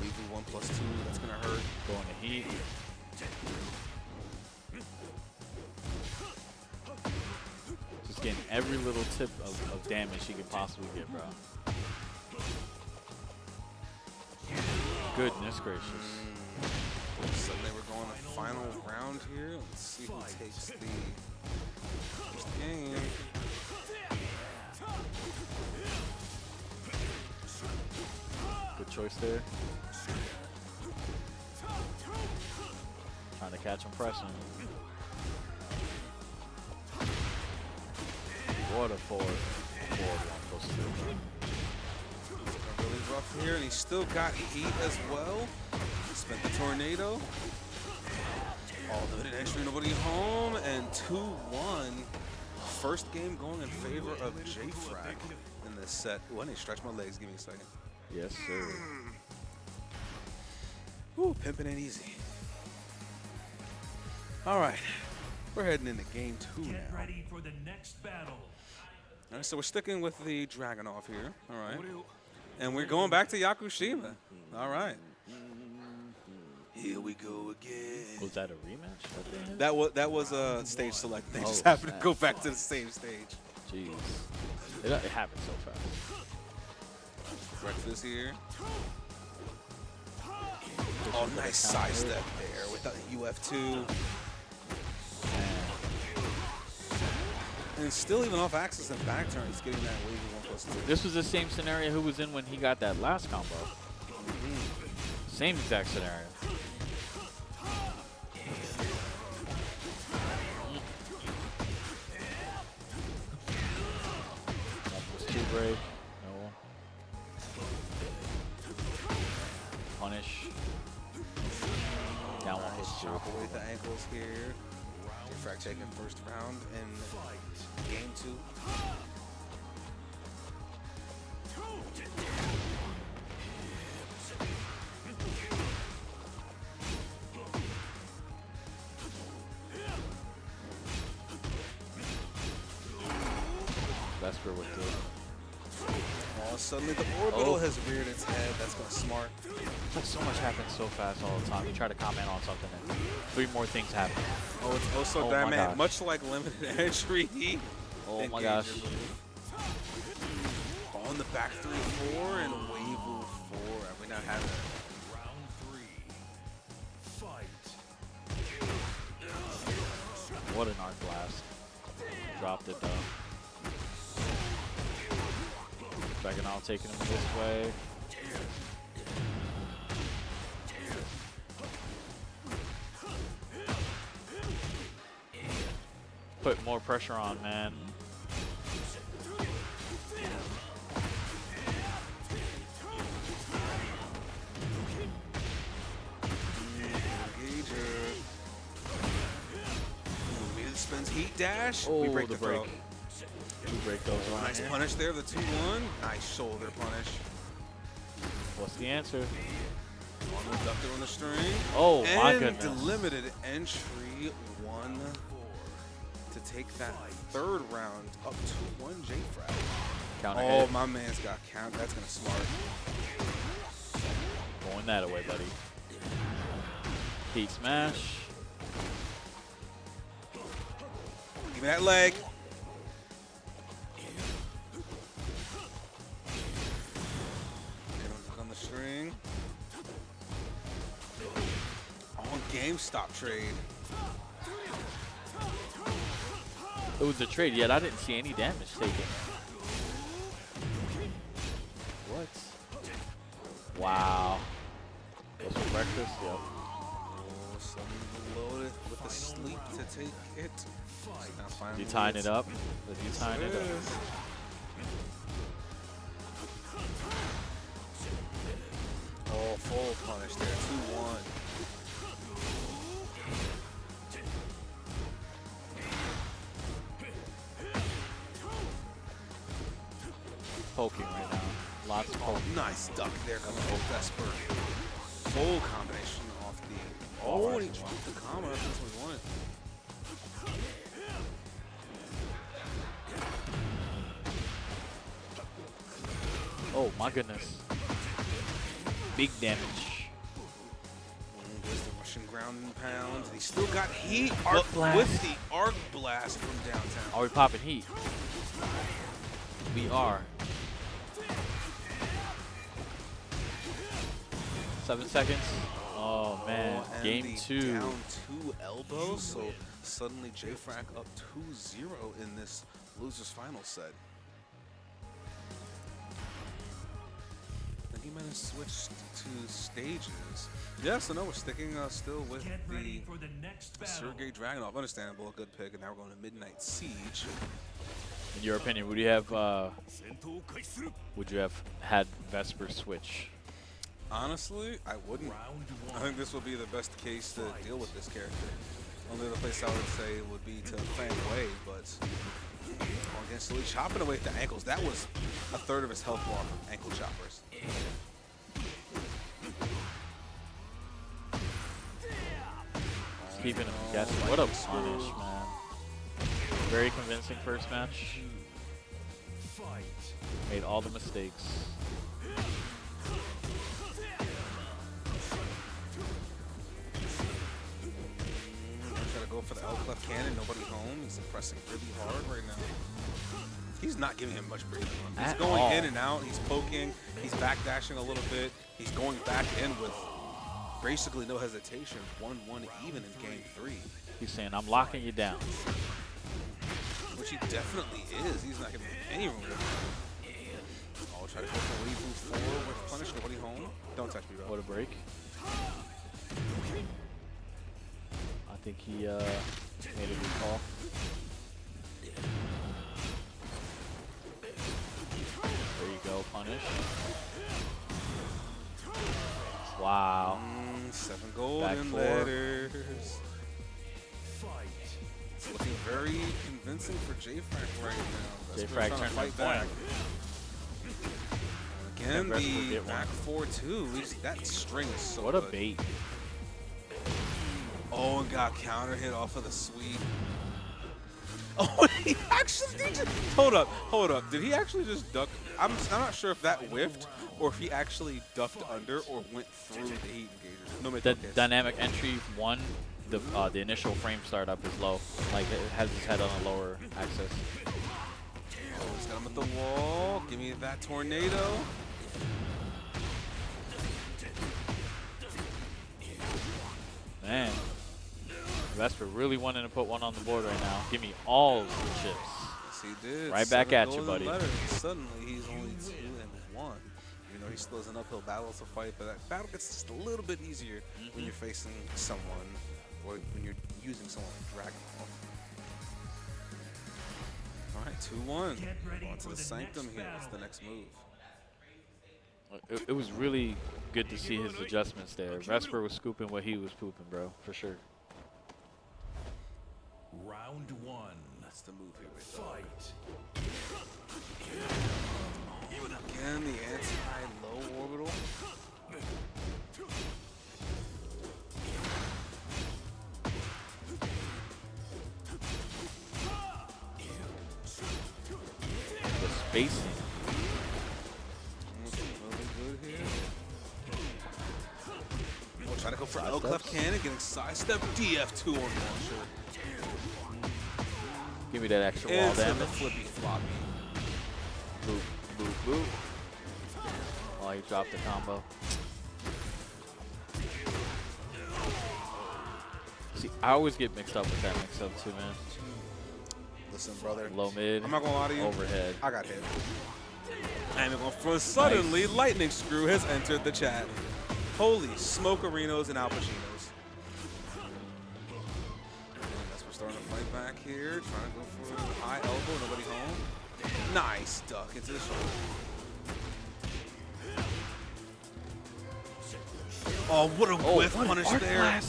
Leave 1+2. That's gonna hurt. Going to heat. Just getting every little tip of damage he could possibly get, bro. Goodness gracious. Suddenly we're going to the final round here. Let's see who takes the first game. Good choice there. Trying to catch him pressing. What a forward. Forward 1+2. Really rough here, and he's still got heat as well. Spent the tornado. All limited entry, nobody home, and 2-1. First game going in favor of J-Frack in this set. Ooh, I need to stretch my legs. Give me a second. Yes, sir. Ooh, pimping ain't easy. All right, we're heading into game 2 now. Get ready for the next battle. All right, so we're sticking with the Dragunov here. All right, and we're going back to Yakushima. All right. Here we go again. Was that a rematch? That was a stage select. They just Oh, happened to go back to the same stage. Jeez. It happened so fast. Breakfast here. Oh, nice side step there with the UF2. And still even off axis and back turn, he's getting that wave 1+2. This was the same scenario who was in when he got that last combo. Same exact scenario. Too brave. No. Punish. Down one hit Chop away the ankles here. J-Frack taking first round in game 2. Vesper with the. Oh, suddenly the orbital has reared its head. That's going to smart. It's like so much happens so fast all the time. You try to comment on something and 3 more things happen. Oh, it's also Oh my dynamic, gosh. much like limited entry. Oh my Engager gosh. move. On the back 3-4 and wave 4. We now have it. Round 3. Fight. What an arc blast. Dropped it though. Dragunov taking him this way. put more pressure on, man. Engager. Immediately spins heat dash. Oh, We break the the throw. break. We break those around Nice here. punish there, the 2-1. Nice shoulder punish. What's the answer? One reductor on the string. Oh, my and goodness. limited entry 1 to take that third round up 2-1 J-Frag. Counter Oh, hit. my man's got count. That's going to smart. Going that away, buddy. Heat smash. Give me that leg. On the string. On GameStop trade. It was a trade, yet I didn't see any damage taken. What? Wow. That's for breakfast? Yep. Oh, someone loaded with the sleep to take it. Now finally You tying it's- it up? If you tying it up. is. Oh, full punish there. 2-1. Poking right now. Lots of poking. Nice duck there coming from Vesper. Full combination off the. Oh, and he dropped the combo. That's what we wanted. Oh my goodness. Big damage. There's the Russian ground and pound. He still got heat Arc blast. with the arc blast from downtown. Are we popping heat? We are. 7 seconds. Oh man. And Game the 2. Down 2 elbows. So suddenly J-Frac up 2-0 in this losers final set. He might have switched to stages. Yeah, so no, we're sticking still with Get ready the for the next battle. Sergey Dragunov. Understandable, a good pick, and now we're going to Midnight Siege. In your opinion, would you have had Vesper switch? Honestly, I wouldn't. Round I one. think this would be the best case to deal with this character. Only other place I would say would be to Fan Wei, but against Lee chopping away at the ankles. That was a third of his health bar from ankle choppers. Keeping him guessing. What a punish, man. Very convincing first match. Fight. Made all the mistakes. Try to go for the L clef cannon. Nobody home. He's pressing really hard right now. He's not giving him much breathing room. He's At going all. in and out. He's poking. He's backdashing a little bit. He's going back in with basically no hesitation. 1-1 even in game 3. He's saying, I'm locking you down. Which he definitely is. He's not giving him any room. Oh, try to go for Weevu 4 with punish. Nobody home. Don't touch me, bro. What a break. I think he made a good call. There you go, punish. Wow. 7 golden four. letters. Fight. It's looking very convincing for J-Frac right now. Vesper's J-Frac trying to turned fight that back. Again, And Vesper the get one. back 4-2. That string is so What a good. bait. Oh, and got counter hit off of the sweep. Oh, he actually did just, hold up. Did he actually just duck? I'm not sure if that whiffed or if he actually ducked under or went through the heat engager. No The matter dynamic entry one, the initial frame startup is low. Like it has his head on a lower axis. Oh, he's got him at the wall. Give me that tornado. Man, Vesper really wanting to put one on the board right now. Give me all the chips. Yes, he did. Right back 7 at you, golden buddy. letters. Suddenly, he's only 2-1. You know, he still has an uphill battle to fight, but that battle gets just a little bit easier when you're facing someone or when you're using someone like Dragunov. All right, 2-1. Get ready On to for the the sanctum next here. What's the battle. next move? It was really good to see his adjustments there. Vesper was scooping what he was pooping, bro, for sure. Round 1. That's the move here. Big dog. Fight. Again, the anti-low orbital. The spacing. Really good here. Oh, trying to go for L clef cannon, getting sidestep DF2 on launcher. Give me that extra wall Into the damage. flippy floppy. Boop, boop, boop. Oh, he dropped the combo. See, I always get mixed up with that mix-up too, man. Listen, brother. Low mid, I'm not gonna lie to you. overhead. I got hit. And suddenly, Lightning Screw has entered the chat. Holy smokerinos and Al Pacinos. Guess we're starting to fight back here. Trying to go for a high elbow, nobody home. Nice duck into the shoulder. Oh, what a whiff punish there.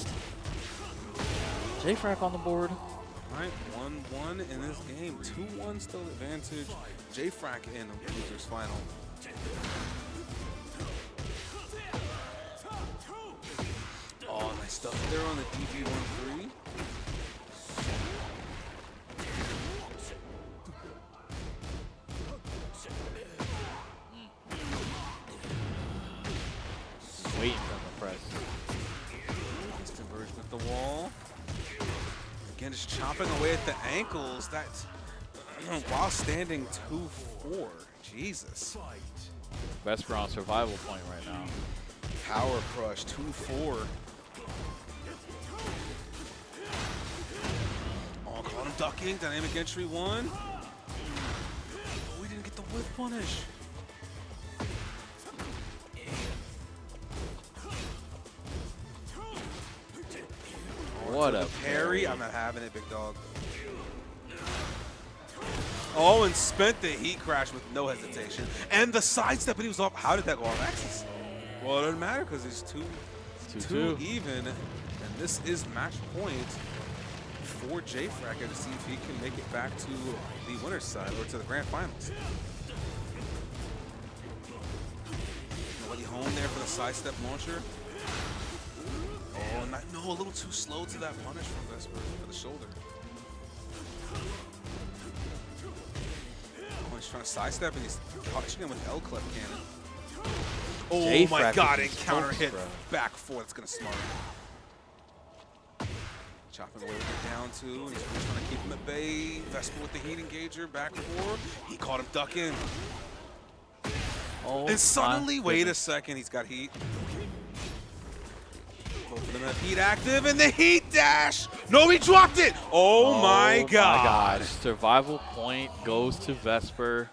J-Frack on the board. All right, 1-1 in this game. 2-1 still advantage. J-Frack in loser's final. Oh, nice stuff there on the DG-1-3. Waiting for the press. Instant version at the wall. Again, just chopping away at the ankles. That's while standing 2-4. Jesus. Vesper on survival point right now. Power crush, 2-4. Oh, caught him ducking. Dynamic entry 1. Oh, we didn't get the whip punish. What a parry. I'm not having it, big dog. Oh, and spent the heat crash with no hesitation. And the sidestep, and he was off. How did that go off axis? Well, it doesn't matter because it's 2 even. And this is match point for J-Fracker to see if he can make it back to the winner's side or to the grand finals. Nobody home there for the sidestep launcher. Oh, no, a little too slow to that punish from Vesper for the shoulder. Oh, he's trying to sidestep and he's catching him with L clef cannon. Oh my god, and counter hit back four. That's gonna smart. Chopping away with it down two. He's trying to keep him at bay. Vesper with the heat engager, back four. He caught him ducking. Oh, and suddenly, wait a second, he's got heat. Both of them have heat active, and the heat dash! No, he dropped it! Oh my god. Survival point goes to Vesper.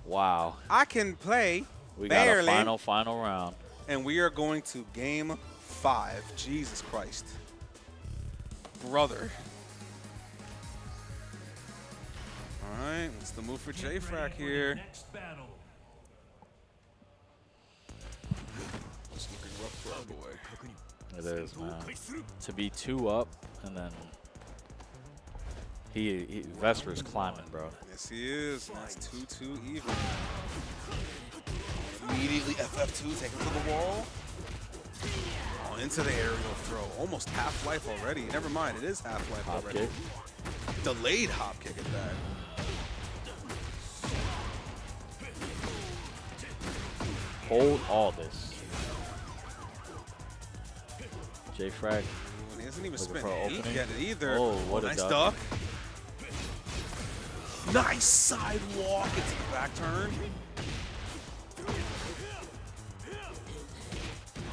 Wow. I can play. We barely. got a final round. And we are going to game 5. Jesus Christ. Brother. All right, what's the move for J-Frack here? Next battle. It's looking rough for our boy. It is, man. To be 2 up and then Vesper's climbing, bro. Yes, he is. That's 2-2 even. Immediately FF2 taken to the wall. Oh, into the aerial throw. Almost half-life already. Never mind, it is half-life Hop already. kick. Delayed hop kick at that. Hold all this. J-Frack. And he hasn't even Looking spent for an heat opening. yet either. Oh, what a nice duck. duck. Nice sidewalk into the back turn.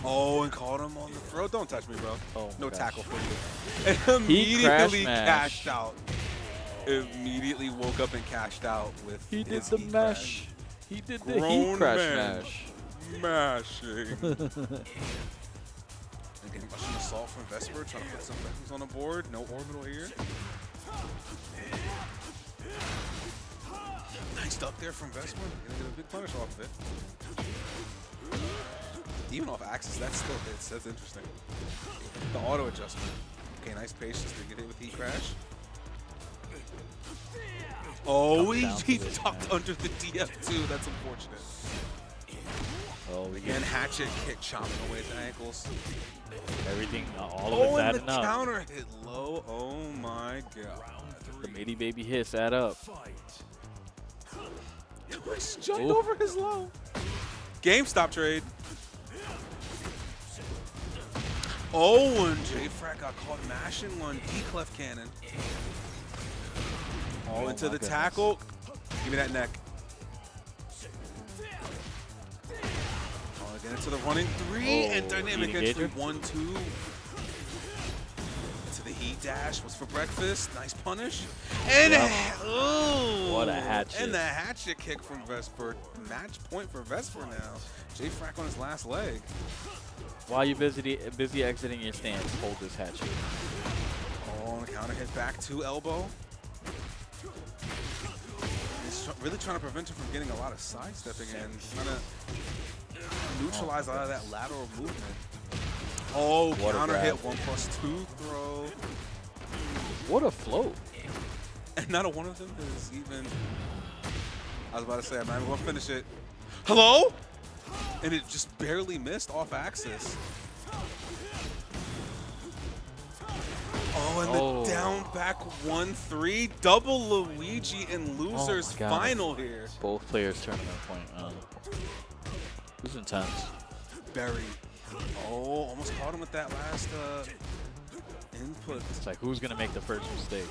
Oh, and caught him on the throat. Don't touch me, bro. Oh my no gosh. tackle for you. And immediately crash cashed out. Immediately woke up and cashed out with He did his the heat mesh. crash. He did the Grown heat crash man. mash. Mashing. Again, Russian assault from Vesper, trying to put some weapons on the board. No orbital here. stuck there from Vesper. Gonna get a big punish off of it. Even off axis, that still hits. That's interesting. The auto adjustment. Okay, nice patience to get hit with Heat Crash. Oh, he tucked under the DF2. That's unfortunate. Oh, we Again, hatchet kick chopping away at the ankles. everything, all of it's and adding the up. counter hit low. Oh my god. The itty baby hits add up. Just jumped over his low. GameStop trade. Oh, and J-Frack got caught mashing one D-Clef cannon. All into the tackle. Give me that neck. Oh, again into the running three and dynamic entry 1-2. To the heat dash was for breakfast. Nice punish. And what a hatchet. And the hatchet kick from Vesper. Match point for Vesper now. J-Frack on his last leg. While you're busy exiting your stance, hold this hatchet. Oh, and the counter hit back to elbow. He's really trying to prevent him from getting a lot of sidestepping and trying to neutralize a lot of that lateral movement. Oh, counter hit 1+2 throw. What a float. And not a one of them is even. I was about to say, I'm not even going to finish it. Hello? And it just barely missed off axis. Oh, and the down back 1-3. Double Luigi and losers final here. Both players tournament point. This is intense. Very. Oh, almost caught him with that last input. It's like, who's going to make the first mistake?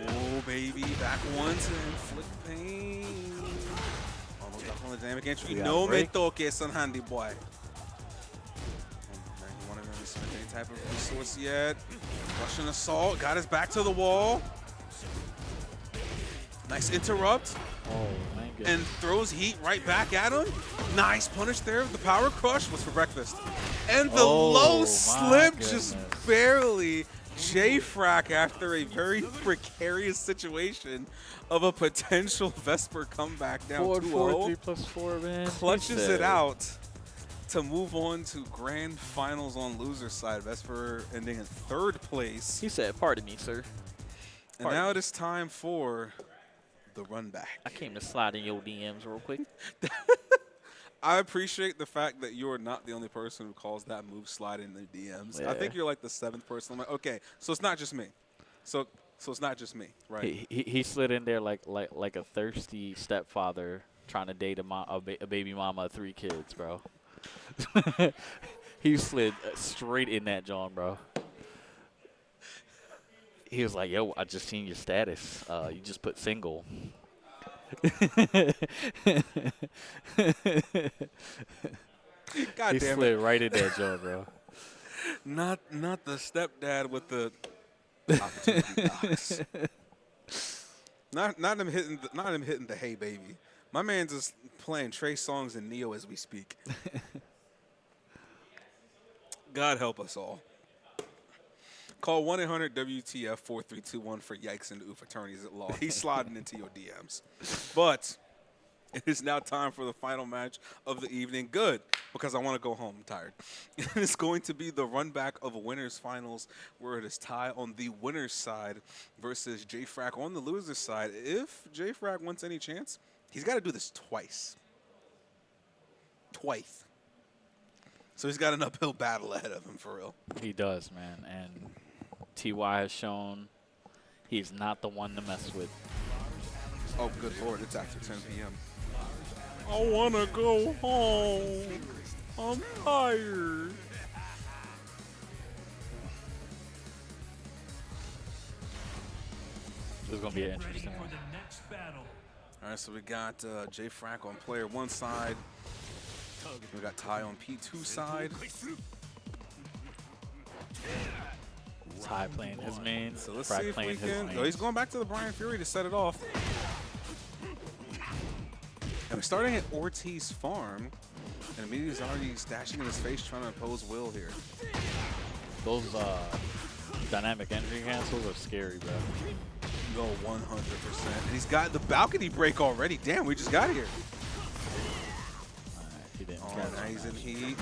Oh, baby. Back one to inflict pain. Almost up on the dynamic entry. No me toque, son handy boy. You want to spend any type of resource yet. Russian assault. Got his back to the wall. Nice interrupt. Oh, my goodness. And throws heat right back at him. Nice punish there. The power crush was for breakfast. And the low slip just barely. J-Frack, after a very precarious situation of a potential Vesper comeback down 2-0, 4-3+4, man. clutches it out to move on to grand finals on loser side. Vesper ending in 3rd place. He said, pardon me, sir. And now it is time for the run back. I came to slide in your DMs real quick. I appreciate the fact that you're not the only person who calls that move slide in the DMs. Yeah. I think you're like the 7th person. I'm like, okay, so it's not just me. So it's not just me, right? He slid in there like a thirsty stepfather trying to date a baby mama of 3 kids, bro. He slid straight in that John, bro. He was like, yo, I just seen your status. You just put single. God he damn slid it. right in that John, bro. Not the stepdad with the opportunity box. Not him hitting the hey baby. My man's just playing Trey songs in Neo as we speak. God help us all. Call 1-800-WTF-4321 for yikes and oof attorneys at law. He's sliding into your DMs. But it is now time for the final match of the evening. Good, because I want to go home. I'm tired. It's going to be the run back of winners finals, where it is Ty on the winner's side versus J-Frack on the loser's side. If J-Frack wants any chance, he's got to do this twice. Twice. So he's got an uphill battle ahead of him, for real. He does, man. And TY has shown he's not the one to mess with. Oh, good Lord. It's after 10 p.m. I want to go home. I'm tired. This is going to be an interesting one. All right, so we got J-Frack on player 1 side. We got Ty on P2 side. Ty playing his main. So let's Frack see if we playing his can. main. Oh, he's going back to the Brian Fury to set it off. And we're starting at Ortiz Farm. And immediately he's already stashing in his face trying to impose will here. Those dynamic entry cancels are scary, bro. No, 100%. And he's got the balcony break already. Damn, we just got here. He didn't Oh, catch now on he's in that. heat.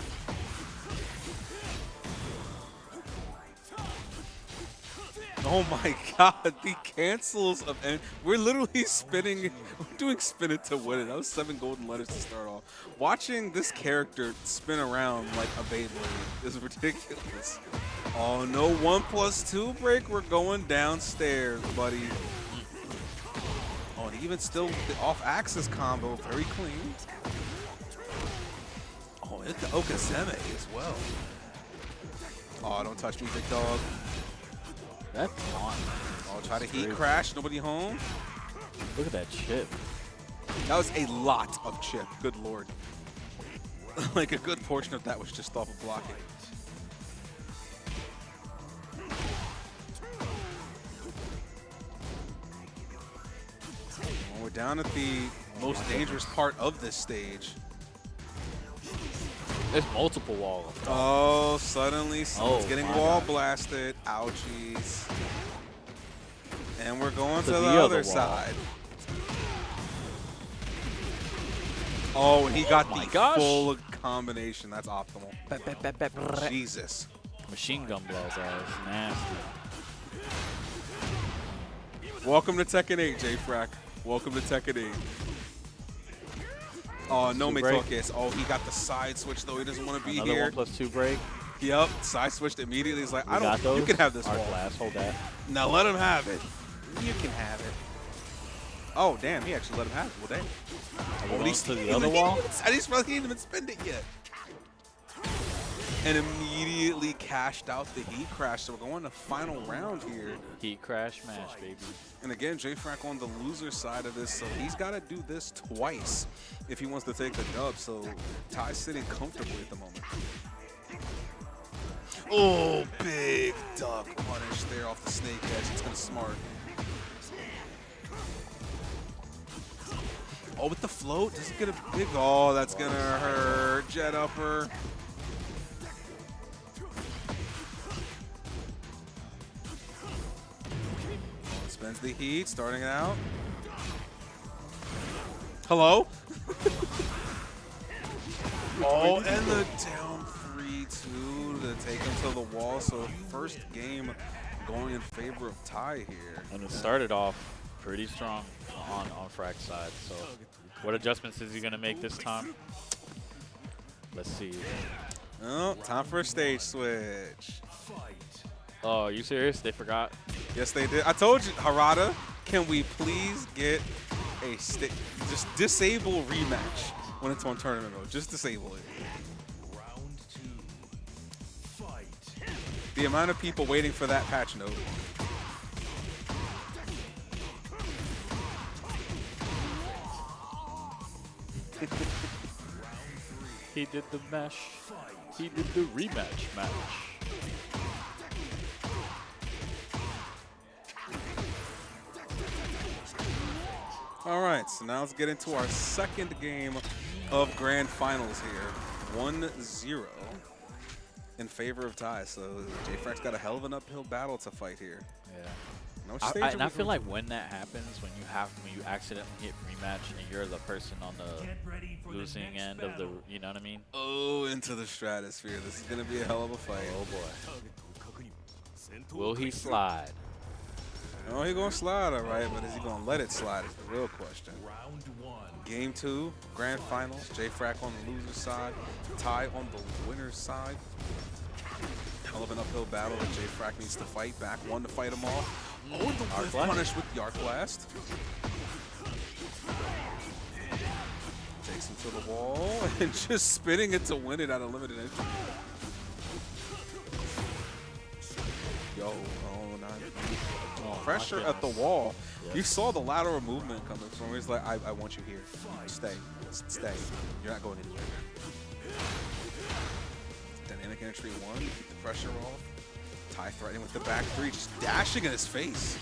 Oh my god, the cancels of we're literally spinning, we're doing spin it to win it. That was 7 golden letters to start off. Watching this character spin around like a Beyblade is ridiculous. Oh no, 1+2 break, we're going downstairs, buddy. Oh, and even still the off-axis combo, very clean. Oh, hit the Okazeme as well. Oh, don't touch me, big dog. That's on. Oh, try to heat crash, nobody home. Look at that chip. That was a lot of chip, good lord. Like a good portion of that was just off of blocking. Well, we're down at the most dangerous part of this stage. There's multiple walls. Oh, suddenly someone's getting my wall God. blasted. Ouchies. And we're going to To the the other other wall. side. Oh, and he got my the gosh. full combination. That's optimal. Jesus. Machine gun blows ass. Nasty. Welcome to Tekken 8, J-Frack. Welcome to Tekken 8. Oh, no me break. toques. Oh, he got the side switch, though. He doesn't want to be Another here. 1+2 break. Yep, side switched immediately. He's like, We I got don't, those. you can have this Our wall. glass, hold that. Now let him have it. You can have it. Oh, damn, he actually let him have it. Well, damn. Are we going to the he other didn't wall? even- I just realized he didn't even spend it yet. And immediately cashed out the heat crash. So we're going to final round here. Heat crash match, baby. And again, J-Frack on the loser side of this, so he's got to do this twice if he wants to take the dub. So Ty's sitting comfortably at the moment. Oh, big duck punish there off the snake edge. It's going to smart. Oh, with the float, does it get a big? Oh, that's going to hurt. Jet upper. Spends the heat, starting out. Hello? Oh, and the down 3-2 to take him to the wall. So first game going in favor of Ty here. And it started off pretty strong on Frack's side. So what adjustments is he going to make this time? Let's see. Oh, time for a stage switch. Oh, are you serious? They forgot? Yes, they did. I told you, Harada, can we please get a stick? Just disable rematch when it's on tournament mode. Just disable it. Round 2. Fight. The amount of people waiting for that patch note. He did the mesh. He did the rematch match. All right, so now let's get into our second game of Grand Finals here. 1-0 in favor of Ty. So J-Frack's got a hell of an uphill battle to fight here. Yeah. No I stage feel like when that happens, when you accidentally hit rematch and you're the person on the losing end of the, you know what I mean? Oh, into the stratosphere. This is going to be a hell of a fight. Oh boy. Will he slide? Oh, he going to slide, all right, but is he going to let it slide is the real question. Round 1. Game 2, Grand Finals. J-Frack on the loser's side. Ty on the winner's side. Hell of an uphill battle that J-Frack needs to fight. Back one to fight him off. Oh, the whiff punish with the Arc Blast. Takes him to the wall and just spinning it to win it out of limited entry. Yo, oh, not. Pressure at the wall. Yes. You saw the lateral movement coming from where he's like, I want you here. Stay. Stay. You're not going anywhere. Dynamic entry 1. Keep the pressure off. Ty threatening with the back 3. Just dashing in his face.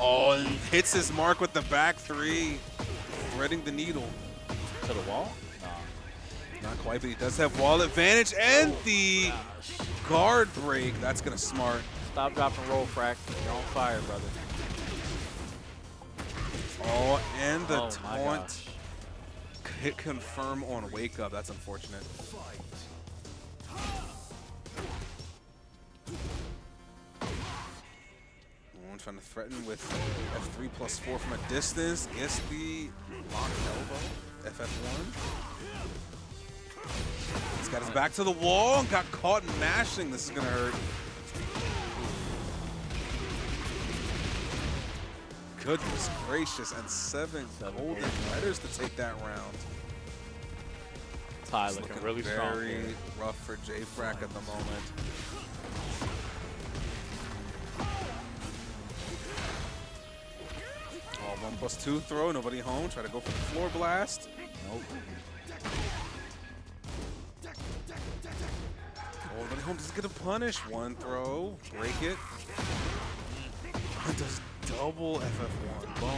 Oh, and hits his mark with the back 3. Threading the needle. To the wall? No. Not quite, but he does have wall advantage. And the guard break. That's going to smart. Stop, drop, and roll, Frack. You're on fire, brother. Oh, and the Oh, my taunt gosh. hit confirm on wake up. That's unfortunate. One trying to threaten with F3+4 from a distance. Gets the locked elbow. FF1. He's got his back to the wall and got caught mashing. This is going to hurt. Goodness gracious. And seven golden letters to take that round. Ty It's looking really strong. very Here. rough for J-Frack at the moment. Oh, 1+2 throw, nobody home. Try to go for the floor blast. Nope. Oh, nobody home doesn't get a punish. One throw, break it. It does double FF1. Boom.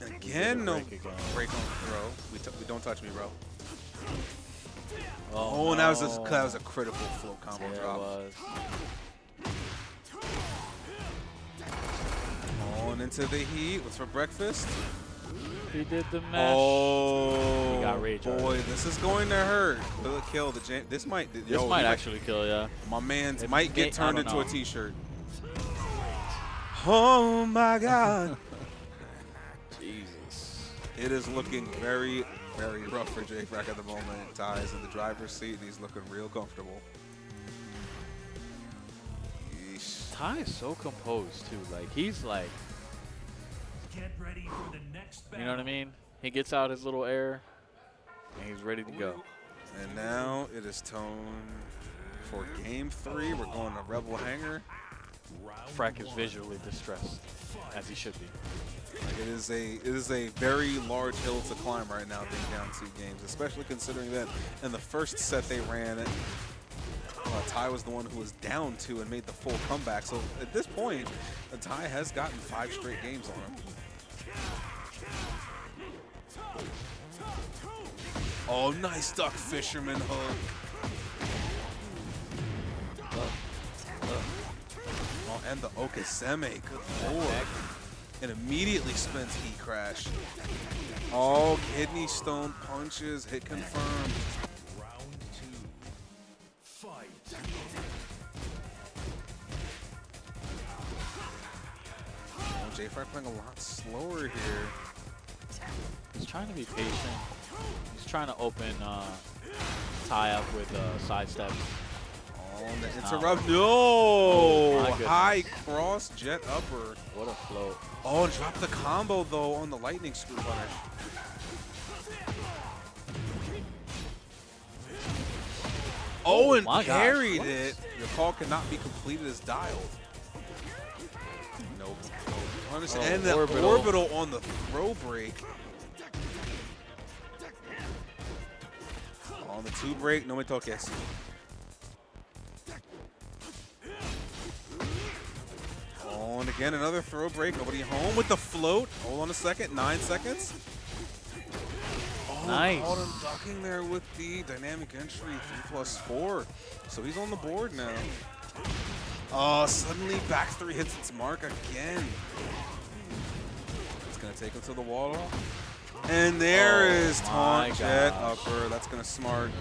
And again, no break on the throw. We don't touch me, bro. Oh, and that was a critical float combo Yeah, drop. it was. On into the heat. What's for breakfast? He did the mash. Oh, He got rage boy, already. this is going to hurt. Will it kill the jam? This might. This might actually kill, yeah. My man's If might they- get turned I don't into a know. T-shirt. Oh my God. Jesus. It is looking very, very rough for J-Frack at the moment. Ty is in the driver's seat and he's looking real comfortable. Yeesh. Ty is so composed, too. Like, he's like, Get ready for the next battle. you know what I mean? He gets out his little air, and he's ready to go. And now it is tone for game 3. We're going to Rebel Hangar. Frack is visually distressed, as he should be. Like it is a very large hill to climb right now, being down 2 games, especially considering that in the first set they ran, Ty was the one who was down 2 and made the full comeback. So at this point, Ty has gotten 5 straight games on him. Oh, nice duck fisherman hook. Oh, and the Okaseme, good lord. And immediately spins E-Crash. Oh, kidney stone punches, hit confirmed. Round 2. Fight. Oh, J-Frack playing a lot slower here. He's trying to be patient. He's trying to open Ty up with side steps. Oh, and the Ow. interrupt. No! Oh, my goodness. High cross jet upper. What a float. Oh, and drop the combo though on the lightning screw punish. Oh, and my gosh, parried what? it. Your call cannot be completed as dialed. Nope. Punish Oh, and the orbital. orbital on the throw break. On the 2 break, no me toques. Oh, and again, another throw break. Nobody home with the float. Hold on a second. 9 seconds. Oh, Nice. caught him ducking there with the dynamic entry 3+4. So he's on the board now. Oh, suddenly back 3 hits its mark again. It's going to take him to the wall. And there Oh is taunt my jet gosh. upper. That's going to smart.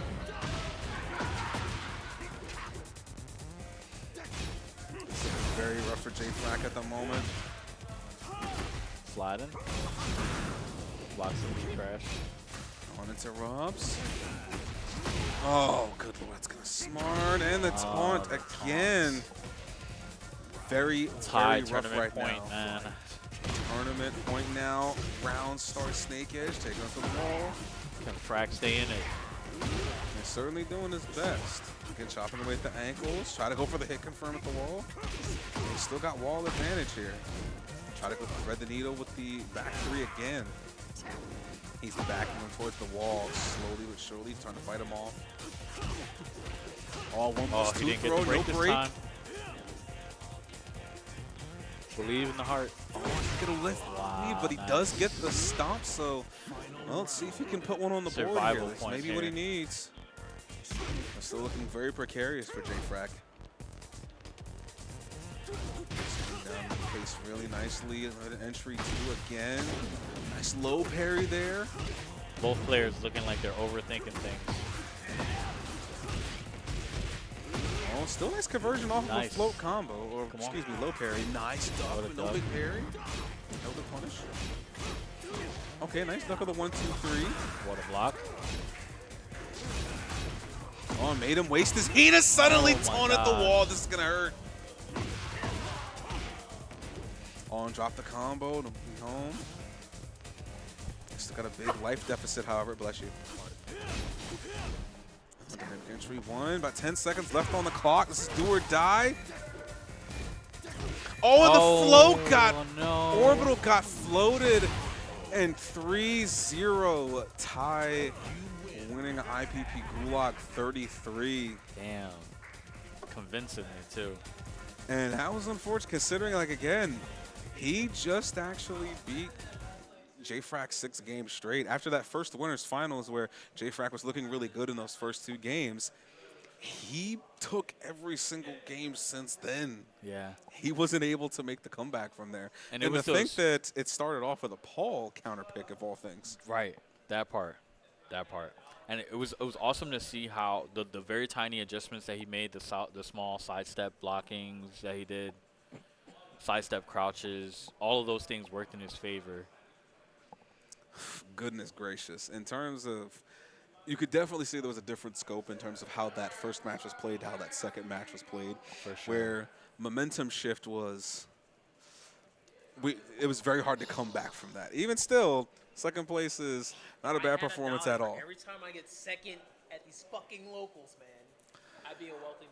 This is very rough for J-Frack at the moment. Sliding. Blocks the crash. On interrupts. Oh, good lord, it's gonna smart and the taunt the again. Very, Ty very rough tournament right point, now. man. Tournament point now. Round start Snake Edge, taking us to the wall. Can Frack stay in it? He's certainly doing his best. Again, chopping away at the ankles. Try to go for the hit confirm at the wall. He's still got wall advantage here. Try to go thread the needle with the back 3 again. He's backing him towards the wall, slowly but surely, trying to fight him off. Oh, 1+2 he didn't throw, get the break no this break. time. Believe in the heart. Oh, he's gonna lift lead, but he does get the stomp, so well, let's see if he can put one on the board Survival here. That's point maybe what he here. needs. It's still looking very precarious for J-Frack. this really nicely. Entry 2 again. Nice low parry there. Both players looking like they're overthinking things. Oh, still nice conversion off of a Nice. float combo, or Come excuse me, low parry. Nice duck, What a but no duck. big parry. No good punish. Okay, nice duck of the 1-2-3. What a block. Oh, made him waste his heat. Is suddenly Oh my torn at the God. wall. This is gonna hurt. On, drop the combo to be home. Still got a big life deficit, however. Bless you. Entry 1, about 10 seconds left on the clock. This is do or die. Oh, and the float got, no. Orbital got floated, and 3-0 tie, winning IPP Gulag 33. Damn. Convincingly, too. And that was unfortunate, considering, like, again, he just actually beat JFrag 6 games straight. After that first winners finals where JFrag was looking really good in those first 2 games, he took every single game since then. Yeah. He wasn't able to make the comeback from there. And And, it was to think those- that it started off with a Paul counter pick of all things. Right. That part. That part. And it was awesome to see how the very tiny adjustments that he made, the small sidestep blockings that he did, sidestep crouches, all of those things worked in his favor. Goodness gracious. In terms of, you could definitely see there was a different scope in terms of how that first match was played, how that second match was played. For sure. Where momentum shift was, it was very hard to come back from that. Even still, second place is not a bad performance at all. Every time I get second at these fucking locals, man, I'd be a wealthy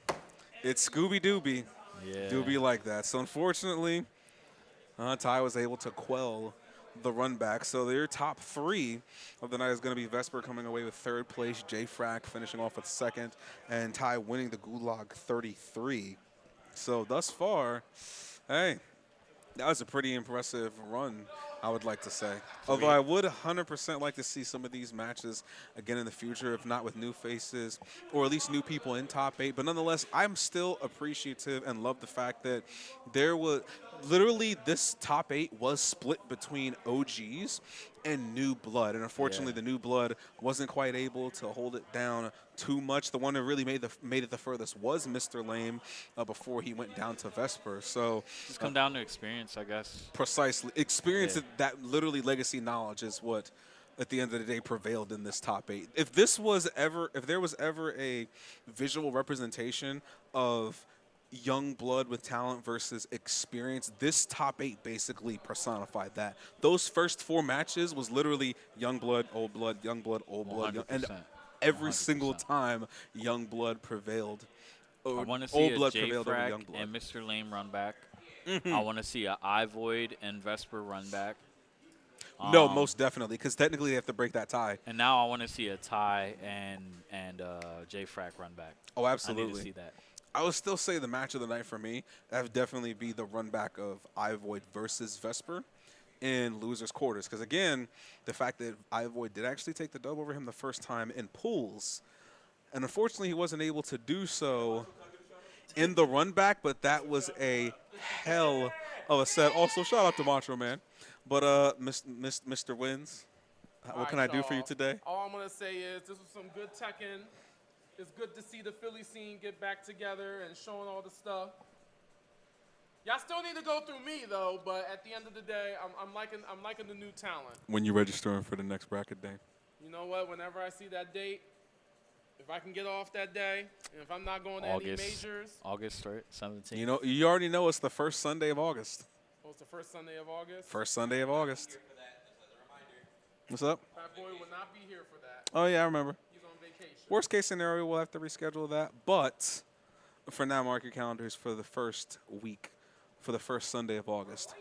man. It's Scooby Dooby. Yeah. Dooby like that. So unfortunately, Ty was able to quell the run back. So their top 3 of the night is going to be Vesper coming away with 3rd place, JFrag finishing off with 2nd, and Ty winning the Gulag 33. So thus far, hey, that was a pretty impressive run, I would like to say. Although I would 100% like to see some of these matches again in the future, if not with new faces or at least new people in top 8. But nonetheless, I'm still appreciative and love the fact that there was literally this top 8 was split between OGs and new blood. And unfortunately, the new blood wasn't quite able to hold it down too much. The one that really made it the furthest was Mr. Lame before he went down to Vesper. So Just come down to experience, I guess. precisely. Experience that literally legacy knowledge is what at the end of the day prevailed in this top 8. If there was ever a visual representation of young blood with talent versus experience, this top 8 basically personified that. Those first 4 matches was literally young blood, old blood, young blood, old blood, and 100%. every 100%. single time young blood prevailed. I Or want to old see a blood prevailed over young JFrag blood. and Mr. Lame run back. I want to see a iVoid and Vesper run back. No, most definitely, because technically they have to break that tie. And now I want to see a Ty and JFrag run back. Oh, I absolutely. need to see that. I would still say the match of the night for me, that would definitely be the run back of iVoid versus Vesper in losers quarters. Because again, the fact that iVoid did actually take the dub over him the first time in pools, and unfortunately he wasn't able to do so in the run back, but that was a hell of a set. Also, shout out to Macho Man. But Mr. Wins, what can I do for you today? All I'm going to say is this was some good Tekken. It's good to see the Philly scene get back together and showing all the stuff. Y'all still need to go through me though, but at the end of the day, I'm liking the new talent. When you're registering for the next bracket day. You know what? Whenever I see that date, if I can get off that day, and if I'm not going to any majors, August, right? 17th. You know, you already know it's the first Sunday of August. oh, it's the first Sunday of August. First Sunday of August. What's up? Fat Boy will not be here for that. Oh yeah, I remember. He's on vacation. Worst case scenario, we'll have to reschedule that. But for now, mark your calendars for the first week, for the first Sunday of August.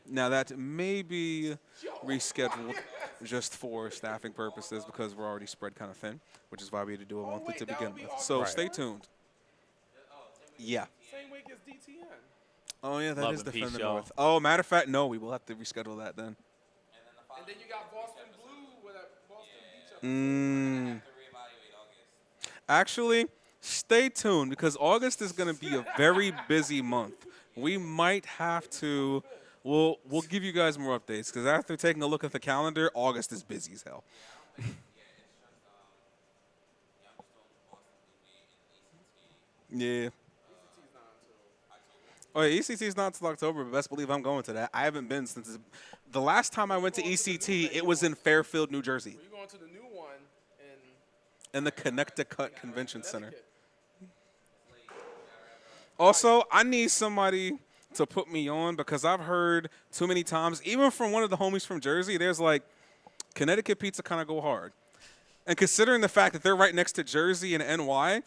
Now that may be rescheduled just for staffing purposes because we're already spread kind of thin, which is why we had to do a monthly to begin with. So stay tuned. Yeah. Same week as DTN. Oh yeah, that Love is and Defend peace, the y'all. North. Oh, matter of fact, no, we will have to reschedule that then. And then you got Boston Blue with a Boston Beach. Actually, stay tuned because August is going to be a very busy month. we might have to. We'll give you guys more updates because after taking a look at the calendar, August is busy as hell. Yeah. Oh, yeah, ECT is not until October, but best believe I'm going to that. I haven't been since the last time I went to ECT. It was in Fairfield, New Jersey, We're going to the new one in the Connecticut Convention Center. Connecticut. Also, I need somebody to put me on because I've heard too many times, even from one of the homies from Jersey, there's like Connecticut pizza kind of go hard. And considering the fact that they're right next to Jersey and NY,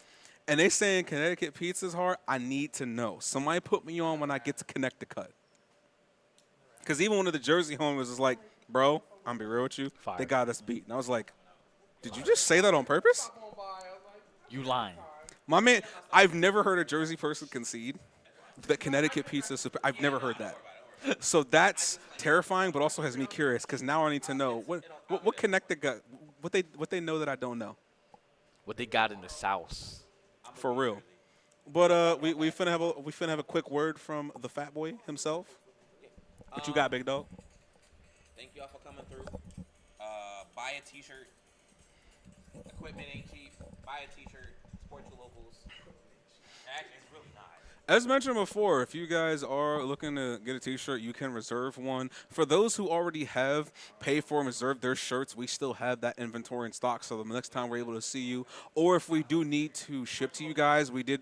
and they saying Connecticut pizza is hard, I need to know. Somebody put me on when I get to Connecticut. Because even one of the Jersey homies was like, bro, I'm going to be real with you. Fire. They got us beat. And I was like, did you just say that on purpose? You lying. My man, I've never heard a Jersey person concede that Connecticut pizza is super. I've never heard that. So that's terrifying, but also has me curious because now I need to know what Connecticut, what they know that I don't know. What they got in the South. For real. But we finna have a quick word from the fat boy himself. What you got, big dog? Thank y'all for coming through. Buy a t-shirt. Equipment ain't cheap. Buy a t-shirt. Support your locals. Actually, it's really not. As mentioned before, if you guys are looking to get a t-shirt, you can reserve one. For those who already have paid for and reserved their shirts, we still have that inventory in stock. So the next time we're able to see you, or if we do need to ship to you guys, we did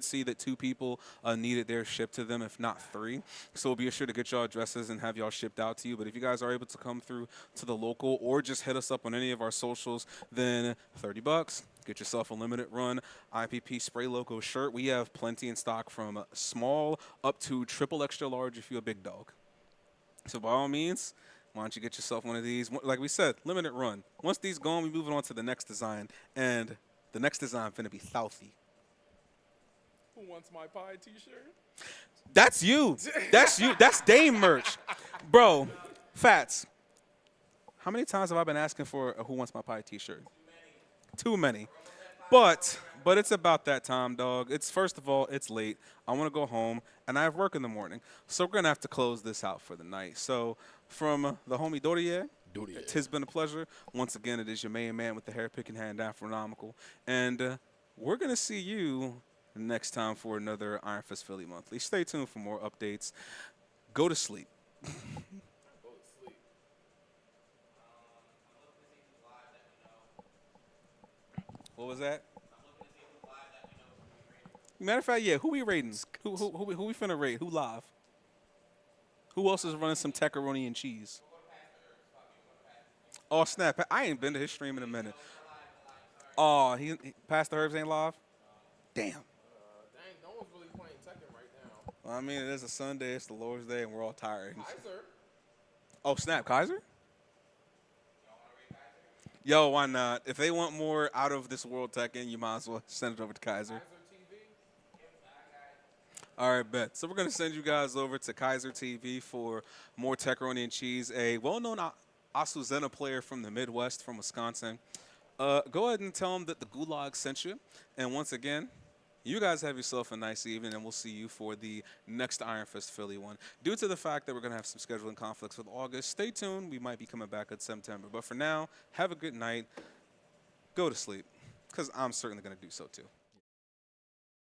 see that 2 people needed theirs shipped to them, if not 3. So we'll be sure to get y'all addresses and have y'all shipped out to you. But if you guys are able to come through to the local or just hit us up on any of our socials, then $30. Get yourself a limited run IPP Spray Loco shirt. We have plenty in stock from small up to triple extra large if you're a big dog. So by all means, why don't you get yourself one of these? Like we said, limited run. Once these gone, we moving on to the next design. And the next design finna be Southie. Who wants my pie t-shirt? That's you. That's you. That's Dame merch. Bro, Fats, how many times have I been asking for a Who Wants My Pie t-shirt? Too many. But it's about that time, dog. It's first of all, it's late. I want to go home, and I have work in the morning. So we're going to have to close this out for the night. So from the homie Dorier, tis been a pleasure. Once again, it is your main man with the hair-picking hand, Afronomical. And we're going to see you next time for another Iron Fist Philly Monthly. Stay tuned for more updates. Go to sleep. What was that? Matter of fact, yeah, who we rating? Who we finna rate? Who live? Who else is running some pepperoni and cheese? Oh, snap. I ain't been to his stream in a minute. Oh, he Pastor Herbs ain't live? Damn. Dang, no one's really playing Tekken right now. Well, I mean, it is a Sunday, it's the Lord's Day, and we're all tired. Kaiser. Oh, snap. Kaiser? Yo, why not? If they want more out of this world Tekken, you might as well send it over to Kaiser. Kaiser TV. All right, bet. So we're going to send you guys over to Kaiser TV for more Tekroni and Cheese, a well-known Asuzena player from the Midwest, from Wisconsin. Go ahead and tell them that the Gulag sent you. And once again, you guys have yourself a nice evening, and we'll see you for the next Iron Fist Philly one. Due to the fact that we're going to have some scheduling conflicts with August, stay tuned. We might be coming back at September. But for now, have a good night. Go to sleep, because I'm certainly going to do so too.